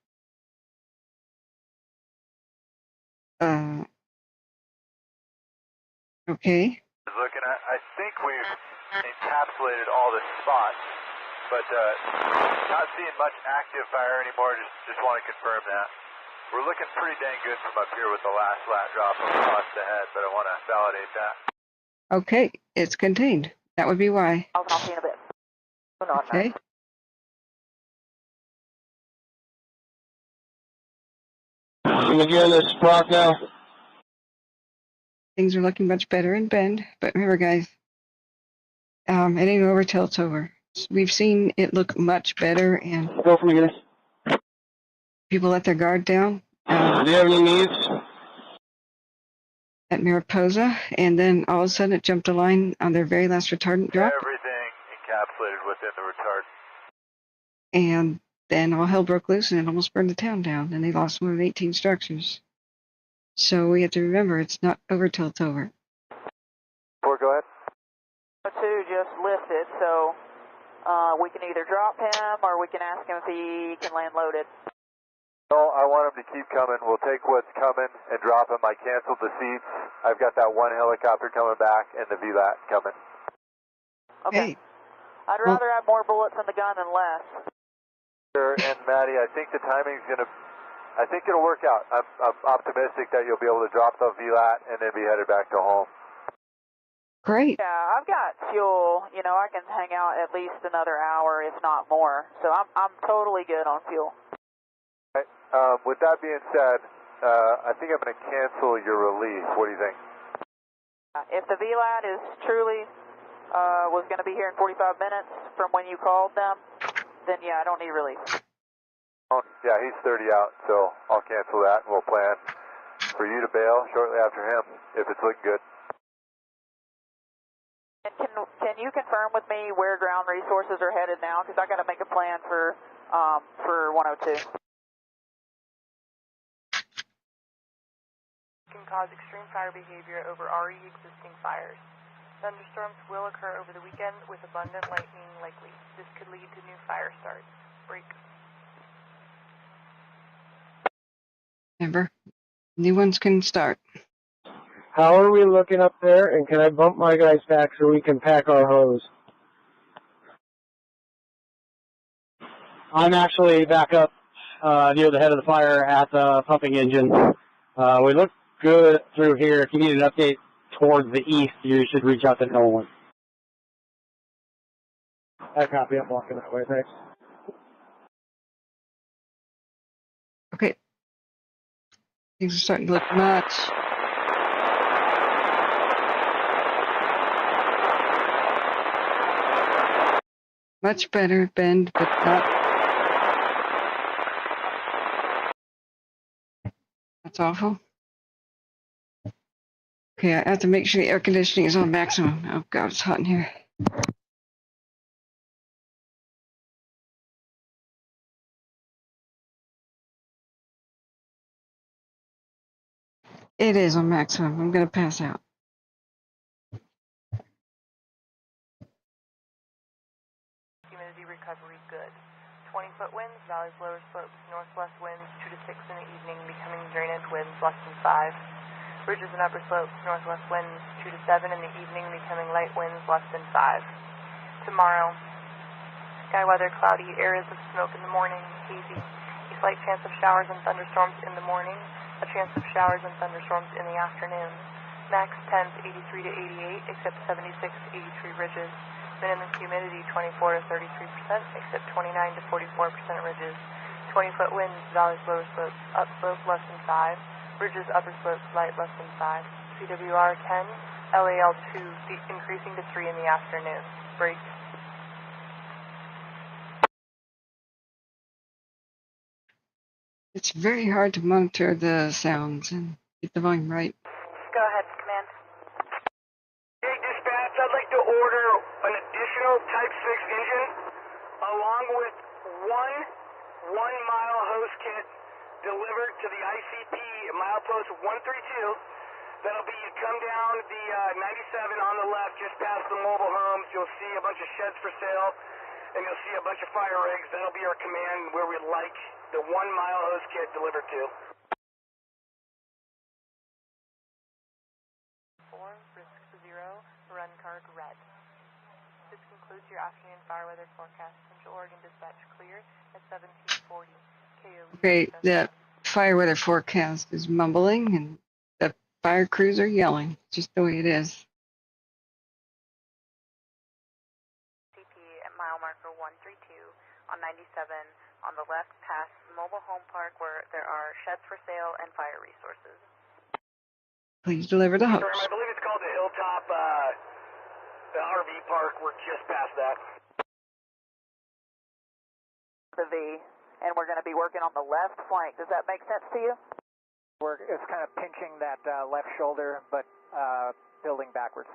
Okay. Looking at, I think we've encapsulated all the spots, but not seeing much active fire anymore. Just want to confirm that. We're looking pretty dang good from up here with the last flat drop across the head, but I want to validate that. Okay, it's contained. That would be why. I'll see you in a bit. Okay. Can we get this spark now? Things are looking much better in Bend, but remember, guys, it ain't over till it's over. We've seen it look much better, and Go for me, guys. people let their guard down. Do you have any needs? At Mariposa, and then all of a sudden it jumped a line on their very last retardant drop. Everything encapsulated within the retard. And then all hell broke loose, and it almost burned the town down, and they lost more than 18 structures. So we have to remember, it's not over till it's over. Go ahead. 2 just lifted, so we can either drop him or we can ask him if he can land loaded. No, I want him to keep coming. We'll take what's coming and drop him. I canceled the seats. I've got that one helicopter coming back and the VLAT coming. Okay. I'd rather have more bullets in the gun than less. Sure, and Maddie, I think the timing's I think it'll work out. I'm optimistic that you'll be able to drop the VLAT and then be headed back to home. Great. Yeah, I've got fuel. You know, I can hang out at least another hour, if not more. So I'm totally good on fuel. With that being said, I think I'm going to cancel your release. What do you think? If the VLAT is truly was going to be here in 45 minutes from when you called them, then yeah, I don't need release. Oh, yeah, he's 30 out, so I'll cancel that, and we'll plan for you to bail shortly after him, if it's looking good. And can you confirm with me where ground resources are headed now? Because I got to make a plan for 102. Can cause extreme fire behavior over already existing fires. Thunderstorms will occur over the weekend with abundant lightning likely. This could lead to new fire starts. Break. Remember, new ones can start. How are we looking up there, and can I bump my guys back so we can pack our hose? I'm actually back up near the head of the fire at the pumping engine. We look good through here. If you need an update towards the east, you should reach out to Nolan. I copy. I'm walking that way. Thanks. Okay. Things are starting to look much better, Bend, but not. That's awful. Okay, I have to make sure the air conditioning is on maximum. Oh God, it's hot in here. It is on maximum. I'm gonna pass out. Humidity recovery good. 20-foot winds, valleys, lower slopes, northwest winds 2 to 6 in the evening, becoming drainage winds less than 5. Ridges and upper slopes, northwest winds 2 to 7 in the evening, becoming light winds less than 5. Tomorrow, sky weather cloudy, areas of smoke in the morning, hazy. A slight chance of showers and thunderstorms in the morning, a chance of showers and thunderstorms in the afternoon. Max temps 83 to 88, except 76 to 83 ridges. Minimum humidity 24 to 33%, except 29 to 44% ridges. 20-foot winds, valleys, lower slopes, upslope less than 5. Ridges, upper slopes, light less than 5. CWR 10, LAL 2, increasing to 3 in the afternoon. Break. It's very hard to monitor the sounds and get the volume right. Go ahead, command. Hey, dispatch, I'd like to order an additional Type 6 engine along with one 1-mile hose kit delivered to the ICP at milepost 132 That'll be, you come down the 97 on the left, just past the mobile homes. You'll see a bunch of sheds for sale, and you'll see a bunch of fire rigs. That'll be our command where we'd like the 1 mile hose kit delivered to. 4, risk 0, run card red. This concludes your afternoon fire weather forecast. Central Oregon dispatch clear at 1740. KOV. Okay, the fire weather forecast is mumbling and the fire crews are yelling, just the way it is. CP at mile marker 132 on 97 on the left past mobile home park where there are sheds for sale and fire resources. Please deliver the hose. I believe it's called the Hilltop, the RV park. We're just past that. The V, and we're going to be working on the left flank. Does that make sense to you? It's kind of pinching that left shoulder, but building backwards.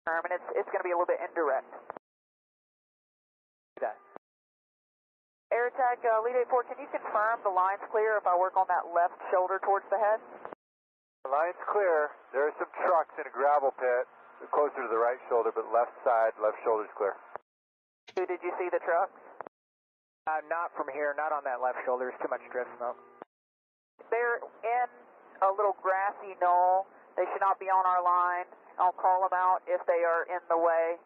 And it's going to be a little bit indirect. That. Air attack, lead 84, can you confirm the line's clear if I work on that left shoulder towards the head? The line's clear. There are some trucks in a gravel pit closer to the right shoulder, but left side, left shoulder's clear. Did you see the trucks? Not from here, not on that left shoulder. There's too much drift smoke. They're in a little grassy knoll. They should not be on our line. I'll call them out if they are in the way.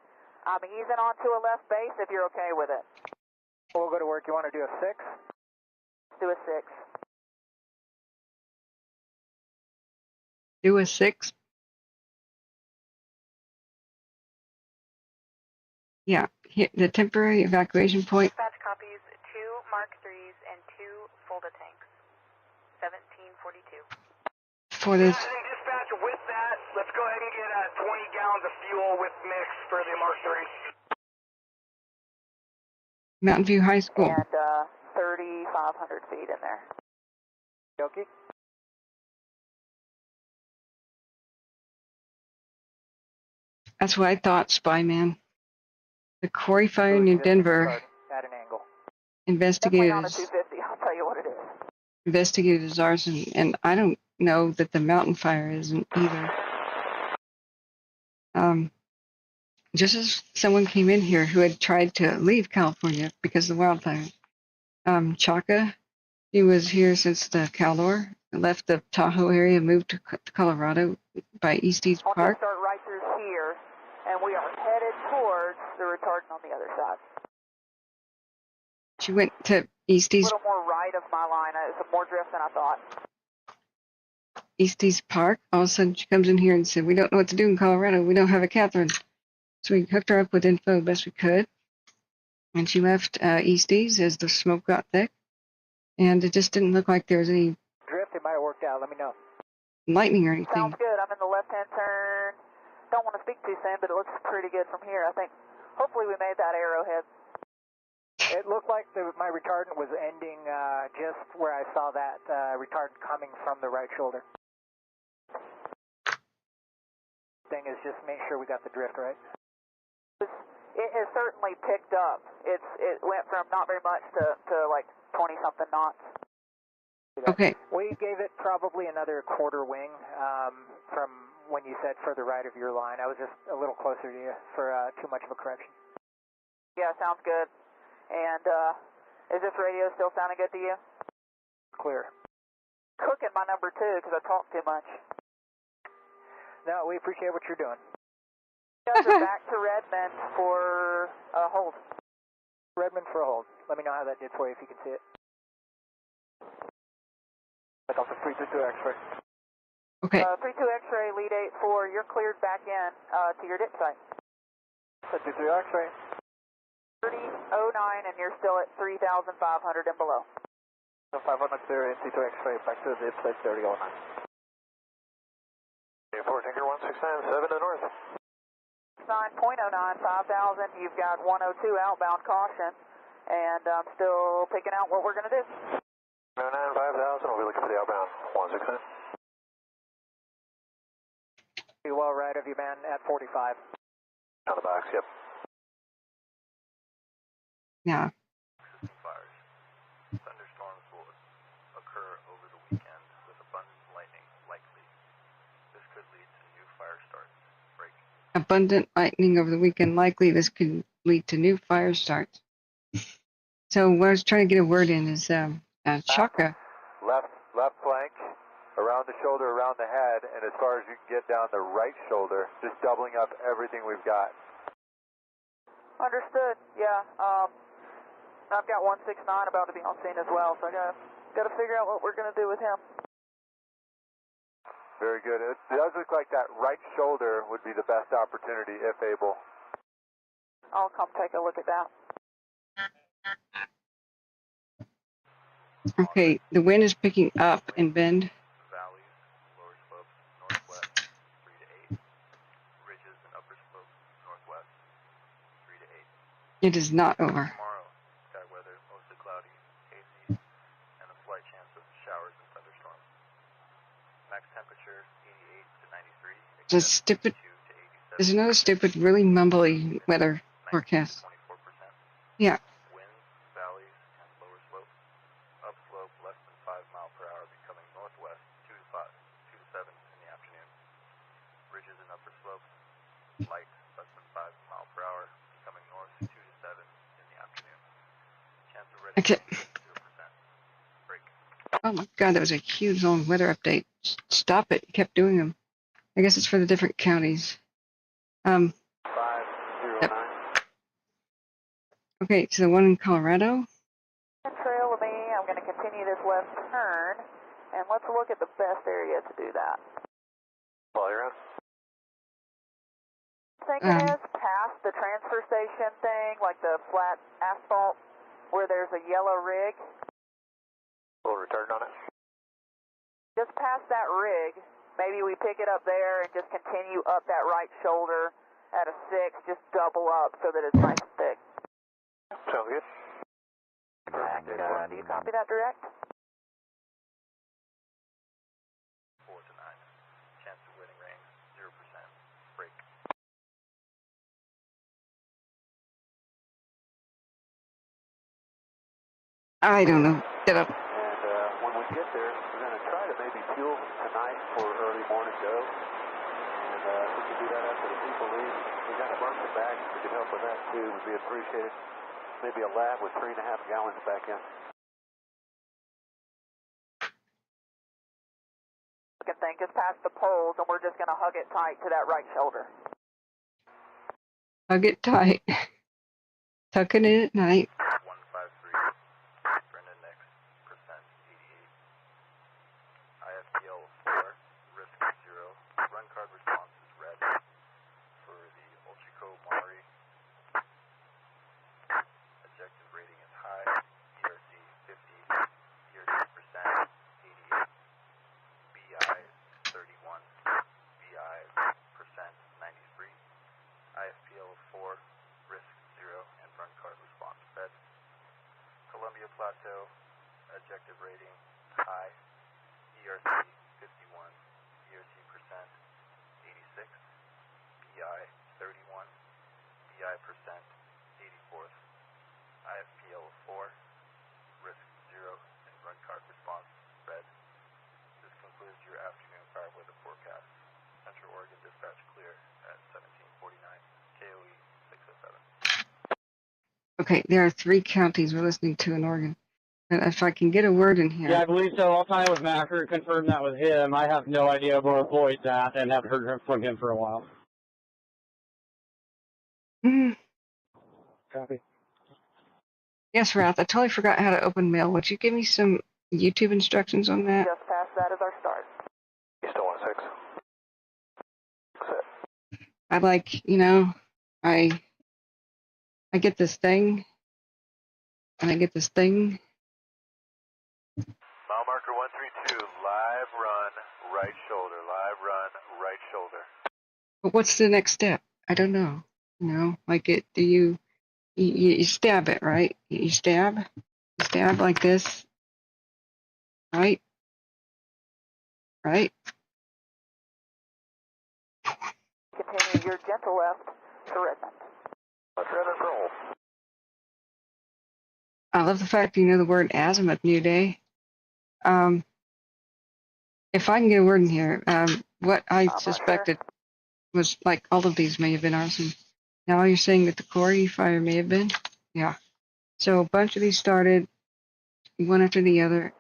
I'm easing onto a left base if you're okay with it. We'll go to work. You want to do a 6? Do a 6. Do a 6? Yeah, the temporary evacuation point. Dispatch copies 2 Mark 3s and 2 Fulda tanks. 1742. For this. Dispatch, with that, let's go ahead and get 20 gallons of fuel with mix for the Mark 3. Mountain View High School. And 3,500 feet in there. Okay. That's what I thought, Spyman. The quarry fire in New Denver at an angle. investigated on a 250, I'll tell you what it is. Investigated as arson, and I don't know that the mountain fire isn't either. Just as someone came in here who had tried to leave California because of the wildfire. Chaka, he was here since the Caldor, left the Tahoe area, moved to Colorado by East Park. I'll just start right through here, and we are headed towards the retardant on the other side. She went to East A little more right of my line. It's more drift than I thought. East Park. All of a sudden, she comes in here and said, "We don't know what to do in Colorado. We don't have a Catherine." So we hooked her up with info best we could, and she left Easties as the smoke got thick, and it just didn't look like there was any drift. It might have worked out. Let me know. Lightning or anything. Sounds good. I'm in the left-hand turn. Don't want to speak too soon, but it looks pretty good from here. I think hopefully we made that arrowhead. It looked like my retardant was ending just where I saw that retardant coming from the right shoulder. Thing is just make sure we got the drift right. It has certainly picked up. It went from not very much to like 20-something knots. Okay. We gave it probably another quarter wing from when you said further right of your line. I was just a little closer to you for too much of a correction. Yeah, sounds good. And is this radio still sounding good to you? Clear. Cooking my number 2 because I talk too much. No, we appreciate what you're doing. You guys are back to Redmond for a hold. Redmond for a hold. Let me know how that did for you if you can see it. Like off the 322 X-ray. Okay. 32 X-ray, lead 84. You're cleared back in to your dip site. 32 X-ray. 3009, and you're still at 3,500 and below. 500 clear, NC2 X-ray, back to the dip site 3009. 4 Tinker 1697 to the north. 9.09, 5,000. You've got 102 outbound caution, and I'm still picking out what we're going to do. 09, 5,000. We'll be looking for the outbound 169. Be well right of you, man, at 45. On the box, yep. Yeah. Fires. Thunderstorms will occur over the weekend with abundant lightning likely. abundant lightning over the weekend. Likely this could lead to new fire starts. So what I was trying to get a word in is Chaka. Left flank, around the shoulder, around the head, and as far as you can get down the right shoulder, just doubling up everything we've got. Understood. Yeah. I've got 169 about to be on scene as well, so I gotta figure out what we're gonna do with him. Very good. It does look like that right shoulder would be the best opportunity if able. I'll come take a look at that. Okay, the wind is picking up in Bend. Valleys, lower slopes, northwest, 3 to 8. Ridges and upper slopes, northwest, 3 to 8. It is not over. Tomorrow, sky weather, mostly cloudy, hazy, and a slight chance of showers and thunderstorms. Max temperature, 88 to 93. Just stupid. There's another stupid, really mumbly weather forecast. 24%. Yeah. Winds, valleys, and lower slopes. Upslope less than 5 mile per hour becoming northwest 2 to 7 in the afternoon. Ridges and upper slopes light less than 5 mile per hour becoming north 2 to 7 in the afternoon. Chance of rain 0%. Break. Oh my God, that was a huge long weather update. Stop it. You kept doing them. I guess it's for the different counties. 509. Yep. Okay, so the one in Colorado. Trail with me. I'm going to continue this left turn, and let's look at the best area to do that. Lariat. I think it is past the transfer station thing, like the flat asphalt, where there's a yellow rig. Full return on it. Just past that rig, maybe we pick it up there and just continue up that right shoulder at a 6, just double up so that it's nice and thick. Sounds good. Do you copy that direct? 4 to 9. Chance of winning rain 0%. Break. I don't know. Get up. And when we get there, we're going to try to maybe fuel tonight for early morning go. And if we can do that after the people leave, we got to burn some bags. If we could help with that too, would be appreciated. Maybe a lab with 3.5 gallons back in. Thing just past the poles, and we're just going to hug it tight to that right shoulder. Hug it tight. Tuck it in at night. 153. Brendan next. Percent 88. IFPL 4. Risk 0. Run card response is red. For the Ulchico Maury. Objective rating is high. ERC 50. ERC percent 88. BI 31, BI percent 93, IFPL 4, risk 0, and run card response red. Columbia Plateau, objective rating high, ERC 51, ERC percent 86, BI 31, BI percent 84th, IFPL 4, risk 0, and run card response red. This concludes your afternoon fire weather forecast. Central Oregon dispatch clear at 1749, KOE 607. Okay, there are 3 counties we're listening to in Oregon. And if I can get a word in here. Yeah, I believe so. I'll tie with Macker, confirm that with him. I have no idea where Boyd's at and haven't heard from him for a while. Copy. Yes, Ralph, I totally forgot how to open mail. Would you give me some YouTube instructions on that? Just past that is our start. You still want 6? I I get this thing, and I get this thing. Mile marker 132, live run, right shoulder, live run, right shoulder. But what's the next step? I don't know. Do you stab it, right? You stab like this, right? Right? Continue your gentle left to Redmond. Let's run and roll. I love the fact that you know the word azimuth, New Day. If I can get a word in here, what I suspected was like all of these may have been arson. Now you're saying that the quarry fire may have been? Yeah. So a bunch of these started one after the other.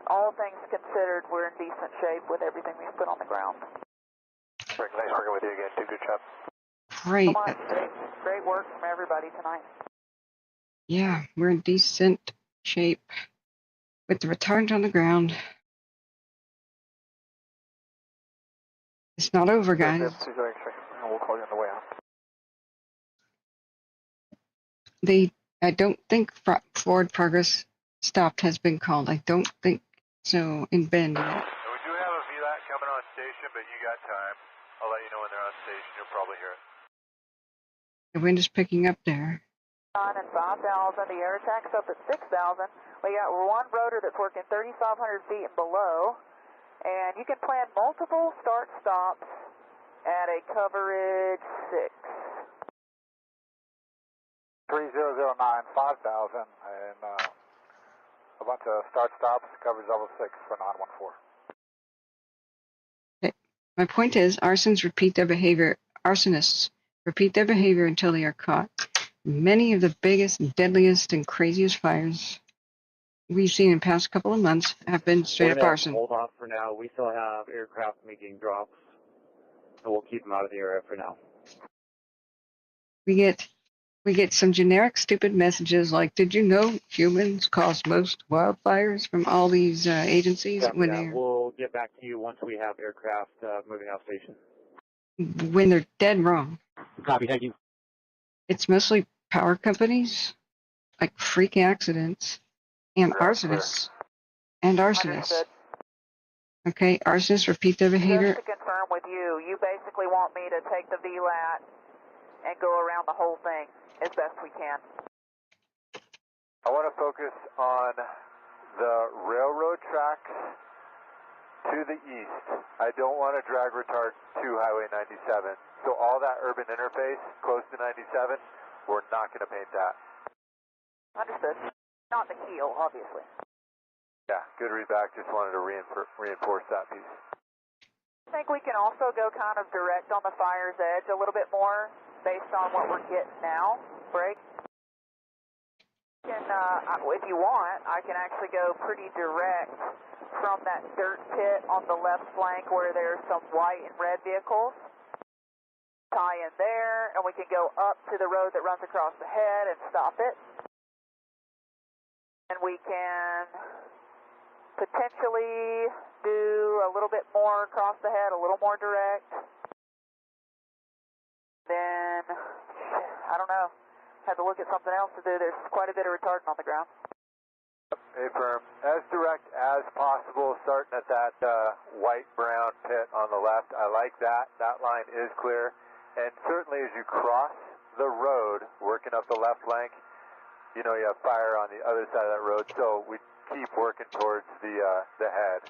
All things considered, we're in decent shape with everything we've put on the ground. Rick, nice working with you again. Good job. Great. Great work from everybody tonight. Yeah, we're in decent shape with the retardant on the ground. It's not over, guys. We'll call you on the way out. I don't think forward progress stopped has been called. I don't think so in Bend yet. We do have a VLAT coming on station, but you got time. I'll let you know when they're on station. You'll probably hear it. The wind is picking up there. On at 5,000, the air attack's up at 6,000. We got one rotor that's working 3,500 feet and below, and you can plan multiple start-stops at a coverage 6. 3009, 5,000, and a bunch of start-stops, coverage level 6 for 914. Okay. My point is, arsonists repeat their behavior until they are caught. Many of the biggest, deadliest, and craziest fires we've seen in the past couple of months have been straight up arson. Hold off for now. We still have aircraft making drops, so we'll keep them out of the area for now. We get some generic, stupid messages like, "Did you know humans cause most wildfires?" from all these agencies We'll get back to you once we have aircraft moving off station. when they're dead wrong. Copy. Thank you. It's mostly power companies, like freak accidents, and arsonists. Understood. Okay, arsonists repeat their behavior. Just to confirm with you, you basically want me to take the VLAT and go around the whole thing as best we can. I want to focus on the railroad tracks to the east. I don't want to drag retard to Highway 97. So all that urban interface close to 97, we're not going to paint that. Understood. Not the keel, obviously. Yeah, good readback. Just wanted to reinforce that piece. I think we can also go kind of direct on the fire's edge a little bit more based on what we're getting now. Break. If you want, I can actually go pretty direct from that dirt pit on the left flank where there's some white and red vehicles. Tie in there, and we can go up to the road that runs across the head and stop it. And we can potentially do a little bit more across the head, a little more direct. Then, I don't know, have to look at something else to do. There's quite a bit of retardant on the ground. Hey, firm, as direct as possible, starting at that white-brown pit on the left. I like that. That line is clear. And certainly as you cross the road, working up the left flank, you know you have fire on the other side of that road, so we keep working towards the head.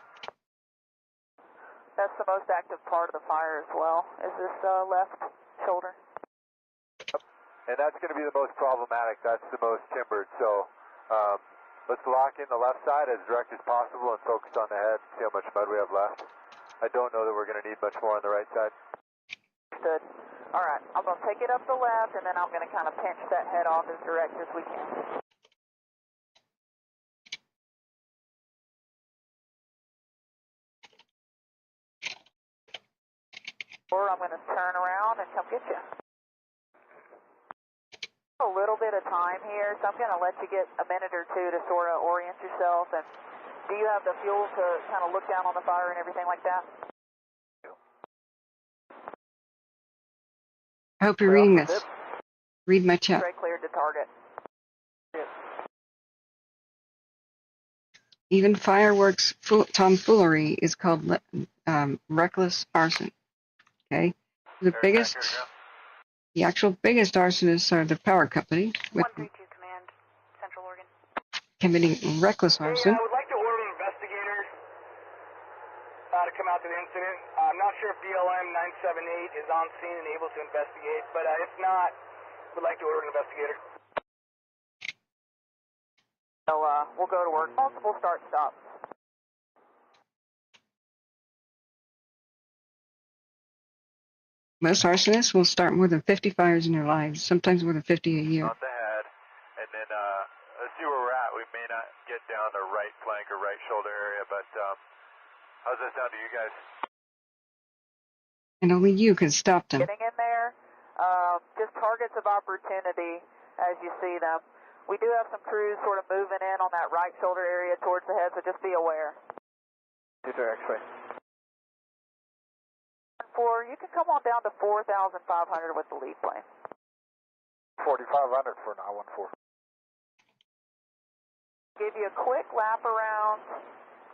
That's the most active part of the fire as well, is this left shoulder. And that's going to be the most problematic. That's the most timbered. So let's lock in the left side as direct as possible and focus on the head, see how much mud we have left. I don't know that we're going to need much more on the right side. Understood. All right, I'm going to take it up the left, and then I'm going to kind of pinch that head off as direct as we can. Or I'm going to turn around and come get you. A little bit of time here, so I'm going to let you get a minute or two to sort of orient yourself. And do you have the fuel to kind of look down on the fire and everything like that? I hope you're reading this. Read my chat. Straight cleared to target. Even fireworks tomfoolery is called reckless arson. Okay, the actual biggest arsonists are the power company with 132 Command, Central Oregon. committing reckless arson. I would like to order an investigator to come out to the incident. I'm not sure if BLM 978 is on scene and able to investigate, but if not, would like to order an investigator. So we'll go to work. Multiple start stops. Most arsonists will start more than 50 fires in their lives, sometimes more than 50 a year. On the head, and then let's see where we're at. We may not get down the right flank or right shoulder area, but how's that sound to you guys? And only you can stop them. Getting in there, just targets of opportunity as you see them. We do have some crews sort of moving in on that right shoulder area towards the head, so just be aware. Future X-ray. 4, you can come on down to 4,500 with the lead plane. 4,500 for 914. Give you a quick lap around,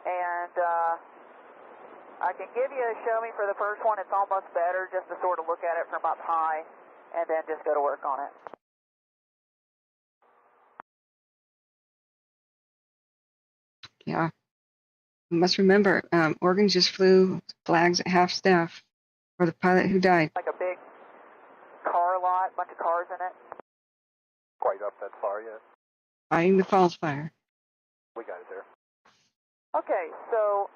and I can give you a show me for the first one. It's almost better just to sort of look at it from up high, and then just go to work on it. Yeah. You must remember, Oregon just flew flags at half staff for the pilot who died. Like a big car lot, bunch of cars in it. Quite up that far yet. Fighting the falls fire. We got it there. Okay, so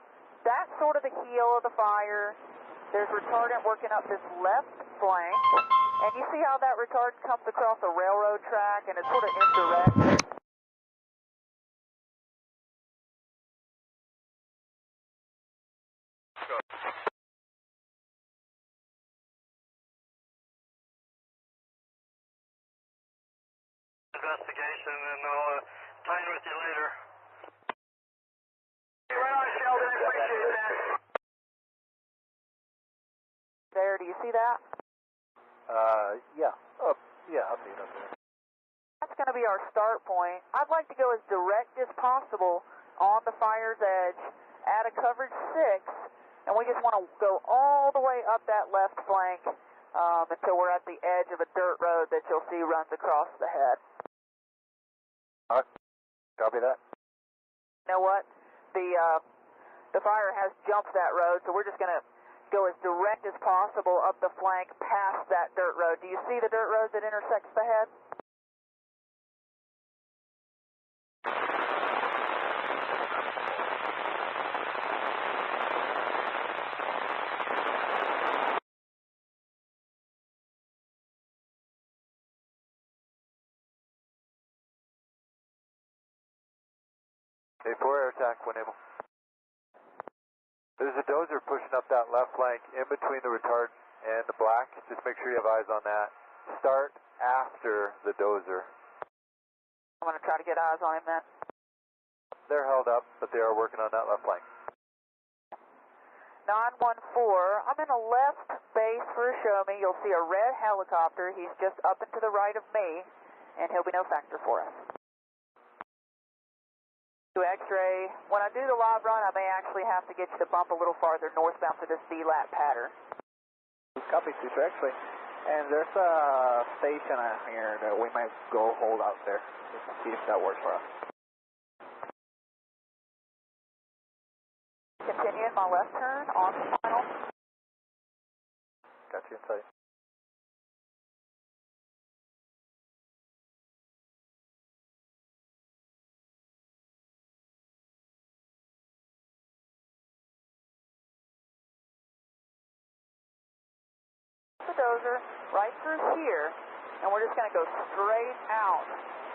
that's sort of the heel of the fire. There's retardant working up this left flank. And you see how that retardant comes across a railroad track and it's sort of indirect. Investigation, and I'll tie in with you later. Right on, Sheldon. I appreciate that. There, do you see that? Yeah. Oh, yeah, I see it up there. That's going to be our start point. I'd like to go as direct as possible on the fire's edge at a coverage 6, and we just want to go all the way up that left flank until we're at the edge of a dirt road that you'll see runs across the head. All right. Copy that. You know what? The fire has jumped that road, so we're just going to go as direct as possible up the flank past that dirt road. Do you see the dirt road that intersects the head? Okay, 4 air attack when able. There's a dozer pushing up that left flank in between the retard and the black. Just make sure you have eyes on that. Start after the dozer. I'm going to try to get eyes on him then. They're held up, but they are working on that left flank. 914, I'm in a left base for a show me. You'll see a red helicopter. He's just up and to the right of me, and he'll be no factor for us. To X-ray, when I do the live run, I may actually have to get you to bump a little farther northbound to this D-lap pattern. Copy, Super X-ray. And there's a station out here that we might go hold out there. Just to see if that works for us. Continuing my left turn on the final. Got you inside. The dozer right through here, and we're just going to go straight out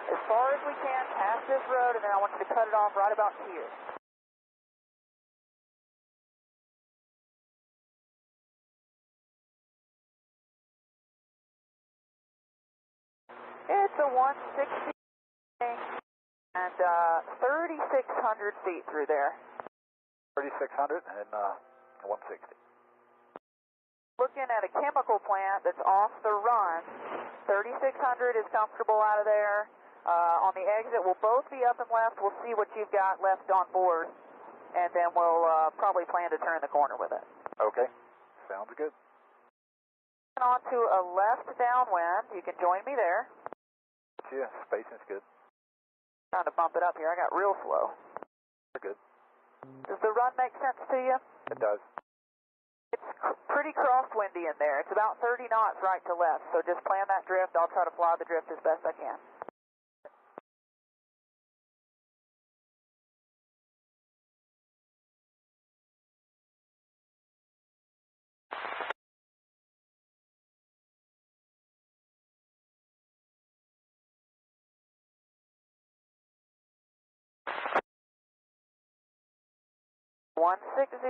as far as we can past this road, and then I want you to cut it off right about here. It's a 160 and 3,600 feet through there. 3,600 and 160. Looking at a chemical plant that's off the run. 3,600 is comfortable out of there. On the exit, we'll both be up and left. We'll see what you've got left on board, and then we'll probably plan to turn the corner with it. Okay. Sounds good. On to a left downwind. You can join me there. Yeah, spacing's good. Trying to bump it up here. I got real slow. We're good. Does the run make sense to you? It does. It's pretty crosswindy in there. It's about 30 knots right to left, so just plan that drift. I'll try to fly the drift as best I can. 160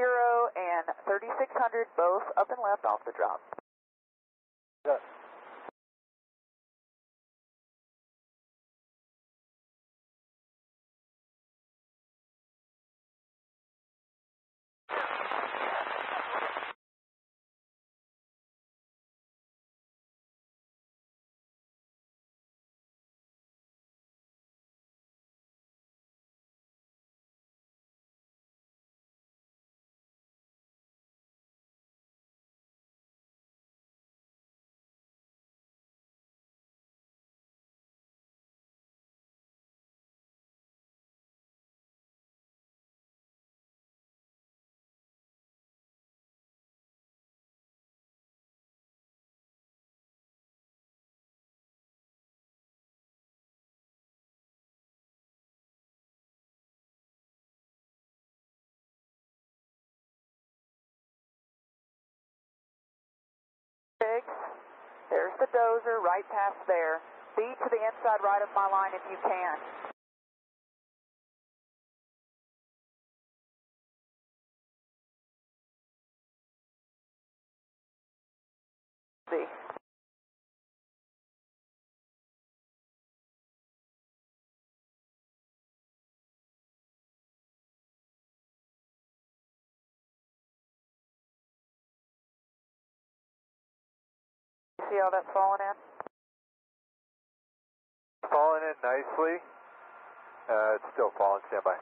and 3600, both up and left off the drop. Yes. There's the dozer right past there. Be to the inside right of my line if you can. See. See how that's falling in? Falling in nicely. It's still falling. Stand by.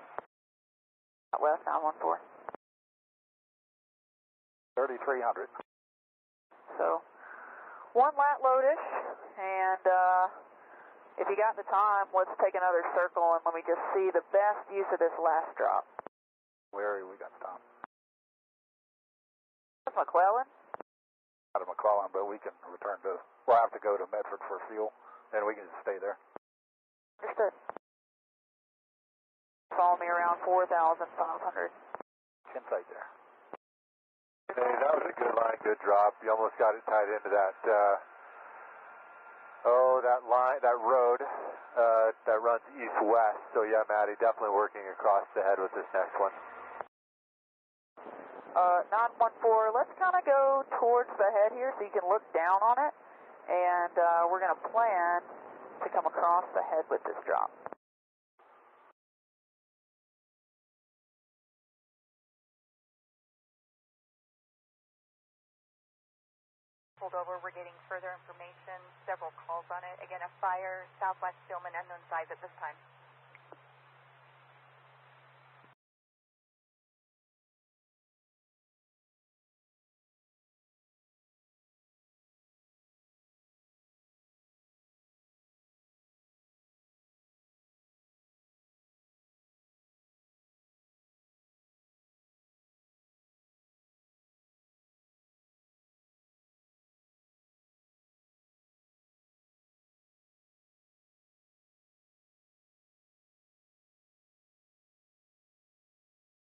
West 914. 3,300. So, one lat loadish, and if you got the time, let's take another circle and let me just see the best use of this last drop. Where are we got the time? That's McClellan. Out of McClellan, but we can return to, we'll have to go to Medford for fuel, and we can just stay there. Understood. Follow me around 4,500. Insight there. Hey, that was a good line, good drop. You almost got it tied into that, that line, that road, that runs east-west. So yeah, Matty, definitely working across the head with this next one. 914, let's kind of go towards the head here so you can look down on it, and we're going to plan to come across the head with this drop. Pulled over, we're getting further information, several calls on it. Again, a fire, southwest Stillman, unknown size at this time.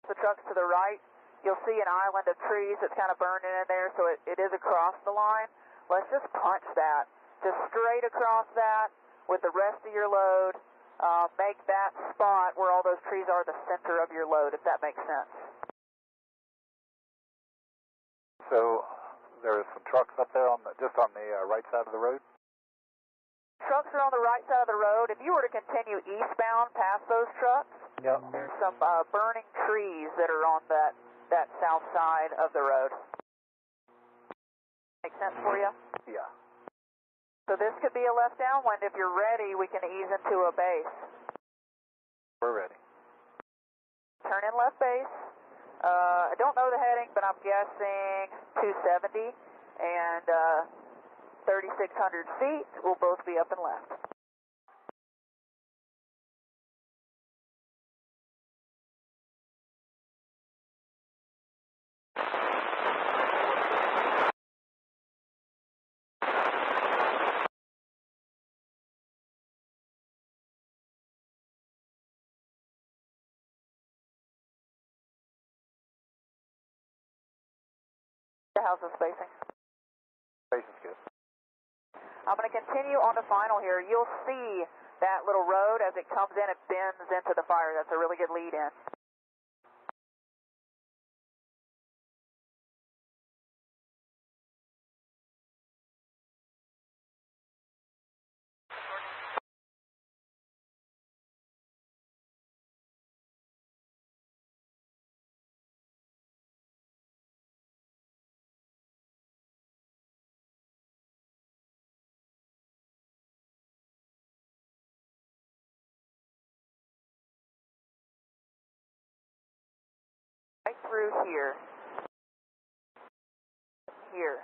The trucks to the right, you'll see an island of trees that's kind of burning in there, so it is across the line. Let's just punch that, just straight across that with the rest of your load. Make that spot where all those trees are the center of your load, if that makes sense. So there's some trucks up there on the, just on the right side of the road? Trucks are on the right side of the road. If you were to continue eastbound past those trucks, yep. There's some burning trees that are on that south side of the road. Make sense for you? Yeah. So this could be a left downwind. If you're ready, we can ease into a base. We're ready. Turn in left base. I don't know the heading, but I'm guessing 270 and 3,600 feet will both be up and left. How's the spacing? Spacing's good. I'm going to continue on the final here. You'll see that little road as it comes in, it bends into the fire. That's a really good lead in. through here. Here.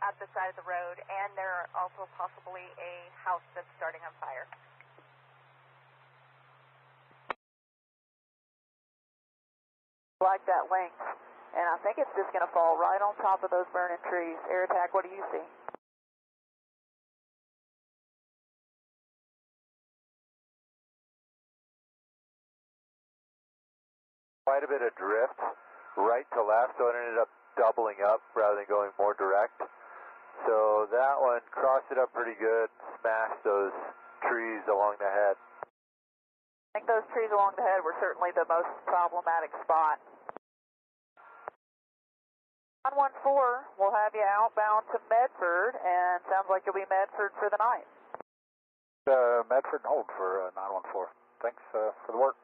At the side of the road, and there are also possibly a house that's starting on fire. Like that length, and I think it's just going to fall right on top of those burning trees. Air attack, what do you see? Quite a bit of drift, right to left, so it ended up doubling up rather than going more direct. So that one crossed it up pretty good, smashed those trees along the head. I think those trees along the head were certainly the most problematic spot. 914, we'll have you outbound to Medford, and sounds like you'll be Medford for the night. Medford and hold for 914. Thanks for the work.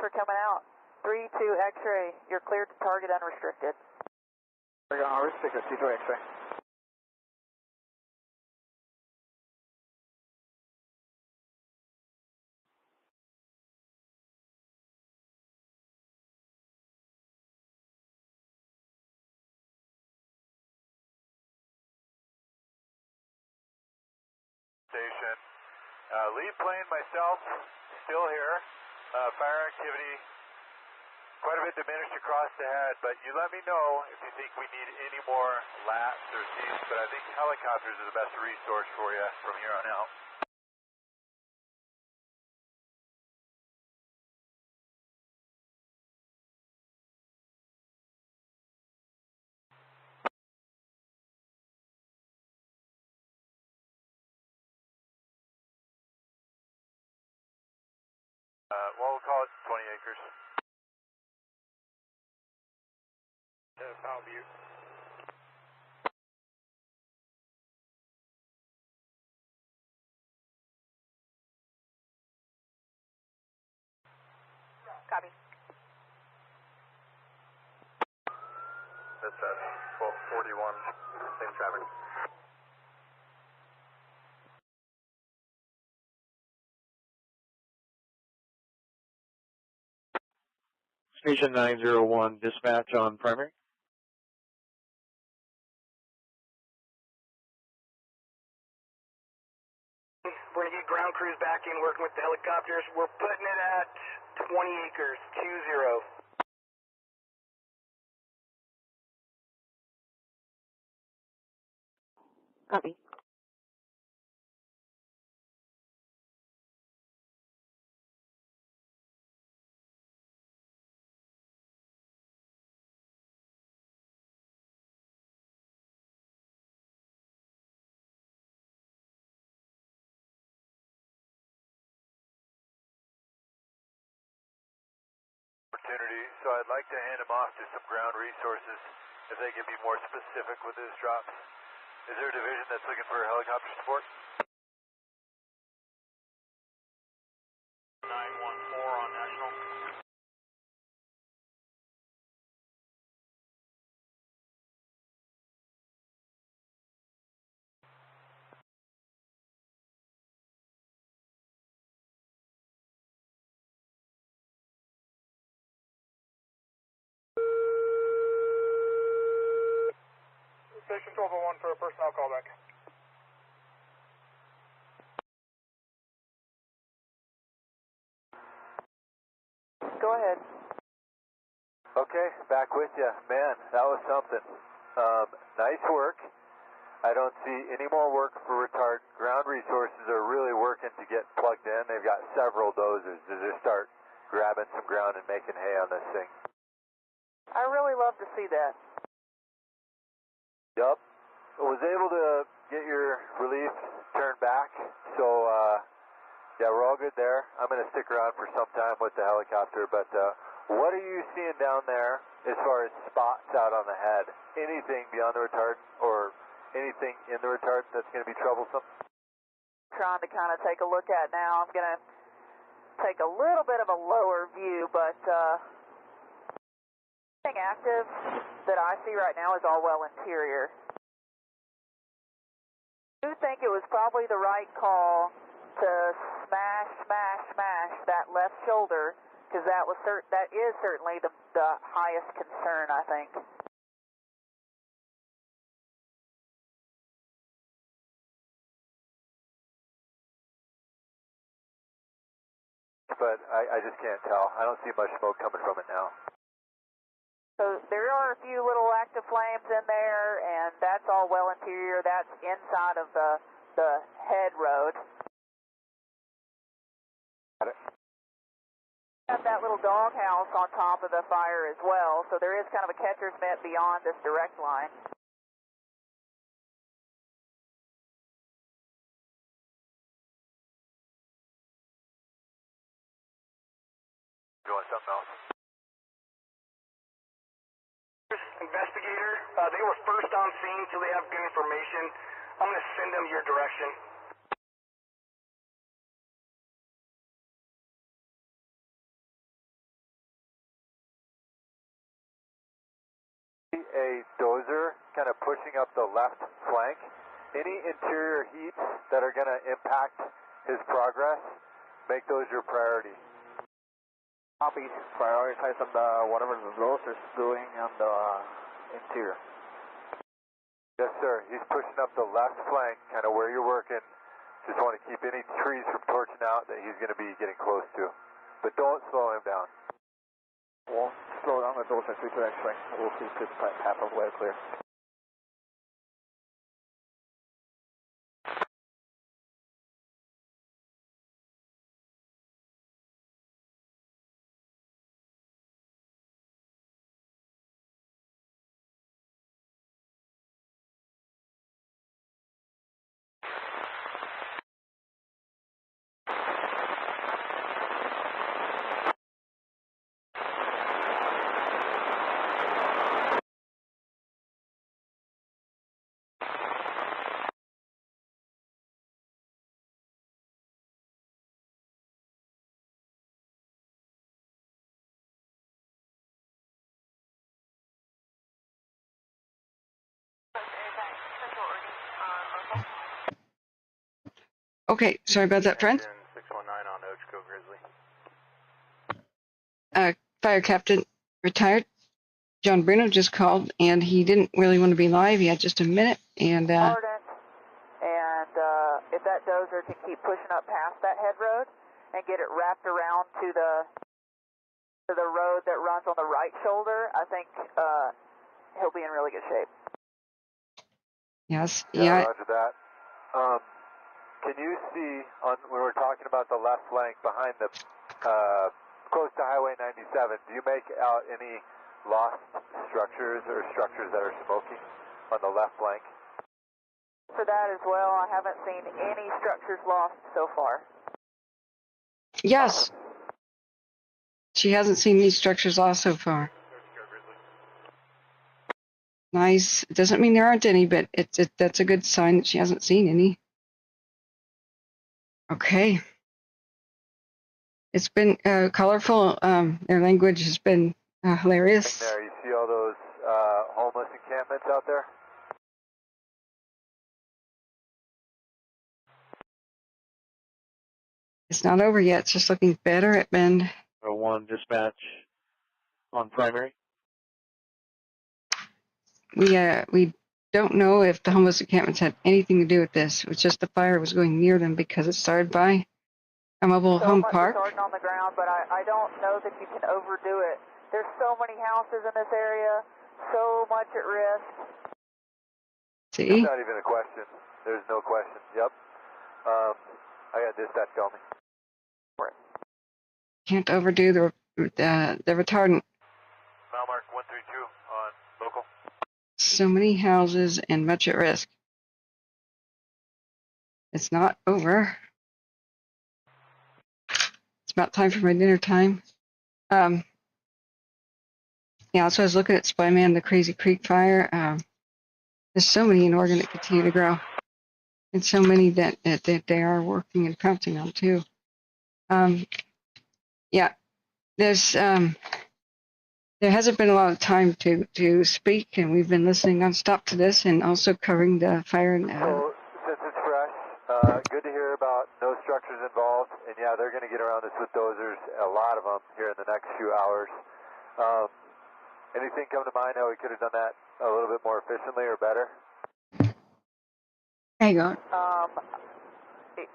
For coming out. 3-2 X-ray, you're cleared to target unrestricted. Ours, 6 C2 X-ray. Station. Lead plane, myself, still here. Fire activity quite a bit diminished across the head, but you let me know if you think we need any more laps or seats, but I think helicopters are the best resource for you from here on out. Well, we'll call it 20 acres. Powell Butte. Copy. That's 1241, same traffic. Station 901, dispatch on primary. We're going to get ground crews back in working with the helicopters. We're putting it at 20 acres, 20. Copy. Opportunity, so I'd like to hand them off to some ground resources if they can be more specific with this drop. Is there a division that's looking for helicopter support? 914 on National. Station 1201 for a personnel callback. Go ahead. Okay, back with you. Man, that was something. Nice work. I don't see any more work for retard. Ground resources are really working to get plugged in. They've got several dozers to just start grabbing some ground and making hay on this thing. I really love to see that. Yup. I was able to get your relief turned back, so yeah, we're all good there. I'm going to stick around for some time with the helicopter, but what are you seeing down there as far as spots out on the head? Anything beyond the retard or anything in the retard that's going to be troublesome? Trying to kind of take a look at now. I'm going to take a little bit of a lower view, but Anything active that I see right now is all well interior. I do think it was probably the right call to smash that left shoulder, because that is certainly the highest concern, I think. But I just can't tell. I don't see much smoke coming from it now. So there are a few little active flames in there, and that's all well interior. That's inside of the head road. Got it. Got that little doghouse on top of the fire as well, so there is kind of a catcher's mitt beyond this direct line. You want something else? Investigator, they were first on scene, so they have good information. I'm going to send them your direction. A dozer kind of pushing up the left flank. Any interior heats that are going to impact his progress, make those your priority. Copy. Prioritize on whatever the dozer's doing on the interior. Yes, sir. He's pushing up the left flank, kind of where you're working. Just want to keep any trees from torching out that he's going to be getting close to. But don't slow him down. We'll slow down the dozer 3 to X-ray. We'll keep this path of way clear. Okay, sorry about that, friend. 619 on Ochoco Grizzly. Fire captain retired. John Bruno just called, and he didn't really want to be live. He had just a minute, and Ardent, and if that dozer can keep pushing up past that head road and get it wrapped around to the road that runs on the right shoulder, I think he'll be in really good shape. yes, Yeah. Roger that. Can you see, when we're talking about the left flank behind the, close to Highway 97, do you make out any lost structures or structures that are smoking on the left flank? For that as well, I haven't seen any structures lost so far. yes, she hasn't seen these structures lost so far. Nice. It doesn't mean there aren't any, but that's a good sign that she hasn't seen any. Okay. It's been colorful. Their language has been hilarious. There, you see all those homeless encampments out there? It's not over yet. It's just looking better at Bend. 01 dispatch on primary. We don't know if the homeless encampments had anything to do with this. It was just the fire was going near them because it started by a mobile home park. So much retardant on the ground, but I don't know that you can overdo it. There's so many houses in this area, so much at risk. See? It's not even a question. There's no question. Yep. I got dispatch coming. Can't overdo the retardant. Mile mark 132 on local. So many houses and much at risk. It's not over. It's about time for my dinner time. Yeah, so I was looking at Spyman, the Crazy Creek fire. There's so many in Oregon that continue to grow. And so many that they are working and pouncing on too. Yeah, there's There hasn't been a lot of time to speak, and we've been listening nonstop to this and also covering the fire. And, so, since it's fresh, good to hear about no structures involved. And yeah, they're going to get around this with dozers, a lot of them, here in the next few hours. Anything come to mind how we could have done that a little bit more efficiently or better? Hang on.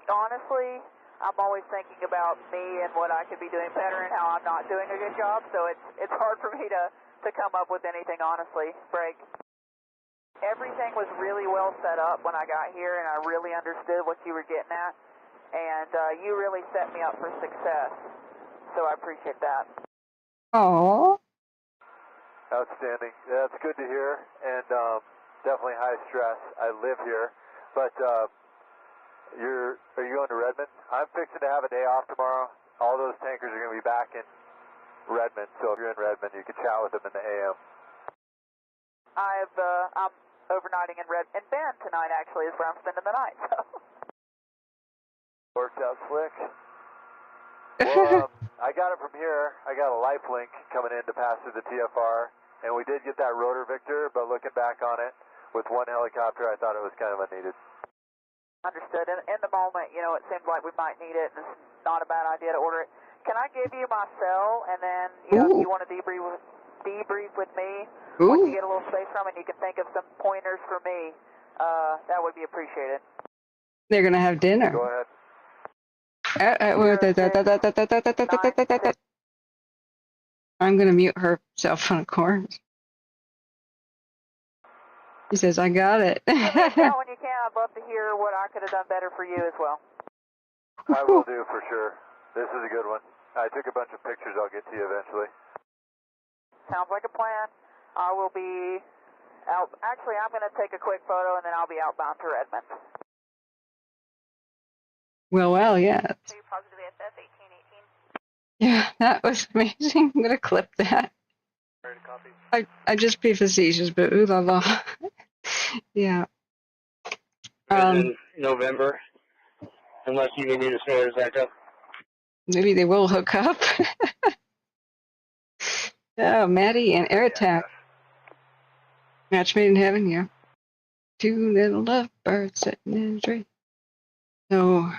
Honestly, I'm always thinking about me and what I could be doing better and how I'm not doing a good job, so it's hard for me to come up with anything, honestly, Break. Everything was really well set up when I got here, and I really understood what you were getting at, and you really set me up for success, so I appreciate that. Aww. Outstanding. That's good to hear, and definitely high stress. I live here, but are you going to Redmond? I'm fixing to have a day off tomorrow. All those tankers are going to be back in Redmond, so if you're in Redmond, you can chat with them in the AM. I'm overnighting in Bend tonight, actually, is where I'm spending the night, so. Worked out slick. Well, I got it from here. I got a life link coming in to pass through the TFR, and we did get that rotor Victor, but looking back on it, with one helicopter, I thought it was kind of unneeded. Understood. In the moment, you know, it seems like we might need it, and it's not a bad idea to order it. Can I give you my cell, and then, you know, if you want to debrief with me, once you get a little space from it, you can think of some pointers for me, that would be appreciated. They're going to have dinner. Go ahead. I'm going to mute her cell phone, of course. He says, I got it. When you can, I'd love to hear what I could have done better for you as well. I will do, for sure. This is a good one. I took a bunch of pictures. I'll get to you eventually. Sounds like a plan. I will be out. Actually, I'm going to take a quick photo, and then I'll be outbound to Redmond. Well, yeah. So you're positive ASS 1818? Yeah, that was amazing. I'm going to clip that. I just be facetious, but ooh la la. Yeah. In November, unless you need a spare Echo. Maybe they will hook up. Oh, Maddie and Air Attack. Match made in heaven, yeah. Two little lovebirds sitting in a tree. So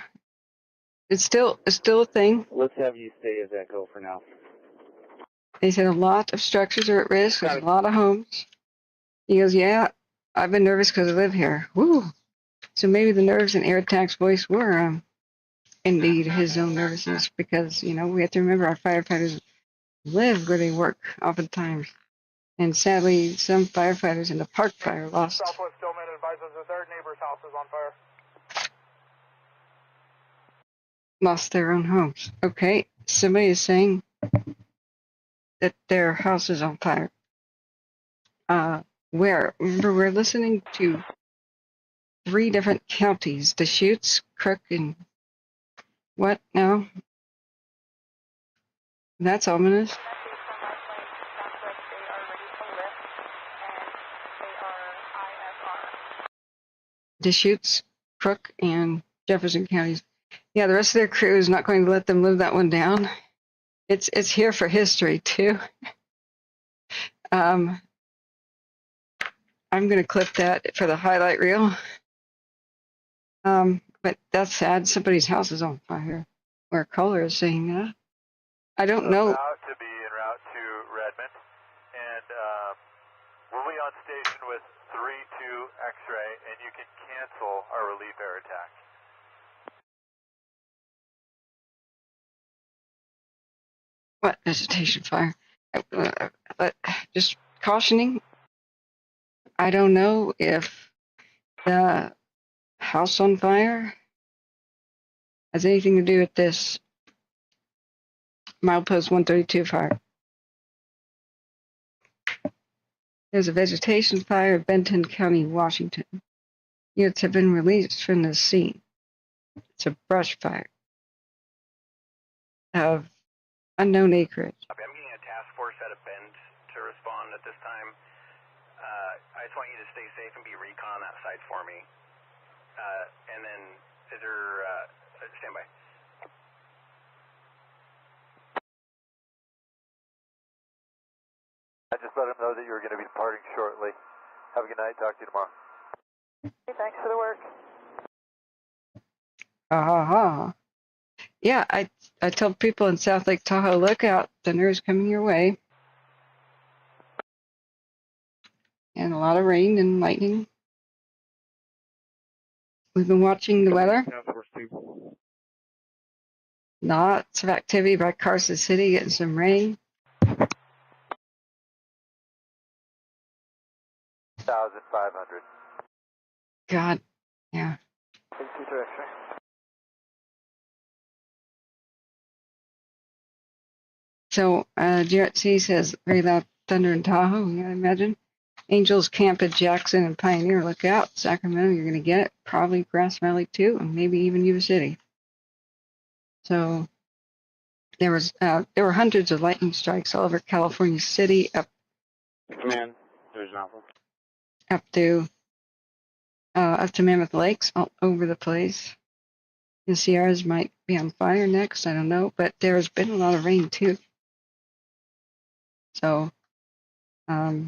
it's still a thing. Let's have you stay as Echo for now. They said a lot of structures are at risk. There's a lot of homes. He goes, yeah, I've been nervous because I live here. Woo. So maybe the nerves in Air Attack's voice were indeed his own nervousness, because, you know, we have to remember our firefighters live where they work oftentimes. And sadly, some firefighters in the Park Fire lost. Southwest Stillman advises that their neighbor's house is on fire. Lost their own homes. Okay, somebody is saying that their house is on fire. Where? Remember, we're listening to 3 different counties: Deschutes, Crook, and what now? That's ominous. Deschutes, Crook, and Jefferson counties. Yeah, the rest of their crew is not going to let them live that one down. It's here for history too. I'm going to clip that for the highlight reel. But that's sad. Somebody's house is on fire. Where caller is saying that. I don't know. About to be en route to Redmond, and we'll be on station with 3-2 X-ray, and you can cancel our relief air attack. What? Vegetation fire. But just cautioning, I don't know if the house on fire has anything to do with this Milepost 132 fire. There's a vegetation fire in Benton County, Washington. Units have been released from the scene. It's a brush fire of unknown acreage. I'm getting a task force out of Bend to respond at this time. I just want you to stay safe and be recon on that site for me. And then, is there, stand by. I just let them know that you were going to be departing shortly. Have a good night. Talk to you tomorrow. Hey, thanks for the work. Yeah, I told people in South Lake Tahoe, look out, thunder is coming your way. And a lot of rain and lightning. We've been watching the weather. Lots of activity by Carson City, getting some rain. 1,500. God, yeah. So, GRC says very loud thunder in Tahoe, yeah, I imagine. Angels Camp at Jackson and Pioneer, look out. Sacramento, you're going to get it. Probably Grass Valley too, and maybe even Yuba City. So, there were hundreds of lightning strikes all over California City, up There's nothing. up to Mammoth Lakes, all over the place. The Sierras might be on fire next, I don't know, but there's been a lot of rain too. So, Tanker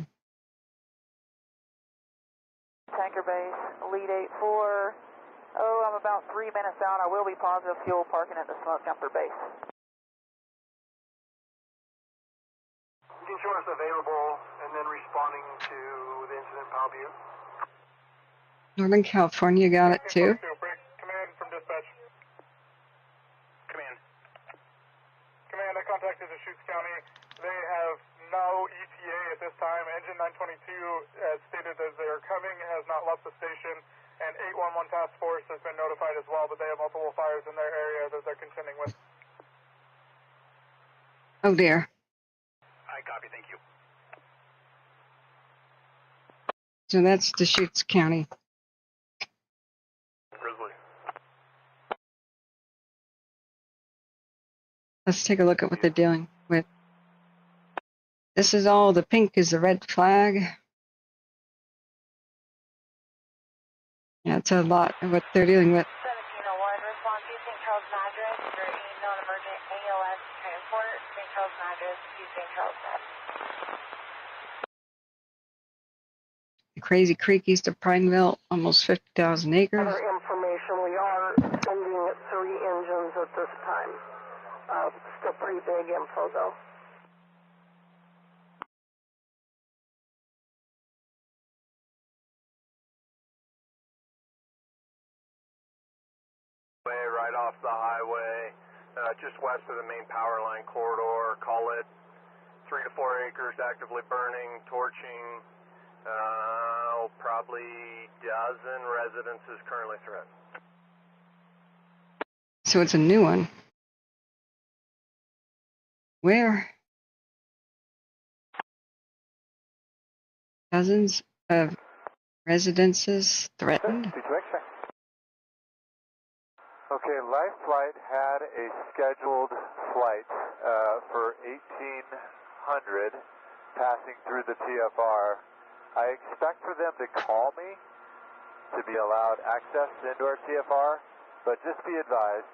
base, lead 84. Oh, I'm about 3 minutes out. I will be positive fuel parking at the smoke jumper base. You can show us available and then responding to the incident, Pal Butte. Northern California got it too. Command from dispatch. Command. Command, I contacted Deschutes County. They have no ETA at this time. Engine 922 has stated that they are coming, has not left the station, and 811 task force has been notified as well, but they have multiple fires in their area that they're contending with. Oh dear. I copy, thank you. So that's Deschutes County. Grizzly. Let's take a look at what they're dealing with. This is all, the pink is the red flag. Yeah, it's a lot of what they're dealing with. 1701, response to St. Charles Madras for a non-emergent ALS transport, St. Charles Madras to St. Charles Madras. Crazy Creek east of Prineville, almost 50,000 acres. Other information, we are sending 3 engines at this time. Still pretty big info though. Right off the highway, just west of the main power line corridor. Call it 3 to 4 acres, actively burning, torching. Probably dozen residences currently threatened. So it's a new one. Where? Dozens of residences threatened. Okay, Life Flight had a scheduled flight for 1800 passing through the TFR. I expect for them to call me to be allowed access into our TFR, but just be advised,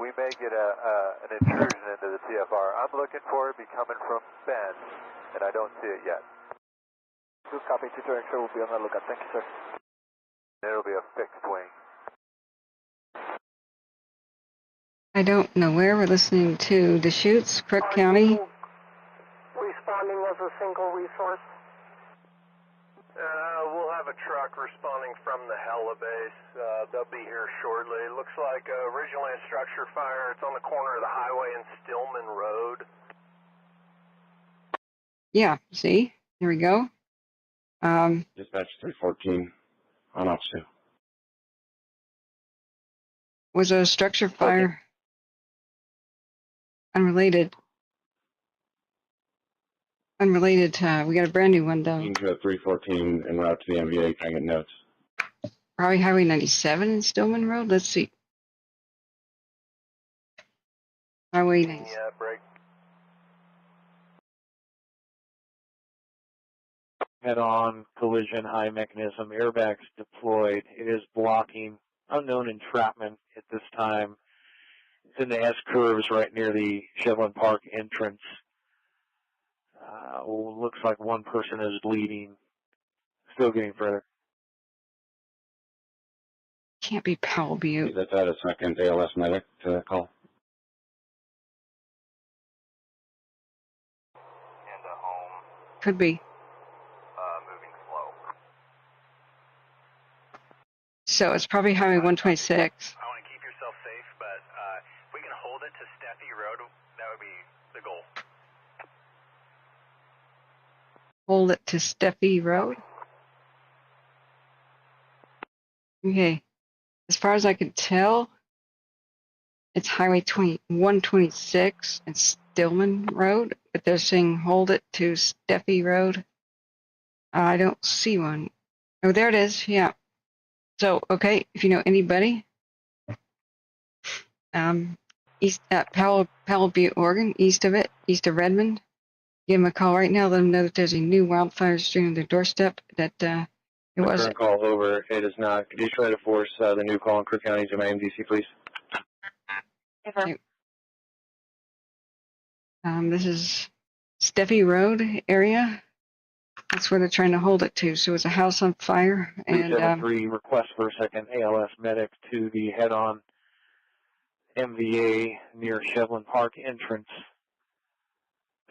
we may get an intrusion into the TFR. I'm looking for it be coming from Bend, and I don't see it yet. Good copy, 2-2 will be on the lookout. Thank you, sir. It'll be a fixed wing. I don't know where we're listening to. Deschutes, Crook County. Responding as a single resource. We'll have a truck responding from the Hella base. They'll be here shortly. It looks like originally a structure fire. It's on the corner of the highway and Stillman Road. Yeah, see? There we go. Dispatch 314 on ops 2. Was a structure fire. Okay. Unrelated. We got a brand new one though. Into 314 en route to the MVA, trying to get notes. Probably Highway 97 in Stillman Road. Let's see. Highway 97. Yeah, break. Head-on collision, high mechanism, airbags deployed. It is blocking unknown entrapment at this time. It's in the S-curves right near the Chevron Park entrance. Looks like one person is bleeding. Still getting further. Can't be Powell Butte. That's out a second ALS medic to call. And a home, Could be. moving slow. So it's probably Highway 126. I want to keep yourself safe, but if we can hold it to Steffi Road, that would be the goal. Hold it to Steffi Road. Okay. As far as I can tell, it's Highway 126 and Stillman Road, but they're saying hold it to Steffi Road. I don't see one. Oh, there it is. Yeah. So, okay, if you know anybody, east at Powell Butte, Oregon, east of Redmond, give them a call right now. Let them know that there's a new wildfire stream on their doorstep. That it was. Current call over. It is not. Could you try to force the new call in Cook County to my MDC, please? Okay. This is Steffi Road area. That's where they're trying to hold it to. So it's a house on fire. And 373 request for a second ALS medic to the head-on MVA near Shevlin Park entrance.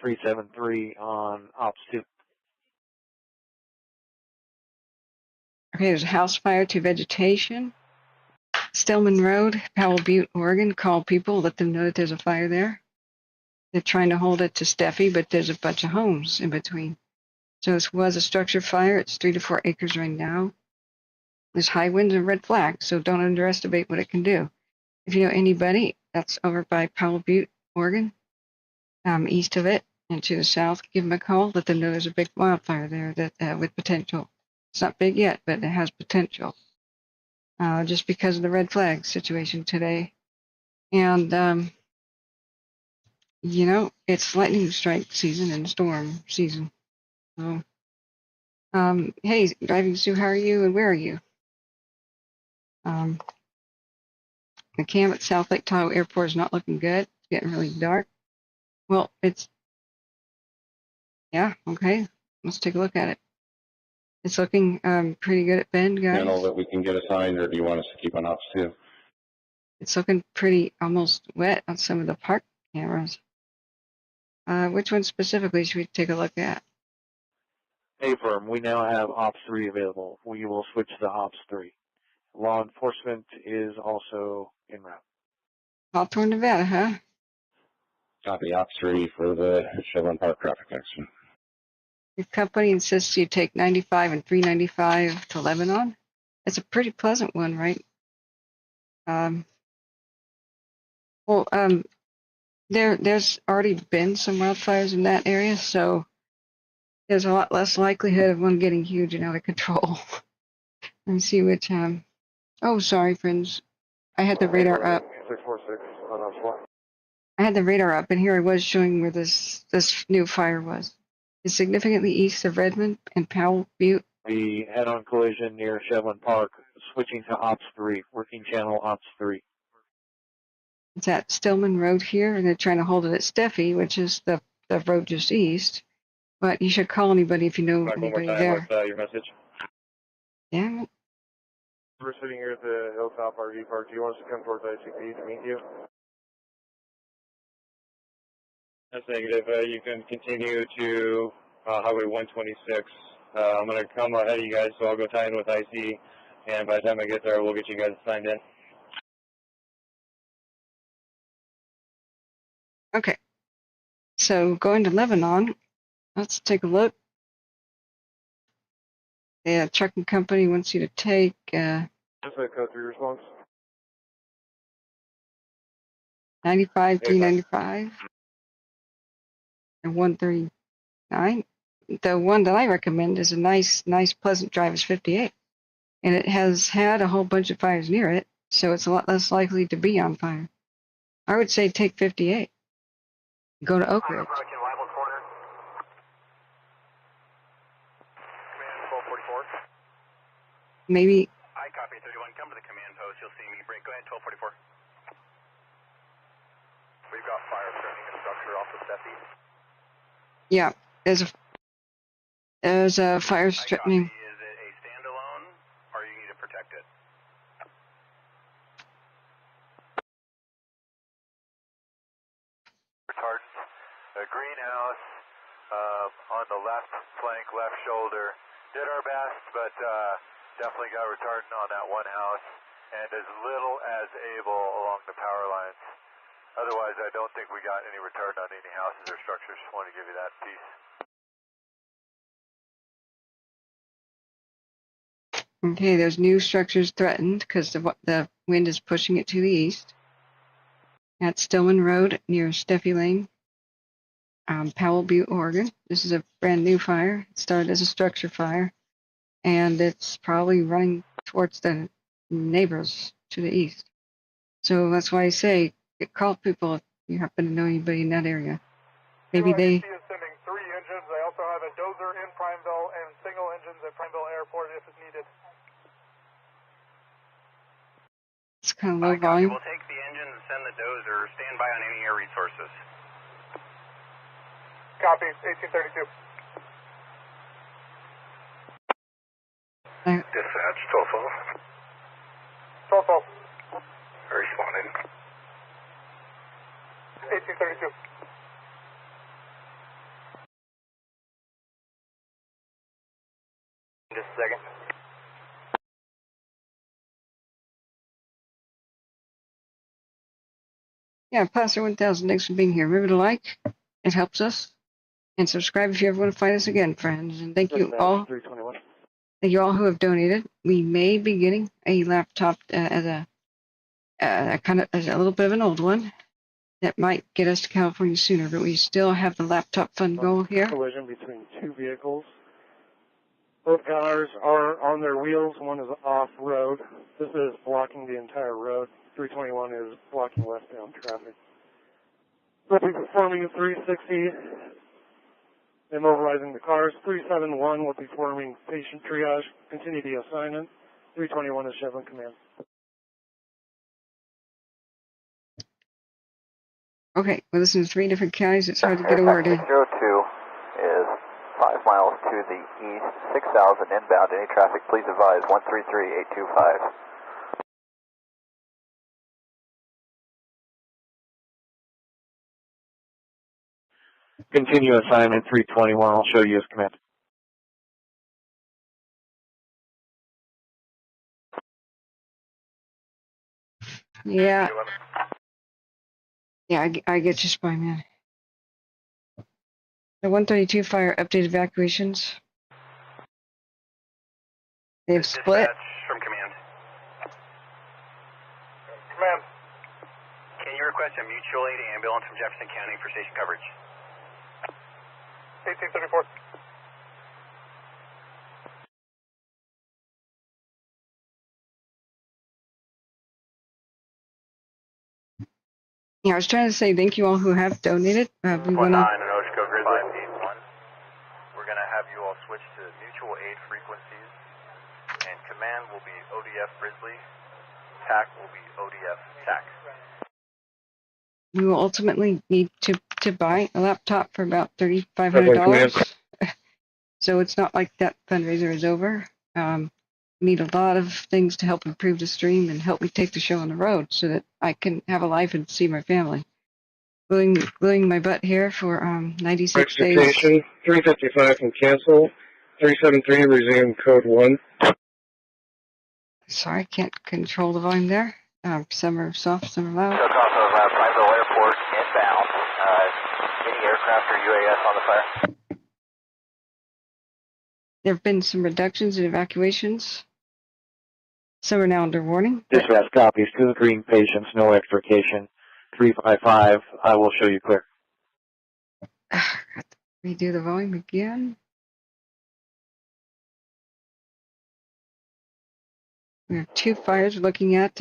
373 on Ops 2. okay, there's a house fire to vegetation. Stillman Road, Powell Butte, Oregon. Call people, let them know that there's a fire there. They're trying to hold it to Steffi, but there's a bunch of homes in between. So this was a structure fire. It's 3 to 4 acres right now. There's high winds and red flags, so don't underestimate what it can do. If you know anybody, that's over by Powell Butte, Oregon, east of it and to the south, give them a call. Let them know there's a big wildfire there that with potential. It's not big yet, but it has potential. Just because of the red flag situation today. And, you know, it's lightning strike season and storm season. So, hey, Driving Sue, how are you and where are you? The cam at South Lake Tahoe Airport is not looking good. It's getting really dark. Well, yeah, okay. Let's take a look at it. It's looking pretty good at Bend, guys. Channel that we can get assigned, or do you want us to keep on Ops 2? It's looking pretty almost wet on some of the park cameras. Which one specifically should we take a look at? Hey, firm, we now have Ops 3 available. We will switch to Ops 3. Law enforcement is also en route. Hawthorne, Nevada, huh? Copy Ops 3 for the Chevron Park traffic accident. Your company insists you take 95 and 395 to Lebanon. It's a pretty pleasant one, right? There's already been some wildfires in that area, so there's a lot less likelihood of one getting huge and out of control. Let me see which. Oh, sorry, friends. I had the radar up. 646 on Ops 1. I had the radar up, and here I was showing where this new fire was. It's significantly east of Redmond and Powell Butte. The head-on collision near Shevlin Park, switching to Ops 3, working channel Ops 3. It's at Stillman Road here, and they're trying to hold it at Steffi, which is the road just east. But you should call anybody if you know anybody there. What's your message? Damn it. We're sitting here at the Hilltop RV Park. Do you want us to come towards ICP to meet you? That's negative. You can continue to Highway 126. I'm going to come ahead of you guys, so I'll go tie in with IC, and by the time I get there, we'll get you guys signed in. Okay. So going to Lebanon, let's take a look. The trucking company wants you to take... Just a code 3 response. 95, 395, and 139. The one that I recommend is a nice, pleasant drive is 58. And it has had a whole bunch of fires near it, so it's a lot less likely to be on fire. I would say take 58. Go to Oak Ridge. Maybe... I copy 31. Come to the command post. You'll see me break. Go ahead, 1244. We've got fire threatening a structure off the Steffi. Yeah. as a fire threatening. Is it a standalone, or you need to protect it? Retardant. A greenhouse on the left flank, left shoulder. Did our best, but definitely got retardant on that one house, and as little as able along the power lines. Otherwise, I don't think we got any retardant on any houses or structures. Just want to give you that piece. Okay, there's new structures threatened because the wind is pushing it to the east. At Stillman Road near Steffi Lane, Powell, Butte, Oregon. This is a brand new fire. It started as a structure fire, and it's probably running towards the neighbors to the east. So that's why I say call people if you happen to know anybody in that area. Maybe they. is sending 3 engines. They also have a dozer in Primeville and single engines at Primeville Airport if it's needed. It's kind of low volume. We'll take the engine and send the dozer. Stand by on any air resources. Copy, 1832. Dispatch, 1212. 1212. Responding. 1832. Just a second. Yeah, Pastor 1000, thanks for being here. Remember to like, it helps us. And subscribe if you ever want to find us again, friends. And thank you all. 321. Thank you all who have donated. We may be getting a laptop as a little bit of an old one that might get us to California sooner, but we still have the laptop fund goal here. Collision between 2 vehicles. Both cars are on their wheels. One is off-road. This is blocking the entire road. 321 is blocking westbound traffic. We'll be performing a 360, immobilizing the cars. 371 will be performing patient triage. Continue the assignment. 321 is Chevron Command. Okay, we're listening to 3 different counties. It's hard to get a word in. 602 is 5 miles to the east, 6,000 inbound. Any traffic, please advise 133825. Continue assignment 321. I'll show you his command. Yeah. Yeah, I get you, Spy Man. The 132 fire updated evacuations. They've split. From command. Command. Can you request a mutual aid ambulance from Jefferson County for station coverage? 1834. Yeah, I was trying to say thank you all who have donated. We 19 want to. Oshko Grizzly 581. We're going to have you all switch to mutual aid frequencies, and command will be ODF Grizzly, TAC will be ODF TAC. We will ultimately need to buy a laptop for about $3,500. So it's not like that fundraiser is over. We need a lot of things to help improve the stream and help me take the show on the road so that I can have a life and see my family. Gluing my butt here for 96 days. 355 can cancel. 373 resume code 1. Sorry, I can't control the volume there. Some are soft, some are loud. Just off of Primeville Airport inbound. Any aircraft or UAS on the fire? There have been some reductions in evacuations. Some are now under warning. Dispatch copies. 2 green patients, no extrication. 355, I will show you clear. Got to redo the volume again. We have 2 fires we're looking at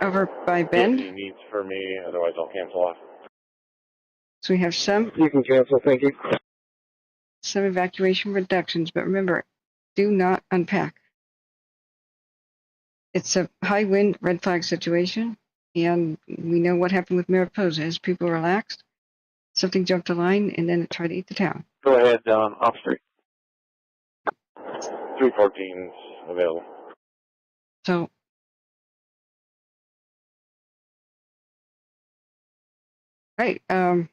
over by Bend. Any needs for me, otherwise I'll cancel off. So we have some. You can cancel, thank you. Some evacuation reductions, but remember, do not unpack. It's a high wind red flag situation, and we know what happened with Mariposa as people relaxed. something jumped the line, and then it tried to eat the town. Go ahead, off street. 314's available. So, right, I'm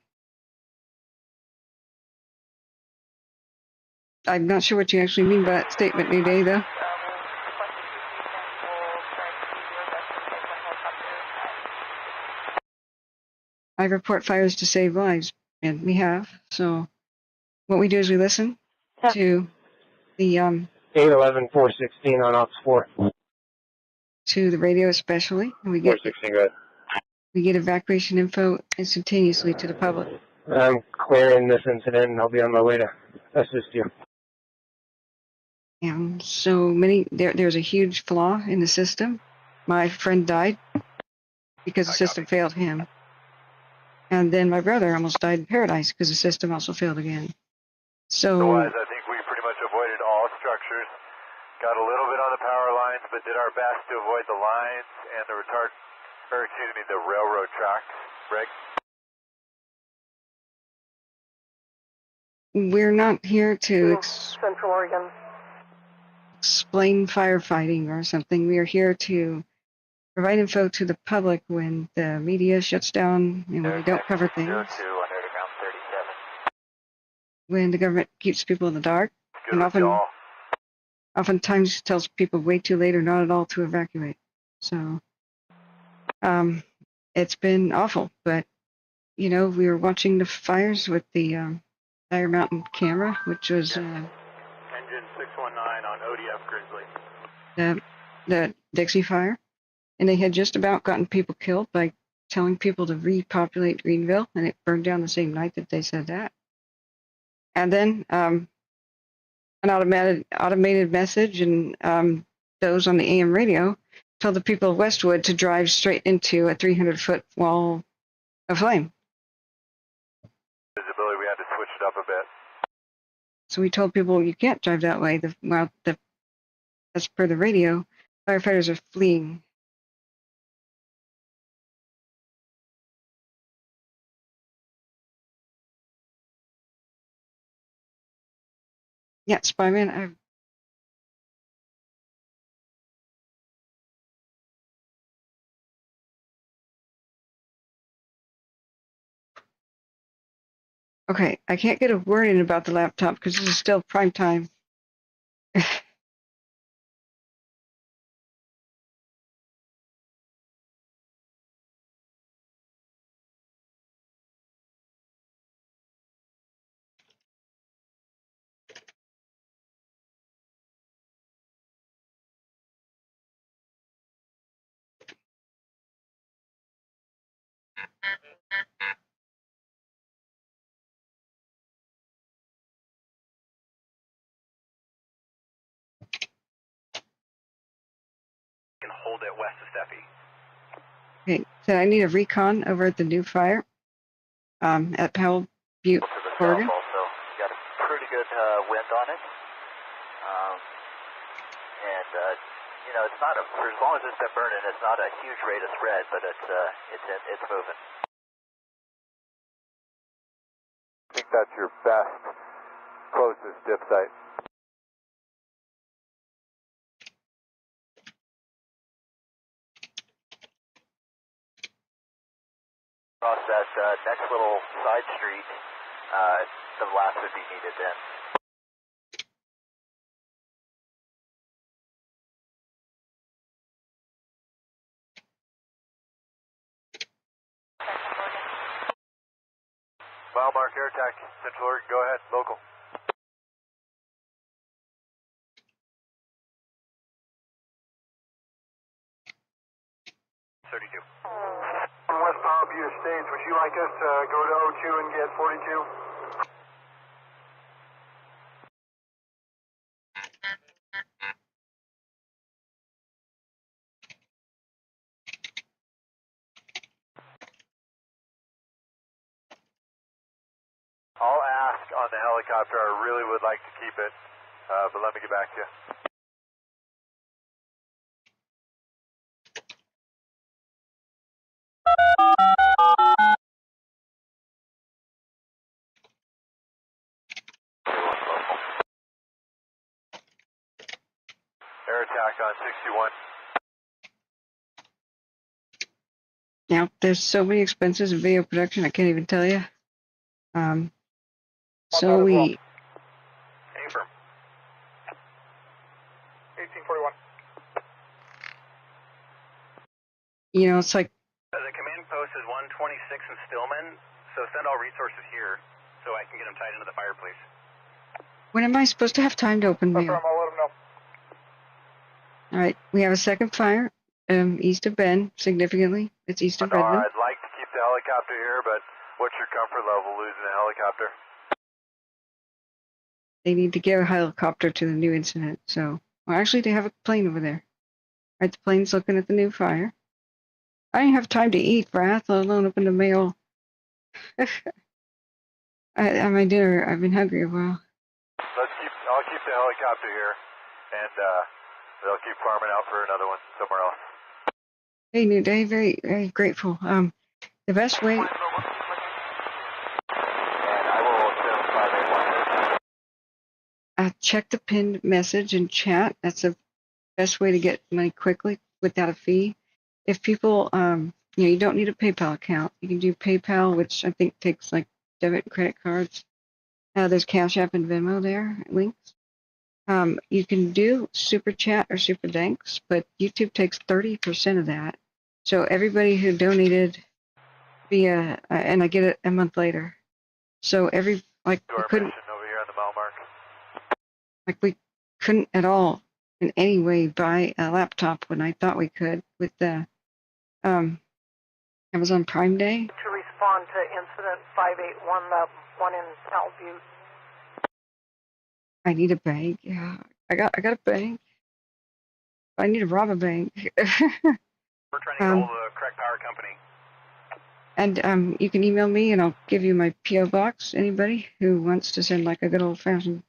not sure what you actually mean by that statement, New Day, though. I report fires to save lives, and we have. So what we do is we listen to the 811-416 on Ops 4. To the radio especially, and we get 416, go ahead. We get evacuation info instantaneously to the public. I'm clearing this incident, and I'll be on my way to assist you. And so many, there's a huge flaw in the system. My friend died because the system failed him. And then my brother almost died in Paradise because the system also failed again. So, Otherwise, I think we pretty much avoided all structures. Got a little bit on the power lines, but did our best to avoid the lines and the railroad tracks. Greg? we're not here to Central Oregon. explain firefighting or something. We are here to provide info to the public when the media shuts down and when we don't cover things. 02 on underground 37. When the government keeps people in the dark, and oftentimes tells people way too late or not at all to evacuate. So, it's been awful, but we were watching the fires with the Fire Mountain camera, which was Engine 619 on ODF Grizzly. the Dixie Fire, and they had just about gotten people killed by telling people to repopulate Greenville, and it burned down the same night that they said that. And then an automated message, and those on the AM radio told the people of Westwood to drive straight into a 300-foot wall of flame. Visibility, we had to switch it up a bit. So we told people you can't drive that way. As per the radio, firefighters are fleeing. Yeah, Spyman, okay, I can't get a word in about the laptop because this is still prime time. Can hold it west of Steffi. Okay, so I need a recon over at the new fire at Powell, Butte, Oregon. Also, got a pretty good wind on it. It's not for as long as it's been burning, it's not a huge rate of spread, but it's moving. I think that's your best, closest dip site. Across that next little side street, the blast would be needed then. Mile mark air attack, Central Oregon, go ahead, local. West Palm Butte Estates, would you like us to go to 02 and get 42? I'll ask on the helicopter, I really would like to keep it, but let me get back to you. on 61. Now, there's so many expenses in video production, I can't even tell you. So we... Affirm. 1841. You know, it's like... The command post is 126 in Stillman, so send all resources here so I can get them tied into the fireplace. When am I supposed to have time to open mail? Affirm, I'll let them know. All right, we have a second fire east of Bend, significantly. It's east of Redmond. I'd like to keep the helicopter here, but what's your comfort level losing a helicopter? They need to get a helicopter to the new incident, so... Well, actually, they have a plane over there. All right, the plane's looking at the new fire. I didn't have time to eat, Brath, let alone open the mail. At my dinner, I've been hungry a while. I'll keep the helicopter here, and they'll keep farming out for another one somewhere else. Hey, New Day, very, very grateful. The best way... And I will assume 581. Check the pinned message and chat. That's the best way to get money quickly without a fee. If people, you don't need a PayPal account. You can do PayPal, which I think takes like debit and credit cards. There's Cash App and Venmo there, links. You can do Super Chat or Super Thanks, but YouTube takes 30% of that. So everybody who donated via, and I get it a month later. So we couldn't, over here on the mile mark. we couldn't at all in any way buy a laptop when I thought we could with the Amazon Prime Day. To respond to incident 581, the one in South Butte. I need a bank. Yeah, I got a bank. I need to rob a bank. We're trying to get hold of the correct power company. And you can email me, and I'll give you my PO box. Anybody who wants to send like a good old-fashioned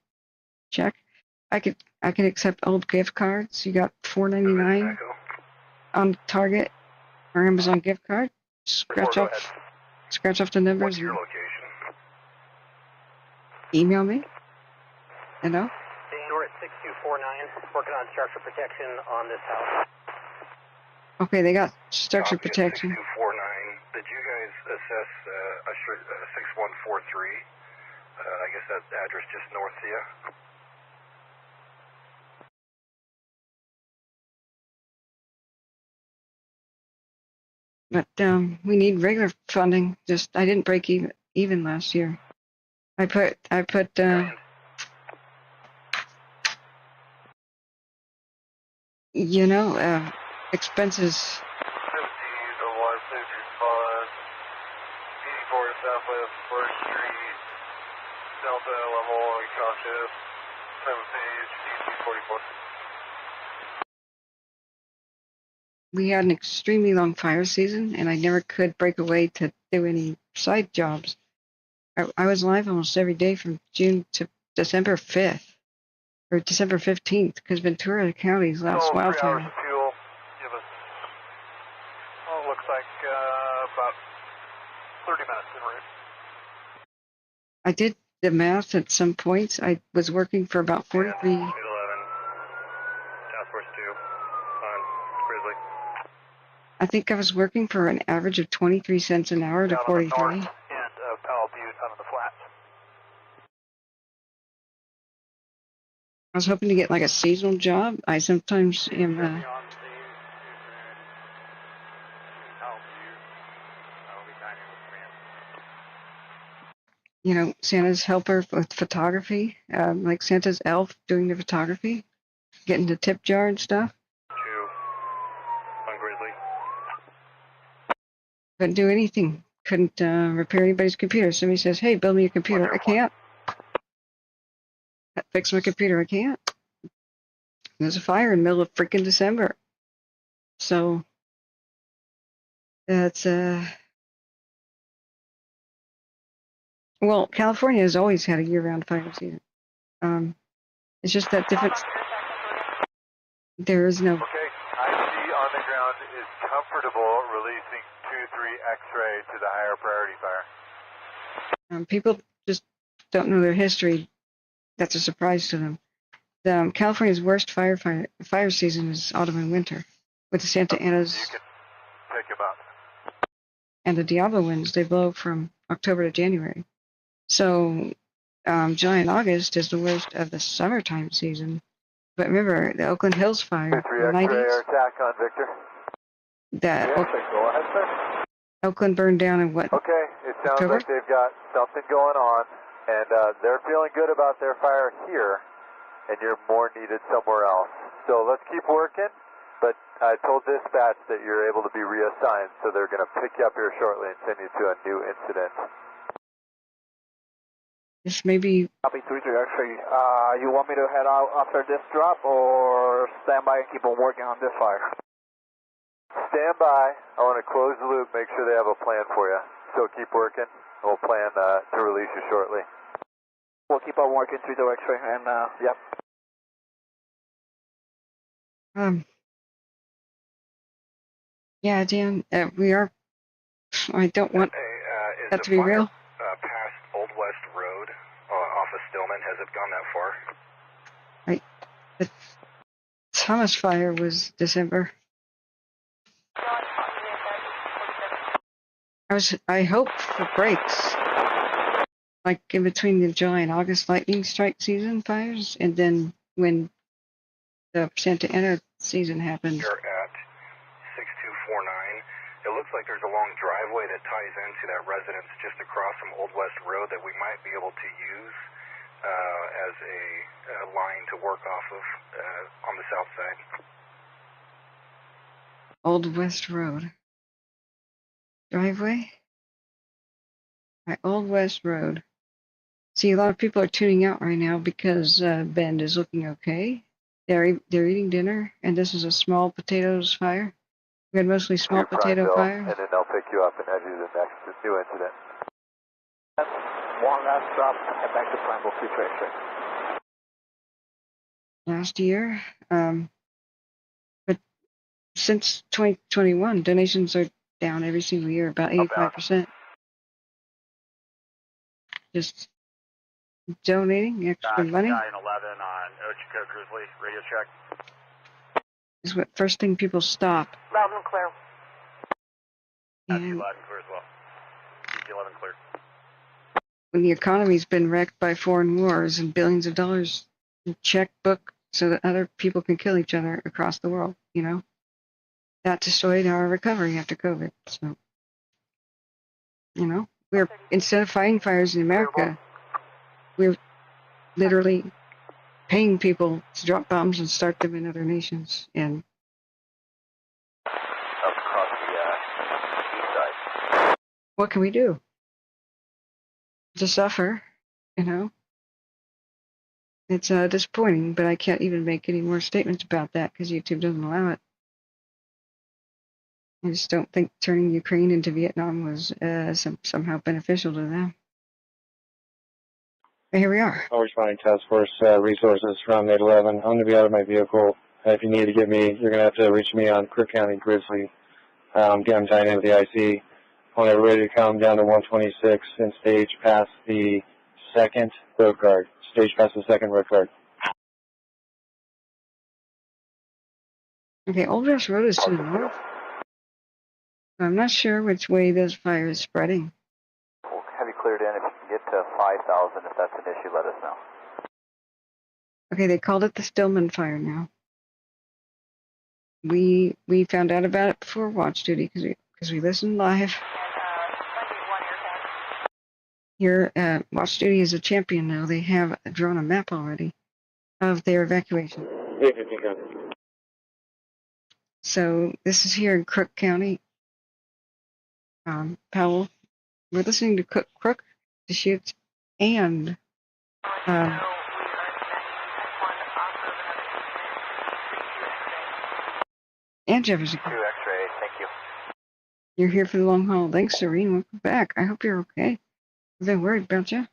check, I could accept old gift cards. You got $4.99 on Target or Amazon gift card. Scratch off the numbers. What's your location? Email me. Hello? We're at 6249, working on structure protection on this house. Okay, they got structure protection. 6249. Did you guys assess 6143? I guess that address just north of you. But we need regular funding. I didn't break even last year. I put expenses. 50, the water safety fund, 84 Southwest 1st Street, Delta level unconscious, 7 page, DC 44. We had an extremely long fire season, and I never could break away to do any side jobs. I was live almost every day from June to December 5th, or December 15th, because Ventura County's last wildfire. 3 hours of fuel, give us, it looks like about 30 minutes en route. I did the math at some points. I was working for about 43. 811, Task Force 2, on Grizzly. I think I was working for an average of 23 cents an hour to 43. North end of Powell Butte out of the flats. I was hoping to get like a seasonal job. I sometimes am. Santa's helper with photography, like Santa's elf doing the photography, getting the tip jar and stuff. 2, on Grizzly. Couldn't do anything. Couldn't repair anybody's computer. Somebody says, "Hey, build me a computer." I can't. Fix my computer. I can't. There's a fire in the middle of freaking December. So that's well, California has always had a year-round fire season. It's just that different. There is no. Okay, IC on the ground is comfortable releasing 2-3 X-ray to the higher priority fire. People just don't know their history. That's a surprise to them. California's worst fire season is autumn and winter, with the Santa Anas You can pick him up. and the Diablo winds. They blow from October to January. So July and August is the worst of the summertime season. But remember, the Oakland Hills fire in 3 the X-ray 90s, attack on Victor. that Go ahead, sir. Oakland burned down in what? Okay, it sounds October? like they've got something going on, and they're feeling good about their fire here, and you're more needed somewhere else. So let's keep working, but I told dispatch that you're able to be reassigned, so they're going to pick you up here shortly and send you to a new incident. This may be. Copy 3 X-ray. You want me to head out after this drop, or stand by and keep on working on this fire? Stand by. I want to close the loop, make sure they have a plan for you. So keep working. We'll plan to release you shortly. We'll keep on working 3 X-ray, and yep. Yeah, Dan, we are. I don't want that to be real. Past Old West Road off of Stillman, has it gone that far? Right. The Thomas fire was December. I hope for breaks, like in between the July and August lightning strike season fires, and then when the Santa Ana season happened. You're at 6249. It looks like there's a long driveway that ties into that residence just across from Old West Road that we might be able to use as a line to work off of on the south side. Old West Road. Driveway? Right, Old West Road. See, a lot of people are tuning out right now because Bend is looking okay. They're eating dinner, and this is a small potatoes fire. We had mostly small potato fires. And then they'll pick you up and head you to the next new incident. One last drop, and back to Prineville 3 X-ray. Last year, but since 2021, donations are down every single year, about 85%. Just donating extra money 911 on Ochiko Grizzly, radio check. is what first thing people stop. Loud and clear. And loud and clear as well. 11 clear. when the economy's been wrecked by foreign wars and billions of dollars in checkbook so that other people can kill each other across the world, you know, that destroyed our recovery after COVID. So, you know, instead of fighting fires in America, we're literally paying people to drop bombs and start them in other nations. And Up across the east side. what can we do? To suffer, you know. It's disappointing, but I can't even make any more statements about that because YouTube doesn't allow it. I just don't think turning Ukraine into Vietnam was somehow beneficial to them. But here we are. All responding task force resources from 811. I'm going to be out of my vehicle. If you need to get me, you're going to have to reach me on Cook County Grizzly. I'm tying into the IC. I want everybody to come down to 126 and stage past the second road guard. Stage past the second road guard. Okay, Old West Road is to the north. I'm not sure which way this fire is spreading. We'll have you cleared in. If you can get to 5,000, if that's an issue, let us know. Okay, they called it the Stillman fire now. We found out about it before watch duty because we listened live. Here, watch duty is a champion now. They have drawn a map already of their evacuation. So this is here in Crook County. Powell. We're listening to Crook, Deschutes, and Jefferson. 2 X-ray, thank you. You're here for the long haul. Thanks, Serene. Welcome back. I hope you're okay. I've been worried about you.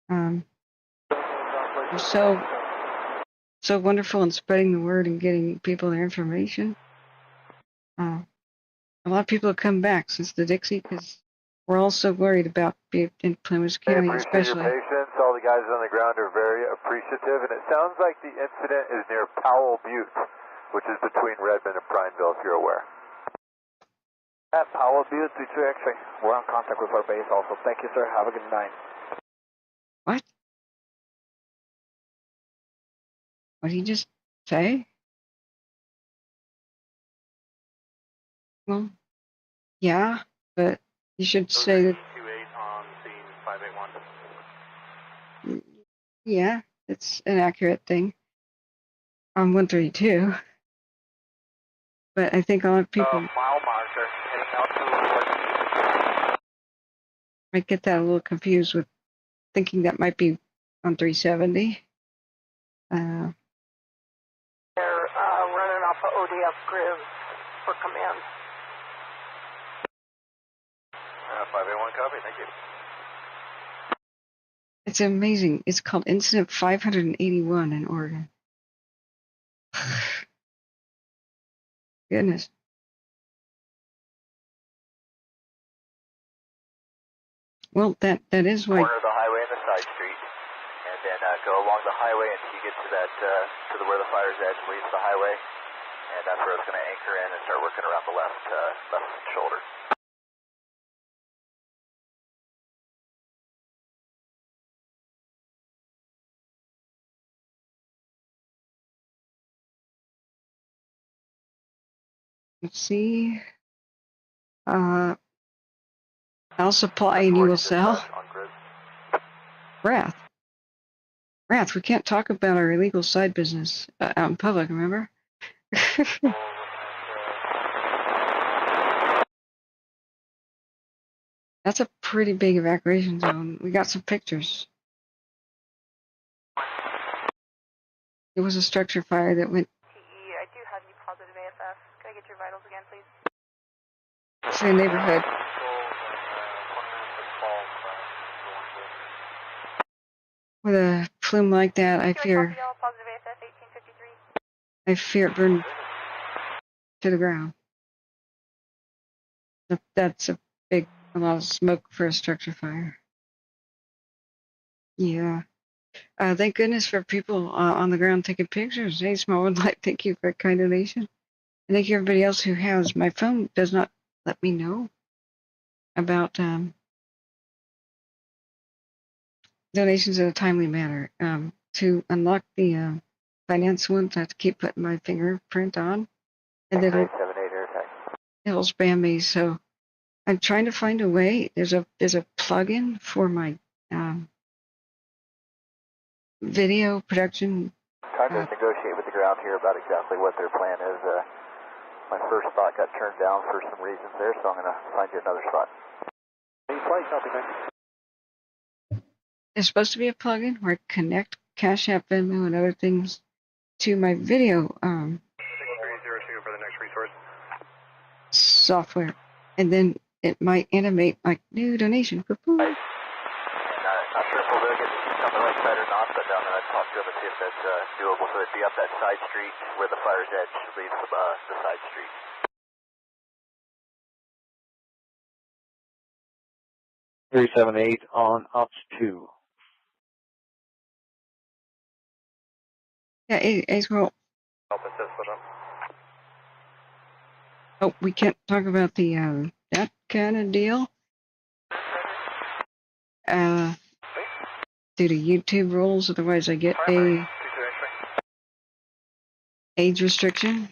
You're so wonderful in spreading the word and getting people their information. A lot of people have come back since the Dixie because we're all so worried about Butte and Plymouth I County, appreciate especially. your patience. All the guys on the ground are very appreciative, and it sounds like the incident is near Powell Butte, which is between Redmond and Prineville, if you're aware. At Powell Butte, 22 X-ray. We're on contact with our base also. Thank you, sir. Have a good night. What? What did he just say? Well, yeah, but you should say that. 28 on scene 581. Yeah, it's an accurate thing. On 132. But I think a lot of people Mile marker heading out to might get that a little confused with thinking that might be on 370. They're running off of ODF grids for command. 581 copy, thank you. It's amazing. It's called Incident 581 in Oregon. Goodness. Well, that is why. Corner of the highway and the side street, and then go along the highway until you get to that where the fire's edge leaves the highway, and that's where it's going to anchor in and start working around the left shoulder. Let's see. I'll supply and you will sell. Wrath, we can't talk about our illegal side business out in public, remember? That's a pretty big evacuation zone. We got some pictures. It was a structure fire that went. TE, I do have you positive AFF. Can I get your vitals again, please? It's the neighborhood. With a plume like that, I fear it burned to the ground. That's a lot of smoke for a structure fire. Yeah. Thank goodness for people on the ground taking pictures. Hey, Smallwood Light, thank you for a kind donation. And thank you everybody else who has. My phone does not let me know about donations in a timely manner. To unlock the finance ones, I have to keep putting my fingerprint on, and then it'll spam me. So I'm trying to find a way. There's a plugin for my video production. Trying to negotiate with the ground here about exactly what their plan is. My first spot got turned down for some reasons there, so I'm going to find you another spot. There's supposed to be a plugin where I connect Cash App, Venmo, and other things to my video 6302 for the next resource. software, and then it might animate like new donation. Not sure if we'll get on the right side or not, but I'm going to talk to them and see if that's doable. So it'd be up that side street where the fire's edge leaves the side street. .378 on Ops 2. Yeah, Ace Roll. Help assist with them. Oh, we can't talk about the that kind of deal. Due to YouTube rules, otherwise I get a age restriction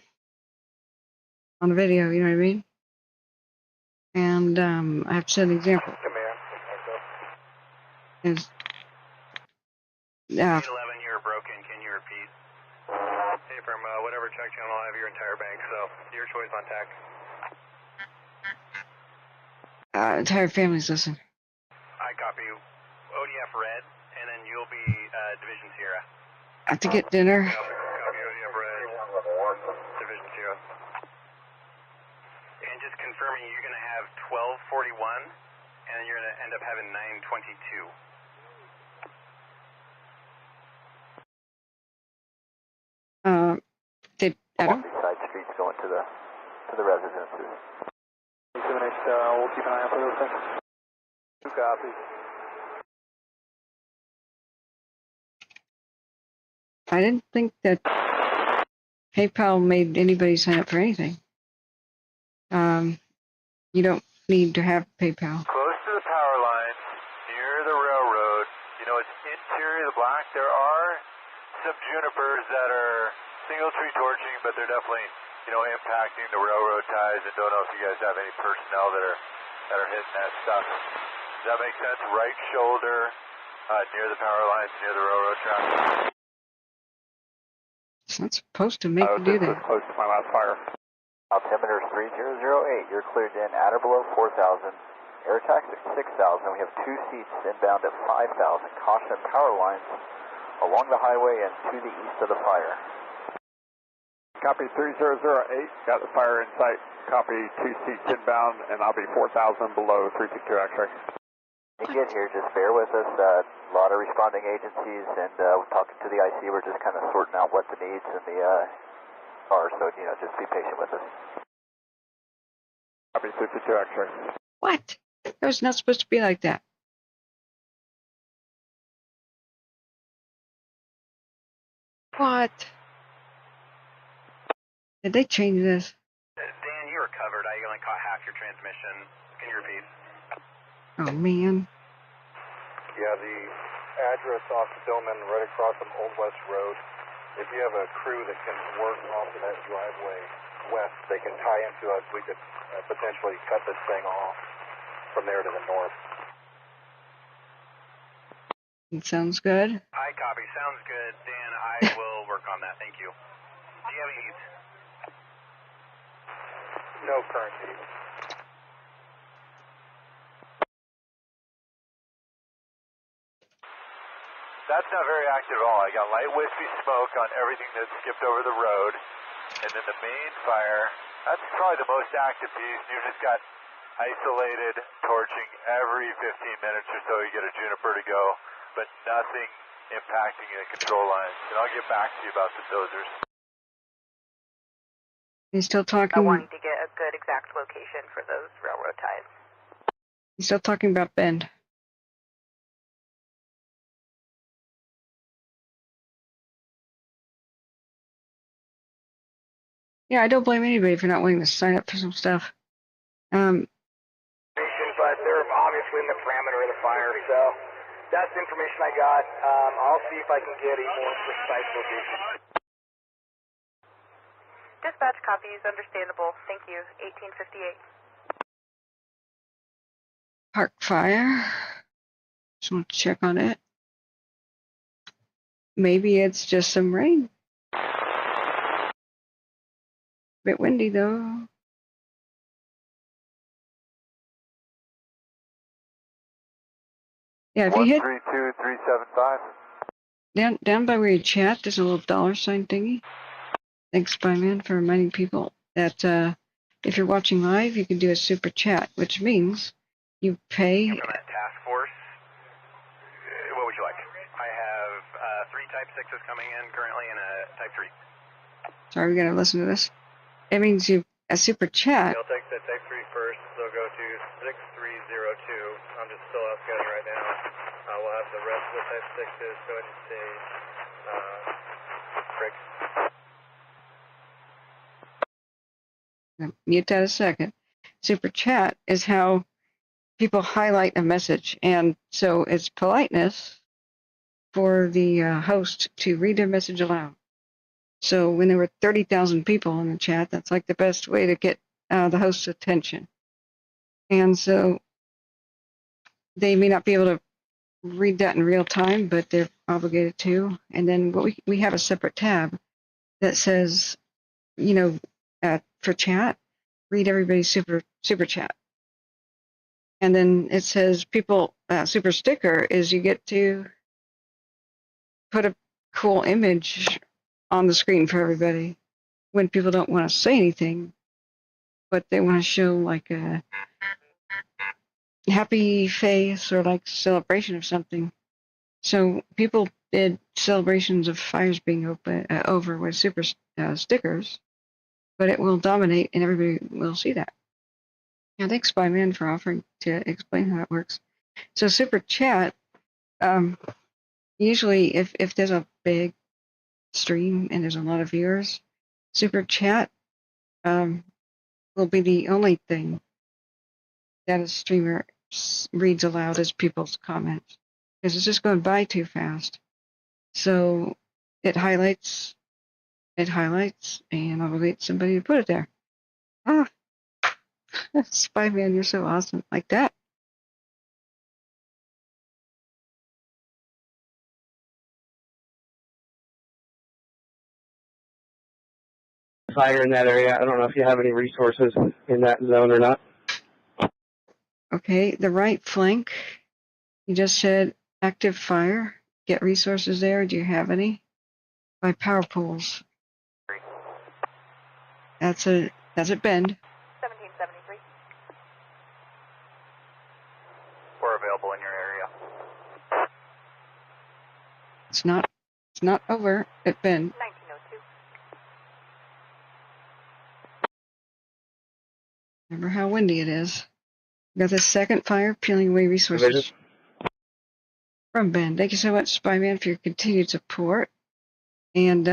on the video. You know what I mean? And I have to set an example. Is 11, you're broken. Can you repeat? Hey, from whatever check channel, I have your entire bank, so your choice on tack. Entire families listen. I copy ODF red, and then you'll be Division Sierra. I have to get dinner. Copy ODF red, Division Sierra. And just confirming, you're going to have 1241, and then you're going to end up having 922. Along these side streets going to the residences. We'll keep an eye out for those things. 2 copies. I didn't think that PayPal made anybody sign up for anything. You don't need to have PayPal. Close to the power lines, near the railroad, you know, it's interior of the black. There are some junipers that are single tree torching, but they're definitely, you know, impacting the railroad ties. And don't know if you guys have any personnel that are hitting that stuff. Does that make sense? Right shoulder, near the power lines, near the railroad tracks. It's not supposed to make you do that. Close to my last fire. Altimeter 3008, you're cleared in at or below 4,000. Air tax at 6,000. We have 2 seats inbound at 5,000. Caution power lines along the highway and to the east of the fire. Copy 3008, got the fire in sight. Copy 2 seats inbound, and I'll be 4,000 below 362 X-ray. When you get here, just bear with us. A lot of responding agencies, and we're talking to the IC. We're just kind of sorting out what the needs and the are, so, you know, just be patient with us. Copy 52 X-ray. What? It was not supposed to be like that. What? Did they change this? Dan, you were covered. I only caught half your transmission. Can you repeat? Oh, man. Yeah, the address off Stillman, right across from Old West Road. If you have a crew that can work off of that driveway west, they can tie into us. We could potentially cut this thing off from there to the north. It sounds good. I copy. Sounds good. Dan, I will work on that. Thank you. Do you have any needs? No current needs. That's not very active at all. I got light wispy smoke on everything that skipped over the road. And then the main fire, that's probably the most active piece. You've just got isolated torching every 15 minutes or so. You get a juniper to go, but nothing impacting the control lines. And I'll get back to you about the dozers. He's still talking. I wanted to get a good exact location for those railroad ties. He's still talking about Bend. Yeah, I don't blame anybody for not wanting to sign up for some stuff. But they're obviously in the parameter of the fire, so that's the information I got. I'll see if I can get a more precise location. Dispatch copies, understandable. Thank you. 1858. Park fire. Just want to check on it. Maybe it's just some rain. Bit windy though. Yeah, if you hit 132375. down by where you chat, there's a little $sign thingy. Thanks, Spyman, for reminding people that if you're watching live, you can do a super chat, which means you pay. From that task force, what would you like? I have 3 Type 6s coming in currently and a Type 3. Sorry, we gotta listen to this. It means you a super chat. I'll take the Type 3 first. They'll go to 6302. I'm just still out scanning right now. We'll have the rest of the Type 6s. Go ahead and say break. Mute that a second. Super chat is how people highlight a message, and so it's politeness for the host to read their message aloud. So when there were 30,000 people in the chat, that's like the best way to get the host's attention. And so they may not be able to read that in real time, but they're obligated to. And then we have a separate tab that says, you know, for chat, read everybody's super chat. And then it says people, super sticker is you get to put a cool image on the screen for everybody when people don't want to say anything, but they want to show like a happy face or like celebration of something. So people did celebrations of fires being over with super stickers, but it will dominate and everybody will see that. Yeah, thanks, Spyman, for offering to explain how it works. So super chat, usually if there's a big stream and there's a lot of viewers, super chat will be the only thing that a streamer reads aloud as people's comments, because it's just going by too fast. So it highlights, and I'll wait somebody to put it there. Ah, Spy-Man, you're so awesome. Like that. Fire in that area. I don't know if you have any resources in that zone or not. Okay, the right flank. You just said active fire. Get resources there. Do you have any? By power poles. That's a Bend. 1773. We're available in your area. It's not over at Bend. 1902. Remember how windy it is. We got the second fire peeling away resources Division. from Bend. Thank you so much, Spyman, for your continued support. And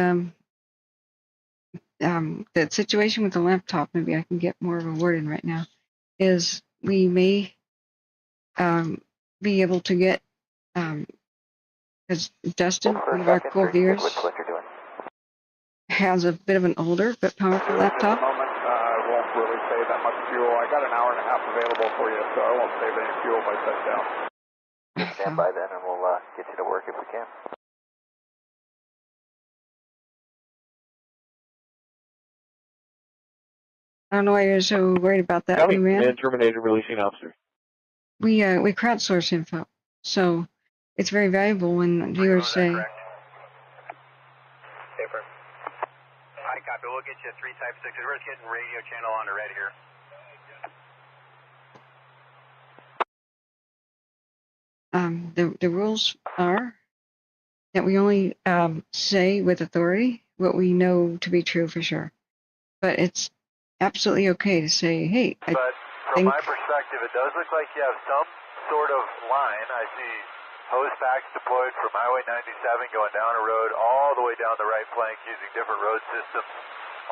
the situation with the laptop, maybe I can get more of a word in right now, is we may be able to get, because Dustin, one of our cool viewers, has a bit of an older but powerful laptop. At the moment, I won't really save that much fuel. I got an hour and a half available for you, so I won't save any fuel if I set down. Stand by then, and we'll get you to work if we can. I don't know why you're so worried about that, County man. Command terminated releasing officer. We crowdsource info, so it's very valuable when viewers say. Paper. Hi, copy. We'll get you 3 Type 6s. We're just getting radio channel on the red here. The rules are that we only say with authority what we know to be true for sure. But it's absolutely okay to say, hey, I But from think my perspective, it does look like you have some sort of line. I see hose packs deployed from Highway 97 going down a road all the way down the right flank using different road systems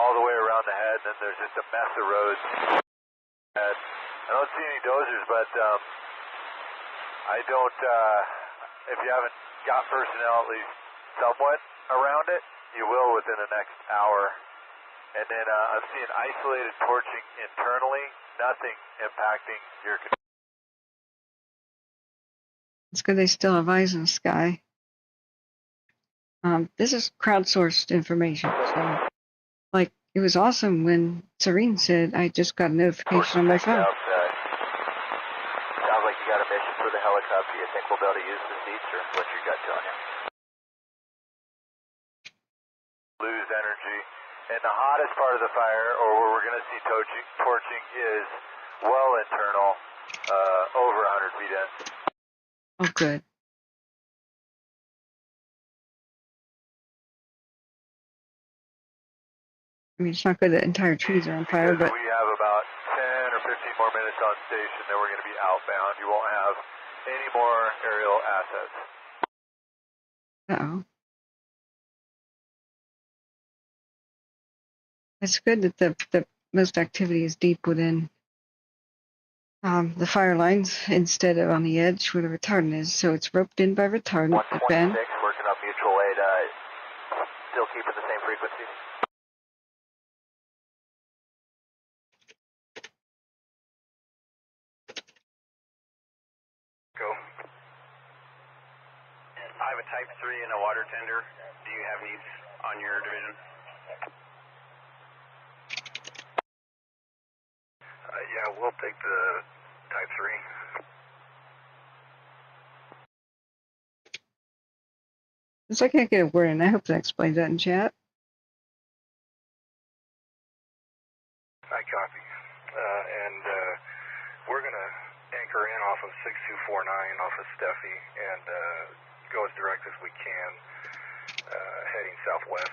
all the way around the head, and then there's just a mess of roads. And I don't see any dozers, but I don't, if you haven't got personnel at least somewhat around it, you will within the next hour. And then I'm seeing isolated torching internally, nothing impacting your control. it's good they still have eyes in the sky. This is crowdsourced information, so like it was awesome when Serene said, I just got a notification on my phone. Sounds like you got a mission for the helicopter. You think we'll be able to use the seats, or what's your gut telling you? Lose energy. And the hottest part of the fire, or where we're going to see torching, is well internal, over 100 feet in. Oh, good. I mean, it's not good that entire trees are on fire, but We have about 10 or 15 more minutes on station, then we're going to be outbound. You won't have any more aerial assets. uh-oh. It's good that the most activity is deep within the fire lines instead of on the edge where the retardant is. So it's roped in by retardant at Bend. 126, working up mutual aid, still keeping the same frequency. Go. I have a Type 3 and a water tender. Do you have needs on your division? Yeah, we'll take the Type 3. It's like I can't get a word in. I hope that explains that in chat. I copy. We're going to anchor in off of 6249 off of Steffi and go as direct as we can, heading southwest.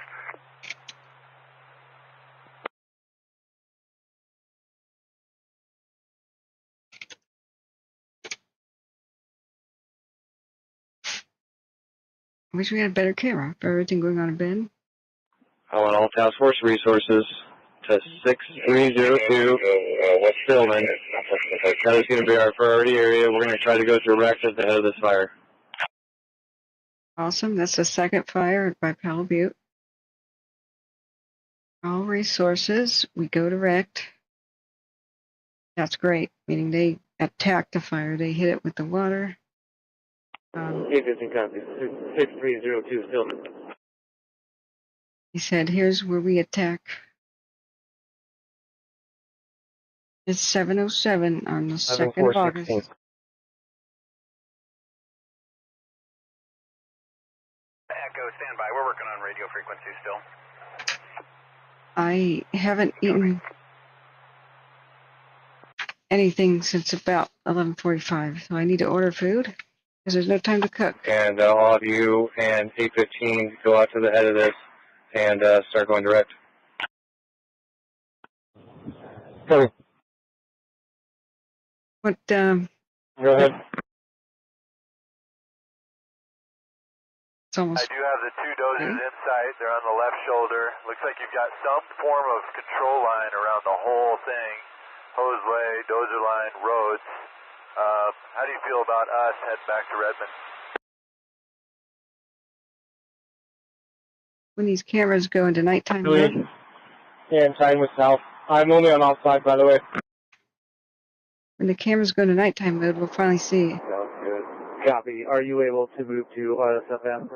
I wish we had a better camera for everything going on in Bend. I want all task force resources to 6302 West Stillman. That is going to be our priority area. We're going to try to go direct at the head of this fire. Awesome. That's the second fire by Powell Butte. All resources, we go direct. That's great, meaning they attack the fire. They hit it with the water. 815 copy. 6302 Stillman. He said, here's where we attack. It's 7:07 on the 2nd of August. Echo, stand by. We're working on radio frequency still. I haven't eaten anything since about 11:45, so I need to order food because there's no time to cook. And all of you and 815 go out to the head of this and start going direct. Copy. What, Go ahead. It's almost... I do have the two dozers in sight. They're on the left shoulder. Looks like you've got some form of control line around the whole thing. Hose lay, dozer line, roads. How do you feel about us heading back to Redmond? When these cameras go into nighttime mode. Yeah, and time with South. I'm only on offside, by the way. When the cameras go into nighttime mode, we'll finally see Sounds good. Copy. Are you able to move to RSFM?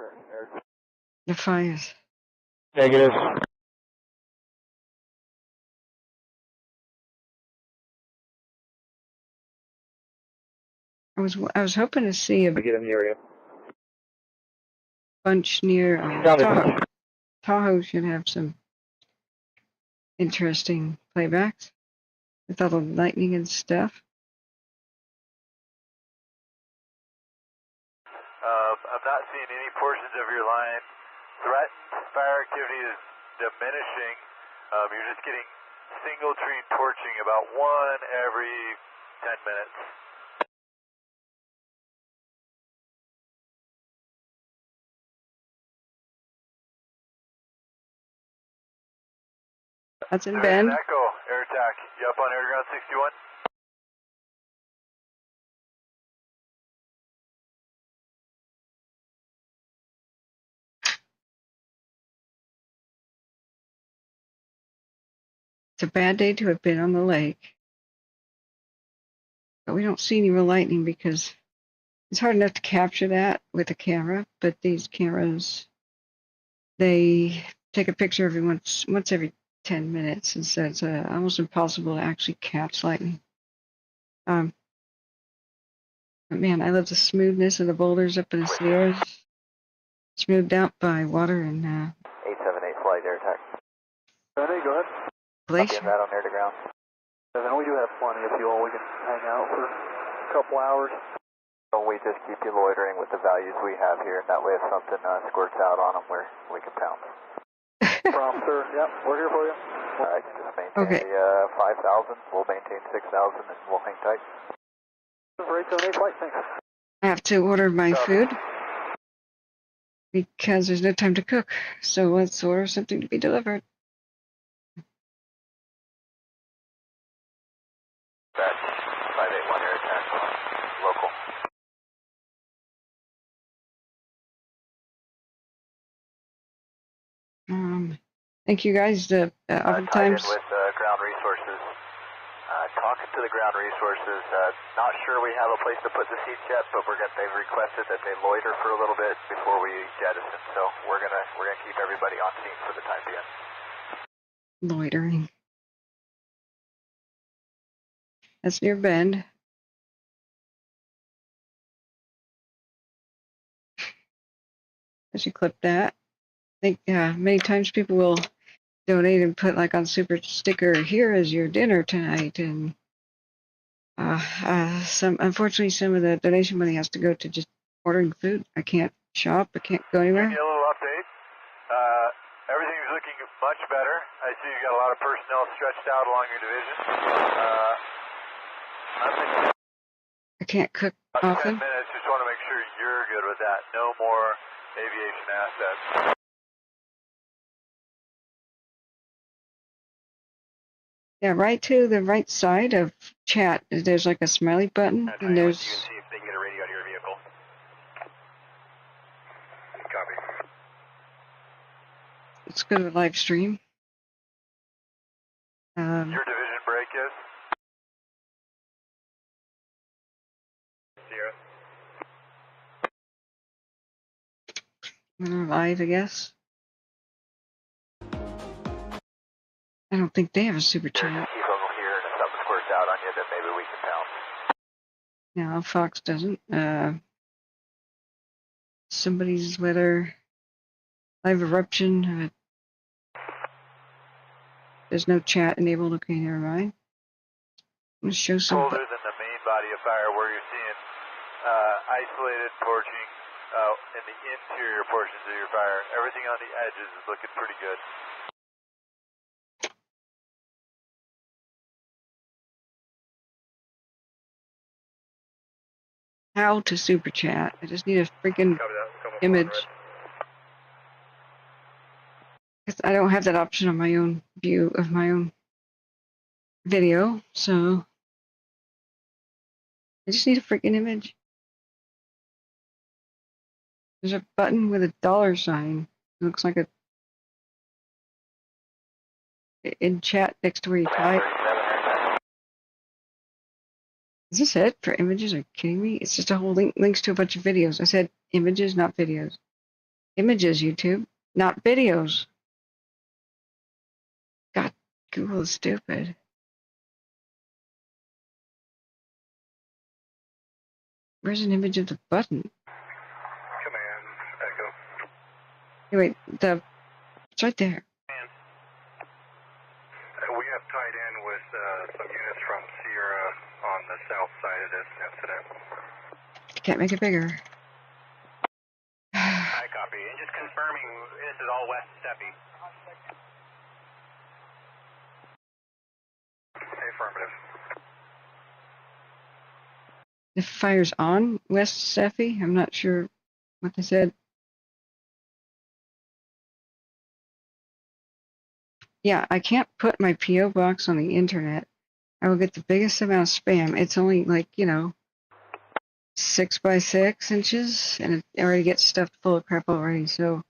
the fires. Negative. I was hoping to see a Get in the area. bunch near Tahoe. Tahoe should have some interesting playbacks with all the lightning and stuff. I'm not seeing any portions of your line threatened. Fire activity is diminishing. You're just getting single tree torching about one every 10 minutes. That's in Bend. Echo, air attack. You up on air ground 61? It's a bad day to have been on the lake. But we don't see any real lightning because it's hard enough to capture that with a camera. But these cameras, they take a picture once every 10 minutes. And so it's almost impossible to actually catch lightning. But man, I love the smoothness of the boulders up in the Sierras. Smoothed out by water and 878 flight air attack. Ready, go ahead. glacier. Getting that on air to ground. And we do have plenty of fuel. We can hang out for a couple hours. So we just keep you loitering with the values we have here, and that way if something squirts out on them, we can pounce. Problem, sir. Yep, we're here for you. All right, just maintain 5,000. We'll maintain 6,000, and we'll hang tight. For 878 flight, thanks. I have to order my food because there's no time to cook. So let's order something to be delivered. That 581 air attack, local. Thank you guys. Oftentimes. Tied in with ground resources. Talking to the ground resources. Not sure we have a place to put the seats yet, but they've requested that they loiter for a little bit before we jettison. So we're gonna keep everybody on scene for the time being. Loitering. That's near Bend. I should clip that. I think many times people will donate and put like on super sticker, here is your dinner tonight, and unfortunately some of the donation money has to go to just ordering food. I can't shop, I can't go anywhere. Give you a little update. Everything's looking much better. I see you got a lot of personnel stretched out along your division. I can't cook about often. 10 minutes, just want to make sure you're good with that. No more aviation assets. Yeah, right to the right side of chat, there's like a smiley button, and there's... You can see if they can get a radio to your vehicle. Copy. Let's go to the live stream. Your division break is? 0. We're live, I guess. I don't think they have a super chat. Keep over here, and if something squirts out on you, then maybe we can pounce. No, Fox doesn't. Somebody's weather live eruption. There's no chat enabled. Okay, never mind. I'm gonna show some. Colder than the main body of fire, where you're seeing isolated torching in the interior portions of your fire. Everything on the edges is looking pretty good. How to super chat? I just need a freaking image. Because I don't have that option on my own view of my own video, so I just need a freaking image. There's a button with a dollar sign. It looks like a in chat next to where you type. Is this it for images? Are you kidding me? It's just a whole links to a bunch of videos. I said images, not videos. Images, YouTube, not videos. God, Google is stupid. Where's an image of the button? Command, Echo. Hey, wait, it's right there. We have tied in with some units from Sierra on the south side of this incident. Can't make it bigger. I copy. And just confirming, this is all West Steppe. Affirmative. The fire's on West Steppe. I'm not sure what they said. Yeah, I can't put my P.O. box on the internet. I will get the biggest amount of spam. It's only like, 6 by 6 inches, and it already gets stuffed full of crap already. So,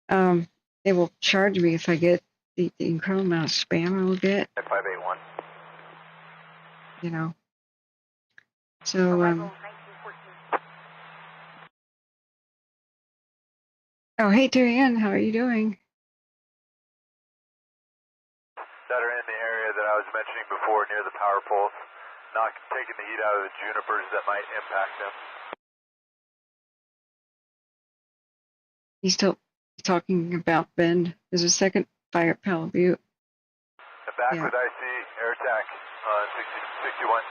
they will charge me if I get the incredible amount of spam I will get. 581. So, oh, hey, Terry-Ann, how are you doing? That are in the area that I was mentioning before near the power poles, not taking the heat out of the junipers that might impact them. He's still talking about Bend. There's a second fire at Palo Butte. And back with IC, air attack on 61.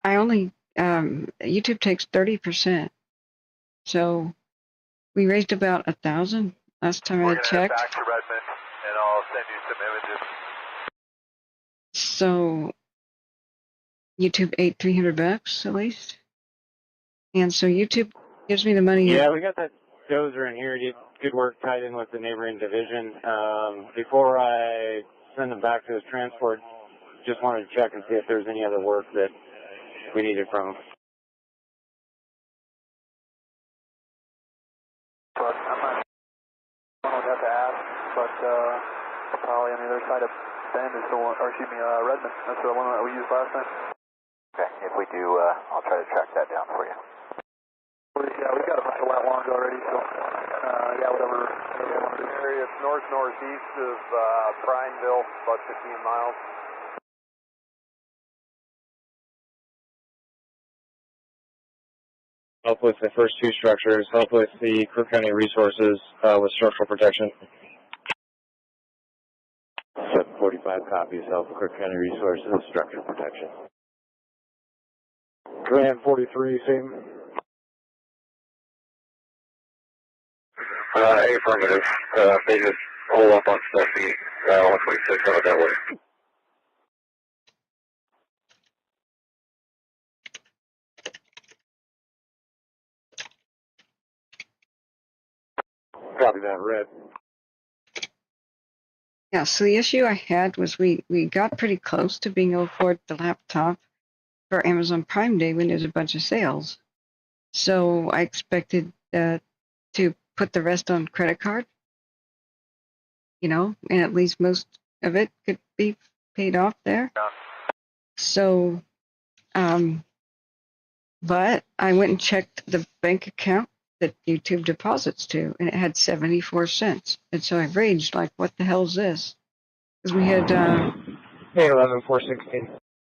I only, YouTube takes 30%. So we raised about 1,000 last time I checked. We're going to head back to Redmond, and I'll send you some images. So YouTube ate $300 at least. And so YouTube gives me the money. Yeah, we got that dozer in here. Did good work tied in with the neighboring division. Before I send them back to his transport, just wanted to check and see if there's any other work that we needed from him. But I'm not sure what I'd have to ask, but probably on the other side of Bend is the one, or excuse me, Redmond. That's the one that we used last time. Okay, if we do, I'll try to track that down for you. Yeah, we've got a bunch of lat longs already, so whatever they want to do. Area northeast of Prineville, about 15 miles. Help with the first two structures, help with the Cook County resources with structural protection. 745 copies, help with Cook County resources, structural protection. Command 43, same. Affirmative. They just hold up on Steppe, 126 out that way. Copy that, red. Yeah, so the issue I had was we got pretty close to being able to afford the laptop for Amazon Prime Day when there's a bunch of sales. So I expected to put the rest on credit card, and at least most of it could be paid off there. So, but I went and checked the bank account that YouTube deposits to, and it had 74 cents. And so I raged, like, what the hell is this? Because we had... 11,416.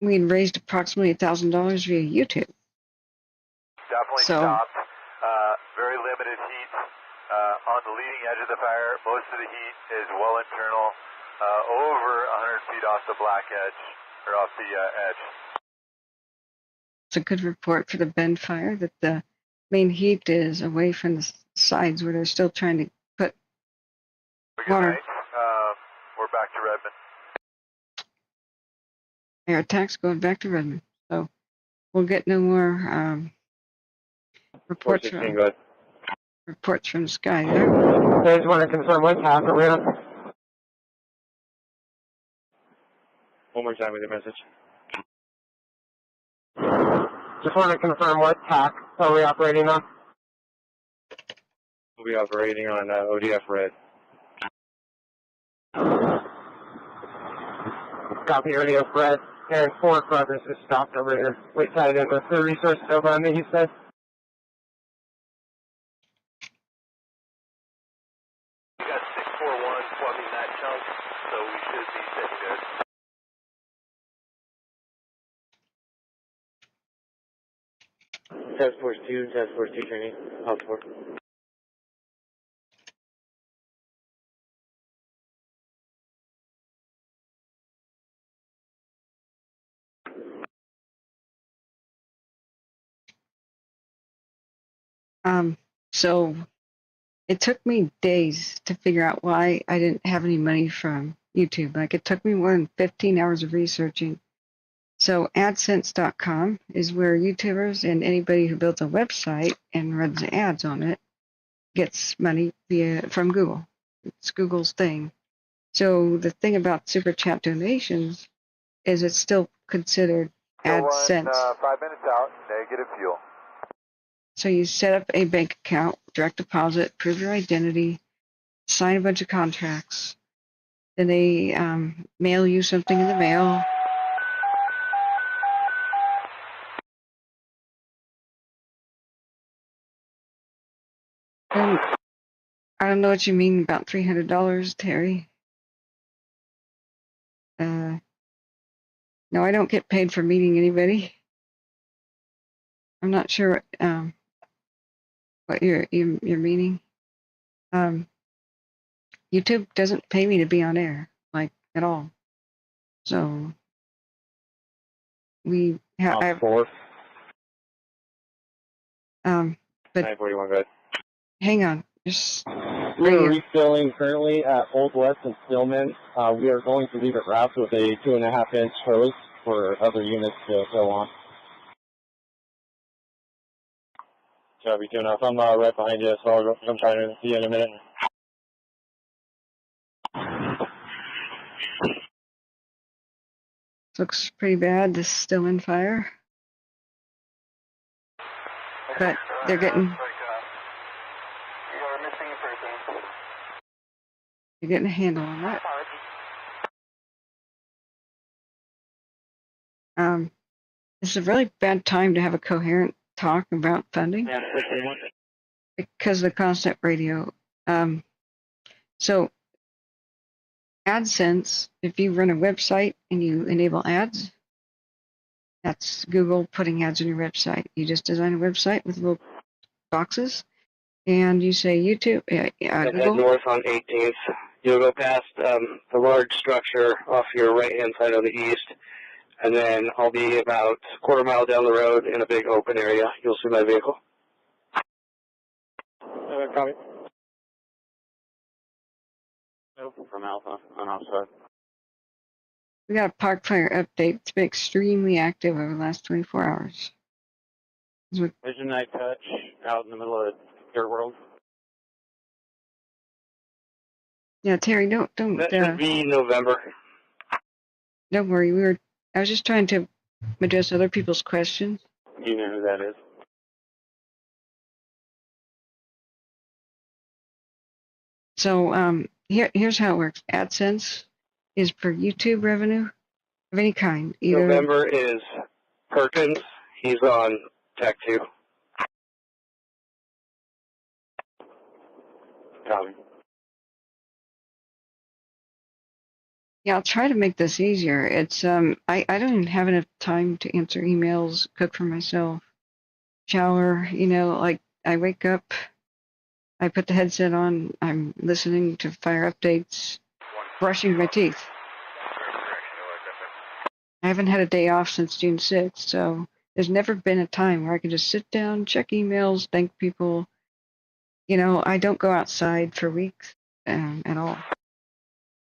We had raised approximately $1,000 via YouTube. Definitely stopped. Very limited heat on the leading edge of the fire. Most of the heat is well internal, over 100 feet off the black edge, or off the edge. It's a good report for the Bend fire that the main heat is away from the sides where they're still trying to put water. Night. We're back to Redmond. Air attacks going back to Redmond. So we'll get no more reports from the sky there. I just want to confirm what's happening. One more time with your message. Just want to confirm what TAC are we operating on? We'll be operating on ODF red. Copy radio red. And forward progress is stopped over here. Wait side in the resource over on the east side. We got 641 swapping that chunk, so we should be set good. Task Force 2 training, House 4. So it took me days to figure out why I didn't have any money from YouTube. Like, it took me more than 15 hours of researching. So AdSense.com is where YouTubers and anybody who builds a website and runs ads on it gets money from Google. It's Google's thing. So the thing about Super Chat donations is it's still considered AdSense. 5 minutes out, negative fuel. So you set up a bank account, direct deposit, prove your identity, sign a bunch of contracts. Then they mail you something in the mail. And I don't know what you mean about $300, Terry. No, I don't get paid for meeting anybody. I'm not sure what you're meaning. YouTube doesn't pay me to be on air, like, at all. So we have. Fourth. But 941, go ahead. Hang on, just. We are refilling currently at Old West and Stillman. We are going to leave it wrapped with a 2.5-inch hose for other units to go on. Copy, 2.5. I'm right behind you, so I'm trying to see you in a minute. Looks pretty bad, this Stillman fire. But they're getting. They're getting a handle on that. It's a really bad time to have a coherent talk about funding because of the constant radio. So AdSense, if you run a website and you enable ads, that's Google putting ads on your website. You just design a website with little boxes, and you say YouTube. And Google. head north on 18th. You'll go past the large structure off your right-hand side on the east, and then I'll be about a quarter mile down the road in a big open area. You'll see my vehicle. Copy. Nope, from Alpha on outside. We got a park fire update. It's been extremely active over the last 24 hours. Vision night touch out in the middle of the dirt world. Yeah, Terry, don't That should be November. don't worry. I was just trying to address other people's questions. You know who that is. So here's how it works. AdSense is per YouTube revenue of any kind. Either November is Perkins. He's on Tech 2. Copy. Yeah, I'll try to make this easier. It's I don't even have enough time to answer emails, cook for myself, shower, like I wake up, I put the headset on, I'm listening to fire updates, brushing my teeth. I haven't had a day off since June 6th, so there's never been a time where I can just sit down, check emails, thank people. I don't go outside for weeks at all.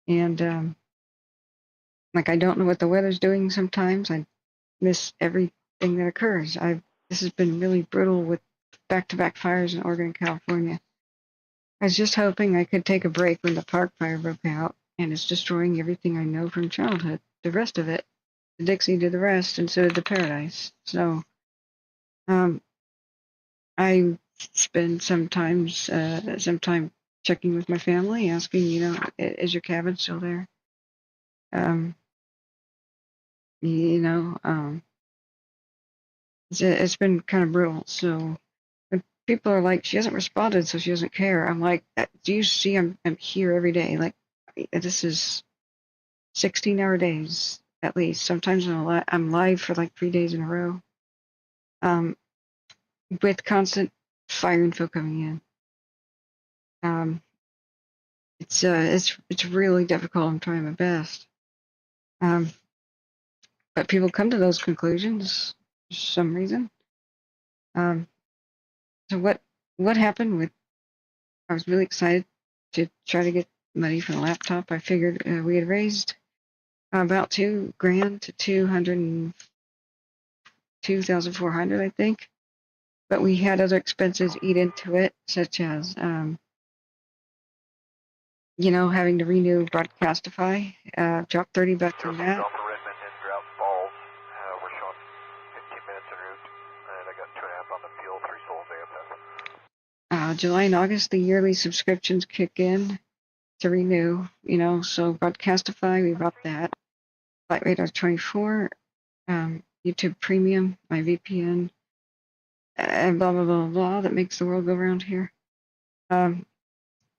And like I don't know what the weather's doing sometimes. I miss everything that occurs. This has been really brutal with back-to-back fires in Oregon and California. I was just hoping I could take a break when the park fire broke out, and it's destroying everything I know from childhood. The rest of it, the Dixie did the rest, and so did the Paradise. So, I spend some time checking with my family, asking, is your cabin still there? It's been kind of brutal. So when people are like, she hasn't responded, so she doesn't care. I'm like, do you see I'm here every day? Like, this is 16-hour days at least. Sometimes I'm live for like 3 days in a row, with constant fire info coming in. It's really difficult. I'm trying my best. But people come to those conclusions for some reason. So what happened with? I was really excited to try to get money for the laptop. I figured we had raised about $2,000 to 202,400, I think. But we had other expenses eat into it, such as having to renew Broadcastify. Dropped $30 on that. July and August, the yearly subscriptions kick in to renew, so Broadcastify, we bought that. Flight Radar 24, YouTube Premium, my VPN, and blah, blah, blah, blah, that makes the world go round here.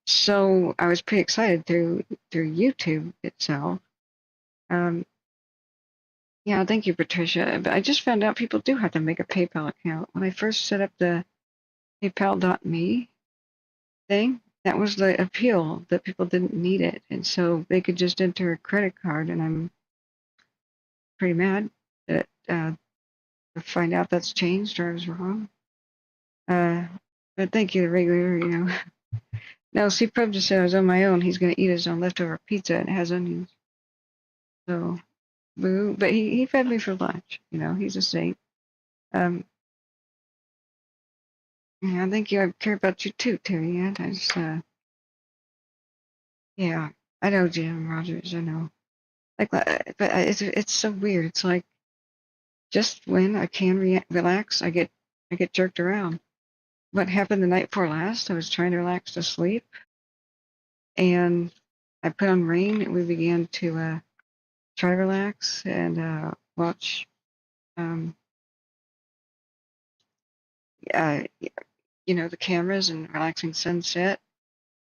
So I was pretty excited through YouTube itself. Yeah, thank you, Patricia. But I just found out people do have to make a PayPal account. When I first set up the PayPal.me thing, that was the appeal, that people didn't need it. And so they could just enter a credit card, and I'm pretty mad that to find out that's changed or I was wrong. But thank you, the regular, No, see, Prob just said I was on my own. He's going to eat his own leftover pizza, and it has onions. So, boo. But he fed me for lunch. He's a saint. Yeah, thank you. I care about you too, Terry. And I just, yeah, I know, Jim Rogers. I know. But it's so weird. It's like just when I can relax, I get jerked around. What happened the night before last? I was trying to relax to sleep, and I put on Rain, and we began to try to relax and watch. The cameras and relaxing sunset.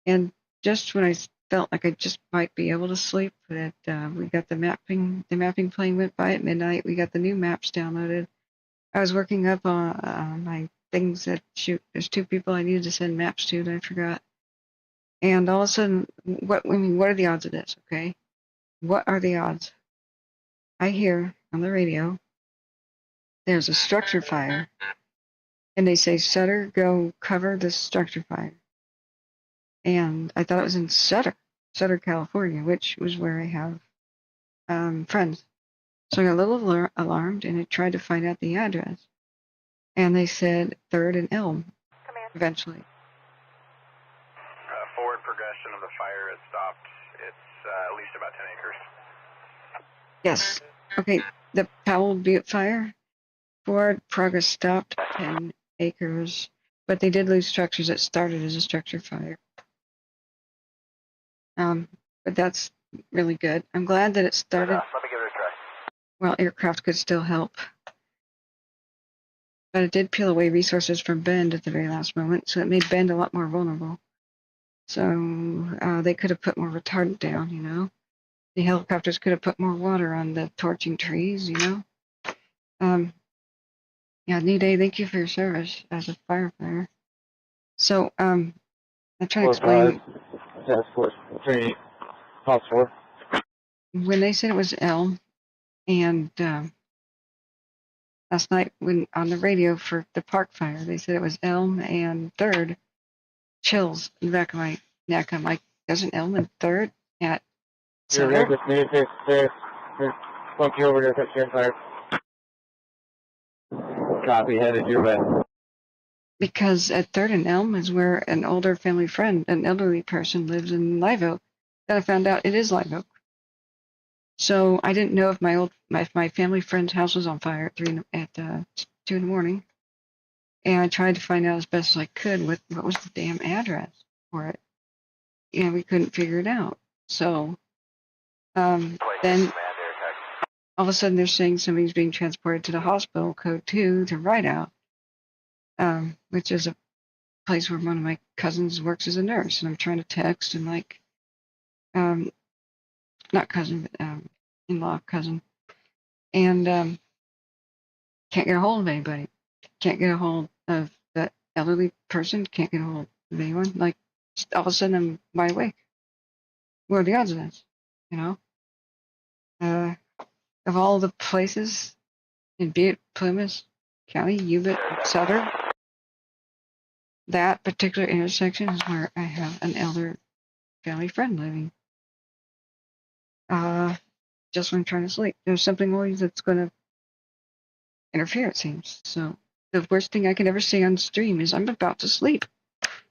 And just when I felt like I just might be able to sleep, that we got the mapping plane went by at midnight. We got the new maps downloaded. I was working up on my things that there's 2 people I needed to send maps to that I forgot. And all of a sudden, what are the odds of this? Okay, what are the odds? I hear on the radio there's a structure fire. And they say, Sutter, go cover the structure fire. And I thought it was in Sutter, California, which was where I have friends. So I got a little alarmed, and I tried to find out the address. And they said 3rd and Elm, eventually. Forward progression of the fire has stopped. to about 10 acres. Yes. Okay, the Powell Butte fire. Forward progress stopped 10 acres, but they did lose structures that started as a structure fire. But that's really good. I'm glad that it started. Let me give it a try. Well, aircraft could still help. But it did peel away resources from Bend at the very last moment, so it made Bend a lot more vulnerable. So they could have put more retardant down, you know. The helicopters could have put more water on the torching trees, you know. Yeah, Day, thank you for your service as a firefighter. So, I'm trying to explain. Task Force 3, House 4. When they said it was Elm, and last night when on the radio for the park fire, they said it was Elm and 3rd. Chills in the back of my neck. I'm like, doesn't Elm and 3rd at You're Center? good with me, there's funky over there, catch your fire. Copy, headed your way. Because at 3rd and Elm is where an older family friend, an elderly person, lives in Live Oak. Then I found out it is Live Oak. So I didn't know if my family friend's house was on fire at 2 in the morning, and I tried to find out as best as I could what was the damn address for it, and we couldn't figure it out. So then all of a sudden they're saying somebody's being transported to the hospital, code 2, to Rideout, which is a place where one of my cousins works as a nurse, and I'm trying to text and like, not cousin, but in-law cousin, and can't get a hold of anybody. Can't get a hold of the elderly person. Can't get a hold of anyone. Like, all of a sudden I'm wide awake. What are the odds of this? You know, of all the places in Butte, Plymouth County, Butte, Sutter, that particular intersection is where I have an elder family friend living. Just when I'm trying to sleep, there's something always that's going to interfere, it seems. So the worst thing I can ever say on stream is I'm about to sleep.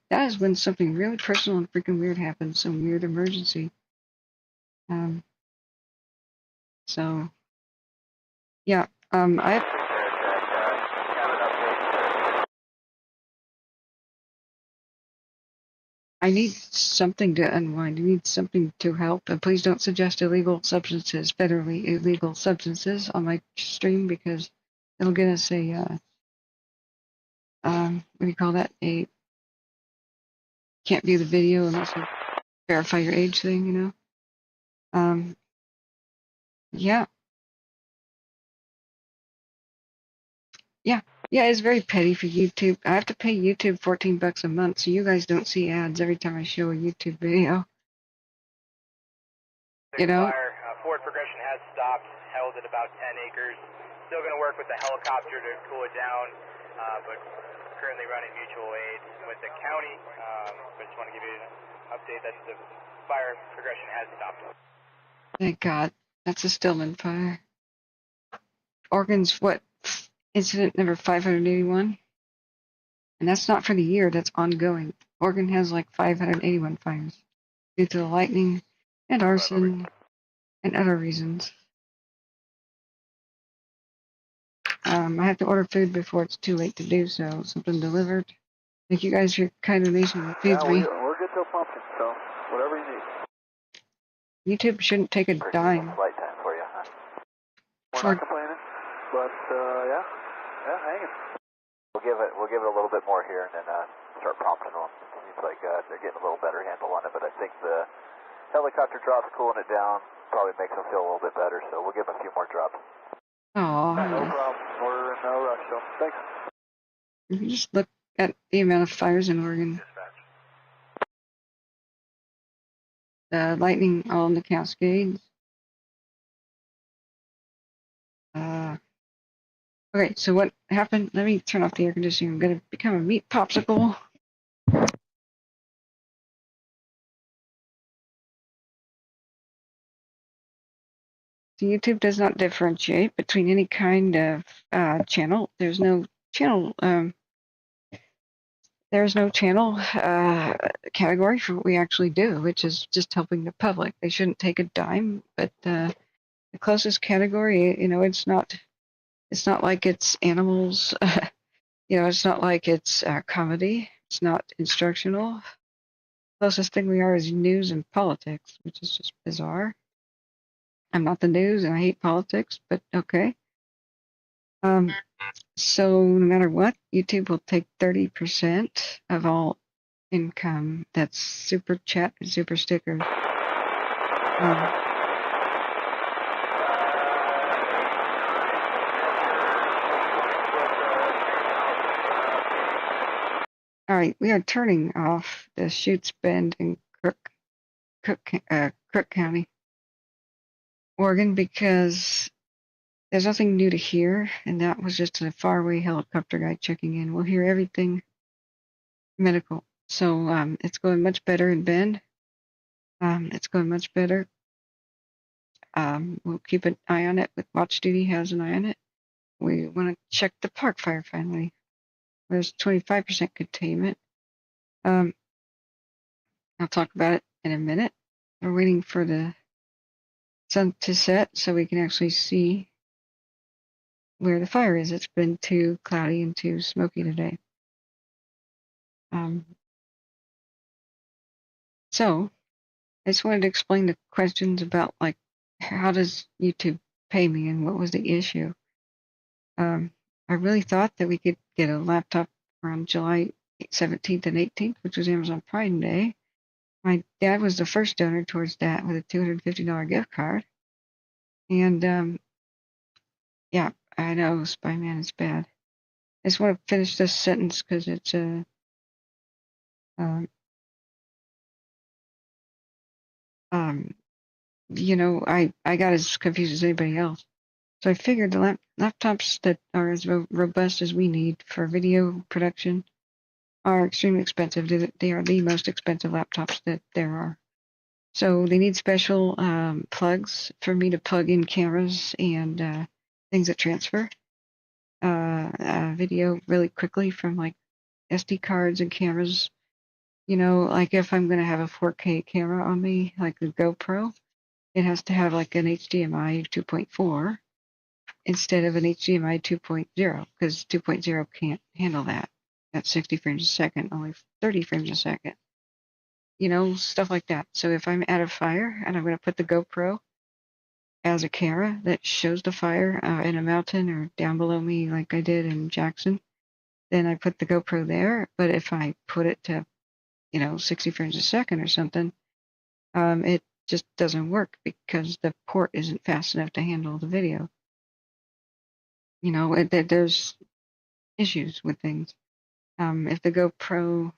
That is when something really personal and freaking weird happens, some weird emergency. So yeah, I need something to unwind. I need something to help. And please don't suggest illegal substances, federally illegal substances on my stream, because it'll get us a, what do you call that? A can't view the video unless you verify your age thing, you know? Yeah. Yeah, it's very petty for YouTube. I have to pay YouTube $14 a month, so you guys don't see ads every time I show a YouTube video. You know? Fire, forward progression has stopped, held at about 10 acres. Still going to work with the helicopter to cool it down, but currently running mutual aid with the county. But just want to give you an update that the fire progression has stopped. Thank God. That's a Stillman fire. Oregon's what? Incident number 581? And that's not for the year, that's ongoing. Oregon has like 581 fires due to the lightning and arson and other reasons. I have to order food before it's too late to do so. Something delivered. Thank you guys for your kind donation that feeds me. We're good till pumpkin, so whatever you need. YouTube shouldn't take a dime. Flight time for you, huh? We're not complaining, but yeah, hanging. We'll give it a little bit more here, and then start prompting them. It seems like they're getting a little better handle on it, but I think the helicopter drops cooling it down probably makes them feel a little bit better. So we'll give them a few more drops. Oh, no problem. We're in no rush, so thanks. You can just look at the amount of fires in Oregon. The lightning all in the Cascades. Okay, so what happened? Let me turn off the air conditioning. I'm going to become a meat popsicle. So YouTube does not differentiate between any kind of channel. There's no channel there's no channel category for what we actually do, which is just helping the public. They shouldn't take a dime, but the closest category, it's not like it's animals. It's not like it's comedy. It's not instructional. Closest thing we are is news and politics, which is just bizarre. I'm not the news and I hate politics, but okay. So no matter what, YouTube will take 30% of all income. That's super chat and super stickers. All right, we are turning off the Chutes Bend in Crook County, Oregon, because there's nothing new to hear, and that was just a faraway helicopter guy checking in. We'll hear everything medical. So it's going much better in Bend. It's going much better. We'll keep an eye on it. With Watch Duty has an eye on it. We want to check the park fire finally. There's 25% containment. I'll talk about it in a minute. We're waiting for the sun to set so we can actually see where the fire is. It's been too cloudy and too smoky today. So I just wanted to explain the questions about, like, how does YouTube pay me and what was the issue. I really thought that we could get a laptop around July 17th and 18th, which was Amazon Prime Day. My dad was the first donor towards that with a $250 gift card. And yeah, I know, Spyman is bad. I just want to finish this sentence because it's I got as confused as anybody else. So I figured the laptops that are as robust as we need for video production are extremely expensive. They are the most expensive laptops that there are. So they need special plugs for me to plug in cameras and things that transfer video really quickly from, like, SD cards and cameras. Like if I'm going to have a 4K camera on me, like the GoPro, it has to have like an HDMI 2.4 instead of an HDMI 2.0 because 2.0 can't handle that at 60 frames a second, only 30 frames a second. Stuff like that. So if I'm at a fire and I'm going to put the GoPro as a camera that shows the fire in a mountain or down below me like I did in Jackson, then I put the GoPro there. But if I put it to 60 frames a second or something, it just doesn't work because the port isn't fast enough to handle the video. There's issues with things. If the GoPro,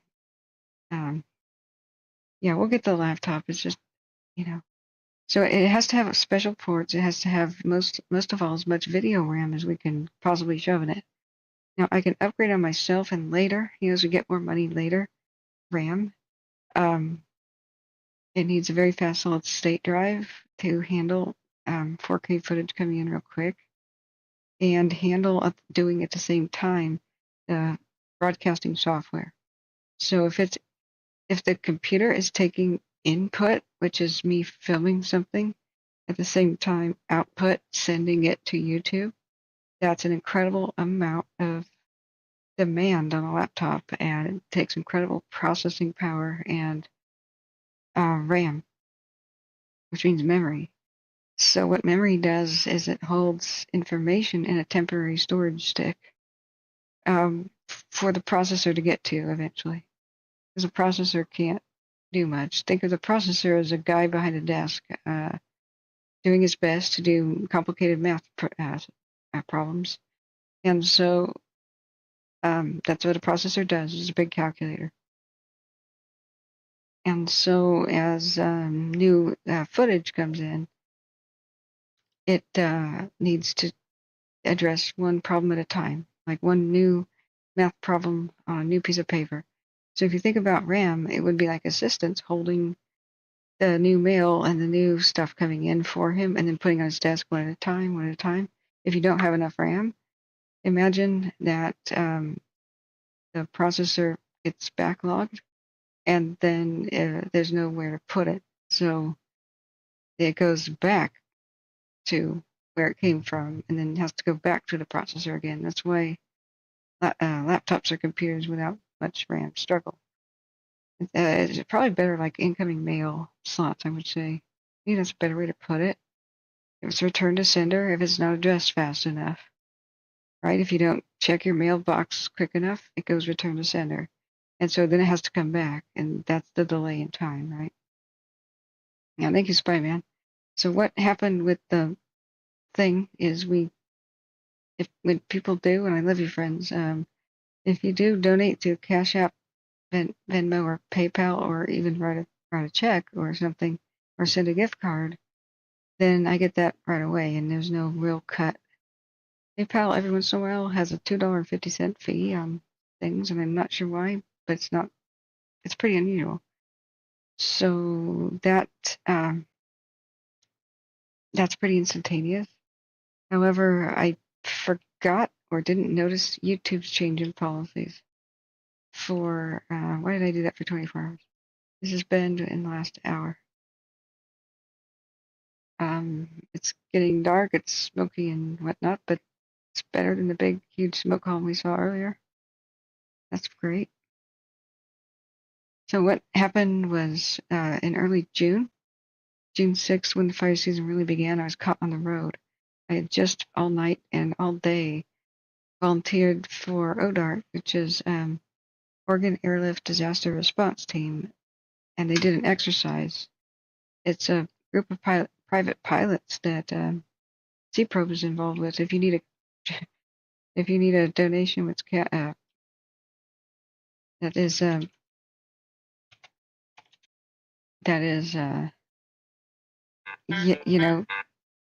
we'll get the laptop. It's just, so it has to have special ports. It has to have most of all as much video RAM as we can possibly shove in it. Now I can upgrade on myself and later, as we get more money later, RAM. It needs a very fast solid state drive to handle 4K footage coming in real quick and handle doing at the same time the broadcasting software. So if the computer is taking input, which is me filming something, at the same time output, sending it to YouTube, that's an incredible amount of demand on a laptop, and it takes incredible processing power and RAM, which means memory. So what memory does is it holds information in a temporary storage stick for the processor to get to eventually. Because the processor can't do much. Think of the processor as a guy behind a desk doing his best to do complicated math problems. And so that's what a processor does, is a big calculator. And so as new footage comes in, it needs to address one problem at a time, like one new math problem on a new piece of paper. So if you think about RAM, it would be like assistants holding the new mail and the new stuff coming in for him and then putting on his desk one at a time. If you don't have enough RAM, imagine that the processor it's backlogged, and then there's nowhere to put it. So it goes back to where it came from, and then has to go back to the processor again. That's why laptops are computers without much RAM struggle. It's probably better like incoming mail slots, I would say. I think that's a better way to put it. It's returned to sender if it's not addressed fast enough, right? If you don't check your mailbox quick enough, it goes return to sender. And so then it has to come back, and that's the delay in time, right? Yeah, thank you, Spyman. So what happened with the thing is when people do, and I love you, friends, if you do donate to Cash App, Venmo, or PayPal, or even write a check or something, or send a gift card, then I get that right away, and there's no real cut. PayPal every once in a while has a $2.50 fee on things, and I'm not sure why, but it's pretty unusual. So that's pretty instantaneous. However, I forgot or didn't notice YouTube's change in policies for, why did I do that for 24 hours? This has been in the last hour. It's getting dark, it's smoky and whatnot, but it's better than the big, huge smoke column we saw earlier. That's great. So what happened was in early June 6th, when the fire season really began, I was caught on the road. I had just all night and all day volunteered for ODART, which is Oregon Airlift Disaster Response Team, and they did an exercise. It's a group of private pilots that C-Probe is involved with. If you need a donation, that is you know,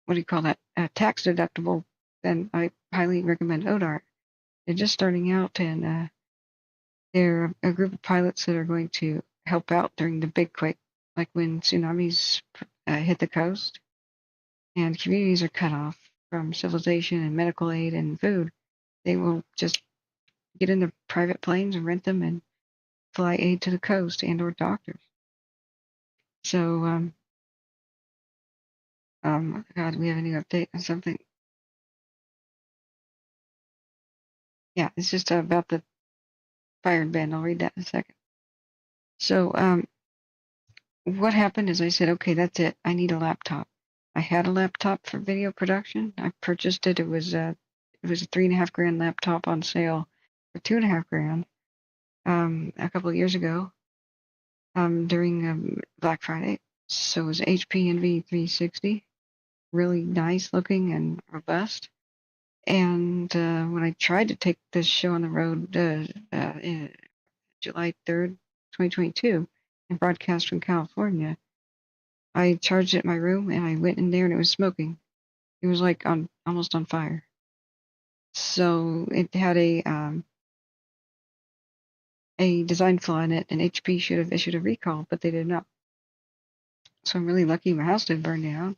what do you call that? Tax deductible, then I highly recommend ODART. They're just starting out, and they're a group of pilots that are going to help out during the big quake, like when tsunamis hit the coast and communities are cut off from civilization and medical aid and food. They will just get in their private planes and rent them and fly aid to the coast and or doctors. So, God, we have a new update on something. Yeah, it's just about the fire ban. I'll read that in a second. So, what happened is I said, okay, that's it. I need a laptop. I had a laptop for video production. I purchased it. It was a $3.5 grand laptop on sale for $2.5 grand a couple of years ago during Black Friday. So it was HP Envy 360, really nice looking and robust. And when I tried to take this show on the road in July 3rd, 2022, and broadcast from California, I charged it in my room and I went in there and it was smoking. It was like almost on fire. So it had a design flaw in it, and HP should have issued a recall, but they did not. So I'm really lucky my house didn't burn down.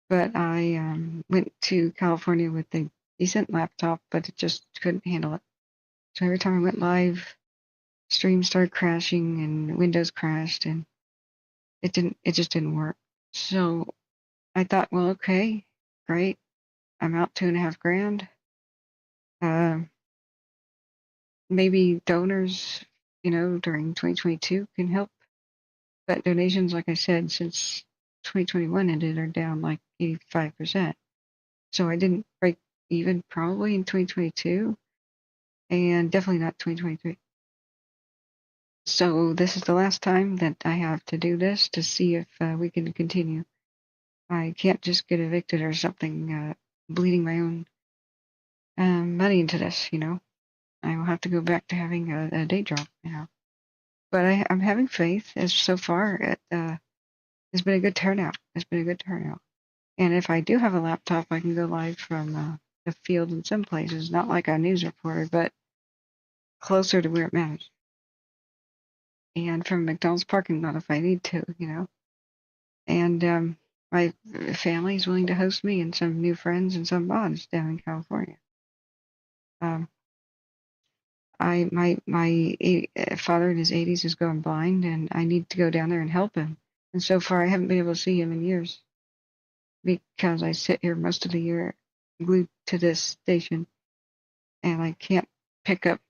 But I went to California with a decent laptop, but it just couldn't handle it. So every time I went live, stream started crashing and Windows crashed, and it just didn't work. So I thought, well, okay, great. I'm out $2.5 grand. Maybe donors, during 2022 can help. But donations, like I said, since 2021 ended, are down like 85%. So I didn't break even probably in 2022, and definitely not 2023. So this is the last time that I have to do this to see if we can continue. I can't just get evicted or something, bleeding my own money into this, I will have to go back to having a day job, But I'm having faith, as so far it has been a good turnout. It's been a good turnout. And if I do have a laptop, I can go live from the field in some places, not like a news reporter, but closer to where it matters. And from McDonald's parking lot if I need to, And my family is willing to host me and some new friends and some mods down in California. My father in his 80s is going blind, and I need to go down there and help him. And so far, I haven't been able to see him in years because I sit here most of the year glued to this station, and I can't pick up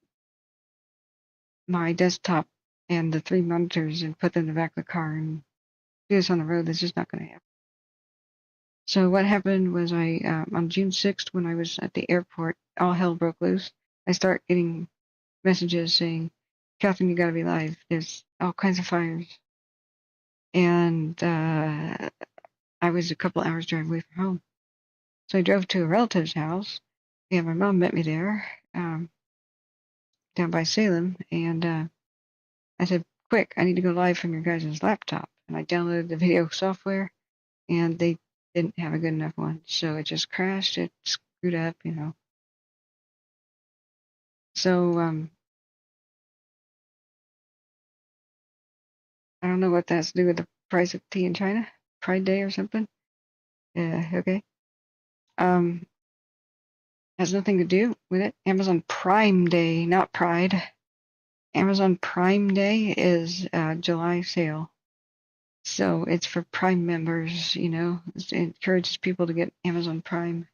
my desktop and the 3 monitors and put them in the back of the car and do this on the road. That's just not going to happen. So what happened was on June 6th, when I was at the airport, all hell broke loose. I start getting messages saying, Catherine, you got to be live. There's all kinds of fires. And I was a couple hours drive away from home. So I drove to a relative's house, and my mom met me there, down by Salem, and I said, quick, I need to go live from your guys' laptop. And I downloaded the video software, and they didn't have a good enough one. So it just crashed, it screwed up, you know. So I don't know what that has to do with the price of tea in China, Pride Day or something. Okay. Has nothing to do with it. Amazon Prime Day, not Pride. Amazon Prime Day is July sale. So it's for Prime members, you know. It encourages people to get Amazon Prime.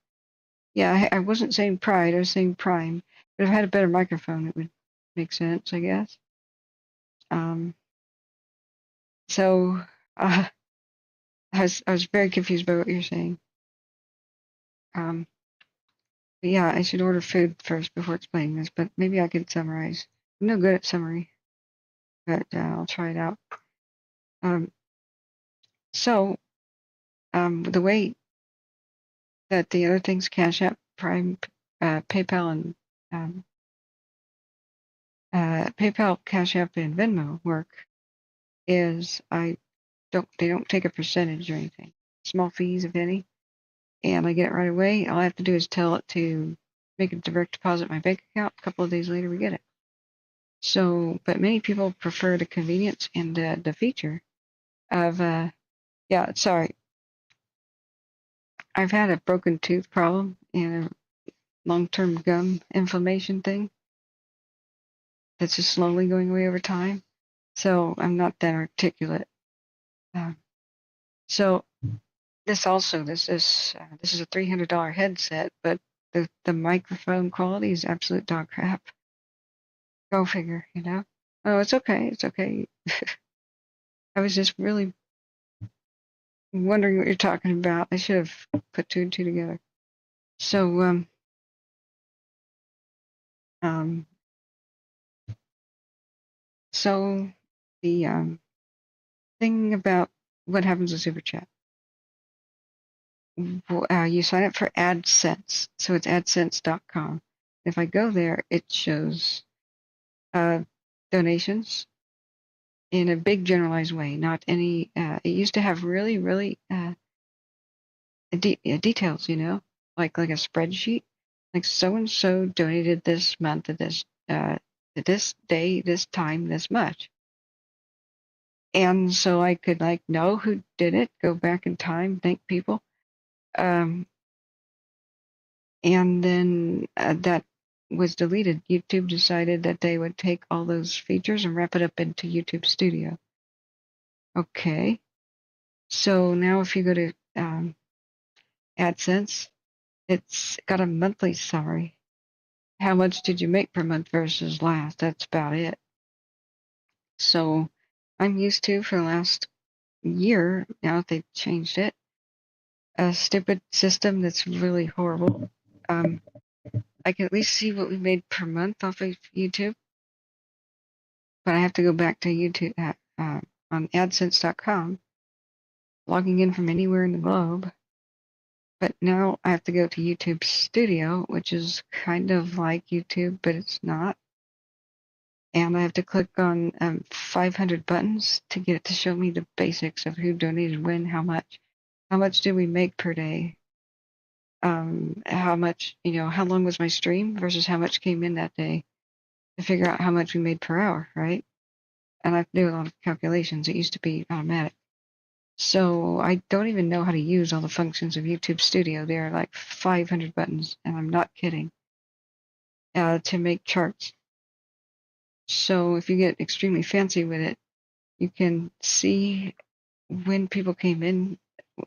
Yeah, I wasn't saying Pride, I was saying Prime. But if I had a better microphone, it would make sense, I guess. So I was very confused by what you're saying. But yeah, I should order food first before explaining this, but maybe I could summarize. I'm no good at summary, but I'll try it out. So the way that the other things, Cash App, Prime, PayPal, and PayPal, Cash App, and Venmo work is they don't take a percentage or anything. Small fees, if any, and I get it right away. All I have to do is tell it to make a direct deposit in my bank account. A couple of days later, we get it. So, but many people prefer the convenience and the feature of yeah, sorry. I've had a broken tooth problem and a long-term gum inflammation thing that's just slowly going away over time. So I'm not that articulate. So this is a $300 headset, but the microphone quality is absolute dog crap. Go figure, you know. Oh, it's okay. It's okay. I was just really wondering what you're talking about. I should have put two and two together. So so the thing about what happens with Super Chat. You sign up for AdSense, so it's AdSense.com. If I go there, it shows donations in a big generalized way, not any. It used to have really details, you know, like a spreadsheet, like so and so donated this month at this day, this time, this much. And so I could know who did it, go back in time, thank people. And then that was deleted. YouTube decided that they would take all those features and wrap it up into YouTube Studio. Okay. So now if you go to AdSense, it's got a monthly summary. How much did you make per month versus last? That's about it. So I'm used to, for the last year, now that they've changed it, a stupid system that's really horrible. I can at least see what we made per month off of YouTube, but I have to go back to YouTube on AdSense.com, logging in from anywhere in the globe. But now I have to go to YouTube Studio, which is kind of like YouTube, but it's not. And I have to click on 500 buttons to get it to show me the basics of who donated when, how much. How much did we make per day? How much, how long was my stream versus how much came in that day to figure out how much we made per hour, right? And I have to do a lot of calculations. It used to be automatic. So I don't even know how to use all the functions of YouTube Studio. There are like 500 buttons, and I'm not kidding, to make charts. So if you get extremely fancy with it, you can see when people came in,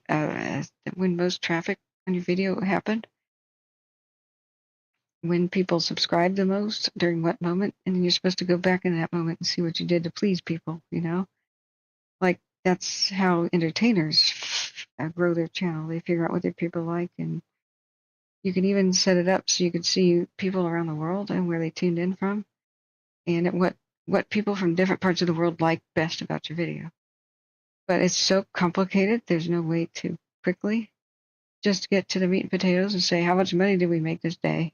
when most traffic on your video happened, when people subscribed the most, during what moment, and then you're supposed to go back in that moment and see what you did to please people, you know? Like, that's how entertainers grow their channel. They figure out what their people like, and you can even set it up so you can see people around the world and where they tuned in from, and what people from different parts of the world like best about your video. But it's so complicated, there's no way to quickly just get to the meat and potatoes and say, how much money did we make this day?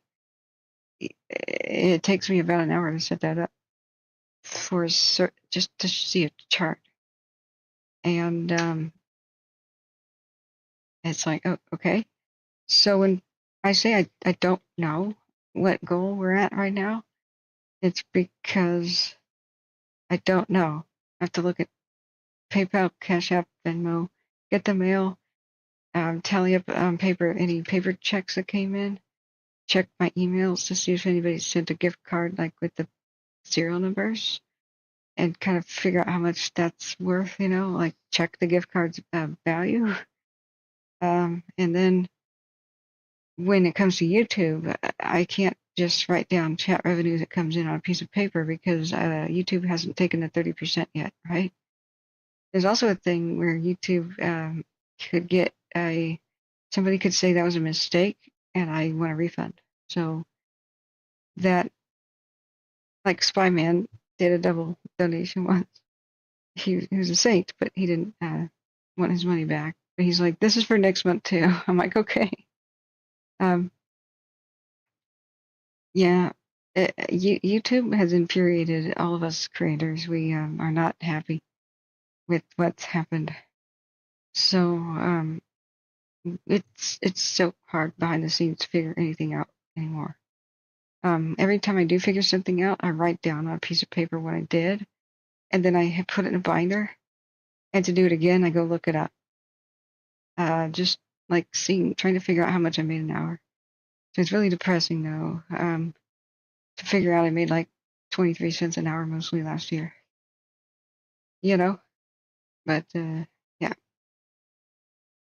It takes me about an hour to set that up for just to see a chart. And it's like, oh, okay. So when I say I don't know what goal we're at right now, it's because I don't know. I have to look at PayPal, Cash App, Venmo, get the mail, tally up any paper checks that came in, check my emails to see if anybody sent a gift card, like with the serial numbers, and kind of figure out how much that's worth, you know, like check the gift card's value. And then when it comes to YouTube, I can't just write down chat revenue that comes in on a piece of paper because YouTube hasn't taken the 30% yet, right? There's also a thing where YouTube could get somebody could say that was a mistake and I want a refund. So that, like Spyman did a double donation once. He was a saint, but he didn't want his money back. But he's like, this is for next month too. I'm like, okay. Yeah, YouTube has infuriated all of us creators. We are not happy with what's happened. So it's so hard behind the scenes to figure anything out anymore. Every time I do figure something out, I write down on a piece of paper what I did, and then I put it in a binder. And to do it again, I go look it up. Just like trying to figure out how much I made an hour. So it's really depressing though. To figure out I made like 23 cents an hour mostly last year. You know? But yeah.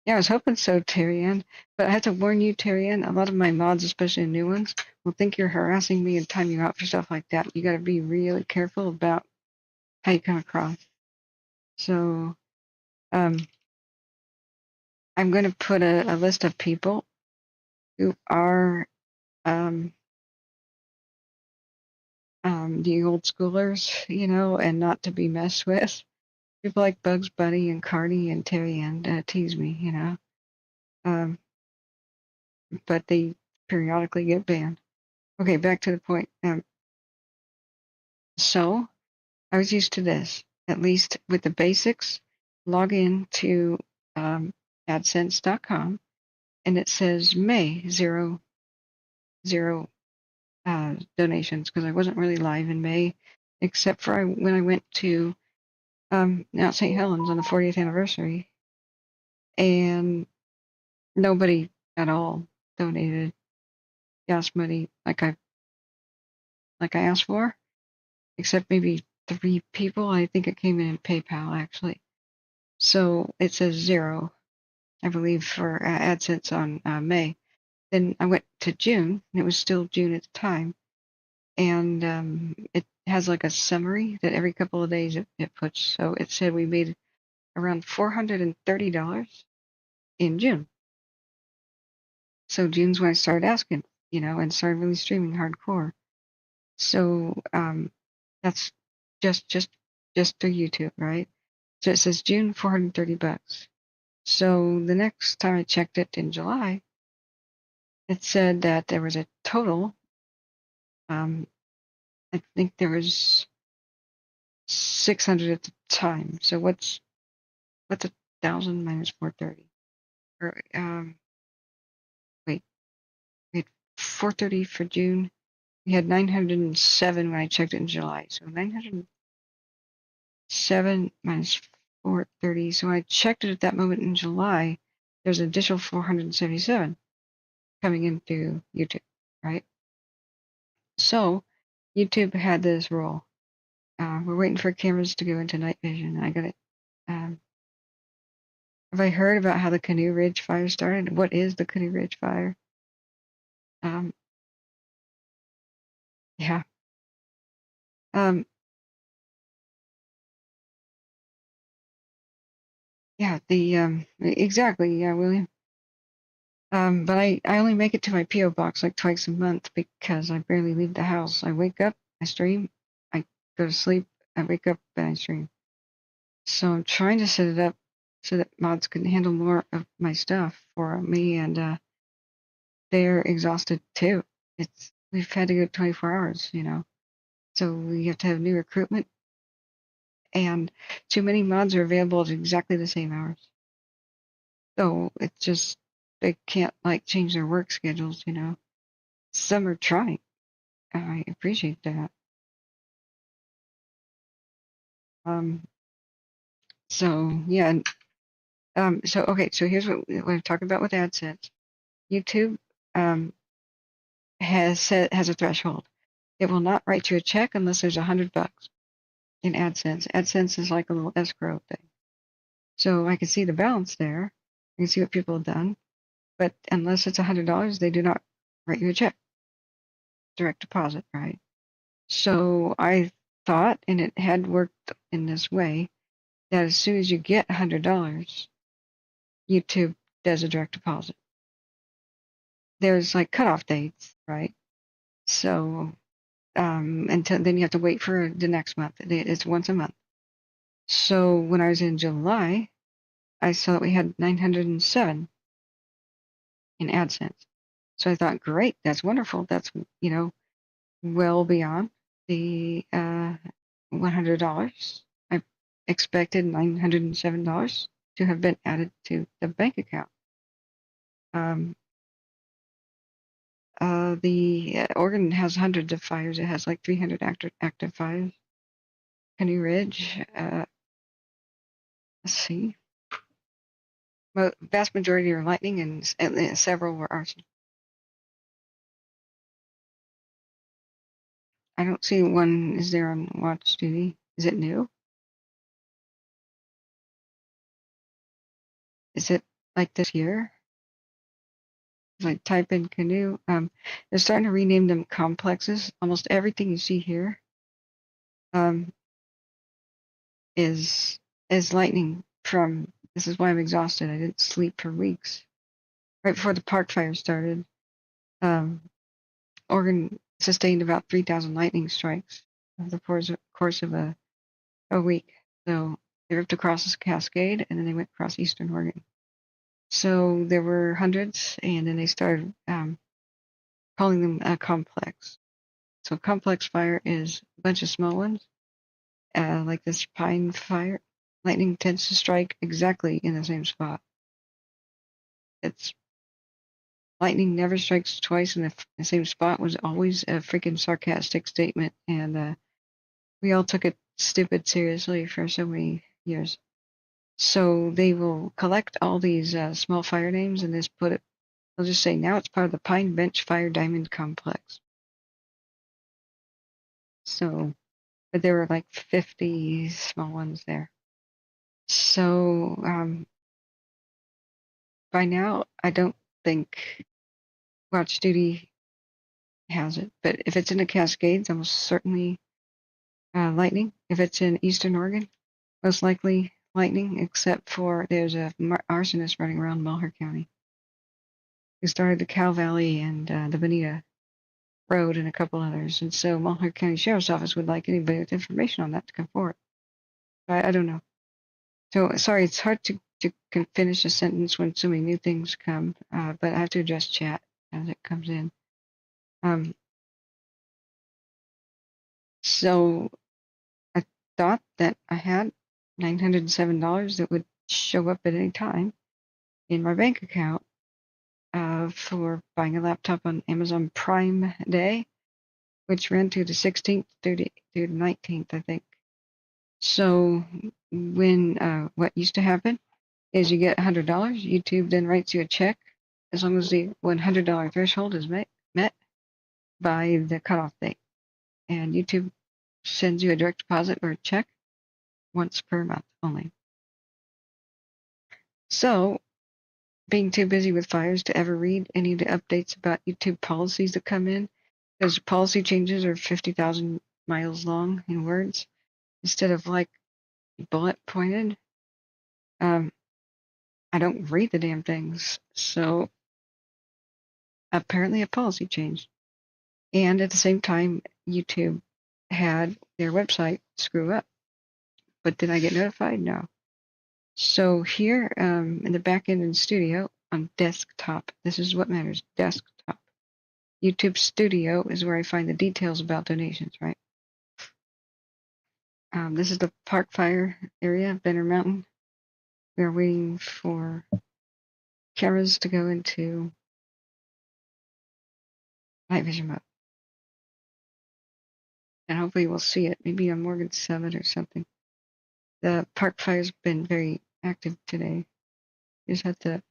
Yeah, I was hoping so, Terry Ann. But I have to warn you, Terry Ann, a lot of my mods, especially new ones, will think you're harassing me and time you out for stuff like that. You gotta be really careful about how you come across. So I'm gonna put a list of people who are the old schoolers, you know, and not to be messed with. People like Bugs Bunny and Cardi and Terry Ann tease me, you know. But they periodically get banned. Okay, back to the point. So I was used to this, at least with the basics. Log in to AdSense.com, and it says May 0 donations because I wasn't really live in May, except for when I went to Mount St. Helens on the 40th anniversary, and nobody at all donated gas money like I asked for, except maybe 3 people. I think it came in PayPal actually. So it says 0, I believe, for AdSense on May. Then I went to June, and it was still June at the time, and it has like a summary that every couple of days it puts. So it said we made around $430 in June. So June's when I started asking, you know, and started really streaming hardcore. So that's just through YouTube, right? So it says June, $430. So the next time I checked it in July, it said that there was a total. I think there was 600 at the time. So what's 1,000 minus 430? Or wait, we had 430 for June. We had 907 when I checked it in July. So 907 minus 430. So when I checked it at that moment in July, there's an additional 477 coming into YouTube, right? So YouTube had this rule. we're waiting for cameras to go into night vision. I got it. Have I heard about how the Canoe Ridge fire started? What is the Canoe Ridge fire? Yeah. Yeah, exactly, yeah, William. But I only make it to my P.O. box like twice a month because I barely leave the house. I wake up, I stream, I go to sleep, I wake up, and I stream. So I'm trying to set it up so that mods can handle more of my stuff for me, and they're exhausted too. We've had to go 24 hours, so we have to have new recruitment, and too many mods are available at exactly the same hours. So it's just they can't change their work schedules, Some are trying. I appreciate that. So yeah, so okay, so here's what we're talking about with AdSense. YouTube has a threshold. It will not write you a check unless there's $100 in AdSense. AdSense is like a little escrow thing. So I can see the balance there. I can see what people have done, but unless it's $100, they do not write you a check. Direct deposit, right? So I thought, and it had worked in this way, that as soon as you get $100, YouTube does a direct deposit. There's cutoff dates, right? So until then you have to wait for the next month. It's once a month. So when I was in July, I saw that we had 907 in AdSense. So I thought, great, that's wonderful. That's well beyond the $100. I expected $907 to have been added to the bank account. The Oregon has hundreds of fires. It has 300 active fires. Canoe Ridge, let's see. Vast majority are lightning, and several were arson. I don't see one. Is there on watch duty? Is it new? Is it like this year? Type in canoe. They're starting to rename them complexes. Almost everything you see here is lightning from. This is why I'm exhausted. I didn't sleep for weeks. Right before the park fire started, Oregon sustained about 3,000 lightning strikes over the course of a week. So they ripped across the Cascade, and then they went across eastern Oregon. So there were hundreds, and then they started calling them a complex. So a complex fire is a bunch of small ones, like this pine fire. Lightning tends to strike exactly in the same spot. Lightning never strikes twice in the same spot was always a freaking sarcastic statement, and we all took it stupid seriously for so many years. So they will collect all these small fire names and they'll just say now it's part of the Pine Bench Fire Diamond Complex. So, but there were 50 small ones there. So by now, I don't think Watch Duty has it, but if it's in the Cascades, almost certainly lightning. If it's in Eastern Oregon, most likely lightning, except for there's a arsonist running around Mulhern County who started the Cow Valley and the Bonita Road and a couple others. And so Mulhern County Sheriff's Office would like anybody with information on that to come forward. I don't know. So sorry, it's hard to finish a sentence when so many new things come, but I have to address chat as it comes in. So I thought that I had $907 that would show up at any time in my bank account for buying a laptop on Amazon Prime Day, which ran to the 16th through the 19th, I think. So when what used to happen is you get $100, YouTube then writes you a check as long as the $100 threshold is met by the cutoff date. And YouTube sends you a direct deposit or a check once per month only. So, being too busy with fires to ever read any of the updates about YouTube policies that come in, because policy changes are 50,000 miles long in words instead of like bullet pointed. I don't read the damn things. So apparently a policy changed. And at the same time, YouTube had their website screw up. But did I get notified? No. So here in the back end in Studio on desktop, this is what matters, desktop. YouTube Studio is where I find the details about donations, right? This is the Park Fire area, Benner Mountain. We are waiting for cameras to go into night vision mode. And hopefully we'll see it, maybe on Morgan 7 or something. The Park Fire's been very active today. You just have to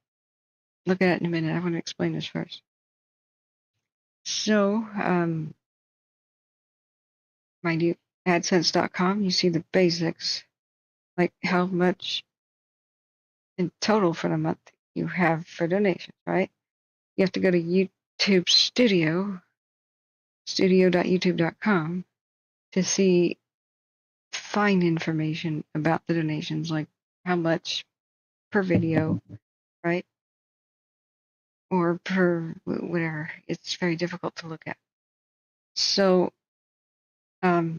look at it in a minute. I want to explain this first. So, mind you, AdSense.com, you see the basics, like how much in total for the month you have for donations, right? You have to go to YouTube Studio, studio.youtube.com, to see fine information about the donations, like how much per video, right? Or per whatever. It's very difficult to look at. So, I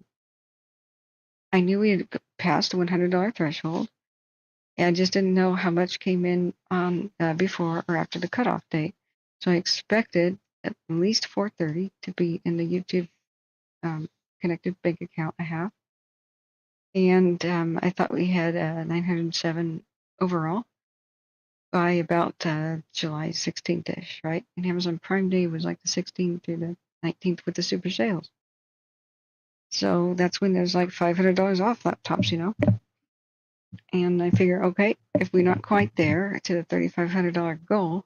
knew we had passed the $100 threshold. I just didn't know how much came in on before or after the cutoff date. So I expected at least 430 to be in the YouTube connected bank account I have. And I thought we had 907 overall by about July 16th-ish, right? And Amazon Prime Day was like the 16th through the 19th with the super sales. So that's when there's like $500 off laptops, you know? And I figure, okay, if we're not quite there to the $3,500 goal,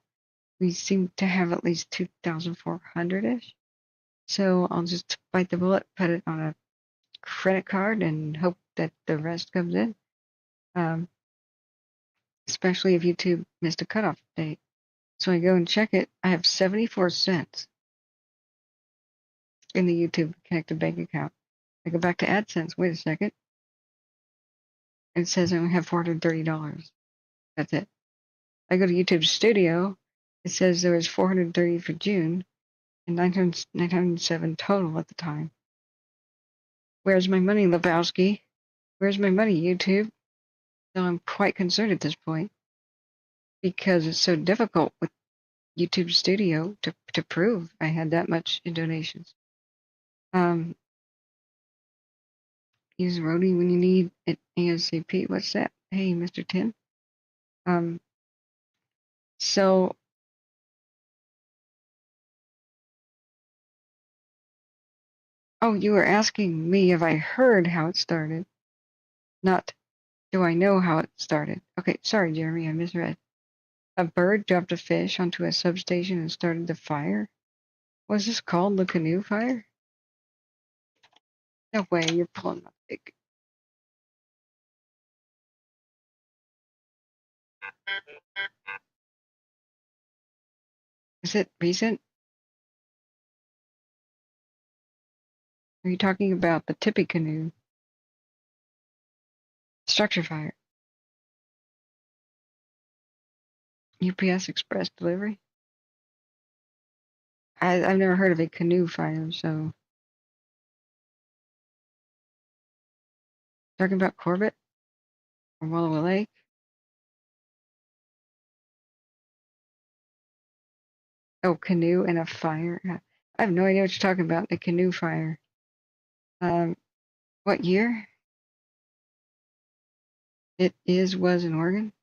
we seem to have at least 2,400-ish. So I'll just bite the bullet, put it on a credit card, and hope that the rest comes in. Especially if YouTube missed a cutoff date. So I go and check it. I have 74 cents in the YouTube connected bank account. I go back to AdSense. Wait a second. It says I only have $430. That's it. I go to YouTube Studio. It says there was 430 for June and 907 total at the time. Where's my money, Lebowski? Where's my money, YouTube? So I'm quite concerned at this point because it's so difficult with YouTube Studio to prove I had that much in donations. Use Rody when you need it ASAP. What's that? Hey, Mr. Tim. So oh, you were asking me if I heard how it started, not do I know how it started. Okay, sorry, Jeremy, I misread. A bird dropped a fish onto a substation and started the fire? Was this called the canoe fire? No way, you're pulling my leg. Is it recent? Are you talking about the Tippy canoe? Structure fire. UPS Express delivery? I've never heard of a canoe fire, so. Talking about Corbett? Or Wallowa Lake? Oh, canoe and a fire? I have no idea what you're talking about, a canoe fire. What year? It was in Oregon?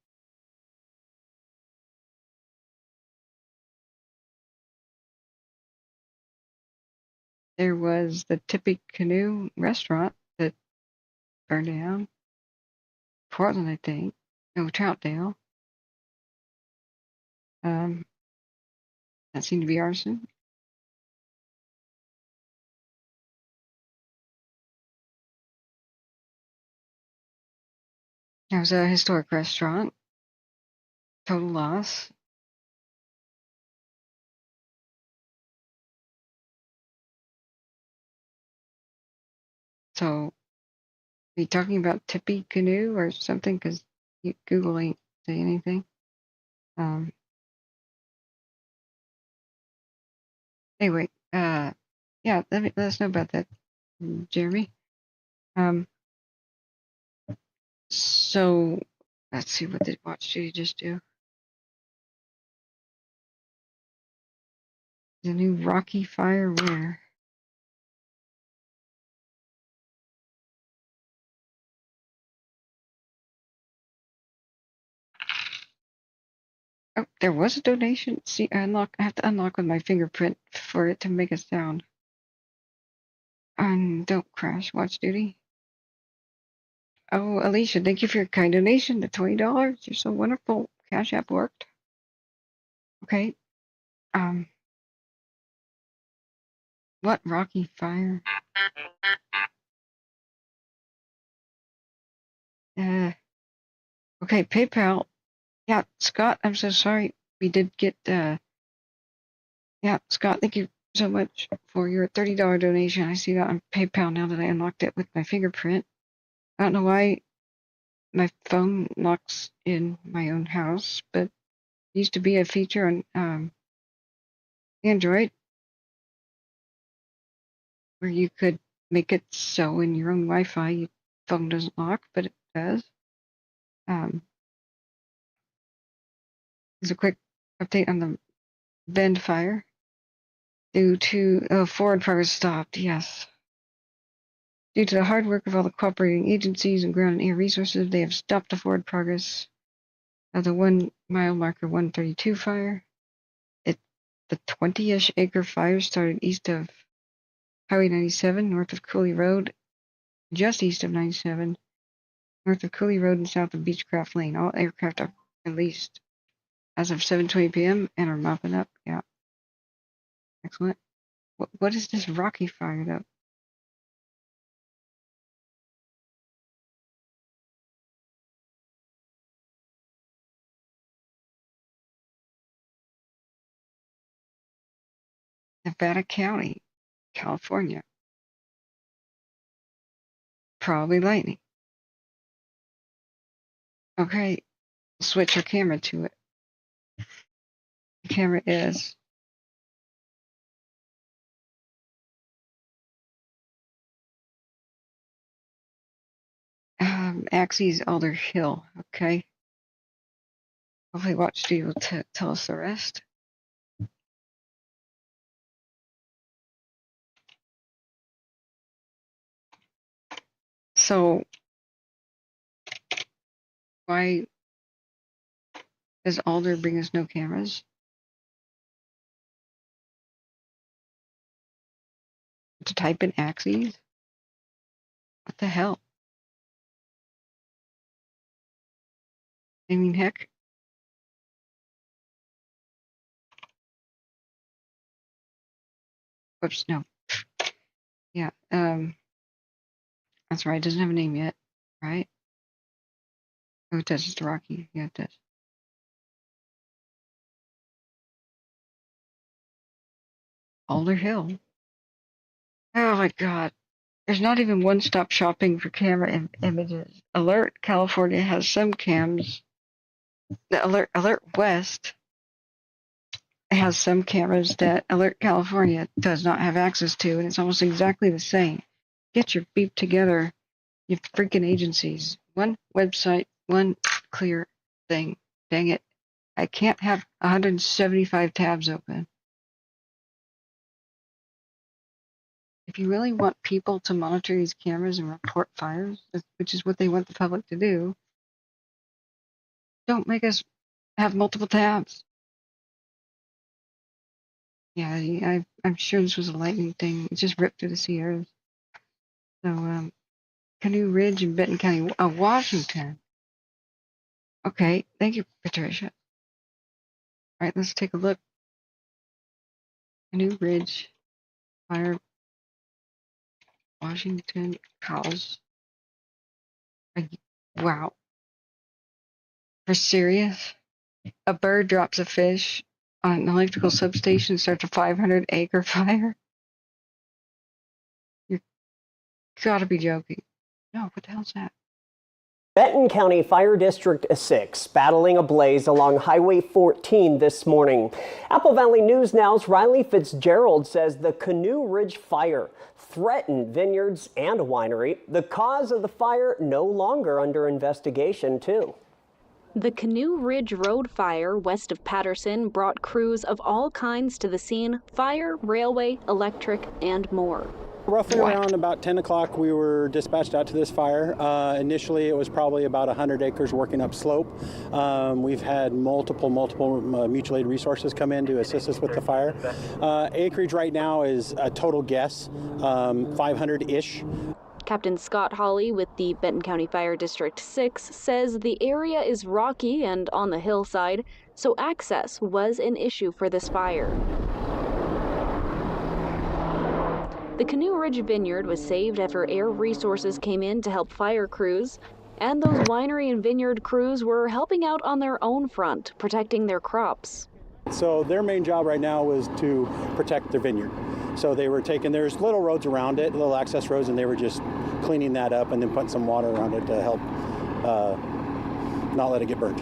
There was the Tippy Canoe restaurant that burned down. Portland, I think. No, Troutdale. That seemed to be arson. It was a historic restaurant. Total loss. So, are you talking about Tippy Canoe or something? Because Google ain't say anything. Anyway, yeah, let us know about that, Jeremy. So let's see, what did Watch Duty just do? The new Rocky Fire where? Oh, there was a donation. See, I have to unlock with my fingerprint for it to make a sound. And don't crash, Watch Duty. Oh, Alicia, thank you for your kind donation, the $20. You're so wonderful. Cash App worked. Okay. What Rocky Fire? Okay, PayPal. Yeah, Scott, I'm so sorry. We did get, yeah, Scott, thank you so much for your $30 donation. I see that on PayPal now that I unlocked it with my fingerprint. I don't know why my phone locks in my own house, but it used to be a feature on Android where you could make it so in your own Wi-Fi your phone doesn't lock, but it does. There's a quick update on the Bend fire. Due to forward progress stopped, yes. Due to the hard work of all the cooperating agencies and ground and air resources, they have stopped the forward progress of the 1 mile marker 132 fire. The 20-ish acre fire started east of Highway 97, north of Cooley Road, just east of 97, north of Cooley Road and south of Beechcraft Lane. All aircraft are released as of 7:20 p.m. and are mopping up. Yeah. Excellent. What is this Rocky fire though? Nevada County, California. Probably lightning. Okay, switch your camera to it. The camera is Axes Alder Hill. Okay. Hopefully Watch Duty will tell us the rest. So why does Alder bring us no cameras? To type in Axes? What the hell? I mean, heck. Whoops, no. Yeah, that's right. It doesn't have a name yet, right? Oh, it does. It's Rocky. Yeah, it does. Alder Hill. Oh my God. There's not even one-stop shopping for camera images. Alert California has some cams. The Alert West has some cameras that Alert California does not have access to, and it's almost exactly the same. Get your beep together, you freaking agencies. One website, one clear thing. Dang it. I can't have 175 tabs open. If you really want people to monitor these cameras and report fires, which is what they want the public to do, don't make us have multiple tabs. Yeah, I'm sure this was a lightning thing. It just ripped through the Sierras. So, Canoe Ridge in Benton County, Washington. Okay, thank you, Patricia. All right, let's take a look. Canoe Ridge, Fire, Washington, House. Wow. For serious? A bird drops a fish on an electrical substation, starts a 500-acre fire? You gotta be joking. No, what the hell's that? Benton County Fire District 6 battling a blaze along Highway 14 this morning. Apple Valley News Now's Riley Fitzgerald says the Canoe Ridge fire threatened vineyards and a winery. The cause of the fire no longer under investigation, too. The Canoe Ridge Road fire west of Patterson brought crews of all kinds to the scene: fire, railway, electric, and more. Roughly around about 10 o'clock, we were dispatched out to this fire. Initially, it was probably about 100 acres working up slope. We've had multiple mutual aid resources come in to assist us with the fire. Acreage right now is a total guess, 500-ish. Captain Scott Hawley with the Benton County Fire District 6 says the area is rocky and on the hillside, so access was an issue for this fire. The Canoe Ridge Vineyard was saved after air resources came in to help fire crews, and those winery and vineyard crews were helping out on their own front, protecting their crops. So their main job right now was to protect their vineyard. So they were there's little roads around it, little access roads, and they were just cleaning that up and then putting some water around it to help not let it get burnt.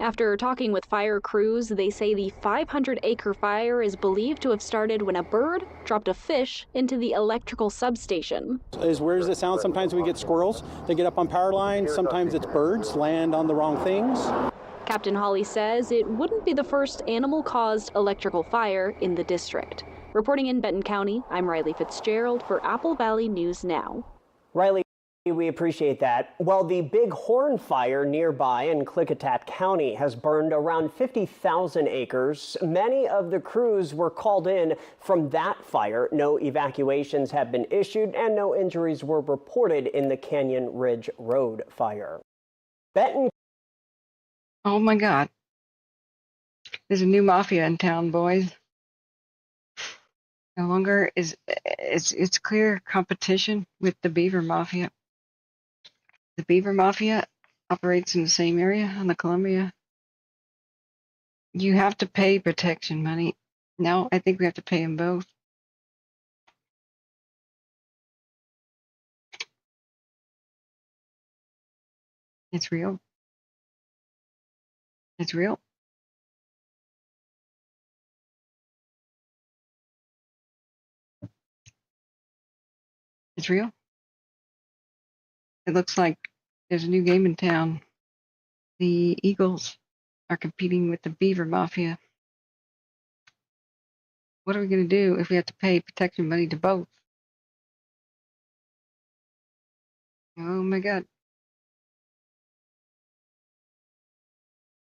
After talking with fire crews, they say the 500-acre fire is believed to have started when a bird dropped a fish into the electrical substation. As weird as it sounds, sometimes we get squirrels. They get up on power lines. Sometimes it's birds land on the wrong things. Captain Hawley says it wouldn't be the first animal-caused electrical fire in the district. Reporting in Benton County, I'm Riley Fitzgerald for Apple Valley News Now. Riley, we appreciate that. Well, the Big Horn fire nearby in Klickitat County has burned around 50,000 acres. Many of the crews were called in from that fire. No evacuations have been issued and no injuries were reported in the Canyon Ridge Road fire. Benton. Oh my God. There's a new mafia in town, boys. No longer is it's clear competition with the Beaver Mafia. The Beaver Mafia operates in the same area on the Columbia. You have to pay protection money. Now I think we have to pay them both. It's real. It's real. It's real. It looks like there's a new game in town. The Eagles are competing with the Beaver Mafia. What are we going to do if we have to pay protection money to both? Oh my God.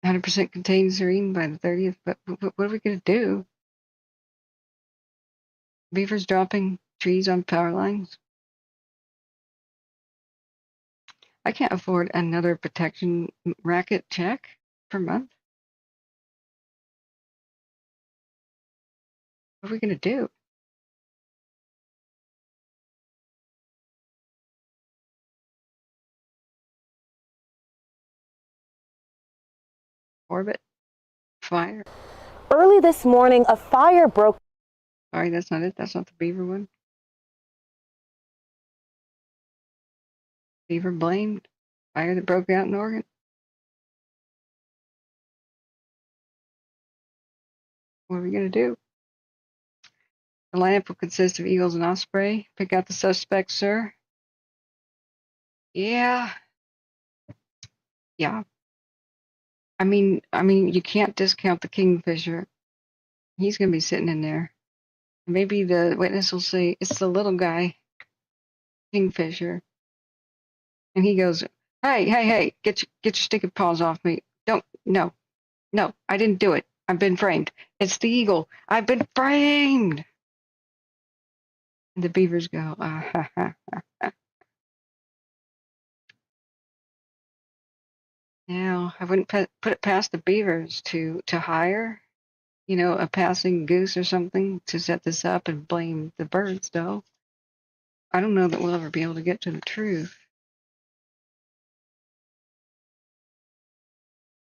100% contained serene by the 30th, but what are we going to do? Beavers dropping trees on power lines. I can't afford another protection racket check per month. What are we going to do? Orbit. Fire. Early this morning, a fire broke. Sorry, that's not it. That's not the Beaver one. Beaver blamed fire that broke out in Oregon. What are we going to do? The lineup will consist of Eagles and Osprey. Pick out the suspects, sir. Yeah. I mean, you can't discount the Kingfisher. He's going to be sitting in there. Maybe the witness will say, it's the little guy, Kingfisher. And he goes, hey, get your stinking paws off me. No, I didn't do it. I've been framed. It's the Eagle. I've been framed. And the Beavers go, Now, I wouldn't put it past the Beavers to hire, a passing goose or something to set this up and blame the birds, though. I don't know that we'll ever be able to get to the truth.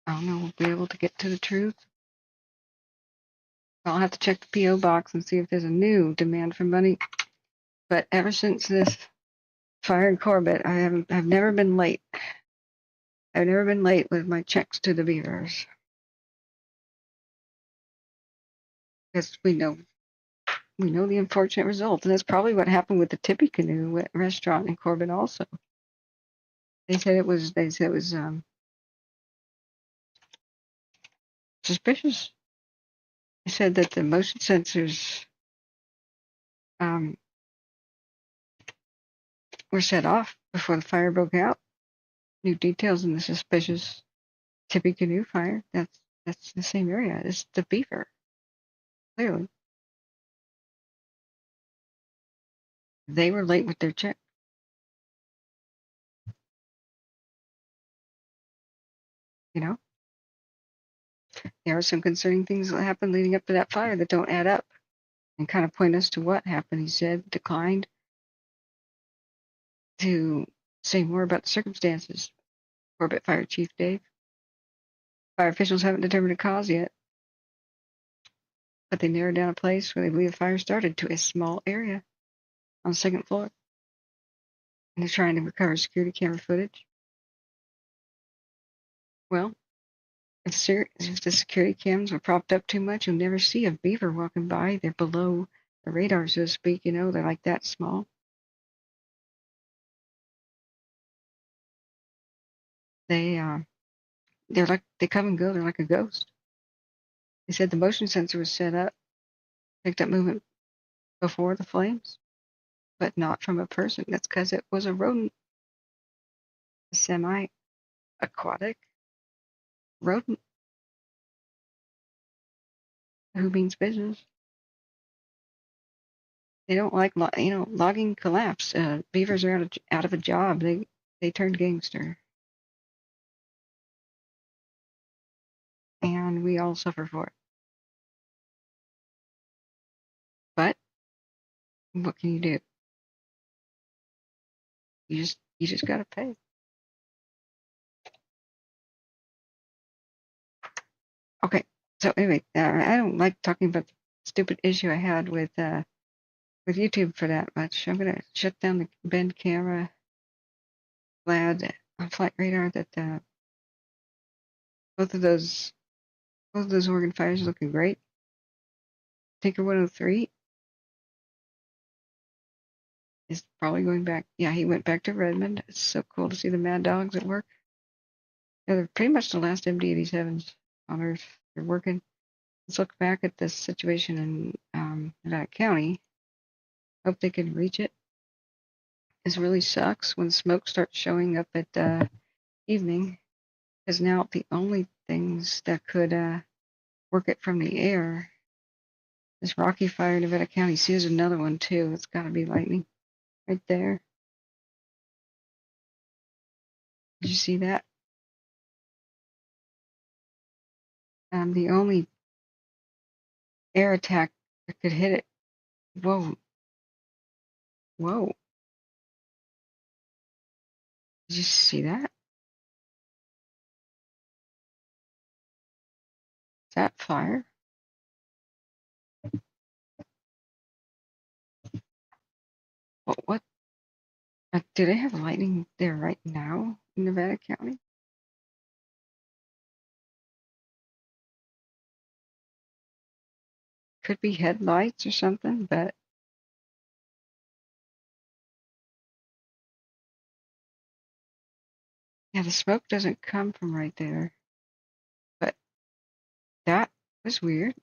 I don't know, we'll be able to get to the truth. I'll have to check the P.O. box and see if there's a new demand for money. But ever since this fire in Corbett, I've never been late. I've never been late with my checks to the Beavers. Because we know the unfortunate result. And that's probably what happened with the Tippy Canoe restaurant in Corbett also. They said it was suspicious. They said that the motion sensors were set off before the fire broke out. New details in the suspicious Tippy Canoe fire. That's the same area. It's the Beaver. Clearly. They were late with their check. You know? There are some concerning things that happened leading up to that fire that don't add up and kind of point us to what happened. He said declined to say more about the circumstances. Corbett Fire Chief Dave. Fire officials haven't determined a cause yet, but they narrowed down a place where they believe the fire started to a small area on the second floor. And they're trying to recover security camera footage. Well, if the security cams were propped up too much, you'll never see a beaver walking by. They're below the radar, so to speak. You know, they're like that small. They're like, they come and go. They're like a ghost. They said the motion sensor was set up, picked up movement before the flames, but not from a person. That's because it was a rodent, a semi-aquatic rodent. Who means business? They don't like, logging collapse. Beavers are out of a job. They turned gangster. And we all suffer for it. But what can you do? You just gotta pay. Okay. So anyway, I don't like talking about the stupid issue I had with YouTube for that much. I'm gonna shut down the bend camera. Glad on flight radar that both of those organ fires are looking great. Tinker 103 is probably going back. Yeah, he went back to Redmond. It's so cool to see the Mad Dogs at work. Yeah, they're pretty much the last MD-87s on Earth. They're working. Let's look back at this situation in Nevada County. Hope they can reach it. This really sucks when smoke starts showing up at evening, because now the only things that could work it from the air is Rocky Fire, Nevada County. See, there's another one too. It's got to be lightning right there. Did you see that? The only air attack that could hit it. Whoa. Whoa. Did you see that? Is that fire? What? Do they have lightning there right now in Nevada County? Could be headlights or something, but yeah, the smoke doesn't come from right there. But that was weird.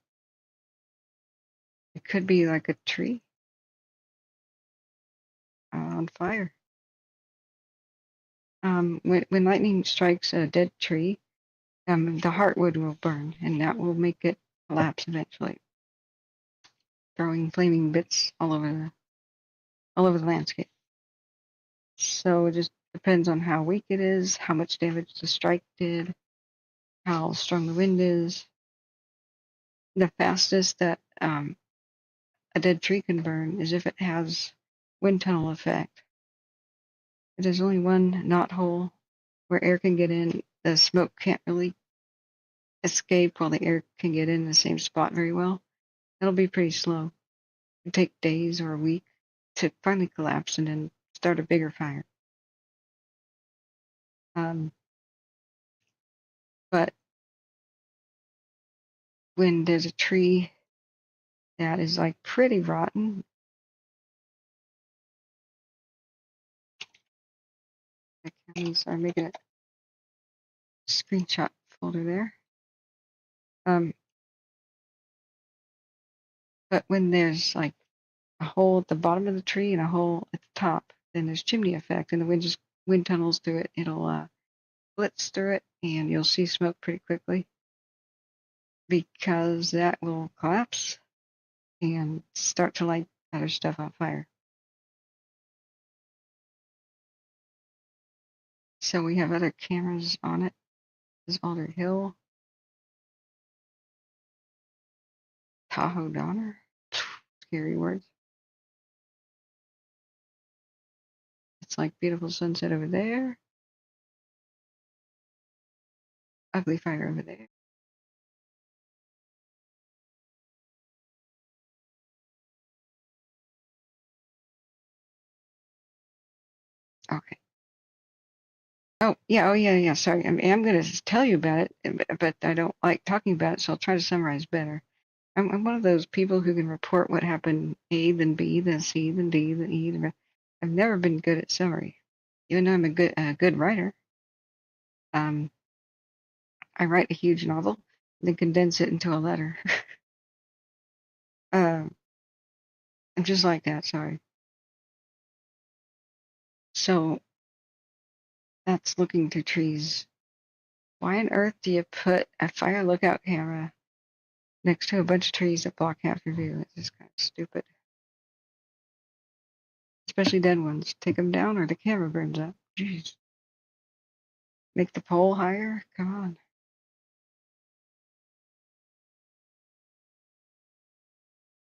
It could be like a tree on fire. When lightning strikes a dead tree, the heartwood will burn, and that will make it collapse eventually, throwing flaming bits all over the landscape. So it just depends on how weak it is, how much damage the strike did, how strong the wind is. The fastest that a dead tree can burn is if it has wind tunnel effect. If there's only one knot hole where air can get in, the smoke can't really escape while the air can get in the same spot very well, it'll be pretty slow. It'll take days or a week to finally collapse and then start a bigger fire. But when there's a tree that is like pretty rotten, I'm making a screenshot folder there. But when there's like a hole at the bottom of the tree and a hole at the top, then there's chimney effect, and the wind tunnels through it. It'll blitz through it, and you'll see smoke pretty quickly because that will collapse and start to light other stuff on fire. So we have other cameras on it. This is Alder Hill, Tahoe Donner, scary words. It's like beautiful sunset over there. Ugly fire over there. Okay. Oh yeah. Sorry, I'm going to tell you about it, but I don't like talking about it, so I'll try to summarize better. I'm one of those people who can report what happened A, then B, then C, then D, then E. Then I've never been good at summary, even though I'm a good writer. I write a huge novel, then condense it into a letter. I'm just like that. Sorry. So that's looking through trees. Why on earth do you put a fire lookout camera next to a bunch of trees that block half your view? It's just kind of stupid. Especially dead ones. Take them down or the camera burns up. Jeez. Make the pole higher? Come on.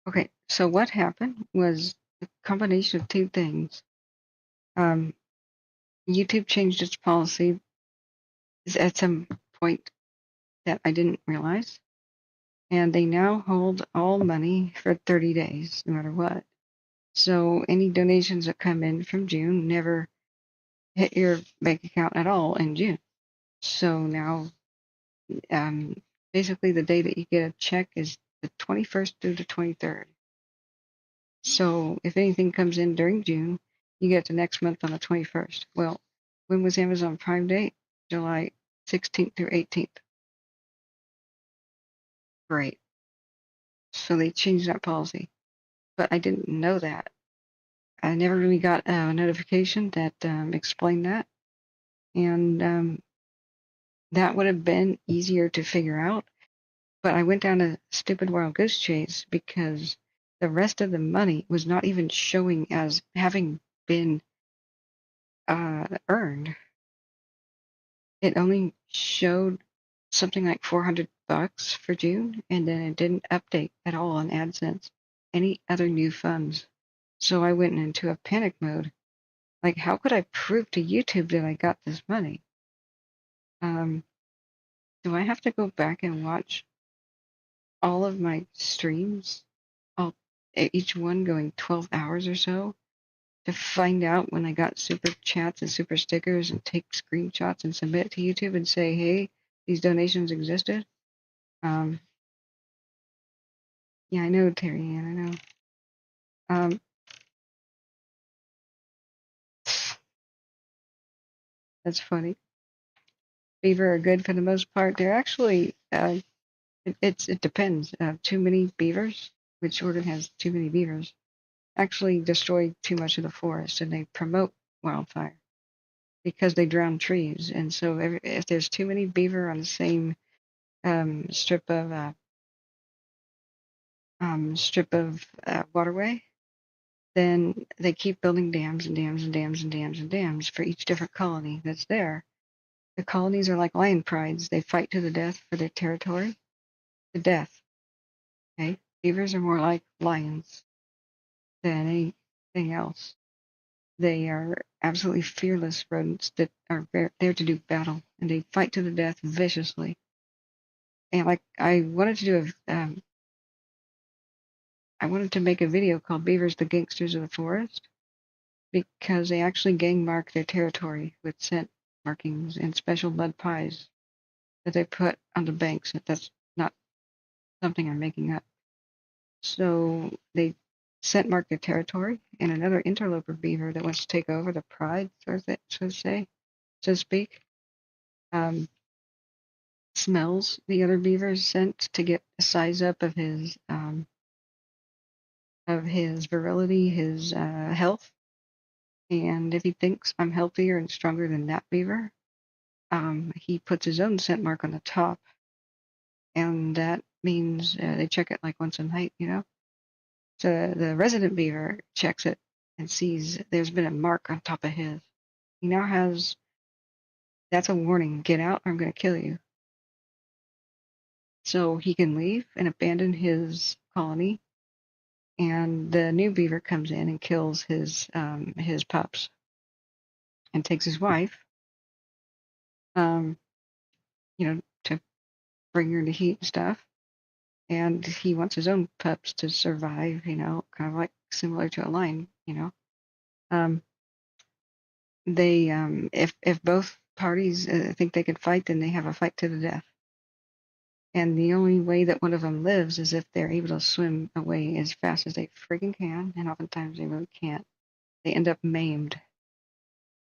Okay, so what happened was a combination of two things. YouTube changed its policy at some point that I didn't realize, and they now hold all money for 30 days, no matter what. So any donations that come in from June never hit your bank account at all in June. So now, basically the day that you get a check is the 21st through the 23rd. So if anything comes in during June, you get the next month on the 21st. Well, when was Amazon Prime Day? July 16th through 18th. Great. So they changed that policy. But I didn't know that. I never really got a notification that explained that. And that would have been easier to figure out. But I went down a stupid wild goose chase because the rest of the money was not even showing as having been earned. It only showed something like $400 for June, and then it didn't update at all on AdSense any other new funds. So I went into a panic mode. Like, how could I prove to YouTube that I got this money? Do I have to go back and watch all of my streams, each one going 12 hours or so, to find out when I got super chats and super stickers and take screenshots and submit to YouTube and say, hey, these donations existed? Yeah, I know, Terry Ann, I know. That's funny. Beaver are good for the most part. They're actually, it depends. Too many beavers, which Oregon has too many beavers, actually destroy too much of the forest, and they promote wildfire because they drown trees. And so if there's too many beaver on the same strip of waterway, then they keep building dams and dams and dams and dams and dams for each different colony that's there. The colonies are like lion prides. They fight to the death for their territory. To death. Okay? Beavers are more like lions than anything else. They are absolutely fearless rodents that are there to do battle, and they fight to the death viciously. And like I wanted to do I wanted to make a video called "Beavers, the Gangsters of the Forest," because they actually gang mark their territory with scent markings and special mud pies that they put on the banks. That's not something I'm making up. So they scent mark their territory, and another interloper beaver that wants to take over the pride, so to speak, smells the other beaver's scent to get a size up of his virility, his health. And if he thinks I'm healthier and stronger than that beaver, he puts his own scent mark on the top, and that means they check it like once a night, So the resident beaver checks it and sees there's been a mark on top of his. He now has, that's a warning, get out or I'm going to kill you. So he can leave and abandon his colony, and the new beaver comes in and kills his pups and takes his wife, to bring her to heat and stuff. And he wants his own pups to survive, kind of like similar to a lion, They, if both parties think they can fight, then they have a fight to the death. And the only way that one of them lives is if they're able to swim away as fast as they friggin' can, and oftentimes they really can't. They end up maimed,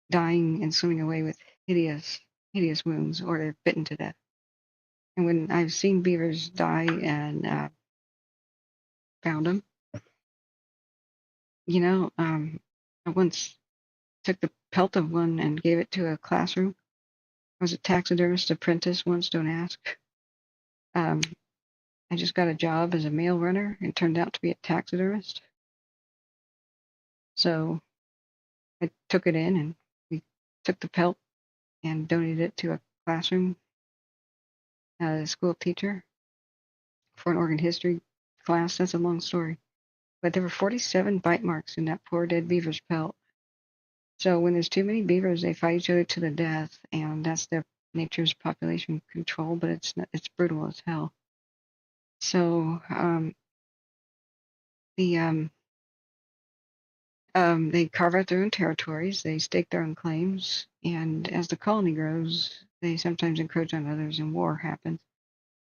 dying and swimming away with hideous, hideous wounds, or they're bitten to death. And when I've seen beavers die and found them, I once took the pelt of one and gave it to a classroom. I was a taxidermist apprentice once, don't ask. I just got a job as a mail runner and turned out to be a taxidermist. So I took it in and we took the pelt and donated it to a classroom, a school teacher for an organ history class. That's a long story. But there were 47 bite marks in that poor dead beaver's pelt. So when there's too many beavers, they fight each other to the death, and that's their nature's population control, but it's brutal as hell. So they carve out their own territories, they stake their own claims, and as the colony grows, they sometimes encroach on others and war happens.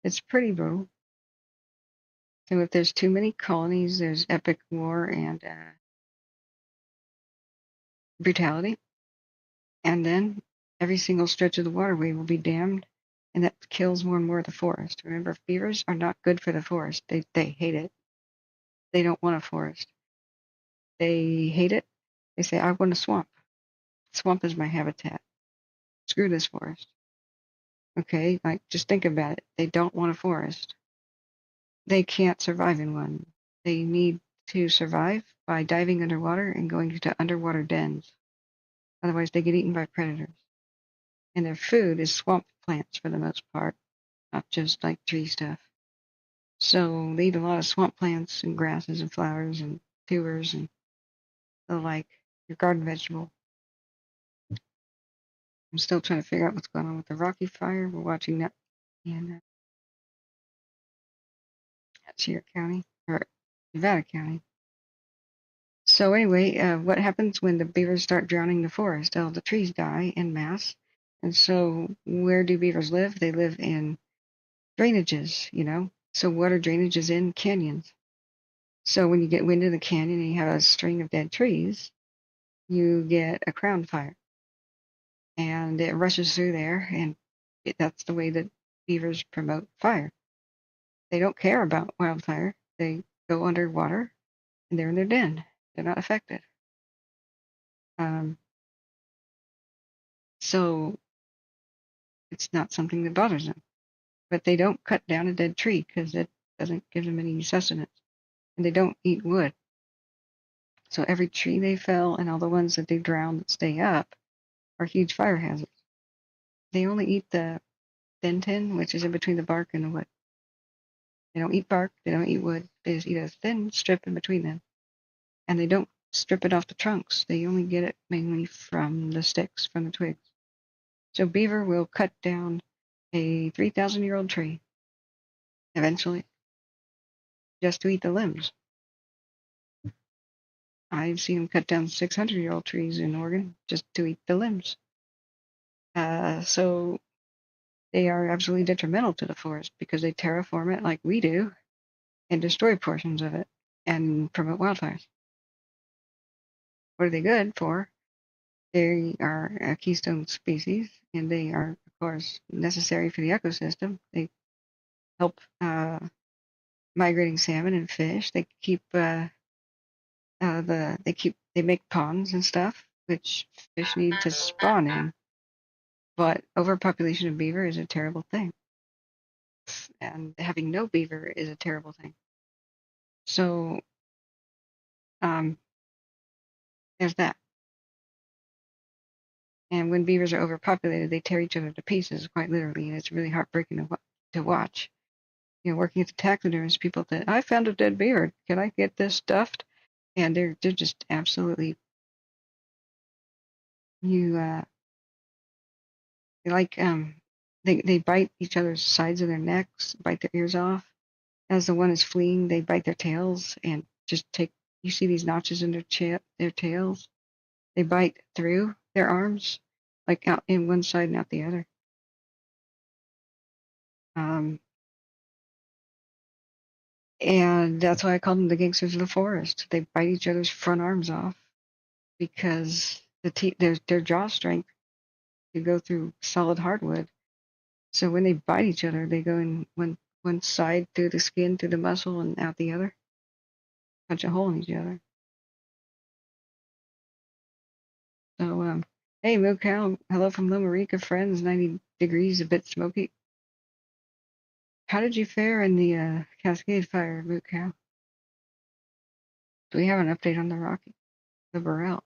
It's pretty brutal. So if there's too many colonies, there's epic war and brutality. And then every single stretch of the waterway will be dammed, and that kills more and more of the forest. Remember, beavers are not good for the forest. They hate it. They don't want a forest. They hate it. They say, I want a swamp. Swamp is my habitat. Screw this forest. Okay, like just think about it. They don't want a forest. They can't survive in one. They need to survive by diving underwater and going to underwater dens. Otherwise, they get eaten by predators. And their food is swamp plants for the most part, not just like tree stuff. So they eat a lot of swamp plants and grasses and flowers and tubers and the like, your garden vegetable. I'm still trying to figure out what's going on with the Rocky Fire. We're watching that in Sierra County, or Nevada County. So anyway, what happens when the beavers start drowning the forest? Oh, the trees die en masse. And so where do beavers live? They live in drainages, So what are drainages in? Canyons. So when you get wind in the canyon and you have a string of dead trees, you get a crown fire. And it rushes through there, and that's the way that beavers promote fire. They don't care about wildfire. They go underwater, and they're in their den. They're not affected. So it's not something that bothers them. But they don't cut down a dead tree because it doesn't give them any sustenance. And they don't eat wood. So every tree they fell and all the ones that they drown that stay up are huge fire hazards. They only eat the thin tin, which is in between the bark and the wood. They don't eat bark. They don't eat wood. They just eat a thin strip in between them. And they don't strip it off the trunks. They only get it mainly from the sticks, from the twigs. So beaver will cut down a 3,000-year-old tree eventually, just to eat the limbs. I've seen them cut down 600-year-old trees in Oregon just to eat the limbs. So they are absolutely detrimental to the forest because they terraform it like we do and destroy portions of it and promote wildfires. What are they good for? They are a keystone species, and they are, of course, necessary for the ecosystem. They help migrating salmon and fish. They keep they make ponds and stuff, which fish need to spawn in. But overpopulation of beaver is a terrible thing, and having no beaver is a terrible thing. So there's that. And when beavers are overpopulated, they tear each other to pieces, quite literally, and it's really heartbreaking to watch. You know, working at the taxidermist, people that I found a dead beaver. Can I get this stuffed? And they're just absolutely they bite each other's sides of their necks, bite their ears off. As the one is fleeing, they bite their tails and just take. You see these notches in their tails. They bite through their arms, like out in one side and out the other. And that's why I call them the gangsters of the forest. They bite each other's front arms off because their jaw strength to go through solid hardwood. So when they bite each other, they go in one side through the skin, through the muscle, and out the other. Punch a hole in each other. So, hey, Moo Cow, hello from Loma Rica, friends, 90 degrees, a bit smoky. How did you fare in the Cascade Fire, Moo Cow? Do we have an update on the Borel?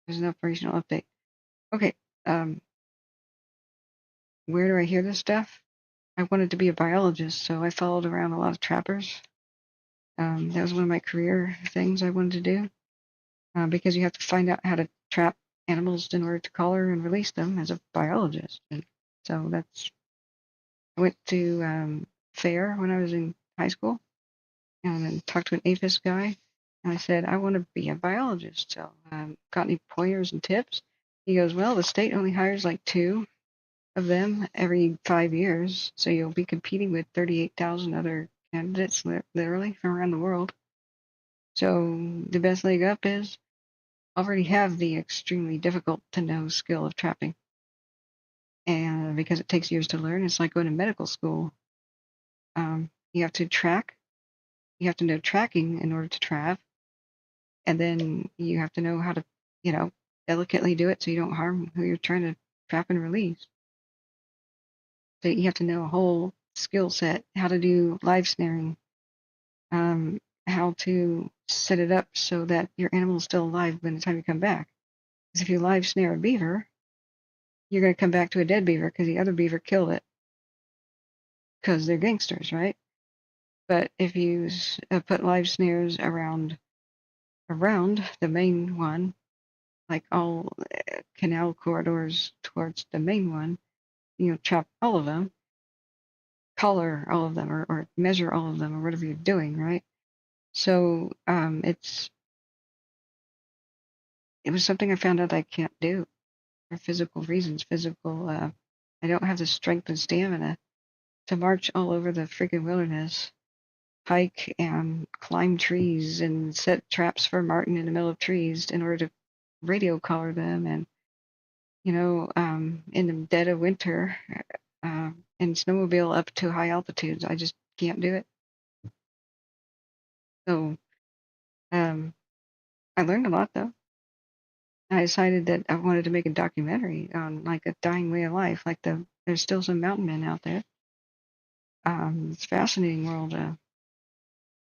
There's an operational update. Okay, where do I hear this stuff? I wanted to be a biologist, so I followed around a lot of trappers. That was one of my career things I wanted to do, because you have to find out how to trap animals in order to collar and release them as a biologist. And so I went to FAIR when I was in high school, and then talked to an APHIS guy, and I said, I want to be a biologist, so got any pointers and tips? He goes, well, the state only hires like 2 of them every 5 years, so you'll be competing with 38,000 other candidates literally from around the world. So the best leg up is already have the extremely difficult to know skill of trapping, and because it takes years to learn, it's like going to medical school. You have to track, you have to know tracking in order to trap, and then you have to know how to, delicately do it so you don't harm who you're trying to trap and release. So you have to know a whole skill set, how to do live snaring, how to set it up so that your animal is still alive by the time you come back. Because if you live snare a beaver, you're going to come back to a dead beaver because the other beaver killed it. Because they're gangsters, right? But if you put live snares around the main one, like all canal corridors towards the main one, trap all of them, collar all of them, or measure all of them, or whatever you're doing, right? So it was something I found out I can't do for physical reasons. I don't have the strength and stamina to march all over the freaking wilderness, hike and climb trees and set traps for marten in the middle of trees in order to radio collar them, and in the dead of winter, and snowmobile up to high altitudes. I just can't do it. So I learned a lot though. I decided that I wanted to make a documentary on like a dying way of life, like there's still some mountain men out there. It's a fascinating world.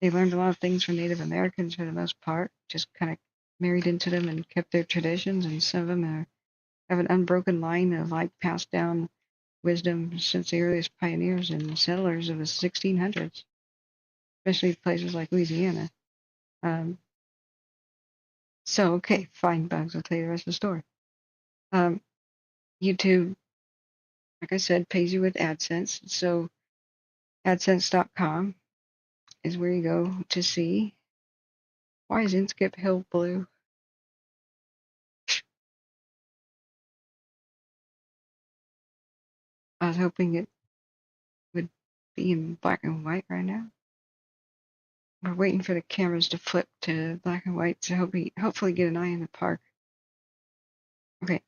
They learned a lot of things from Native Americans for the most part, just kind of married into them and kept their traditions, and some of them have an unbroken line of like passed down wisdom since the earliest pioneers and settlers of the 1600s, especially places like Louisiana. So, okay, fine, Bugs, I'll tell you the rest of the story. YouTube, like I said, pays you with AdSense. So AdSense.com is where you go to see. Why is Inskip Hill blue? I was hoping it would be in black and white right now. We're waiting for the cameras to flip to black and white to hopefully get an eye in the park. Okay.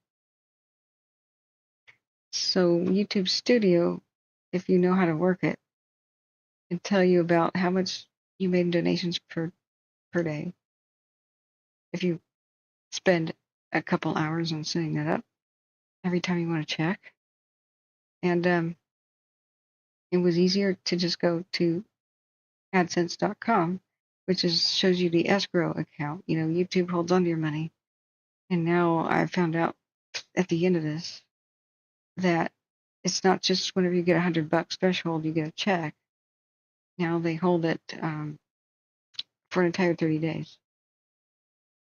So YouTube Studio, if you know how to work it, can tell you about how much you made in donations per day. If you spend a couple hours on setting that up every time you want to check. And it was easier to just go to AdSense.com, which shows you the escrow account. You know, YouTube holds onto your money. And now I found out at the end of this that it's not just whenever you get $100 threshold, you get a check. Now they hold it for an entire 30 days.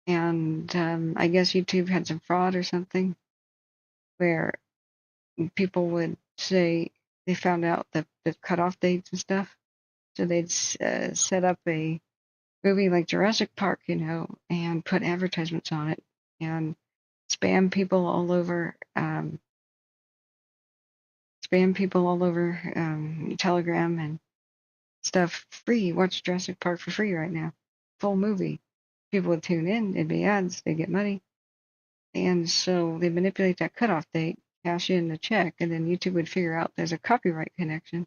And I guess YouTube had some fraud or something where people would say they found out the cutoff dates and stuff. So they'd set up a movie like Jurassic Park, you know, and put advertisements on it and spam people all over Telegram and stuff free. Watch Jurassic Park for free right now. Full movie. People would tune in, it'd be ads, they get money. And so they manipulate that cutoff date, cash in the check, and then YouTube would figure out there's a copyright connection.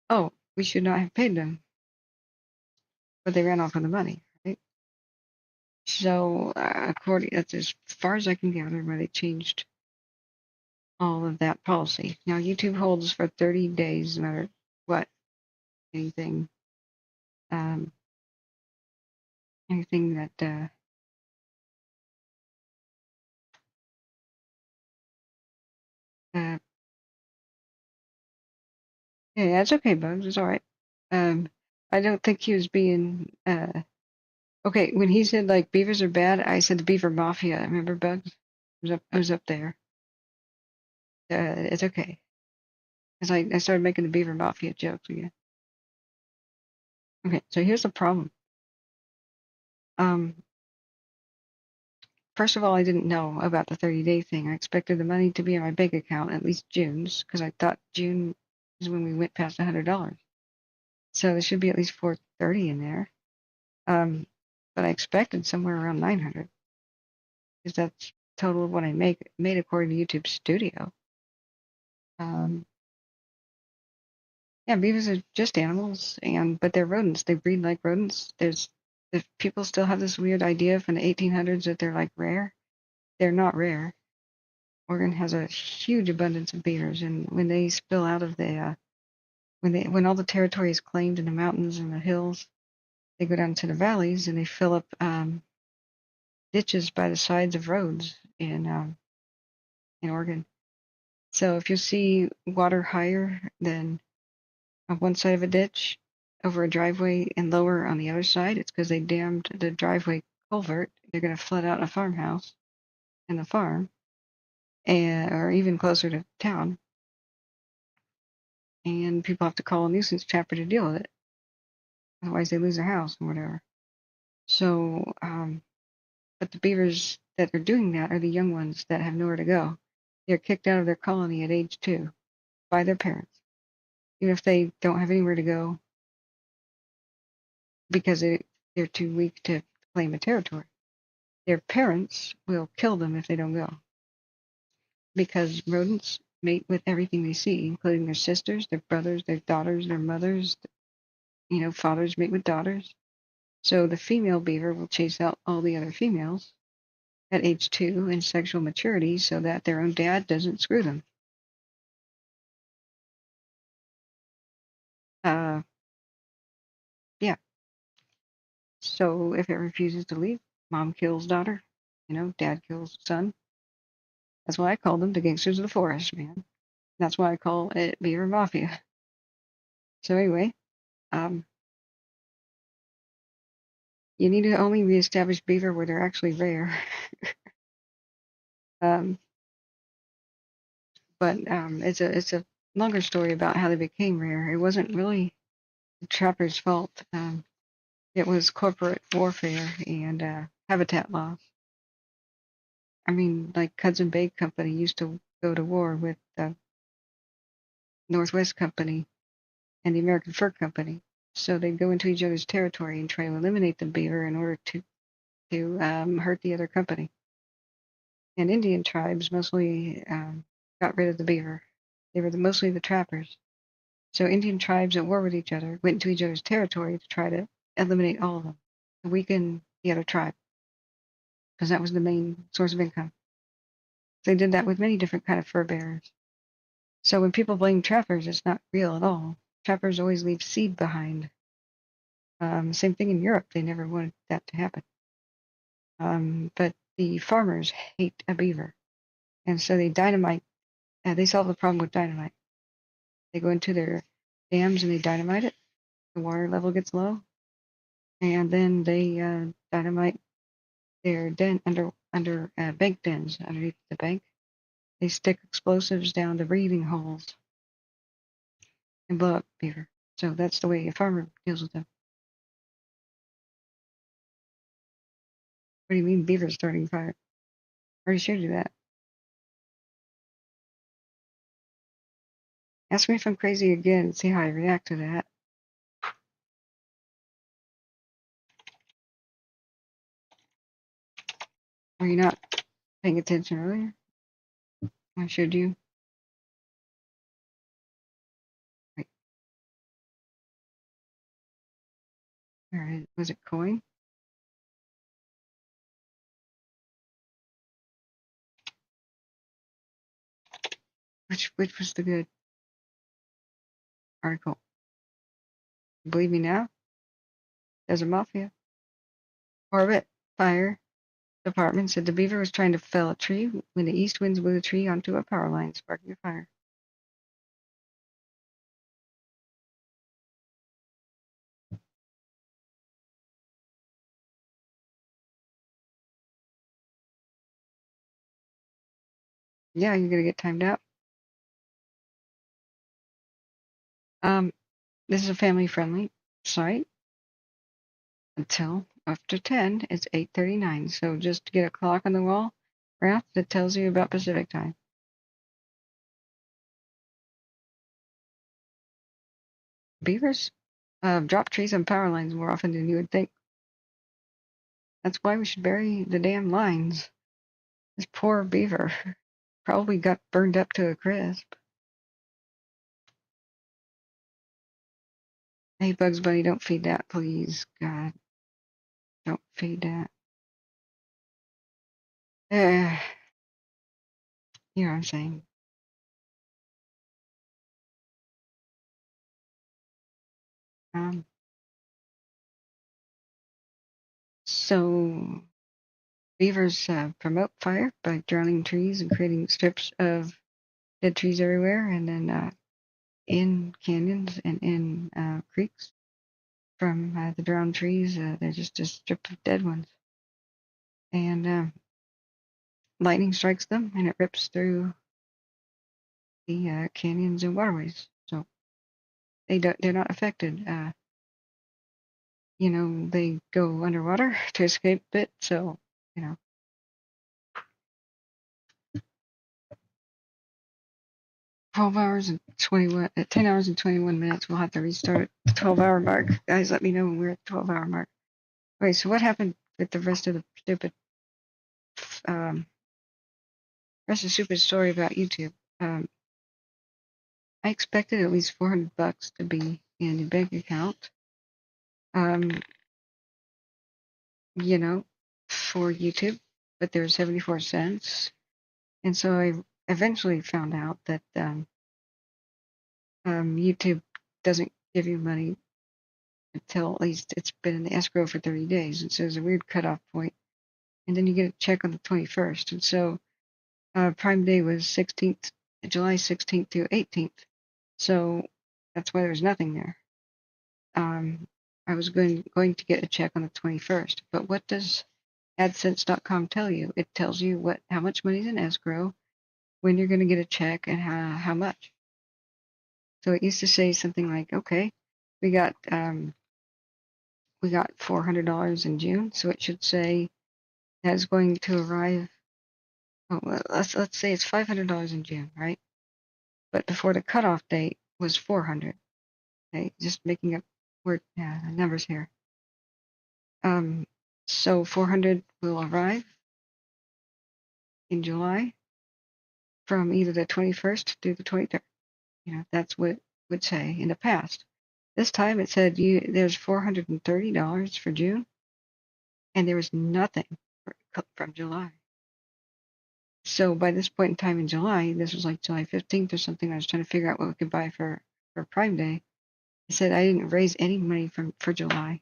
Oh, we should not have paid them. But they ran off with the money, right? So that's as far as I can gather where they changed all of that policy. Now YouTube holds for 30 days, no matter what, anything that yeah, it's okay, Bugs. It's all right. I don't think he was being okay when he said like beavers are bad. I said the beaver mafia. Remember, Bugs? I was up there. It's okay. Cause I started making the beaver mafia jokes again. Okay, so here's the problem. First of all, I didn't know about the 30-day thing. I expected the money to be in my bank account, at least June's, because I thought June is when we went past $100. So there should be at least $430 in there. But I expected somewhere around 900, because that's total of what I made according to YouTube Studio. Yeah, beavers are just animals, but they're rodents. They breed like rodents. If people still have this weird idea from the 1800s that they're like rare, they're not rare. Oregon has a huge abundance of beavers, and when they spill out of the when all the territory is claimed in the mountains and the hills, they go down to the valleys and they fill up ditches by the sides of roads in Oregon. So if you see water higher than on one side of a ditch over a driveway and lower on the other side, it's because they dammed the driveway culvert. They're going to flood out a farmhouse and the farm, or even closer to town. And people have to call a nuisance chapter to deal with it. Otherwise, they lose their house or whatever. So, but the beavers that are doing that are the young ones that have nowhere to go. They're kicked out of their colony at age 2 by their parents, even if they don't have anywhere to go because they're too weak to claim a territory. Their parents will kill them if they don't go, because rodents mate with everything they see, including their sisters, their brothers, their daughters, their mothers. You know, fathers mate with daughters. So the female beaver will chase out all the other females at age 2 in sexual maturity so that their own dad doesn't screw them. Yeah. So if it refuses to leave, mom kills daughter, you know, dad kills son. That's why I call them the gangsters of the forest, man. That's why I call it Beaver Mafia. So anyway, you need to only reestablish beaver where they're actually rare. But it's a longer story about how they became rare. It wasn't really the trappers' fault. It was corporate warfare and habitat loss. I mean, like Hudson Bay Company used to go to war with the Northwest Company and the American Fur Company. So they'd go into each other's territory and try to eliminate the beaver in order to hurt the other company. And Indian tribes mostly got rid of the beaver. They were mostly the trappers. So Indian tribes at war with each other went into each other's territory to try to eliminate all of them, to weaken the other tribe, because that was the main source of income. They did that with many different kind of fur bearers. So when people blame trappers, it's not real at all. Trappers always leave seed behind. Same thing in Europe. They never wanted that to happen. But the farmers hate a beaver. And so they dynamite. They solve the problem with dynamite. They go into their dams and they dynamite it. The water level gets low. And then they dynamite their den under bank dens underneath the bank. They stick explosives down the breathing holes and blow up beaver. So that's the way a farmer deals with them. What do you mean beaver starting fire? I already showed you that. Ask me if I'm crazy again and see how I react to that. Were you not paying attention earlier? I showed you. Wait. Where was it coin? Which was the good article? Believe me now? Desert Mafia. Orbit Fire Department said the beaver was trying to fell a tree when the east winds blew the tree onto a power line, sparking a fire. Yeah, you're gonna get timed out. This is a family-friendly site until after 10. It's 8:39. So just get a clock on the wall, Ralph, that tells you about Pacific time. Beavers drop trees on power lines more often than you would think. That's why we should bury the damn lines. This poor beaver probably got burned up to a crisp. Hey, Bugs Bunny, don't feed that, please. God, don't feed that. You know what I'm saying. So beavers promote fire by drowning trees and creating strips of dead trees everywhere, and then in canyons and in creeks from the drowned trees, they're just a strip of dead ones. And lightning strikes them, and it rips through the canyons and waterways. So they're not affected. They go underwater to escape it. So 12 hours and 21, 10 hours and 21 minutes. We'll have to restart at the 12-hour mark. Guys, let me know when we're at the 12-hour mark. Okay, so what happened with the rest of the stupid story about YouTube? I expected at least $400 to be in the bank account. For YouTube, but there were 74 cents. And so I eventually found out that YouTube doesn't give you money until at least it's been in the escrow for 30 days. And so there's a weird cutoff point. And then you get a check on the 21st. And so Prime Day was July 16th through 18th. So that's why there was nothing there. I was going to get a check on the 21st. But what does AdSense.com tell you? It tells you how much money's in escrow, when you're going to get a check, and how much. So it used to say something like, okay, we got $400 in June, so it should say that's going to arrive. Oh, well, let's say it's $500 in June, right? But before the cutoff date was 400. Okay, just making up word numbers here. So 400 will arrive in July from either the 21st to the 23rd. That's what it would say in the past. This time it said there's $430 for June, and there was nothing from July. So by this point in time in July, this was like July 15th or something, I was trying to figure out what we could buy for Prime Day. It said I didn't raise any money for July.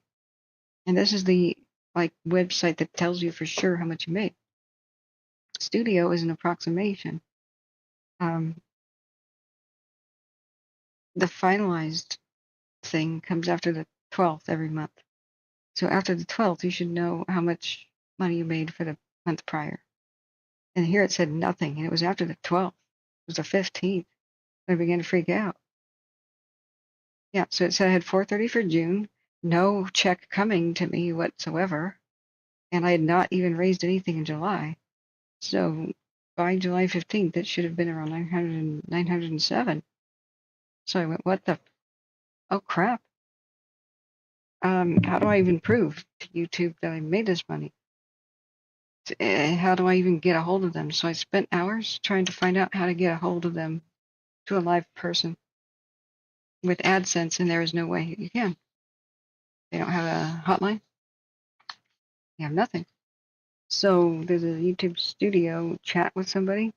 And this is the website that tells you for sure how much you made. Studio is an approximation. The finalized thing comes after the 12th every month. So after the 12th, you should know how much money you made for the month prior. And here it said nothing, and it was after the 12th. It was the 15th. I began to freak out. Yeah, so it said I had $430 for June, no check coming to me whatsoever, and I had not even raised anything in July. So by July 15th, it should have been around 907. So I went, what the? Oh, crap. How do I even prove to YouTube that I made this money? How do I even get a hold of them? So I spent hours trying to find out how to get a hold of them to a live person with AdSense, and there is no way you can. They don't have a hotline. They have nothing. So there's a YouTube studio chat with somebody,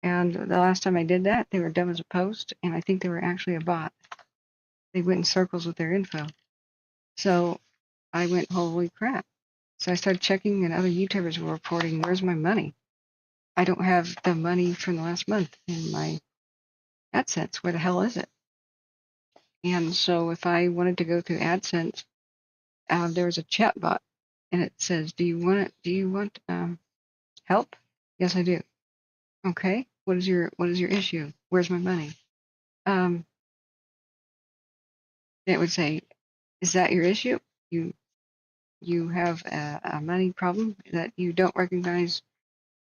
and the last time I did that, they were dumb as a post, and I think they were actually a bot. They went in circles with their info. So I went, holy crap. So I started checking, and other YouTubers were reporting, where's my money? I don't have the money from the last month in my AdSense. Where the hell is it? And so if I wanted to go through AdSense, there was a chat bot, and it says, do you want help? Yes, I do. Okay. What is your issue? Where's my money? It would say, is that your issue? You have a money problem that you don't recognize,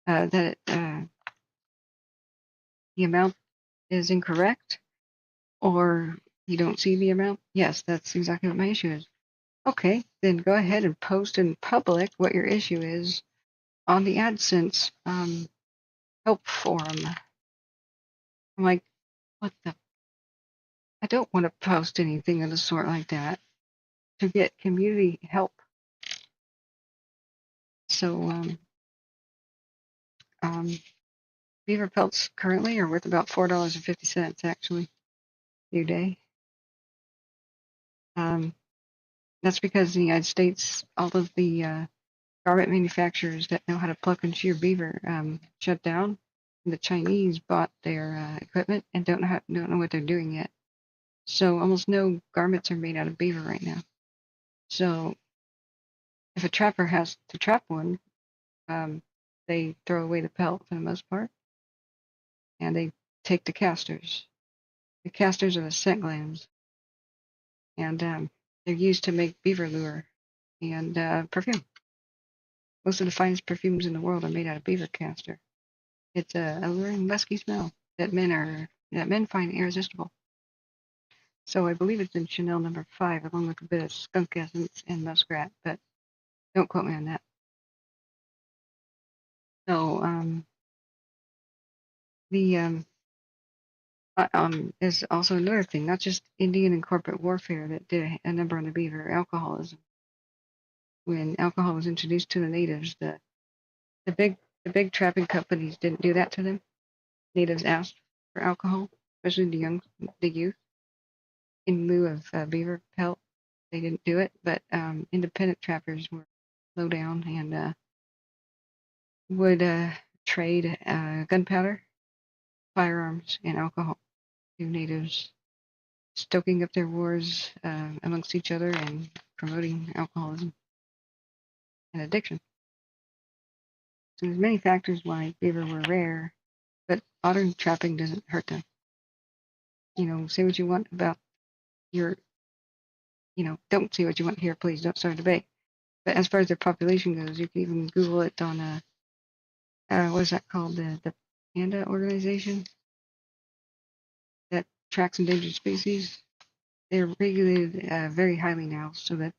that the amount is incorrect, or you don't see the amount? Yes, that's exactly what my issue is. Okay, then go ahead and post in public what your issue is on the AdSense help forum. I'm like, what the? I don't want to post anything of the sort like that to get community help. So beaver pelts currently are worth about $4.50 actually, new day. That's because in the United States, all of the garment manufacturers that know how to pluck and shear beaver shut down. And the Chinese bought their equipment and don't know what they're doing yet. So almost no garments are made out of beaver right now. So if a trapper has to trap one, they throw away the pelt for the most part, and they take the casters. The casters are the scent glands, and they're used to make beaver lure and perfume. Most of the finest perfumes in the world are made out of beaver caster. It's a alluring, musky smell that men find irresistible. So I believe it's in Chanel No. 5, along with a bit of skunk essence and muskrat, but don't quote me on that. So there's also another thing, not just Indian and corporate warfare that did a number on the beaver, alcoholism. When alcohol was introduced to the natives, the big trapping companies didn't do that to them. Natives asked for alcohol, especially the youth, in lieu of beaver pelt. They didn't do it, but independent trappers were low down and would trade gunpowder, firearms, and alcohol to natives, stoking up their wars amongst each other and promoting alcoholism and addiction. So there's many factors why beaver were rare, but modern trapping doesn't hurt them. say what you want about your, don't say what you want here, please. Don't start a debate. But as far as their population goes, you can even Google it on what is that called? The Panda organization that tracks endangered species. They're regulated very highly now, so that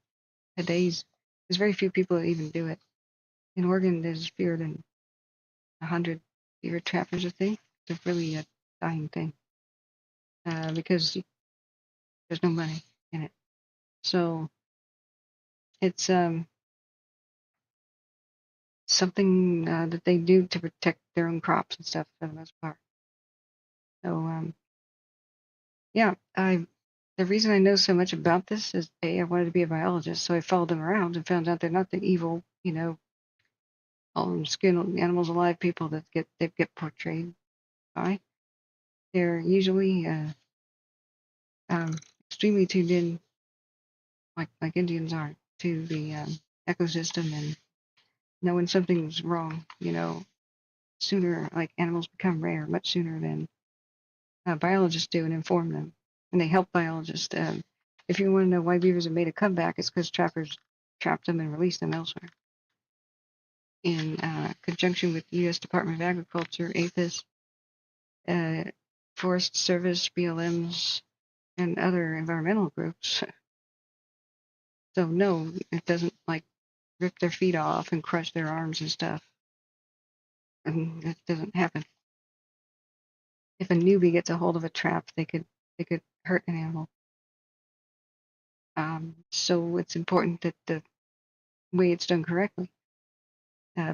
there's very few people that even do it. In Oregon, there's fewer than 100 beaver trappers, I think. It's really a dying thing because there's no money in it. So it's something that they do to protect their own crops and stuff for the most part. So yeah, the reason I know so much about this is I wanted to be a biologist, so I followed them around and found out they're not the evil, all skin animals alive people that get portrayed by. They're usually extremely tuned in, like Indians are, to the ecosystem and know when something's wrong. Sooner, like animals become rare much sooner than biologists do, and inform them, and they help biologists. If you want to know why beavers have made a comeback, it's because trappers trapped them and released them elsewhere. In conjunction with the U.S. Department of Agriculture, APHIS, Forest Service, BLMs, and other environmental groups. So no, it doesn't rip their feet off and crush their arms and stuff. And that doesn't happen. If a newbie gets a hold of a trap, they could hurt an animal. So it's important that the way it's done correctly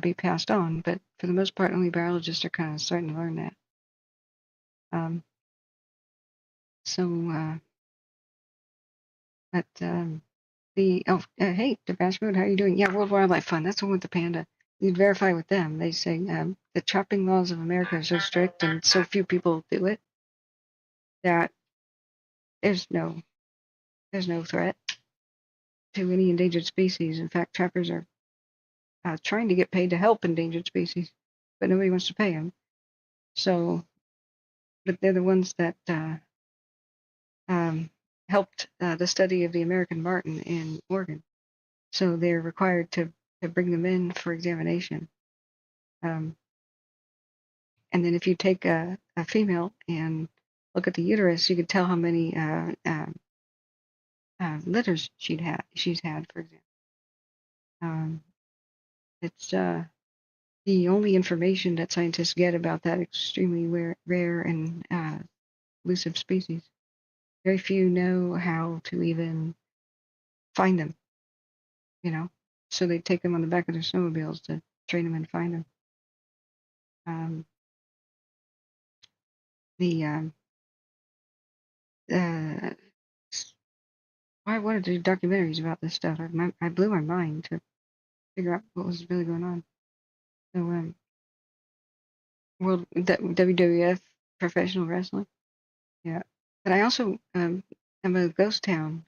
be passed on. But for the most part, only biologists are kind of starting to learn that. Hey, Debash Road, how are you doing? Yeah, World Wildlife Fund. That's the one with the panda. You verify with them. They say the trapping laws of America are so strict and so few people do it that there's no threat to any endangered species. In fact, trappers are trying to get paid to help endangered species, but nobody wants to pay them. So, but they're the ones that helped the study of the American marten in Oregon. So they're required to bring them in for examination. And then if you take a female and look at the uterus, you could tell how many litters she's had, for example. It's the only information that scientists get about that extremely rare and elusive species. Very few know how to even find them, So they take them on the back of their snowmobiles to train them and find them. I wanted to do documentaries about this stuff. I blew my mind to figure out what was really going on. So, WWF professional wrestling, yeah. But I also am a ghost town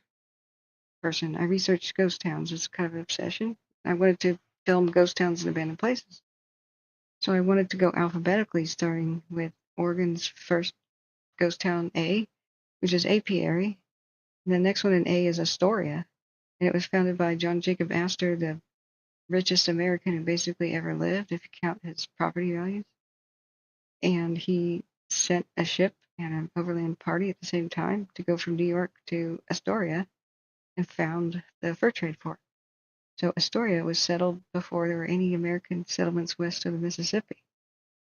person. I research ghost towns. It's kind of an obsession. I wanted to film ghost towns and abandoned places. So I wanted to go alphabetically, starting with Oregon's first ghost town, A, which is Apiary. And the next one in A is Astoria. And it was founded by John Jacob Astor, the richest American who basically ever lived, if you count his property values. And he sent a ship and an overland party at the same time to go from New York to Astoria and found the fur trade port. So Astoria was settled before there were any American settlements west of the Mississippi.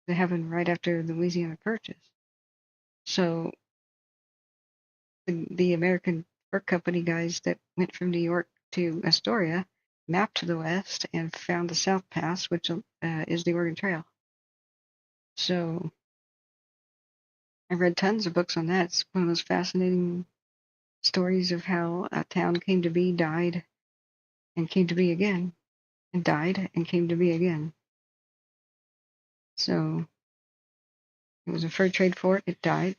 They happened right after the Louisiana Purchase. So the American fur company guys that went from New York to Astoria mapped to the west and found the South Pass, which is the Oregon Trail. So I read tons of books on that. It's one of those fascinating stories of how a town came to be, died, and came to be again, and died and came to be again. So it was a fur trade fort, it died,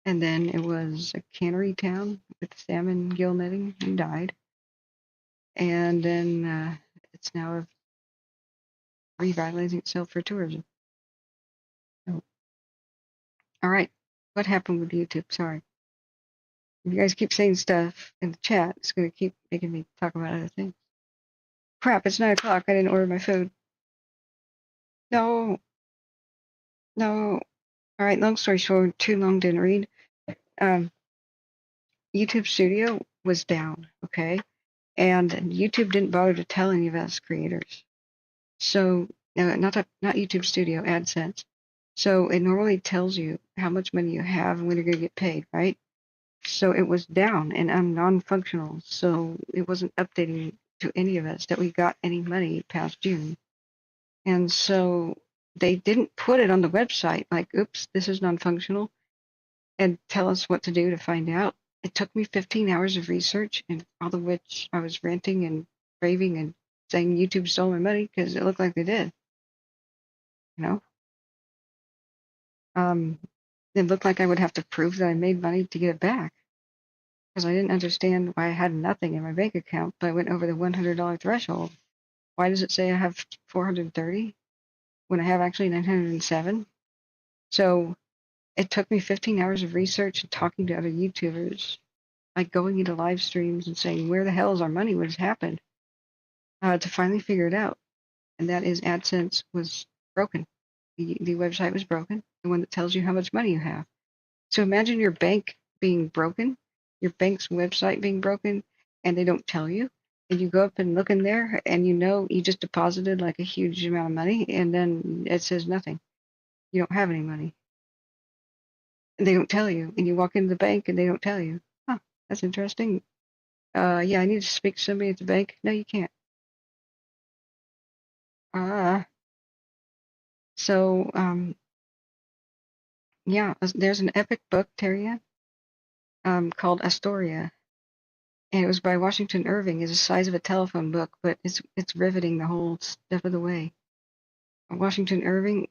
and then it was a cannery town with salmon gill netting and died, and then it's now revitalizing itself for tourism. So, all right, What happened with YouTube? Sorry. If you guys keep saying stuff in the chat, it's going to keep making me talk about other things. Crap, it's 9 o'clock. I didn't order my food. No. No. All right, long story short, too long, didn't read. YouTube Studio was down, okay? And YouTube didn't bother to tell any of us creators. So, not YouTube Studio, AdSense. So it normally tells you how much money you have and when you're going to get paid, right? So it was down and I'm non-functional. So it wasn't updating to any of us that we got any money past June. And so they didn't put it on the website like, oops, this is non-functional, and tell us what to do to find out. It took me 15 hours of research, and all of which I was ranting and raving and saying YouTube stole my money because it looked like they did. You know? It looked like I would have to prove that I made money to get it back because I didn't understand why I had nothing in my bank account, but I went over the $100 threshold. Why does it say I have 430 when I have actually 907? So it took me 15 hours of research and talking to other YouTubers, like going into live streams and saying, where the hell is our money? What has happened? To finally figure it out. And that is AdSense was broken. The website was broken, the one that tells you how much money you have. So imagine your bank being broken, your bank's website being broken, and they don't tell you. And you go up and look in there, and you know you just deposited like a huge amount of money, and then it says nothing. You don't have any money. And they don't tell you. And you walk into the bank, and they don't tell you. Huh, that's interesting. Yeah, I need to speak to somebody at the bank. No, you can't. So, yeah, there's an epic book, Terria, called Astoria. And it was by Washington Irving. It's the size of a telephone book, but it's riveting the whole step of the way. Washington Irving,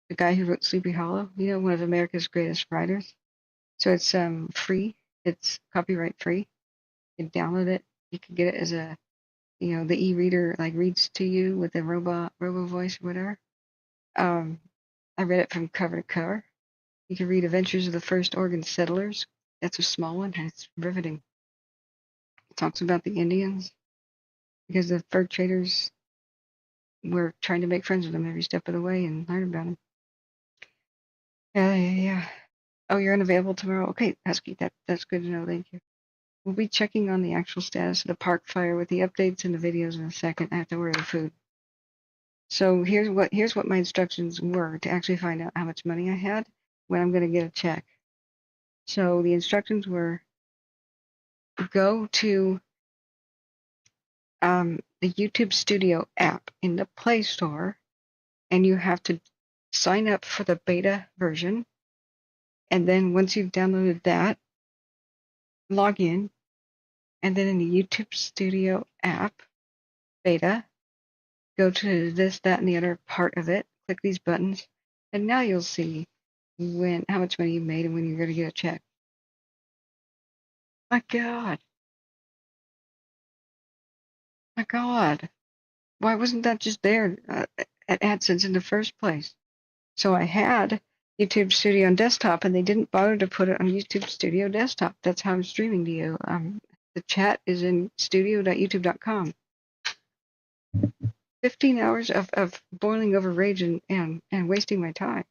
the guy who wrote Sleepy Hollow, one of America's greatest writers. So it's free. It's copyright free. You can download it. You can get it as a, the e-reader like reads to you with a robo voice or whatever. I read it from cover to cover. You can read Adventures of the First Oregon Settlers. That's a small one, and it's riveting. It talks about the Indians because the fur traders were trying to make friends with them every step of the way and learn about them. Yeah. Oh, you're unavailable tomorrow? Okay, Husky, that's good to know. Thank you. We'll be checking on the actual status of the park fire with the updates and the videos in a second. I have to order the food. So here's what my instructions were to actually find out how much money I had when I'm going to get a check. So the instructions were go to the YouTube Studio app in the Play Store, and you have to sign up for the beta version. And then once you've downloaded that, log in, and then in the YouTube Studio app beta, go to this, that, and the other part of it. Click these buttons, and now you'll see how much money you made and when you're going to get a check. My God. My God. Why wasn't that just there at AdSense in the first place? So I had YouTube Studio on desktop, and they didn't bother to put it on YouTube Studio desktop. That's how I'm streaming to you. The chat is in studio.youtube.com. 15 hours of boiling over rage and wasting my time.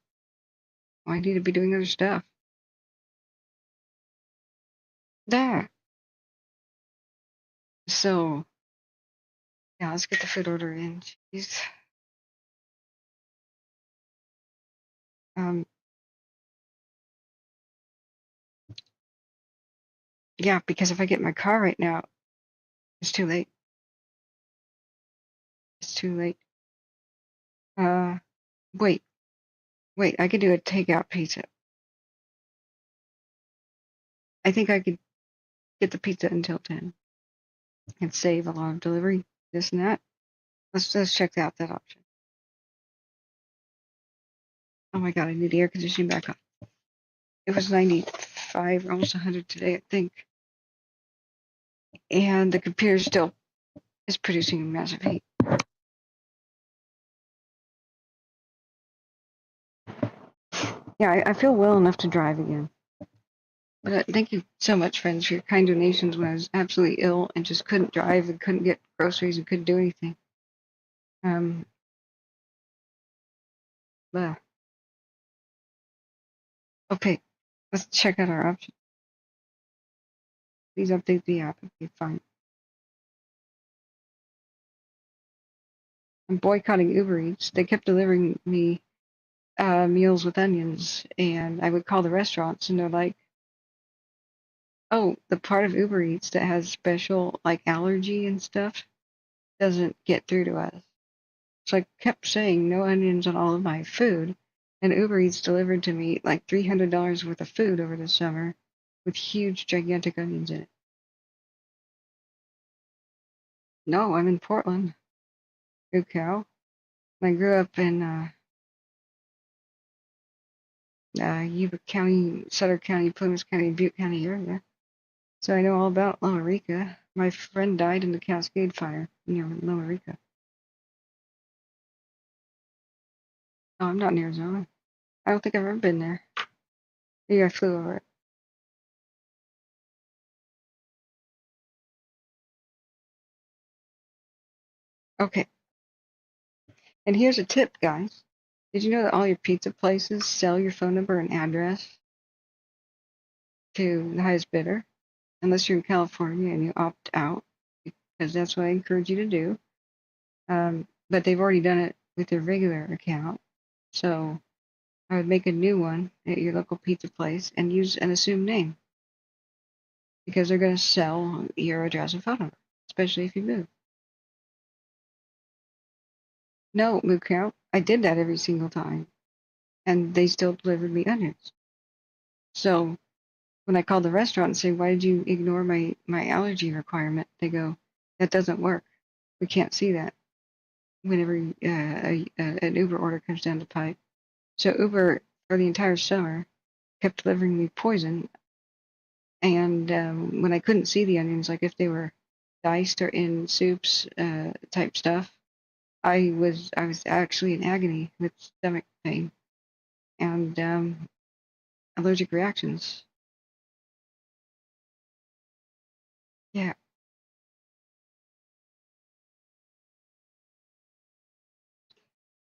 I need to be doing other stuff. There. So, yeah, let's get the food order in. Jeez. Yeah, because if I get my car right now, it's too late. It's too late. Wait, I could do a takeout pizza. I think I could get the pizza until 10 and save a lot of delivery, this and that. Let's check out that option. Oh my God, I need the air conditioning back on. It was 95, almost 100 today, I think. And the computer still is producing massive heat. Yeah, I feel well enough to drive again. But thank you so much, friends, for your kind donations when I was absolutely ill and just couldn't drive and couldn't get groceries and couldn't do anything. But, okay, let's check out our options. Please update the app. Okay, fine. I'm boycotting Uber Eats. They kept delivering me meals with onions, and I would call the restaurants, and they're like, "Oh, the part of Uber Eats that has special like allergy and stuff doesn't get through to us." So I kept saying no onions on all of my food, and Uber Eats delivered to me like $300 worth of food over the summer with huge, gigantic onions in it. No, I'm in Portland. Good cow. I grew up in Beaver County, Sutter County, Plymouth County, Butte County area. So I know all about Lariat. My friend died in the Cascade Fire near Lariat. Oh, I'm not in Arizona. I don't think I've ever been there. Maybe I flew over it. Okay. And here's a tip, guys. Did you know that all your pizza places sell your phone number and address to the highest bidder? Unless you're in California and you opt out, because that's what I encourage you to do. But they've already done it with your regular account. So I would make a new one at your local pizza place and use an assumed name, because they're going to sell your address and phone number, especially if you move. No, move count. I did that every single time, and they still delivered me onions. So when I called the restaurant and say, "Why did you ignore my allergy requirement?" They go, "That doesn't work. We can't see that whenever an Uber order comes down the pipe." So Uber, for the entire summer, kept delivering me poison. And when I couldn't see the onions, like if they were diced or in soups type stuff, I was actually in agony with stomach pain and allergic reactions. Yeah.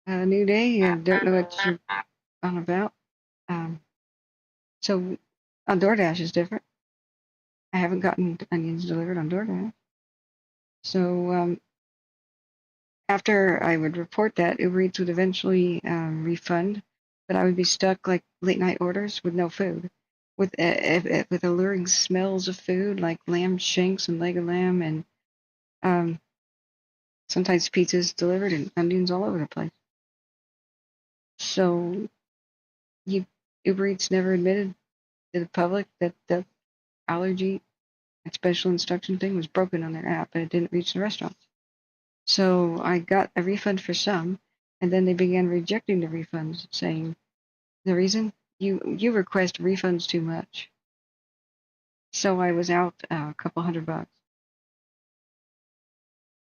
New day. I don't know what you're on about. So on DoorDash is different. I haven't gotten onions delivered on DoorDash. So after I would report that, Uber Eats would eventually refund, but I would be stuck like late night orders with no food, with alluring smells of food like lamb shanks and leg of lamb, and sometimes pizzas delivered and onions all over the place. So Uber Eats never admitted to the public that the allergy and special instruction thing was broken on their app, and it didn't reach the restaurants. So I got a refund for some, and then they began rejecting the refunds, saying, "The reason? You request refunds too much." So I was out a couple $100.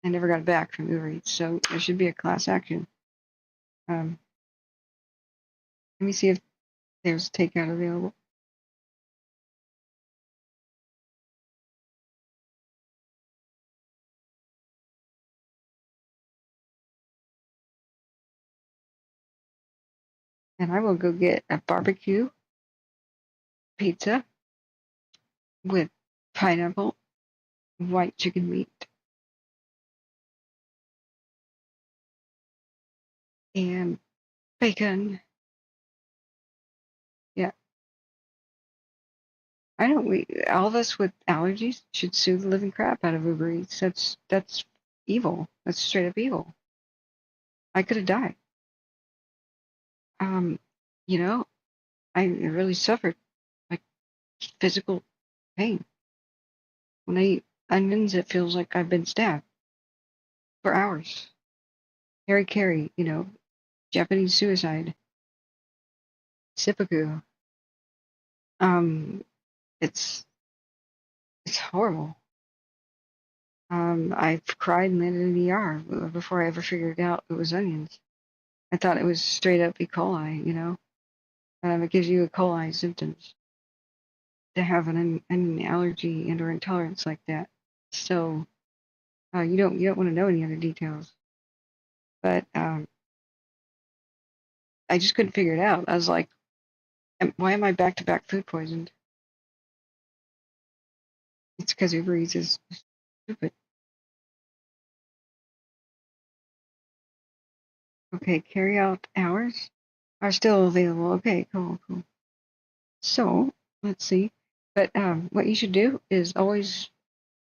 I never got it back from Uber Eats, so there should be a class action. Let me see if there's takeout available. And I will go get a barbecue pizza with pineapple, white chicken meat, and bacon. Yeah. I know all of us with allergies should sue the living crap out of Uber Eats. That's evil. That's straight up evil. I could have died. You know, I really suffered like physical pain. When I eat onions, it feels like I've been stabbed for hours. Harry Carey, Japanese suicide, seppuku. It's horrible. I've cried and landed in the ER before I ever figured out it was onions. I thought it was straight up E. coli, It gives you E. coli symptoms to have an allergy and or intolerance like that. So you don't want to know any other details. But I just couldn't figure it out. I was like, why am I back-to-back food poisoned? It's because Uber Eats is stupid. Okay, carry-out hours are still available. Okay, cool. So, let's see. But what you should do is always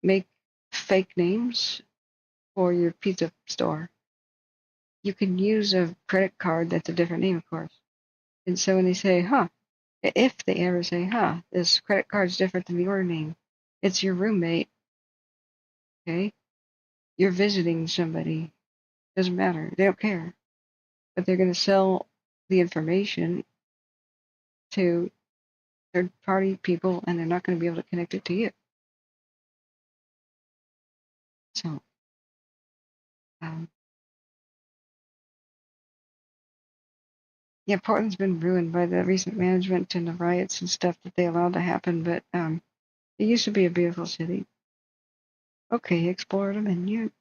make fake names for your pizza store. You can use a credit card that's a different name, of course. And so when they say, if they ever say, this credit card's different than your name, it's your roommate, okay? You're visiting somebody. Doesn't matter. They don't care. But they're going to sell the information to third-party people, and they're not going to be able to connect it to you. So, yeah, Portland's been ruined by the recent management and the riots and stuff that they allowed to happen, but it used to be a beautiful city. Okay, explore the menu.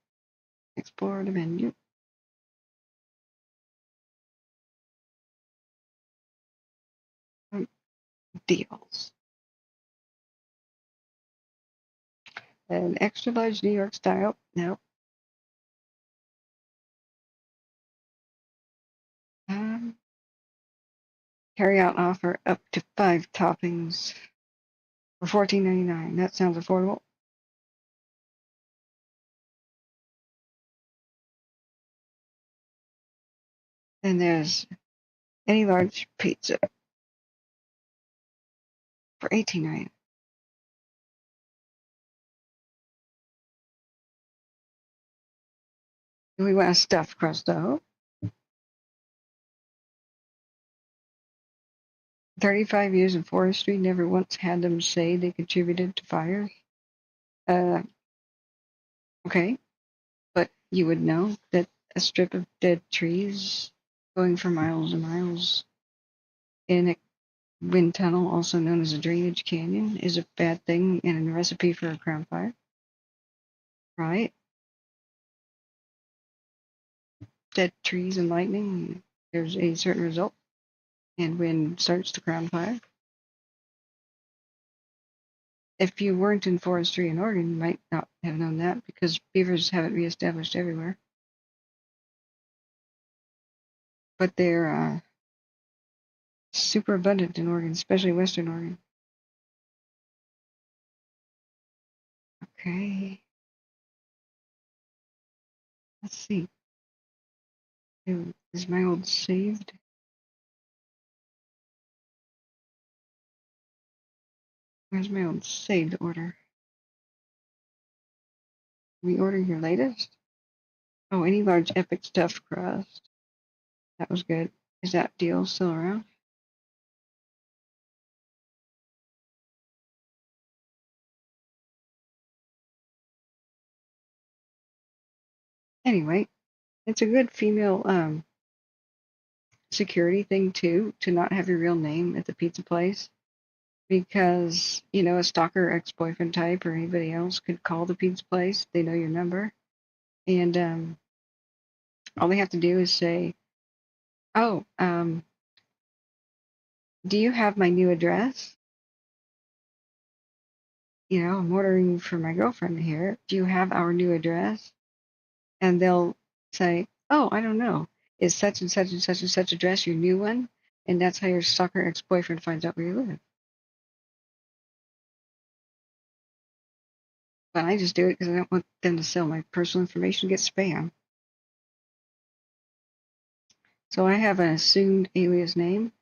Explore the menu. Deals. An extra large New York style. No. Carry out offer up to 5 toppings for $14.99. That sounds affordable. And there's any large pizza for $18.99. Do we want a stuffed crust though? 35 years in forestry, never once had them say they contributed to fires. Okay, but you would know that a strip of dead trees going for miles and miles in a wind tunnel, also known as a drainage canyon, is a bad thing and a recipe for a ground fire, right? Dead trees and lightning, there's a certain result, and wind starts the ground fire. If you weren't in forestry in Oregon, you might not have known that because beavers haven't reestablished everywhere. But they're super abundant in Oregon, especially Western Oregon. Okay. Let's see. Is my old saved? Where's my old saved order? We order your latest? Oh, any large epic stuffed crust. That was good. Is that deal still around? Anyway, it's a good female security thing too, to not have your real name at the pizza place. Because, you know, a stalker ex-boyfriend type or anybody else could call the pizza place. They know your number. And all they have to do is say, oh, do you have my new address? You know, I'm ordering for my girlfriend here. Do you have our new address? And they'll say, oh, I don't know. Is such and such and such and such address your new one? And that's how your stalker ex-boyfriend finds out where you live. But I just do it because I don't want them to sell my personal information, get spam. So I have an assumed alias name,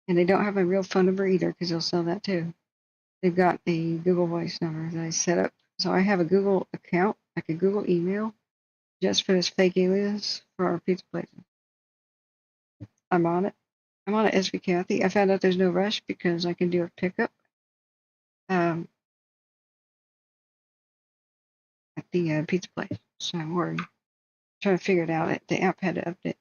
and they don't have my real phone number either because they'll sell that too. They've got a Google Voice number that I set up. So I have a Google account, like a Google email, just for this fake alias for our pizza place. I'm on it. I'm on it, SV Kathy. I found out there's no rush because I can do a pickup at the pizza place. So I'm worried. Trying to figure it out. The app had to update.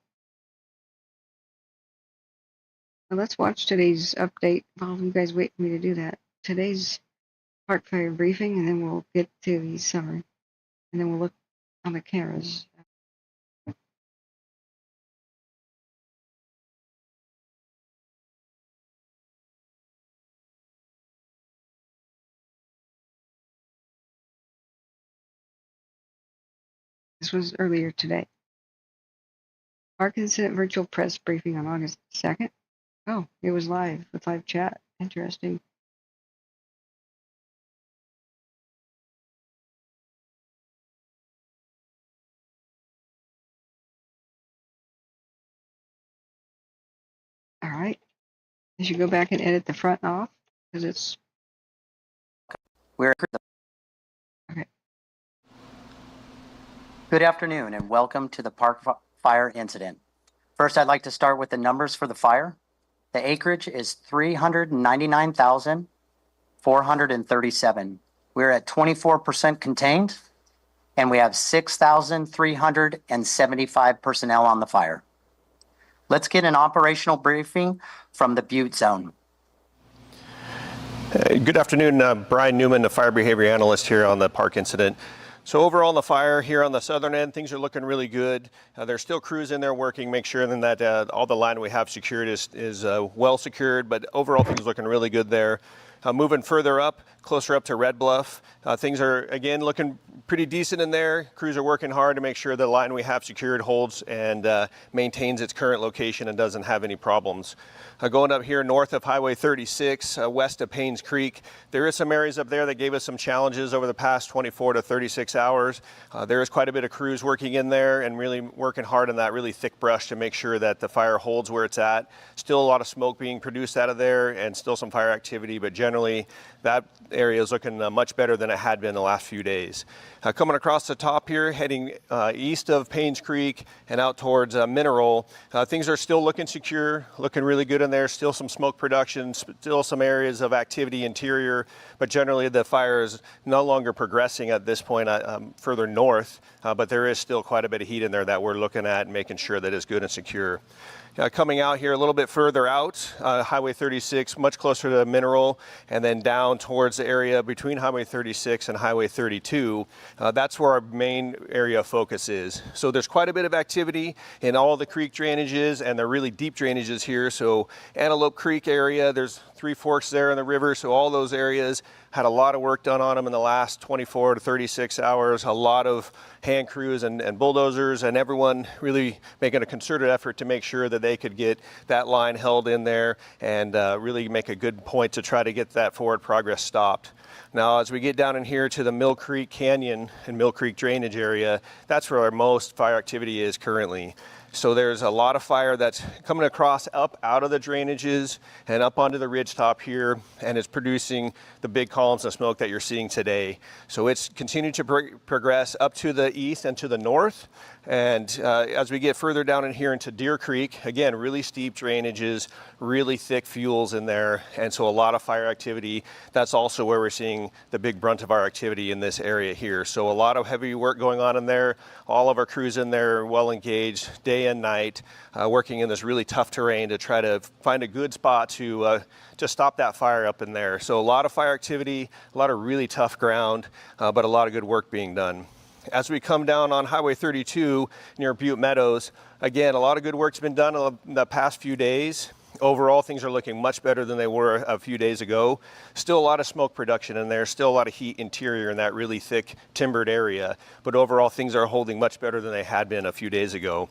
Well, let's watch today's update while you guys wait for me to do that. Today's Park Fire briefing, and then we'll get to the summary. And then we'll look on the cameras. This was earlier today. Park Incident Virtual Press Briefing on August 2nd. Oh, it was live with live chat. Interesting. All right. I should go back and edit the front off because it's. We're okay. Good afternoon and welcome to the Park Fire incident. First, I'd like to start with the numbers for the fire. The acreage is 399,437. We're at 24% contained, and we have 6,375 personnel on the fire. Let's get an operational briefing from the Butte zone. Good afternoon, Brian Newman, the fire behavior analyst here on the Park incident. So overall on the fire here on the southern end, things are looking really good. There's still crews in there working, make sure then that all the line we have secured is well secured, but overall things are looking really good there. Moving further up, closer up to Red Bluff, things are again looking pretty decent in there. Crews are working hard to make sure the line we have secured holds and maintains its current location and doesn't have any problems. Going up here north of Highway 36, west of Paynes Creek, there is some areas up there that gave us some challenges over the past 24 to 36 hours. There is quite a bit of crews working in there and really working hard on that really thick brush to make sure that the fire holds where it's at. Still a lot of smoke being produced out of there and still some fire activity, but generally that area is looking much better than it had been the last few days. Coming across the top here, heading east of Paynes Creek and out towards Mineral, things are still looking secure, looking really good in there. Still some smoke production, still some areas of activity interior, but generally the fire is no longer progressing at this point further north, but there is still quite a bit of heat in there that we're looking at and making sure that it's good and secure. Coming out here a little bit further out, Highway 36, much closer to Mineral, and then down towards the area between Highway 36 and Highway 32. That's where our main area of focus is. So there's quite a bit of activity in all the creek drainages, and they're really deep drainages here. So Antelope Creek area, there's 3 forks there in the river, so all those areas had a lot of work done on them in the last 24 to 36 hours, a lot of hand crews and bulldozers, and everyone really making a concerted effort to make sure that they could get that line held in there and really make a good point to try to get that forward progress stopped. Now, as we get down in here to the Mill Creek Canyon and Mill Creek drainage area, that's where our most fire activity is currently. So there's a lot of fire that's coming across up out of the drainages and up onto the ridge top here, and it's producing the big columns of smoke that you're seeing today. So it's continuing to progress up to the east and to the north. And as we get further down in here into Deer Creek, again, really steep drainages, really thick fuels in there, and so a lot of fire activity. That's also where we're seeing the big brunt of our activity in this area here. So a lot of heavy work going on in there. All of our crews in there well engaged day and night, working in this really tough terrain to try to find a good spot to stop that fire up in there. So a lot of fire activity, a lot of really tough ground, but a lot of good work being done. As we come down on Highway 32 near Butte Meadows, again, a lot of good work's been done in the past few days. Overall, things are looking much better than they were a few days ago. Still a lot of smoke production in there, still a lot of heat interior in that really thick timbered area, but overall things are holding much better than they had been a few days ago.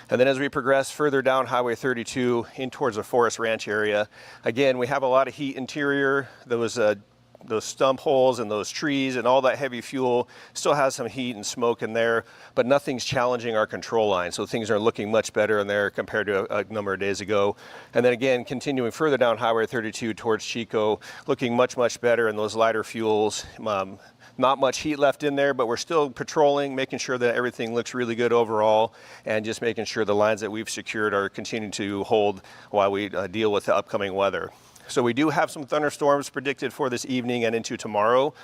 And then as we progress further down Highway 32 in towards the Forest Ranch area, again, we have a lot of heat interior. Those stump holes and those trees and all that heavy fuel still has some heat and smoke in there, but nothing's challenging our control line. So things are looking much better in there compared to a number of days ago. And then again, continuing further down Highway 32 towards Chico, looking much, much better in those lighter fuels. Not much heat left in there, but we're still patrolling, making sure that everything looks really good overall, and just making sure the lines that we've secured are continuing to hold while we deal with the upcoming weather. So we do have some thunderstorms predicted for this evening and into tomorrow.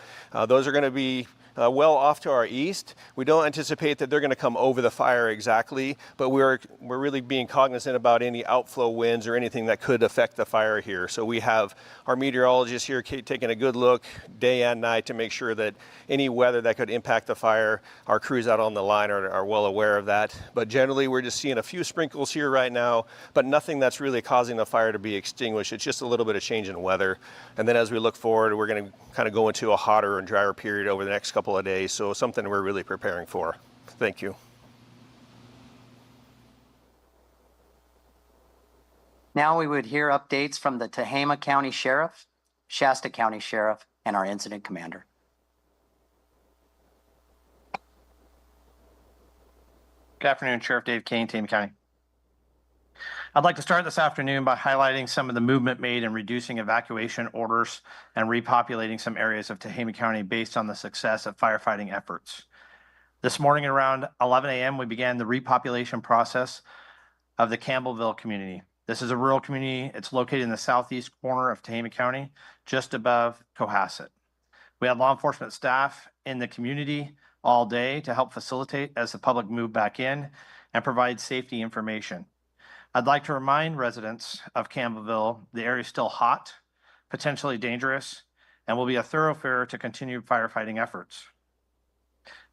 Those are going to be well off to our east. We don't anticipate that they're going to come over the fire exactly, but we're really being cognizant about any outflow winds or anything that could affect the fire here. So we have our meteorologists here taking a good look day and night to make sure that any weather that could impact the fire, our crews out on the line are well aware of that. But generally we're just seeing a few sprinkles here right now, but nothing that's really causing the fire to be extinguished. It's just a little bit of change in weather. And then as we look forward, we're going to kind of go into a hotter and drier period over the next couple of days, so something we're really preparing for. Thank you. Now we would hear updates from the Tehama County Sheriff, Shasta County Sheriff, and our incident commander. Good afternoon, Sheriff Dave Kane, Tehama County. I'd like to start this afternoon by highlighting some of the movement made in reducing evacuation orders and repopulating some areas of Tehama County based on the success of firefighting efforts. This morning at around 11 a.m., we began the repopulation process of the Campbellville community. This is a rural community. It's located in the southeast corner of Tehama County, just above Cohasset. We had law enforcement staff in the community all day to help facilitate as the public moved back in and provide safety information. I'd like to remind residents of Campbellville the area is still hot, potentially dangerous, and will be a thoroughfare to continue firefighting efforts.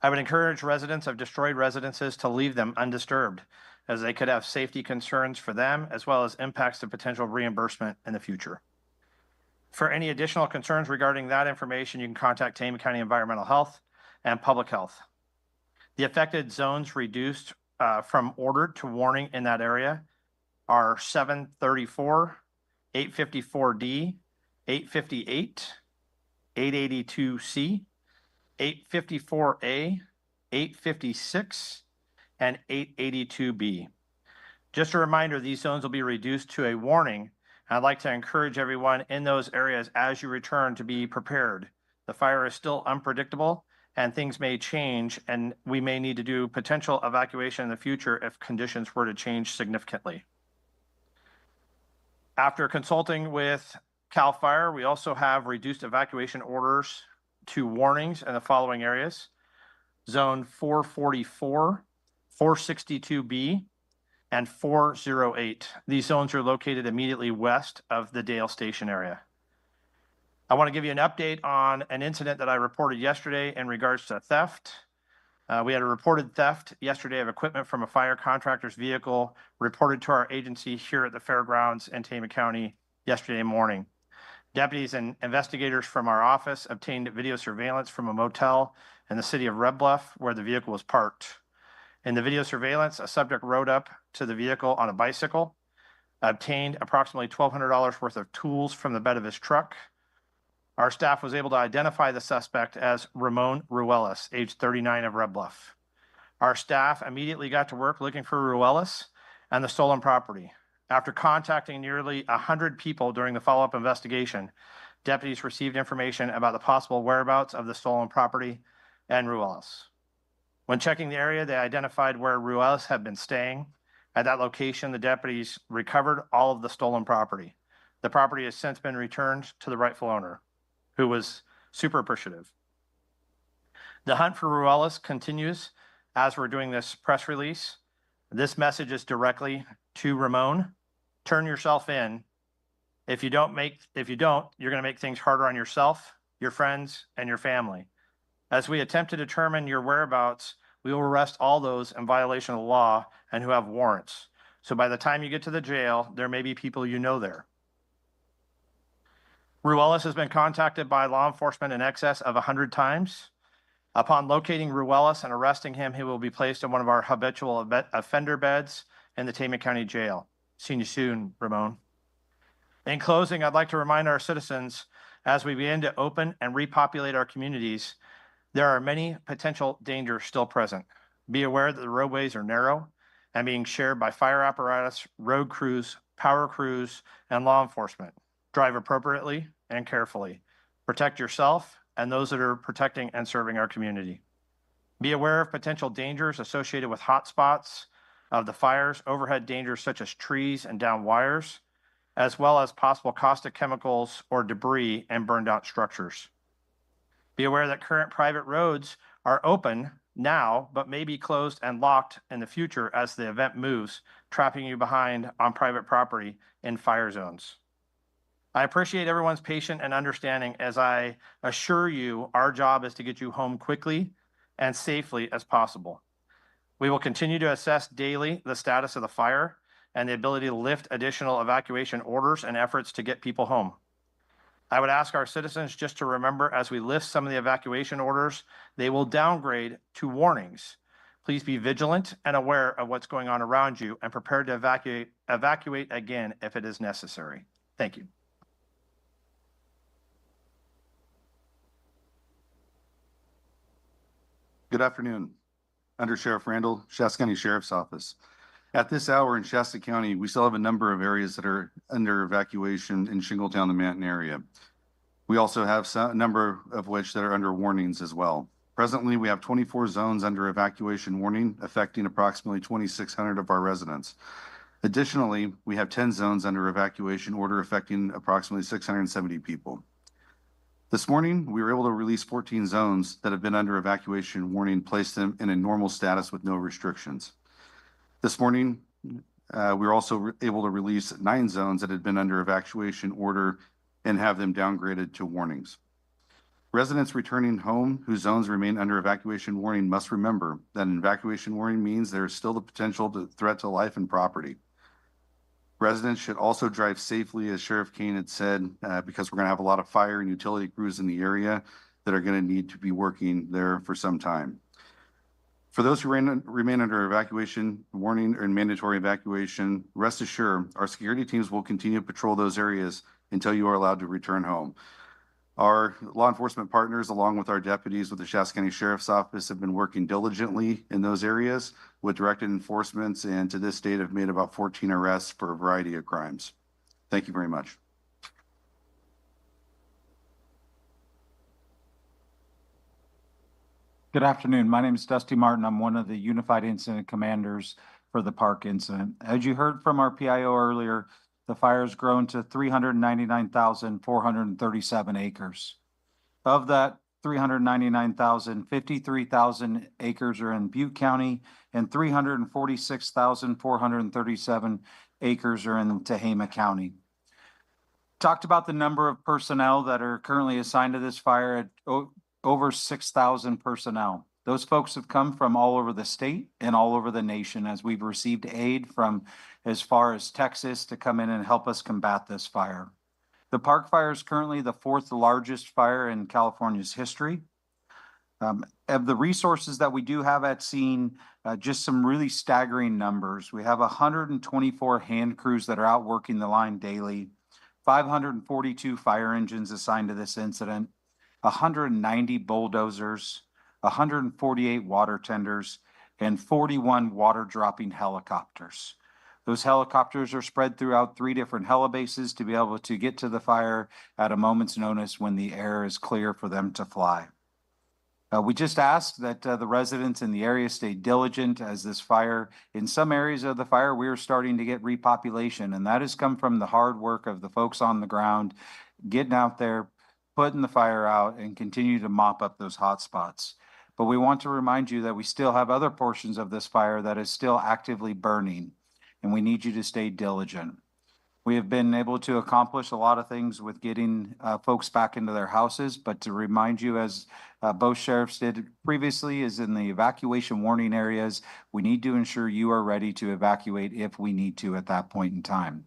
I would encourage residents of destroyed residences to leave them undisturbed, as they could have safety concerns for them as well as impacts to potential reimbursement in the future. For any additional concerns regarding that information, you can contact Tehama County Environmental Health and Public Health. The affected zones reduced from ordered to warning in that area are 734, 854D, 858, 882C, 854A, 856, and 882B. Just a reminder, these zones will be reduced to a warning. I'd like to encourage everyone in those areas as you return to be prepared. The fire is still unpredictable and things may change, and we may need to do potential evacuation in the future if conditions were to change significantly. After consulting with CAL FIRE, we also have reduced evacuation orders to warnings in the following areas: Zone 444, 462B, and 408. These zones are located immediately west of the Dale Station area. I want to give you an update on an incident that I reported yesterday in regards to theft. We had a reported theft yesterday of equipment from a fire contractor's vehicle reported to our agency here at the fairgrounds in Tehama County yesterday morning. Deputies and investigators from our office obtained video surveillance from a motel in the city of Red Bluff where the vehicle was parked. In the video surveillance, a subject rode up to the vehicle on a bicycle, obtained approximately $1,200 worth of tools from the bed of his truck. Our staff was able to identify the suspect as Ramon Ruelas, age 39, of Red Bluff. Our staff immediately got to work looking for Ruelas and the stolen property. After contacting nearly 100 people during the follow-up investigation, deputies received information about the possible whereabouts of the stolen property and Ruelas. When checking the area, they identified where Ruelas had been staying. At that location, the deputies recovered all of the stolen property. The property has since been returned to the rightful owner, who was super appreciative. The hunt for Ruelas continues as we're doing this press release. This message is directly to Ramon. Turn yourself in. If you don't, you're going to make things harder on yourself, your friends, and your family. As we attempt to determine your whereabouts, we will arrest all those in violation of the law and who have warrants. So by the time you get to the jail, there may be people you know there. Ruelas has been contacted by law enforcement in excess of 100 times. Upon locating Ruelas and arresting him, he will be placed in one of our habitual offender beds in the Tehama County Jail. See you soon, Ramon. In closing, I'd like to remind our citizens, as we begin to open and repopulate our communities, there are many potential dangers still present. Be aware that the roadways are narrow and being shared by fire apparatus, road crews, power crews, and law enforcement. Drive appropriately and carefully. Protect yourself and those that are protecting and serving our community. Be aware of potential dangers associated with hot spots of the fires, overhead dangers such as trees and down wires. as well as possible caustic chemicals or debris and burned out structures. Be aware that current private roads are open now, but may be closed and locked in the future as the event moves, trapping you behind on private property in fire zones. I appreciate everyone's patience and understanding as I assure you our job is to get you home quickly and safely as possible. We will continue to assess daily the status of the fire and the ability to lift additional evacuation orders and efforts to get people home. I would ask our citizens just to remember as we lift some of the evacuation orders, they will downgrade to warnings. Please be vigilant and aware of what's going on around you and prepared to evacuate again if it is necessary. Thank you. Good afternoon. Under Sheriff Randall, Shasta County Sheriff's Office. At this hour in Shasta County, we still have a number of areas that are under evacuation in Shingletown, the Manton area. We also have a number of which that are under warnings as well. Presently, we have 24 zones under evacuation warning, affecting approximately 2,600 of our residents. Additionally, we have 10 zones under evacuation order, affecting approximately 670 people. This morning, we were able to release 14 zones that have been under evacuation warning, place them in a normal status with no restrictions. This morning, we were also able to release 9 zones that had been under evacuation order and have them downgraded to warnings. Residents returning home whose zones remain under evacuation warning must remember that an evacuation warning means there is still the potential threat to life and property. Residents should also drive safely, as Sheriff Kane had said, because we're going to have a lot of fire and utility crews in the area that are going to need to be working there for some time. For those who remain under evacuation warning or mandatory evacuation, rest assured our security teams will continue to patrol those areas until you are allowed to return home. Our law enforcement partners, along with our deputies with the Shasta County Sheriff's Office, have been working diligently in those areas with directed enforcements, and to this date have made about 14 arrests for a variety of crimes. Thank you very much. Good afternoon. My name is Dusty Martin. I'm one of the Unified Incident Commanders for the park incident. As you heard from our PIO earlier, the fire has grown to 399,437 acres. Of that 399,000, 53,000 acres are in Butte County and 346,437 acres are in Tehama County. Talked about the number of personnel that are currently assigned to this fire at over 6,000 personnel. Those folks have come from all over the state and all over the nation as we've received aid from as far as Texas to come in and help us combat this fire. The park fire is currently the 4th largest fire in California's history. Of the resources that we do have at scene, just some really staggering numbers. We have 124 hand crews that are out working the line daily, 542 fire engines assigned to this incident, 190 bulldozers, 148 water tenders, and 41 water dropping helicopters. Those helicopters are spread throughout 3 different helibases to be able to get to the fire at a moment's notice when the air is clear for them to fly. We just ask that the residents in the area stay diligent as this fire, in some areas of the fire, we are starting to get repopulation, and that has come from the hard work of the folks on the ground, getting out there, putting the fire out, and continue to mop up those hot spots. But we want to remind you that we still have other portions of this fire that is still actively burning, and we need you to stay diligent. We have been able to accomplish a lot of things with getting folks back into their houses, but to remind you, as both sheriffs did previously, is in the evacuation warning areas, we need to ensure you are ready to evacuate if we need to at that point in time.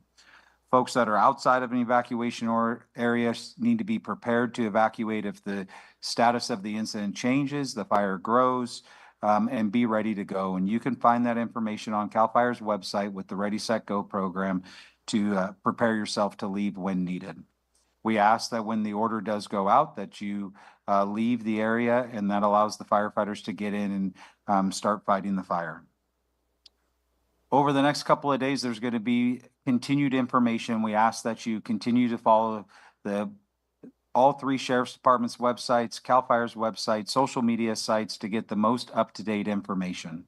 Folks that are outside of an evacuation area need to be prepared to evacuate if the status of the incident changes, the fire grows, and be ready to go. And you can find that information on CAL FIRE's website with the Ready, Set, Go program to prepare yourself to leave when needed. We ask that when the order does go out that you leave the area, and that allows the firefighters to get in and start fighting the fire. Over the next couple of days, there's going to be continued information. We ask that you continue to follow all 3 sheriff's departments' websites, CAL FIRE's website, social media sites to get the most up-to-date information.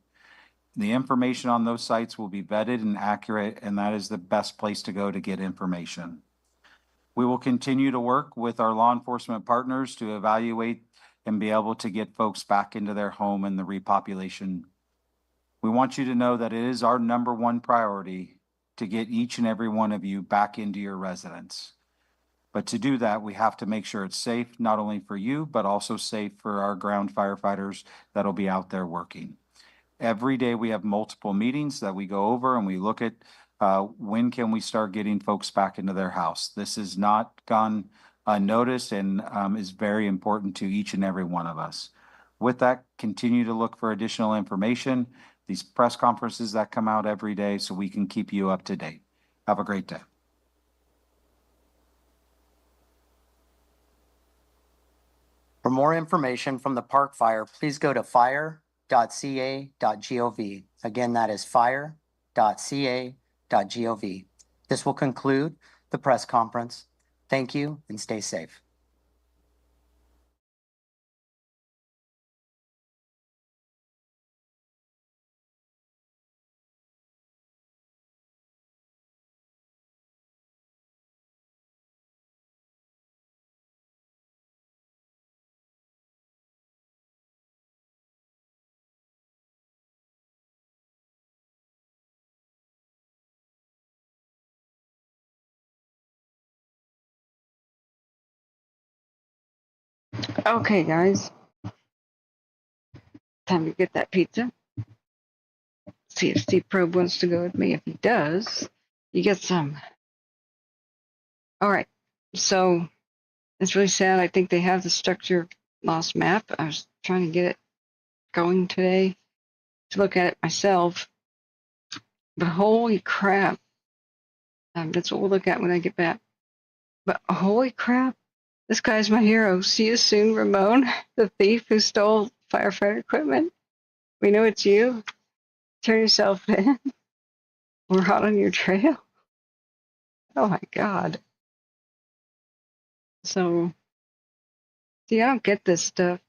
The information on those sites will be vetted and accurate, and that is the best place to go to get information. We will continue to work with our law enforcement partners to evaluate and be able to get folks back into their home and the repopulation. We want you to know that it is our #1 priority to get each and every one of you back into your residence. But to do that, we have to make sure it's safe, not only for you, but also safe for our ground firefighters that'll be out there working. Every day we have multiple meetings that we go over and we look at when can we start getting folks back into their house. This has not gone unnoticed and is very important to each and every one of us. With that, continue to look for additional information, these press conferences that come out every day so we can keep you up to date. Have a great day. For more information from the Park Fire, please go to fire.ca.gov. Again, that is fire.ca.gov. This will conclude the press conference. Thank you and stay safe. Okay, guys. Time to get that pizza. See if Steve Probe wants to go with me. If he does, you get some. All right. So it's really sad. I think they have the structure loss map. I was trying to get it going today to look at it myself. But holy crap. That's what we'll look at when I get back. But holy crap. This guy's my hero. See you soon, Ramon, the thief who stole firefighter equipment. We know it's you. Turn yourself in. We're hot on your trail. Oh my God. So, see, I don't get this stuff.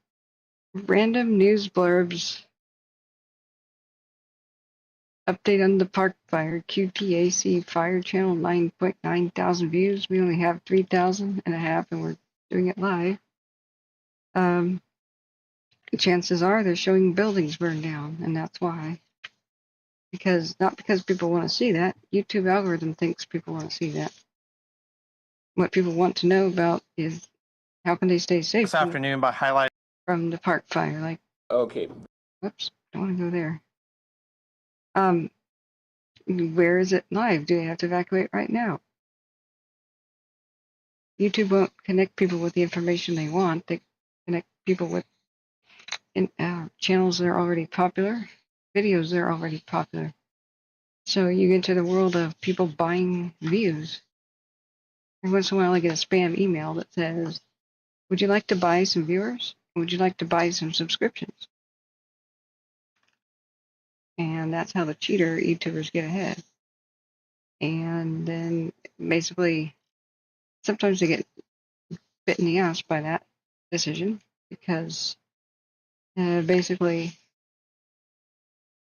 Random news blurbs. Update on the Park Fire. QTAC Fire Channel 9.9 thousand views. We only have 3,500 and we're doing it live. Chances are they're showing buildings burned down, and that's why. Not because people want to see that. YouTube algorithm thinks people want to see that. What people want to know about is how can they stay safe This afternoon by highlight from the Park Fire. Like, okay. Whoops, don't want to go there. Where is it live? Do they have to evacuate right now? YouTube won't connect people with the information they want. They connect people with channels that are already popular, videos that are already popular. So you get into the world of people buying views. Every once in a while I get a spam email that says, would you like to buy some viewers? Would you like to buy some subscriptions? And that's how the cheater YouTubers get ahead. And then basically, sometimes they get bit in the ass by that decision because basically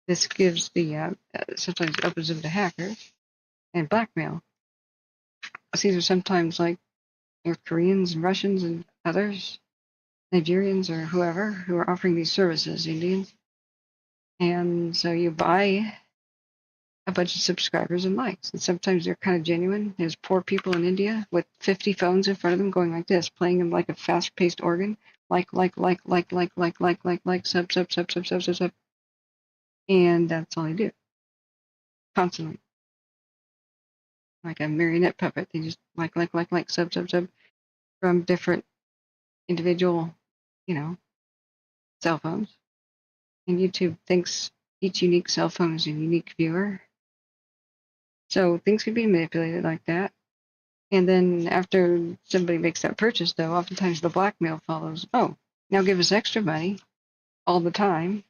this gives the, sometimes it opens them to hackers and blackmail. These are sometimes like North Koreans and Russians and others, Nigerians or whoever, who are offering these services, Indians. And so you buy a bunch of subscribers and likes. And sometimes they're kind of genuine. There's poor people in India with 50 phones in front of them going like this, playing them like a fast-paced organ. Like, sub. And that's all they do. Constantly. Like a marionette puppet. They just like, sub. From different individual, cell phones. And YouTube thinks each unique cell phone is a unique viewer. So things can be manipulated like that. And then after somebody makes that purchase, though, oftentimes the blackmail follows. Oh, now give us extra money all the time,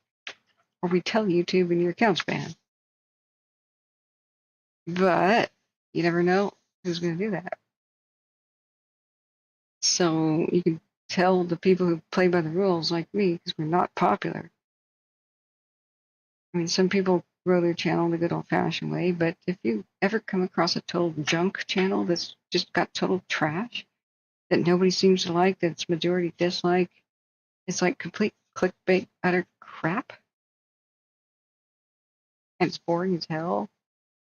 or we tell YouTube and your account's banned. But you never know who's going to do that. So you can tell the people who play by the rules, like me, because we're not popular. I mean, some people roller channel the good old-fashioned way. But if you ever come across a total junk channel that's just got total trash that nobody seems to like, that's majority dislike, it's like complete clickbait, utter crap, and it's boring as hell,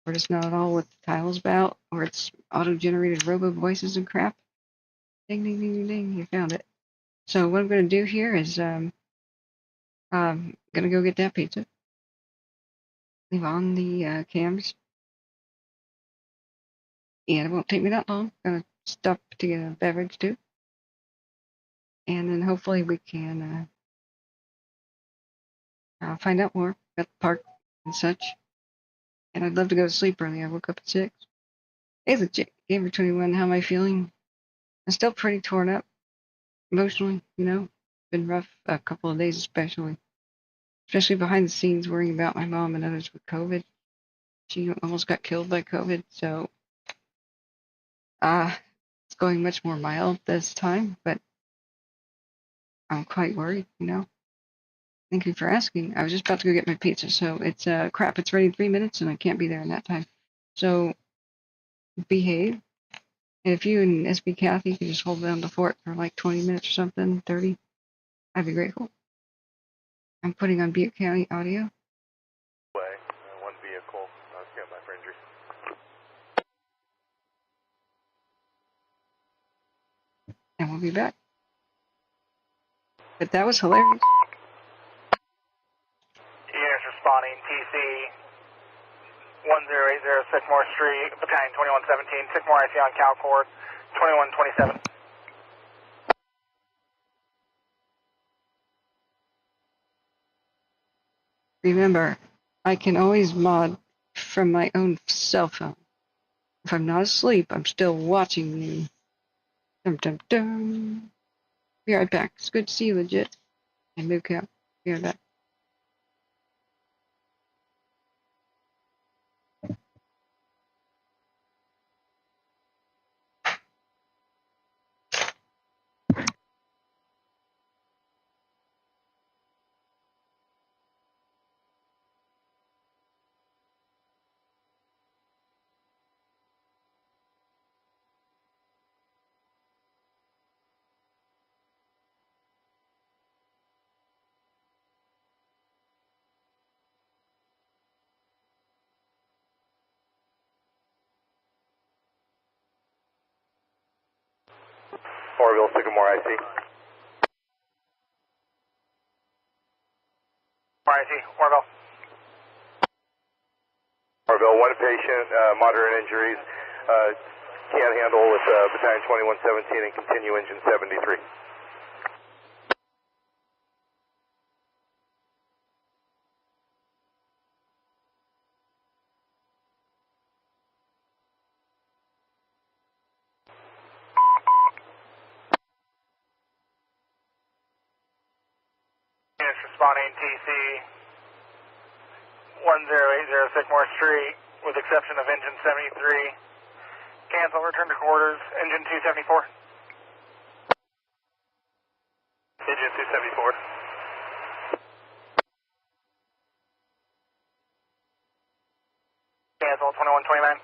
or it's not at all what the title's about, or it's auto-generated robo voices and crap. Ding, ding, ding, ding, ding, you found it. So what I'm going to do here is I'm going to go get that pizza. Leave on the cams. And it won't take me that long. Going to stop to get a beverage too. And then hopefully we can find out more about the park and such. And I'd love to go to sleep early. I woke up at 6. Hey, legit. Gamer 21, how am I feeling? I'm still pretty torn up emotionally, you know. Been rough a couple of days especially behind the scenes worrying about my mom and others with COVID. She almost got killed by COVID, so it's going much more mild this time, but I'm quite worried, you know. Thank you for asking. I was just about to go get my pizza, so it's crap. It's ready in 3 minutes, and I can't be there in that time. So behave. And if you and SB Kathy could just hold down the fort for like 20 minutes or something, 30, I'd be grateful. I'm putting on Butte County audio. One vehicle, stand by for injury. And we'll be back. But that was hilarious. Units responding, TC 1080 Sycamore Street, Battalion 2117, Sycamore IC on Calcord, 2127. Remember, I can always mod from my own cell phone. If I'm not asleep, I'm still watching you. Dum dum dum. Be right back. It's good to see you, legit. And Butte County. Be right back. Orville, Sycamore IC. IC, Orville. Orville, one patient, moderate injuries, can't handle with Battalion 2117 and continue engine 73. Units responding, TC 1080 Sycamore Street, with exception of engine 73. Cancel, return to quarters, engine 274. Engine 274. Cancel, 2129.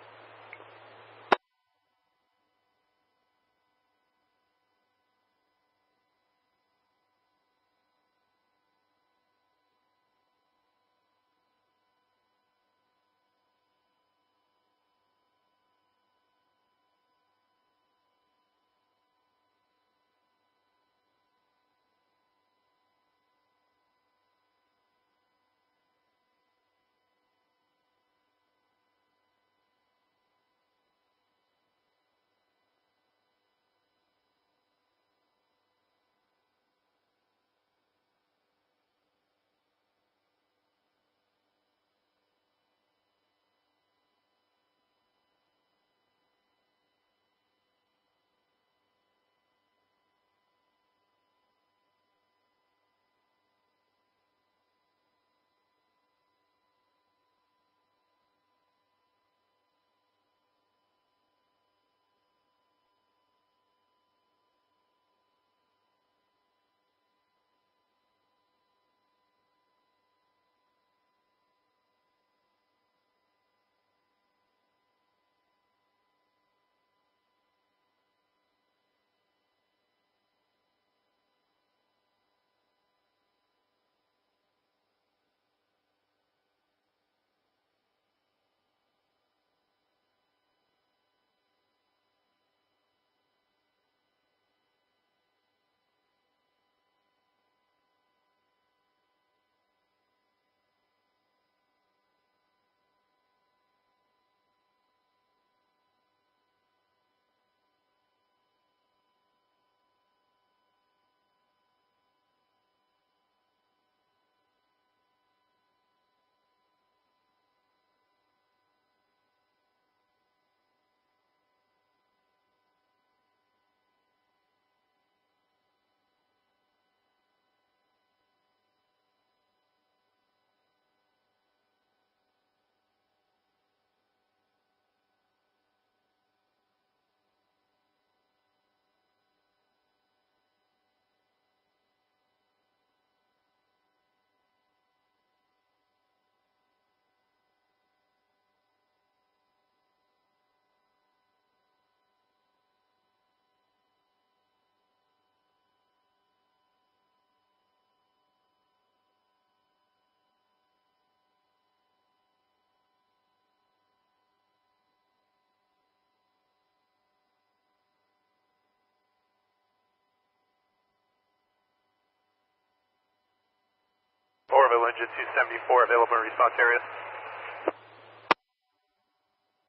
Borel engine 274, available in response areas.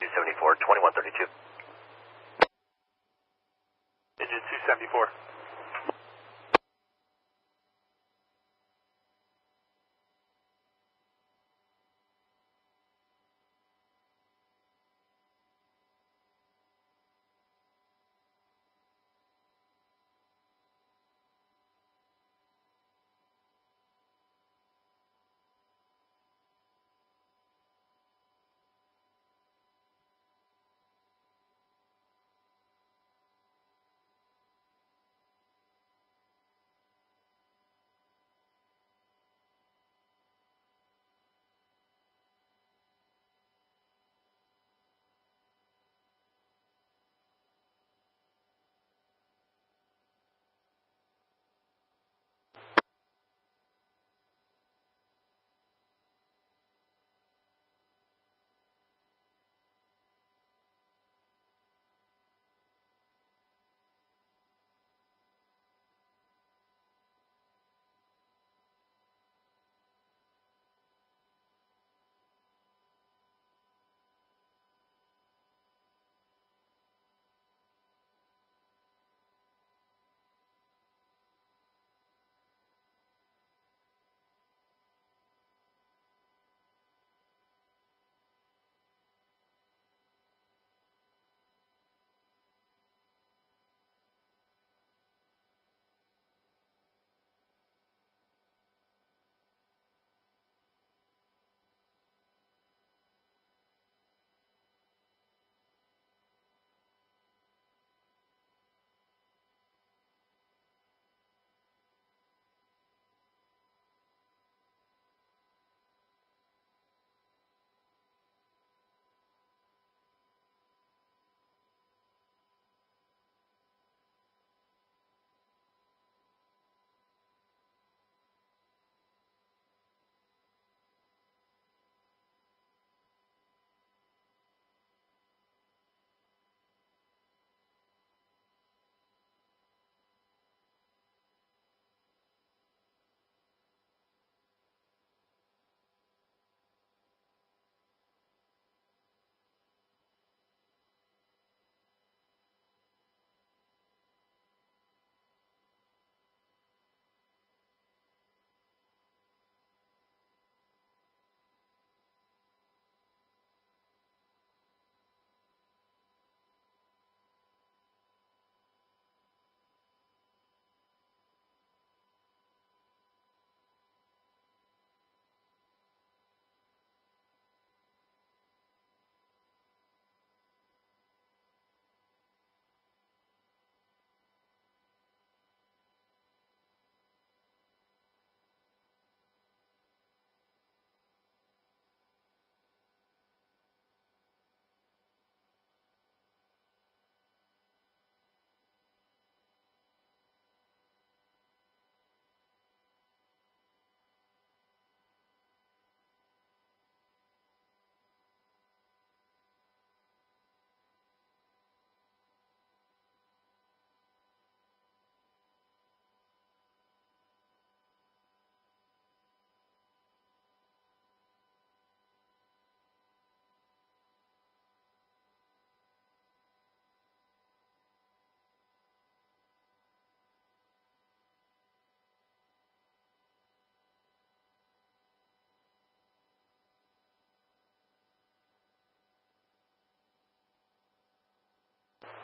274, 2132. Engine 274.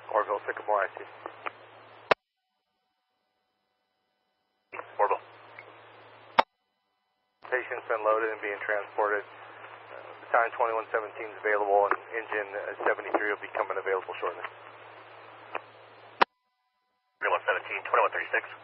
Orville, Sycamore, I see. Borel. Patient's been loaded and being transported. Battalion 2117 is available, and engine 73 will be coming available shortly. 3117, 2136.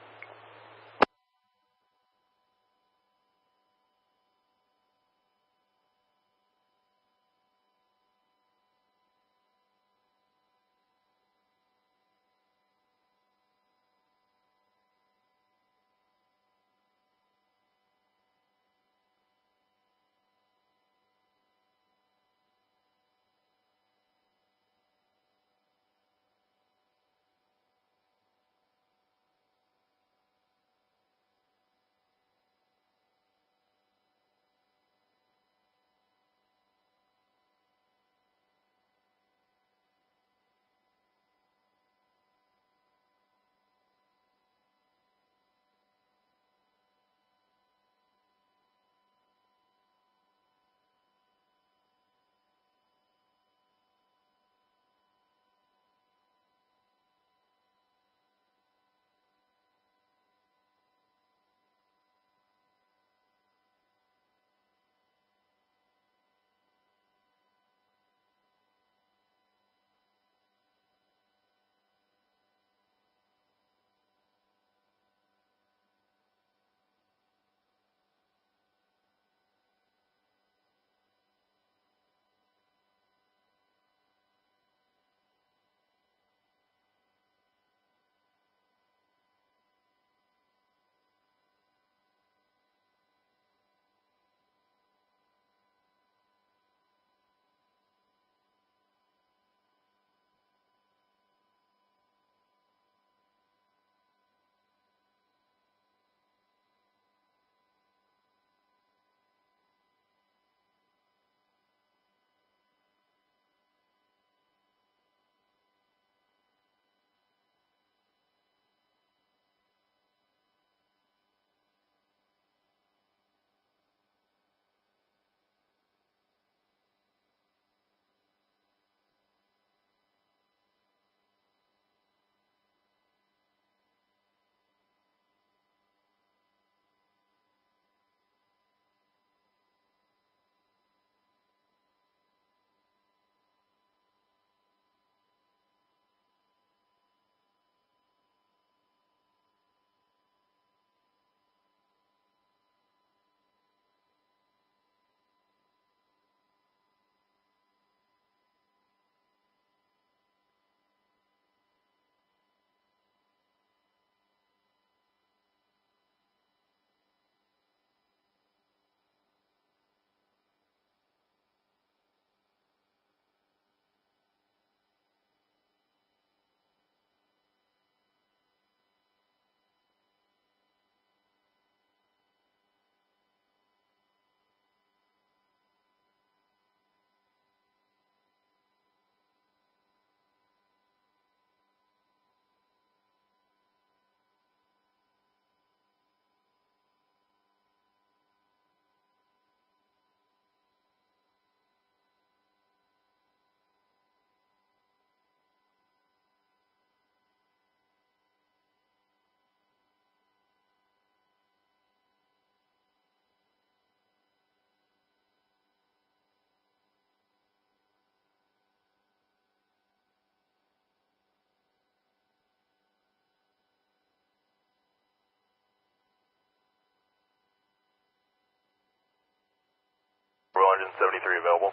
Engine 73 available.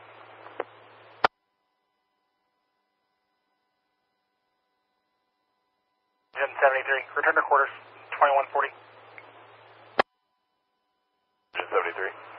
Engine 73, return to quarters, 2140. Engine 73.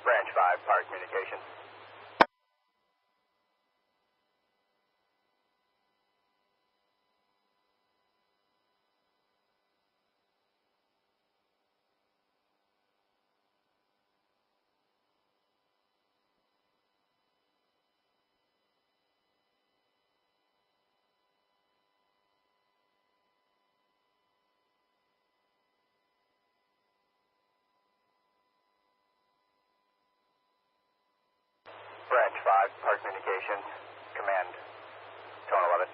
Branch 5, Fire Communications. Branch 5, Fire Communications. Command, Tone 11.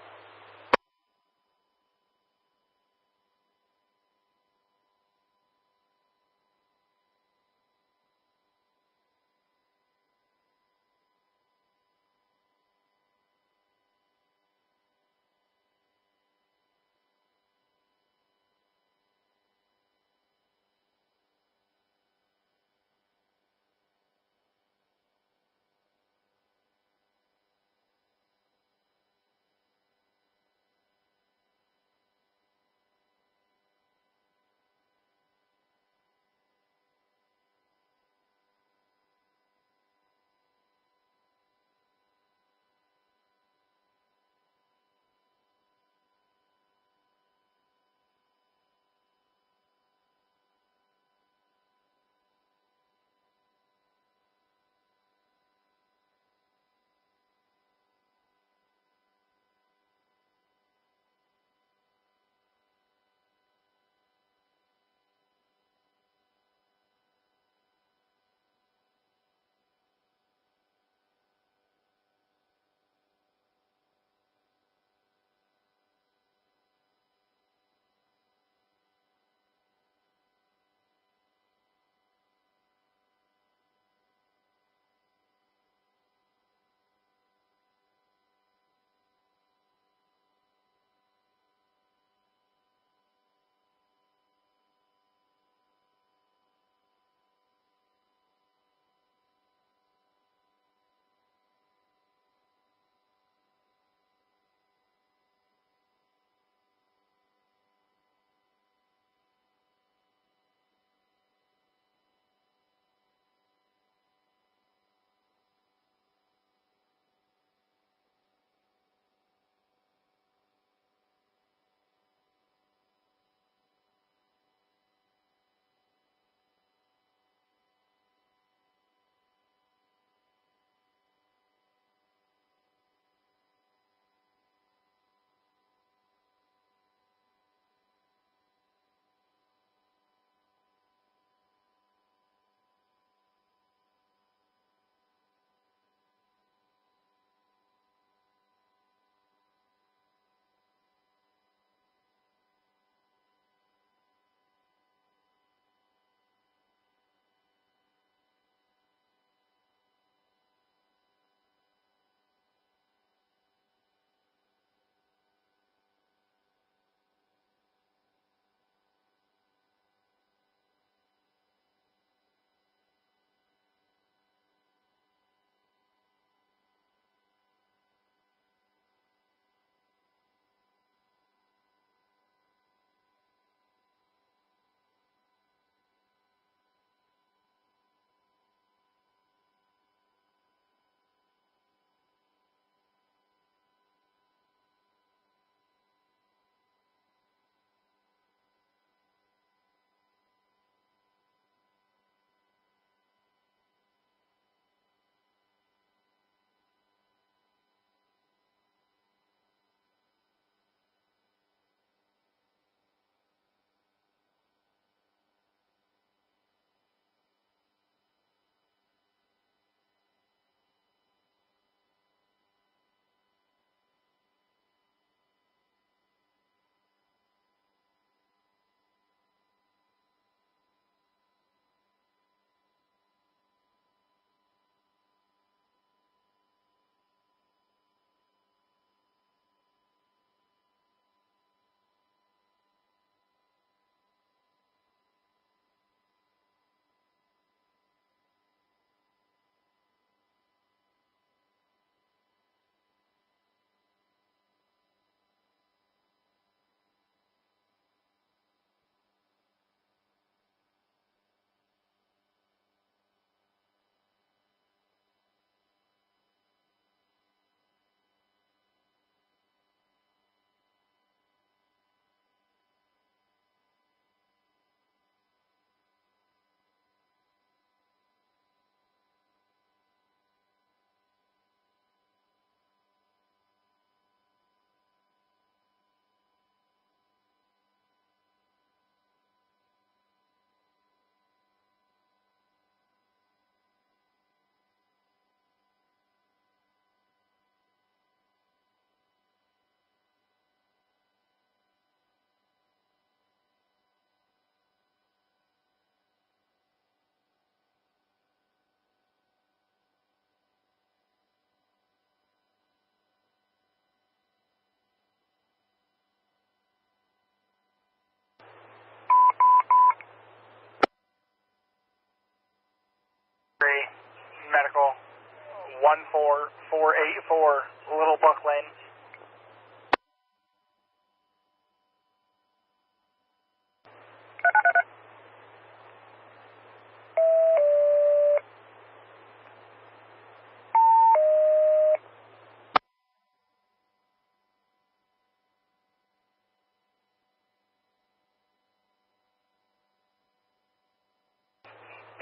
14484 Little Buck Lane.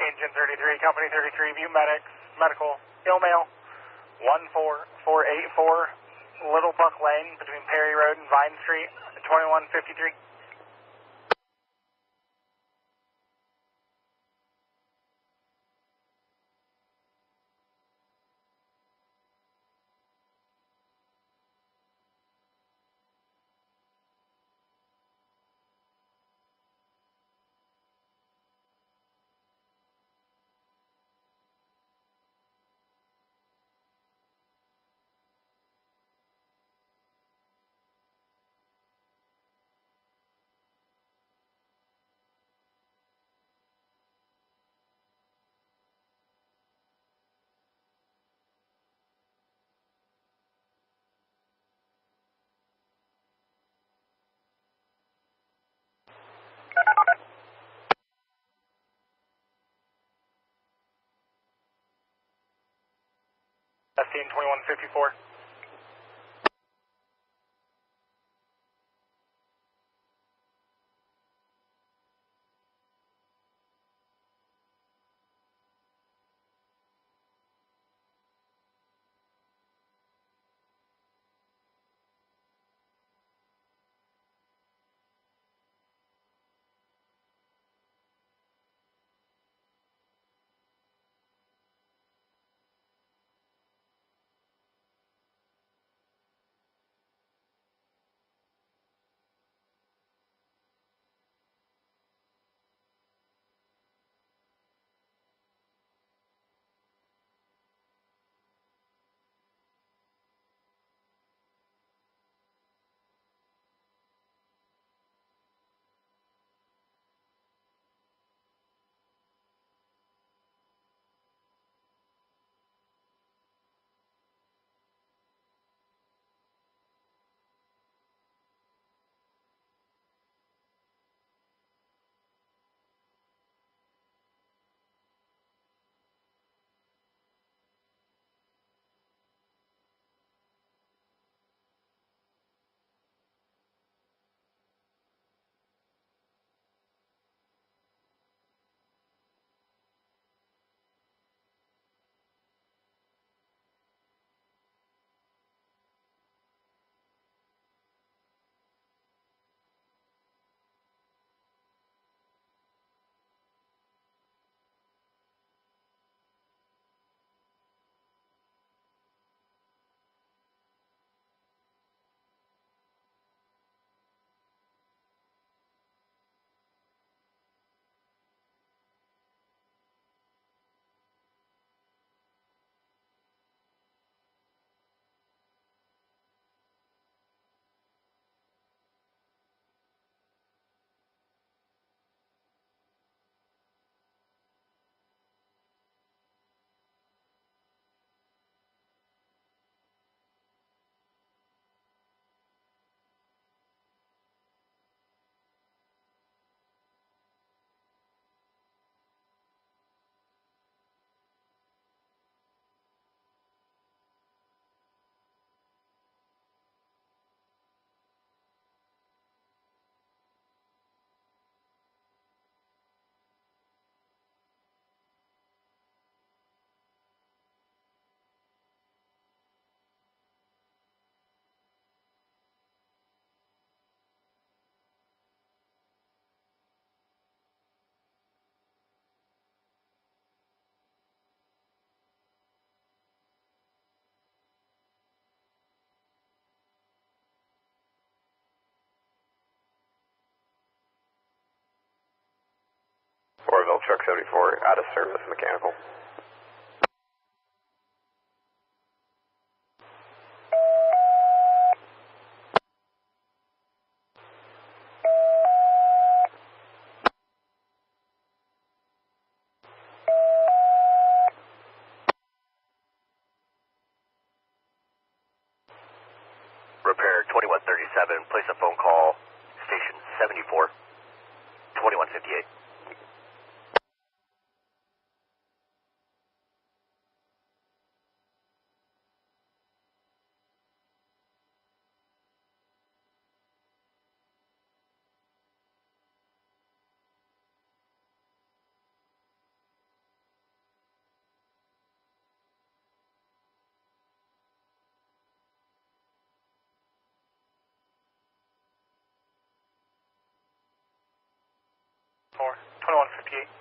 Engine 33, Company 33, Butte Medical, Mail 14484 Little Buck Lane between Perry Road and Vine Street, 2153. STN 2154. Borel Truck 74, out of service, mechanical. Repair 2137, place a phone call, station 74, 2158. For 2158.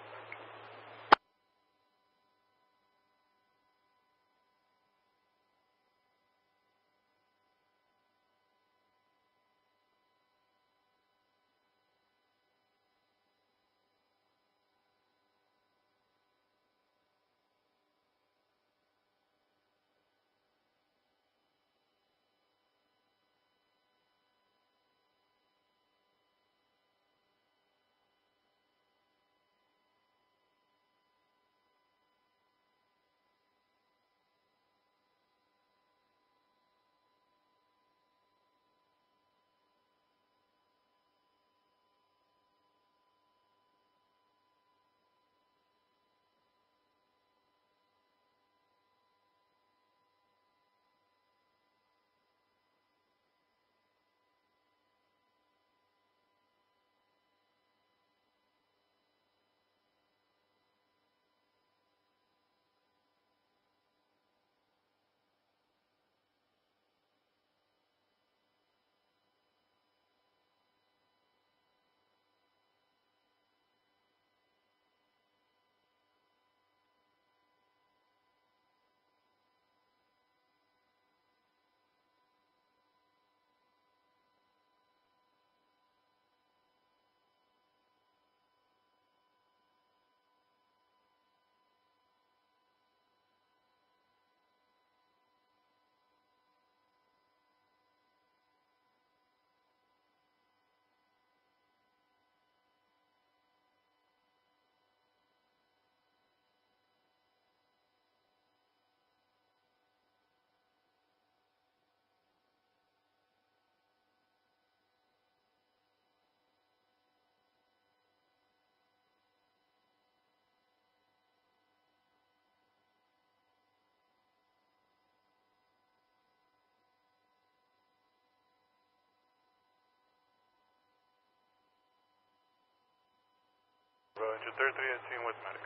Engine 33 and seeing with medic.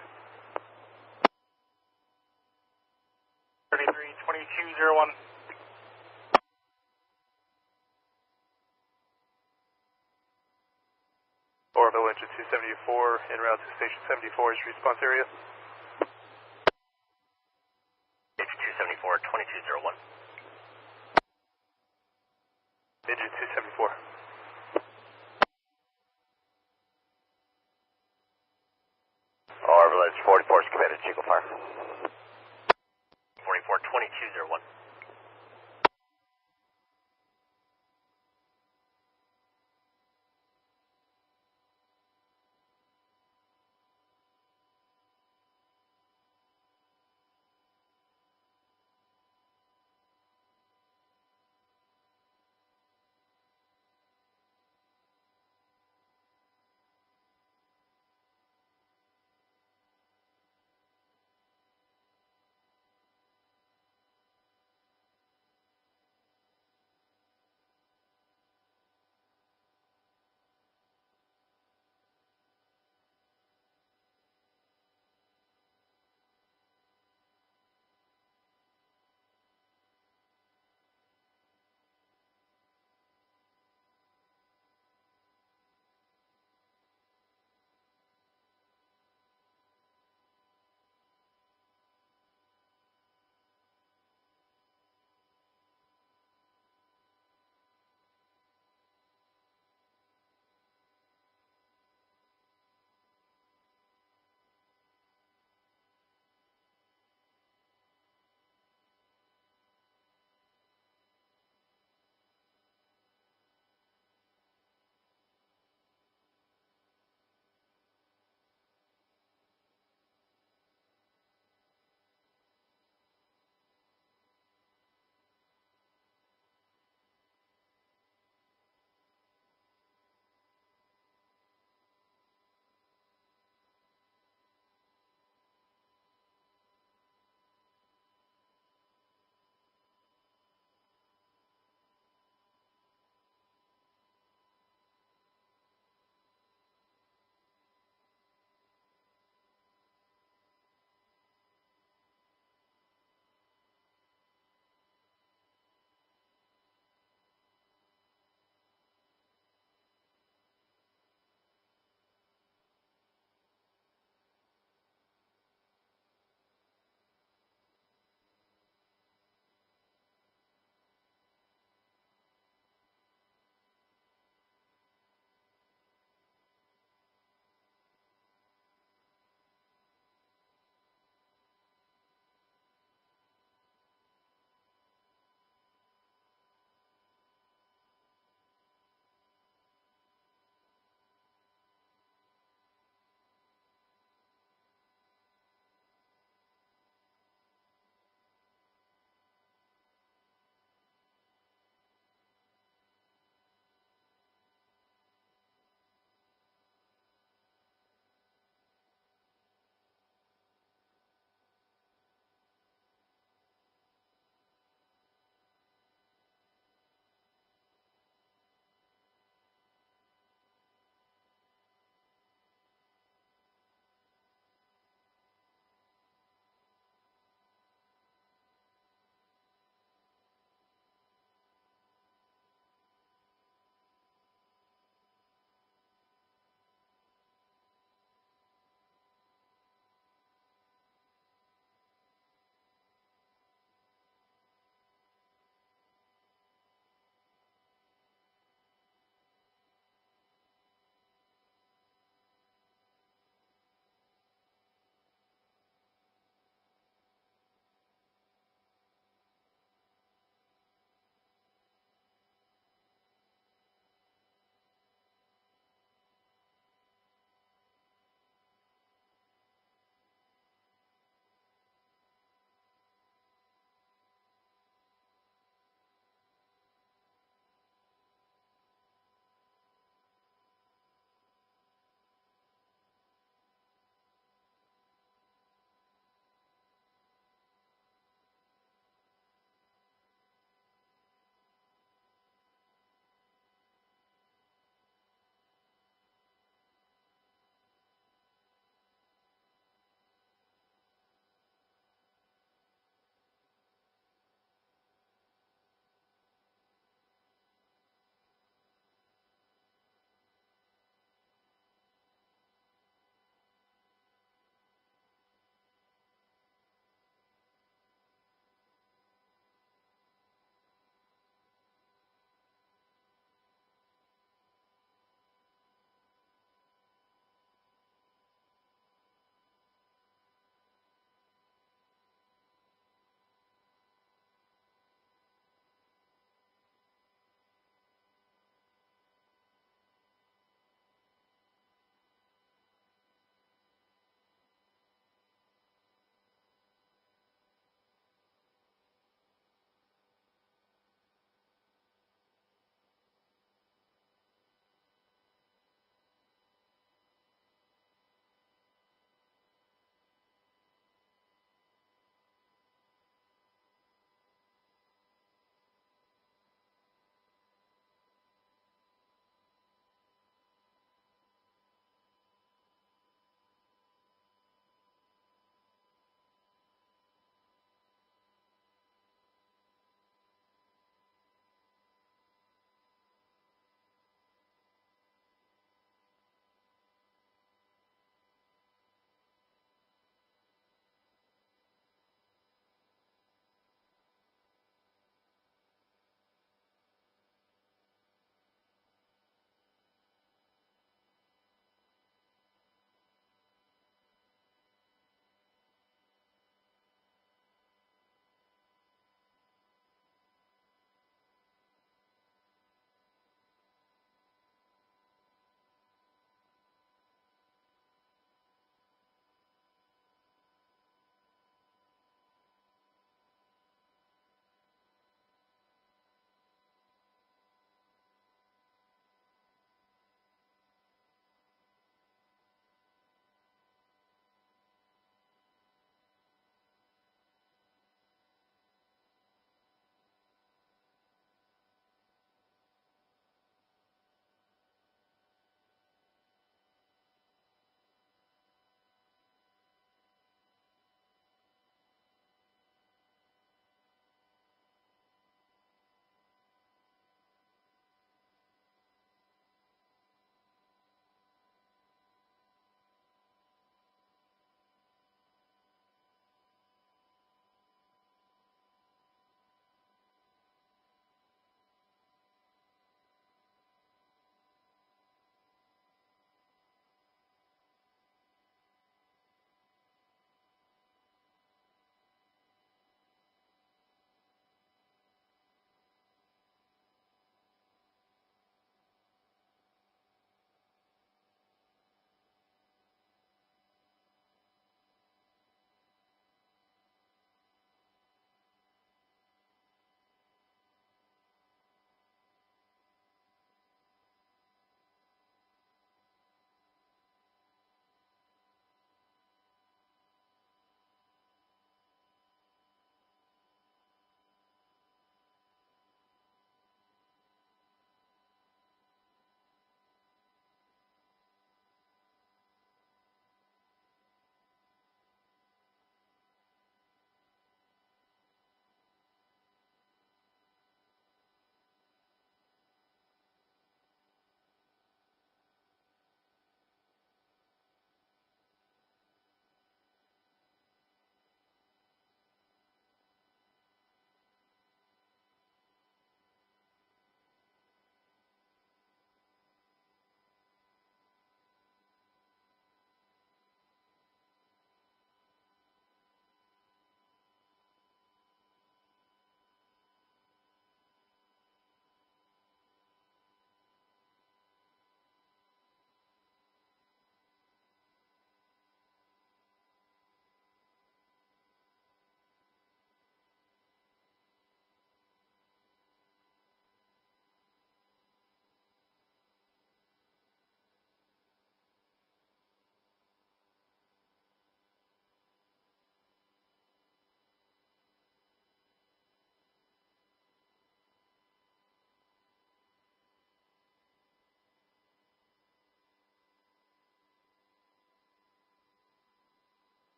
33, 2201. Orville engine 274 en route to station 74's response area. Engine 274, 2201. Engine 274. Orville engine 44 is committed, Chico Fire. 44, 2201.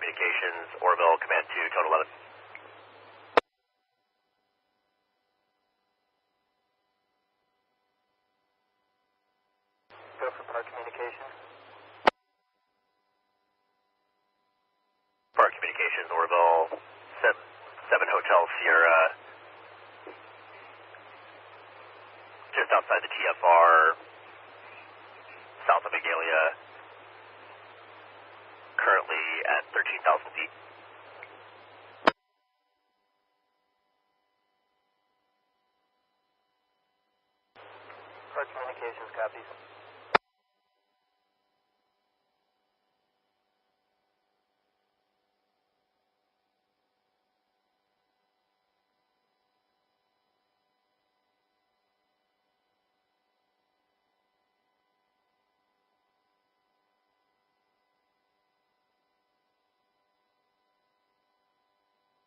Communications, Orville, Command 2, Total 11. Go for Park Communications. Park Communications, Orville, 7 Hotel Sierra, just outside the TFR, south of Magalia, currently at 13,000 feet. Park Communications copies.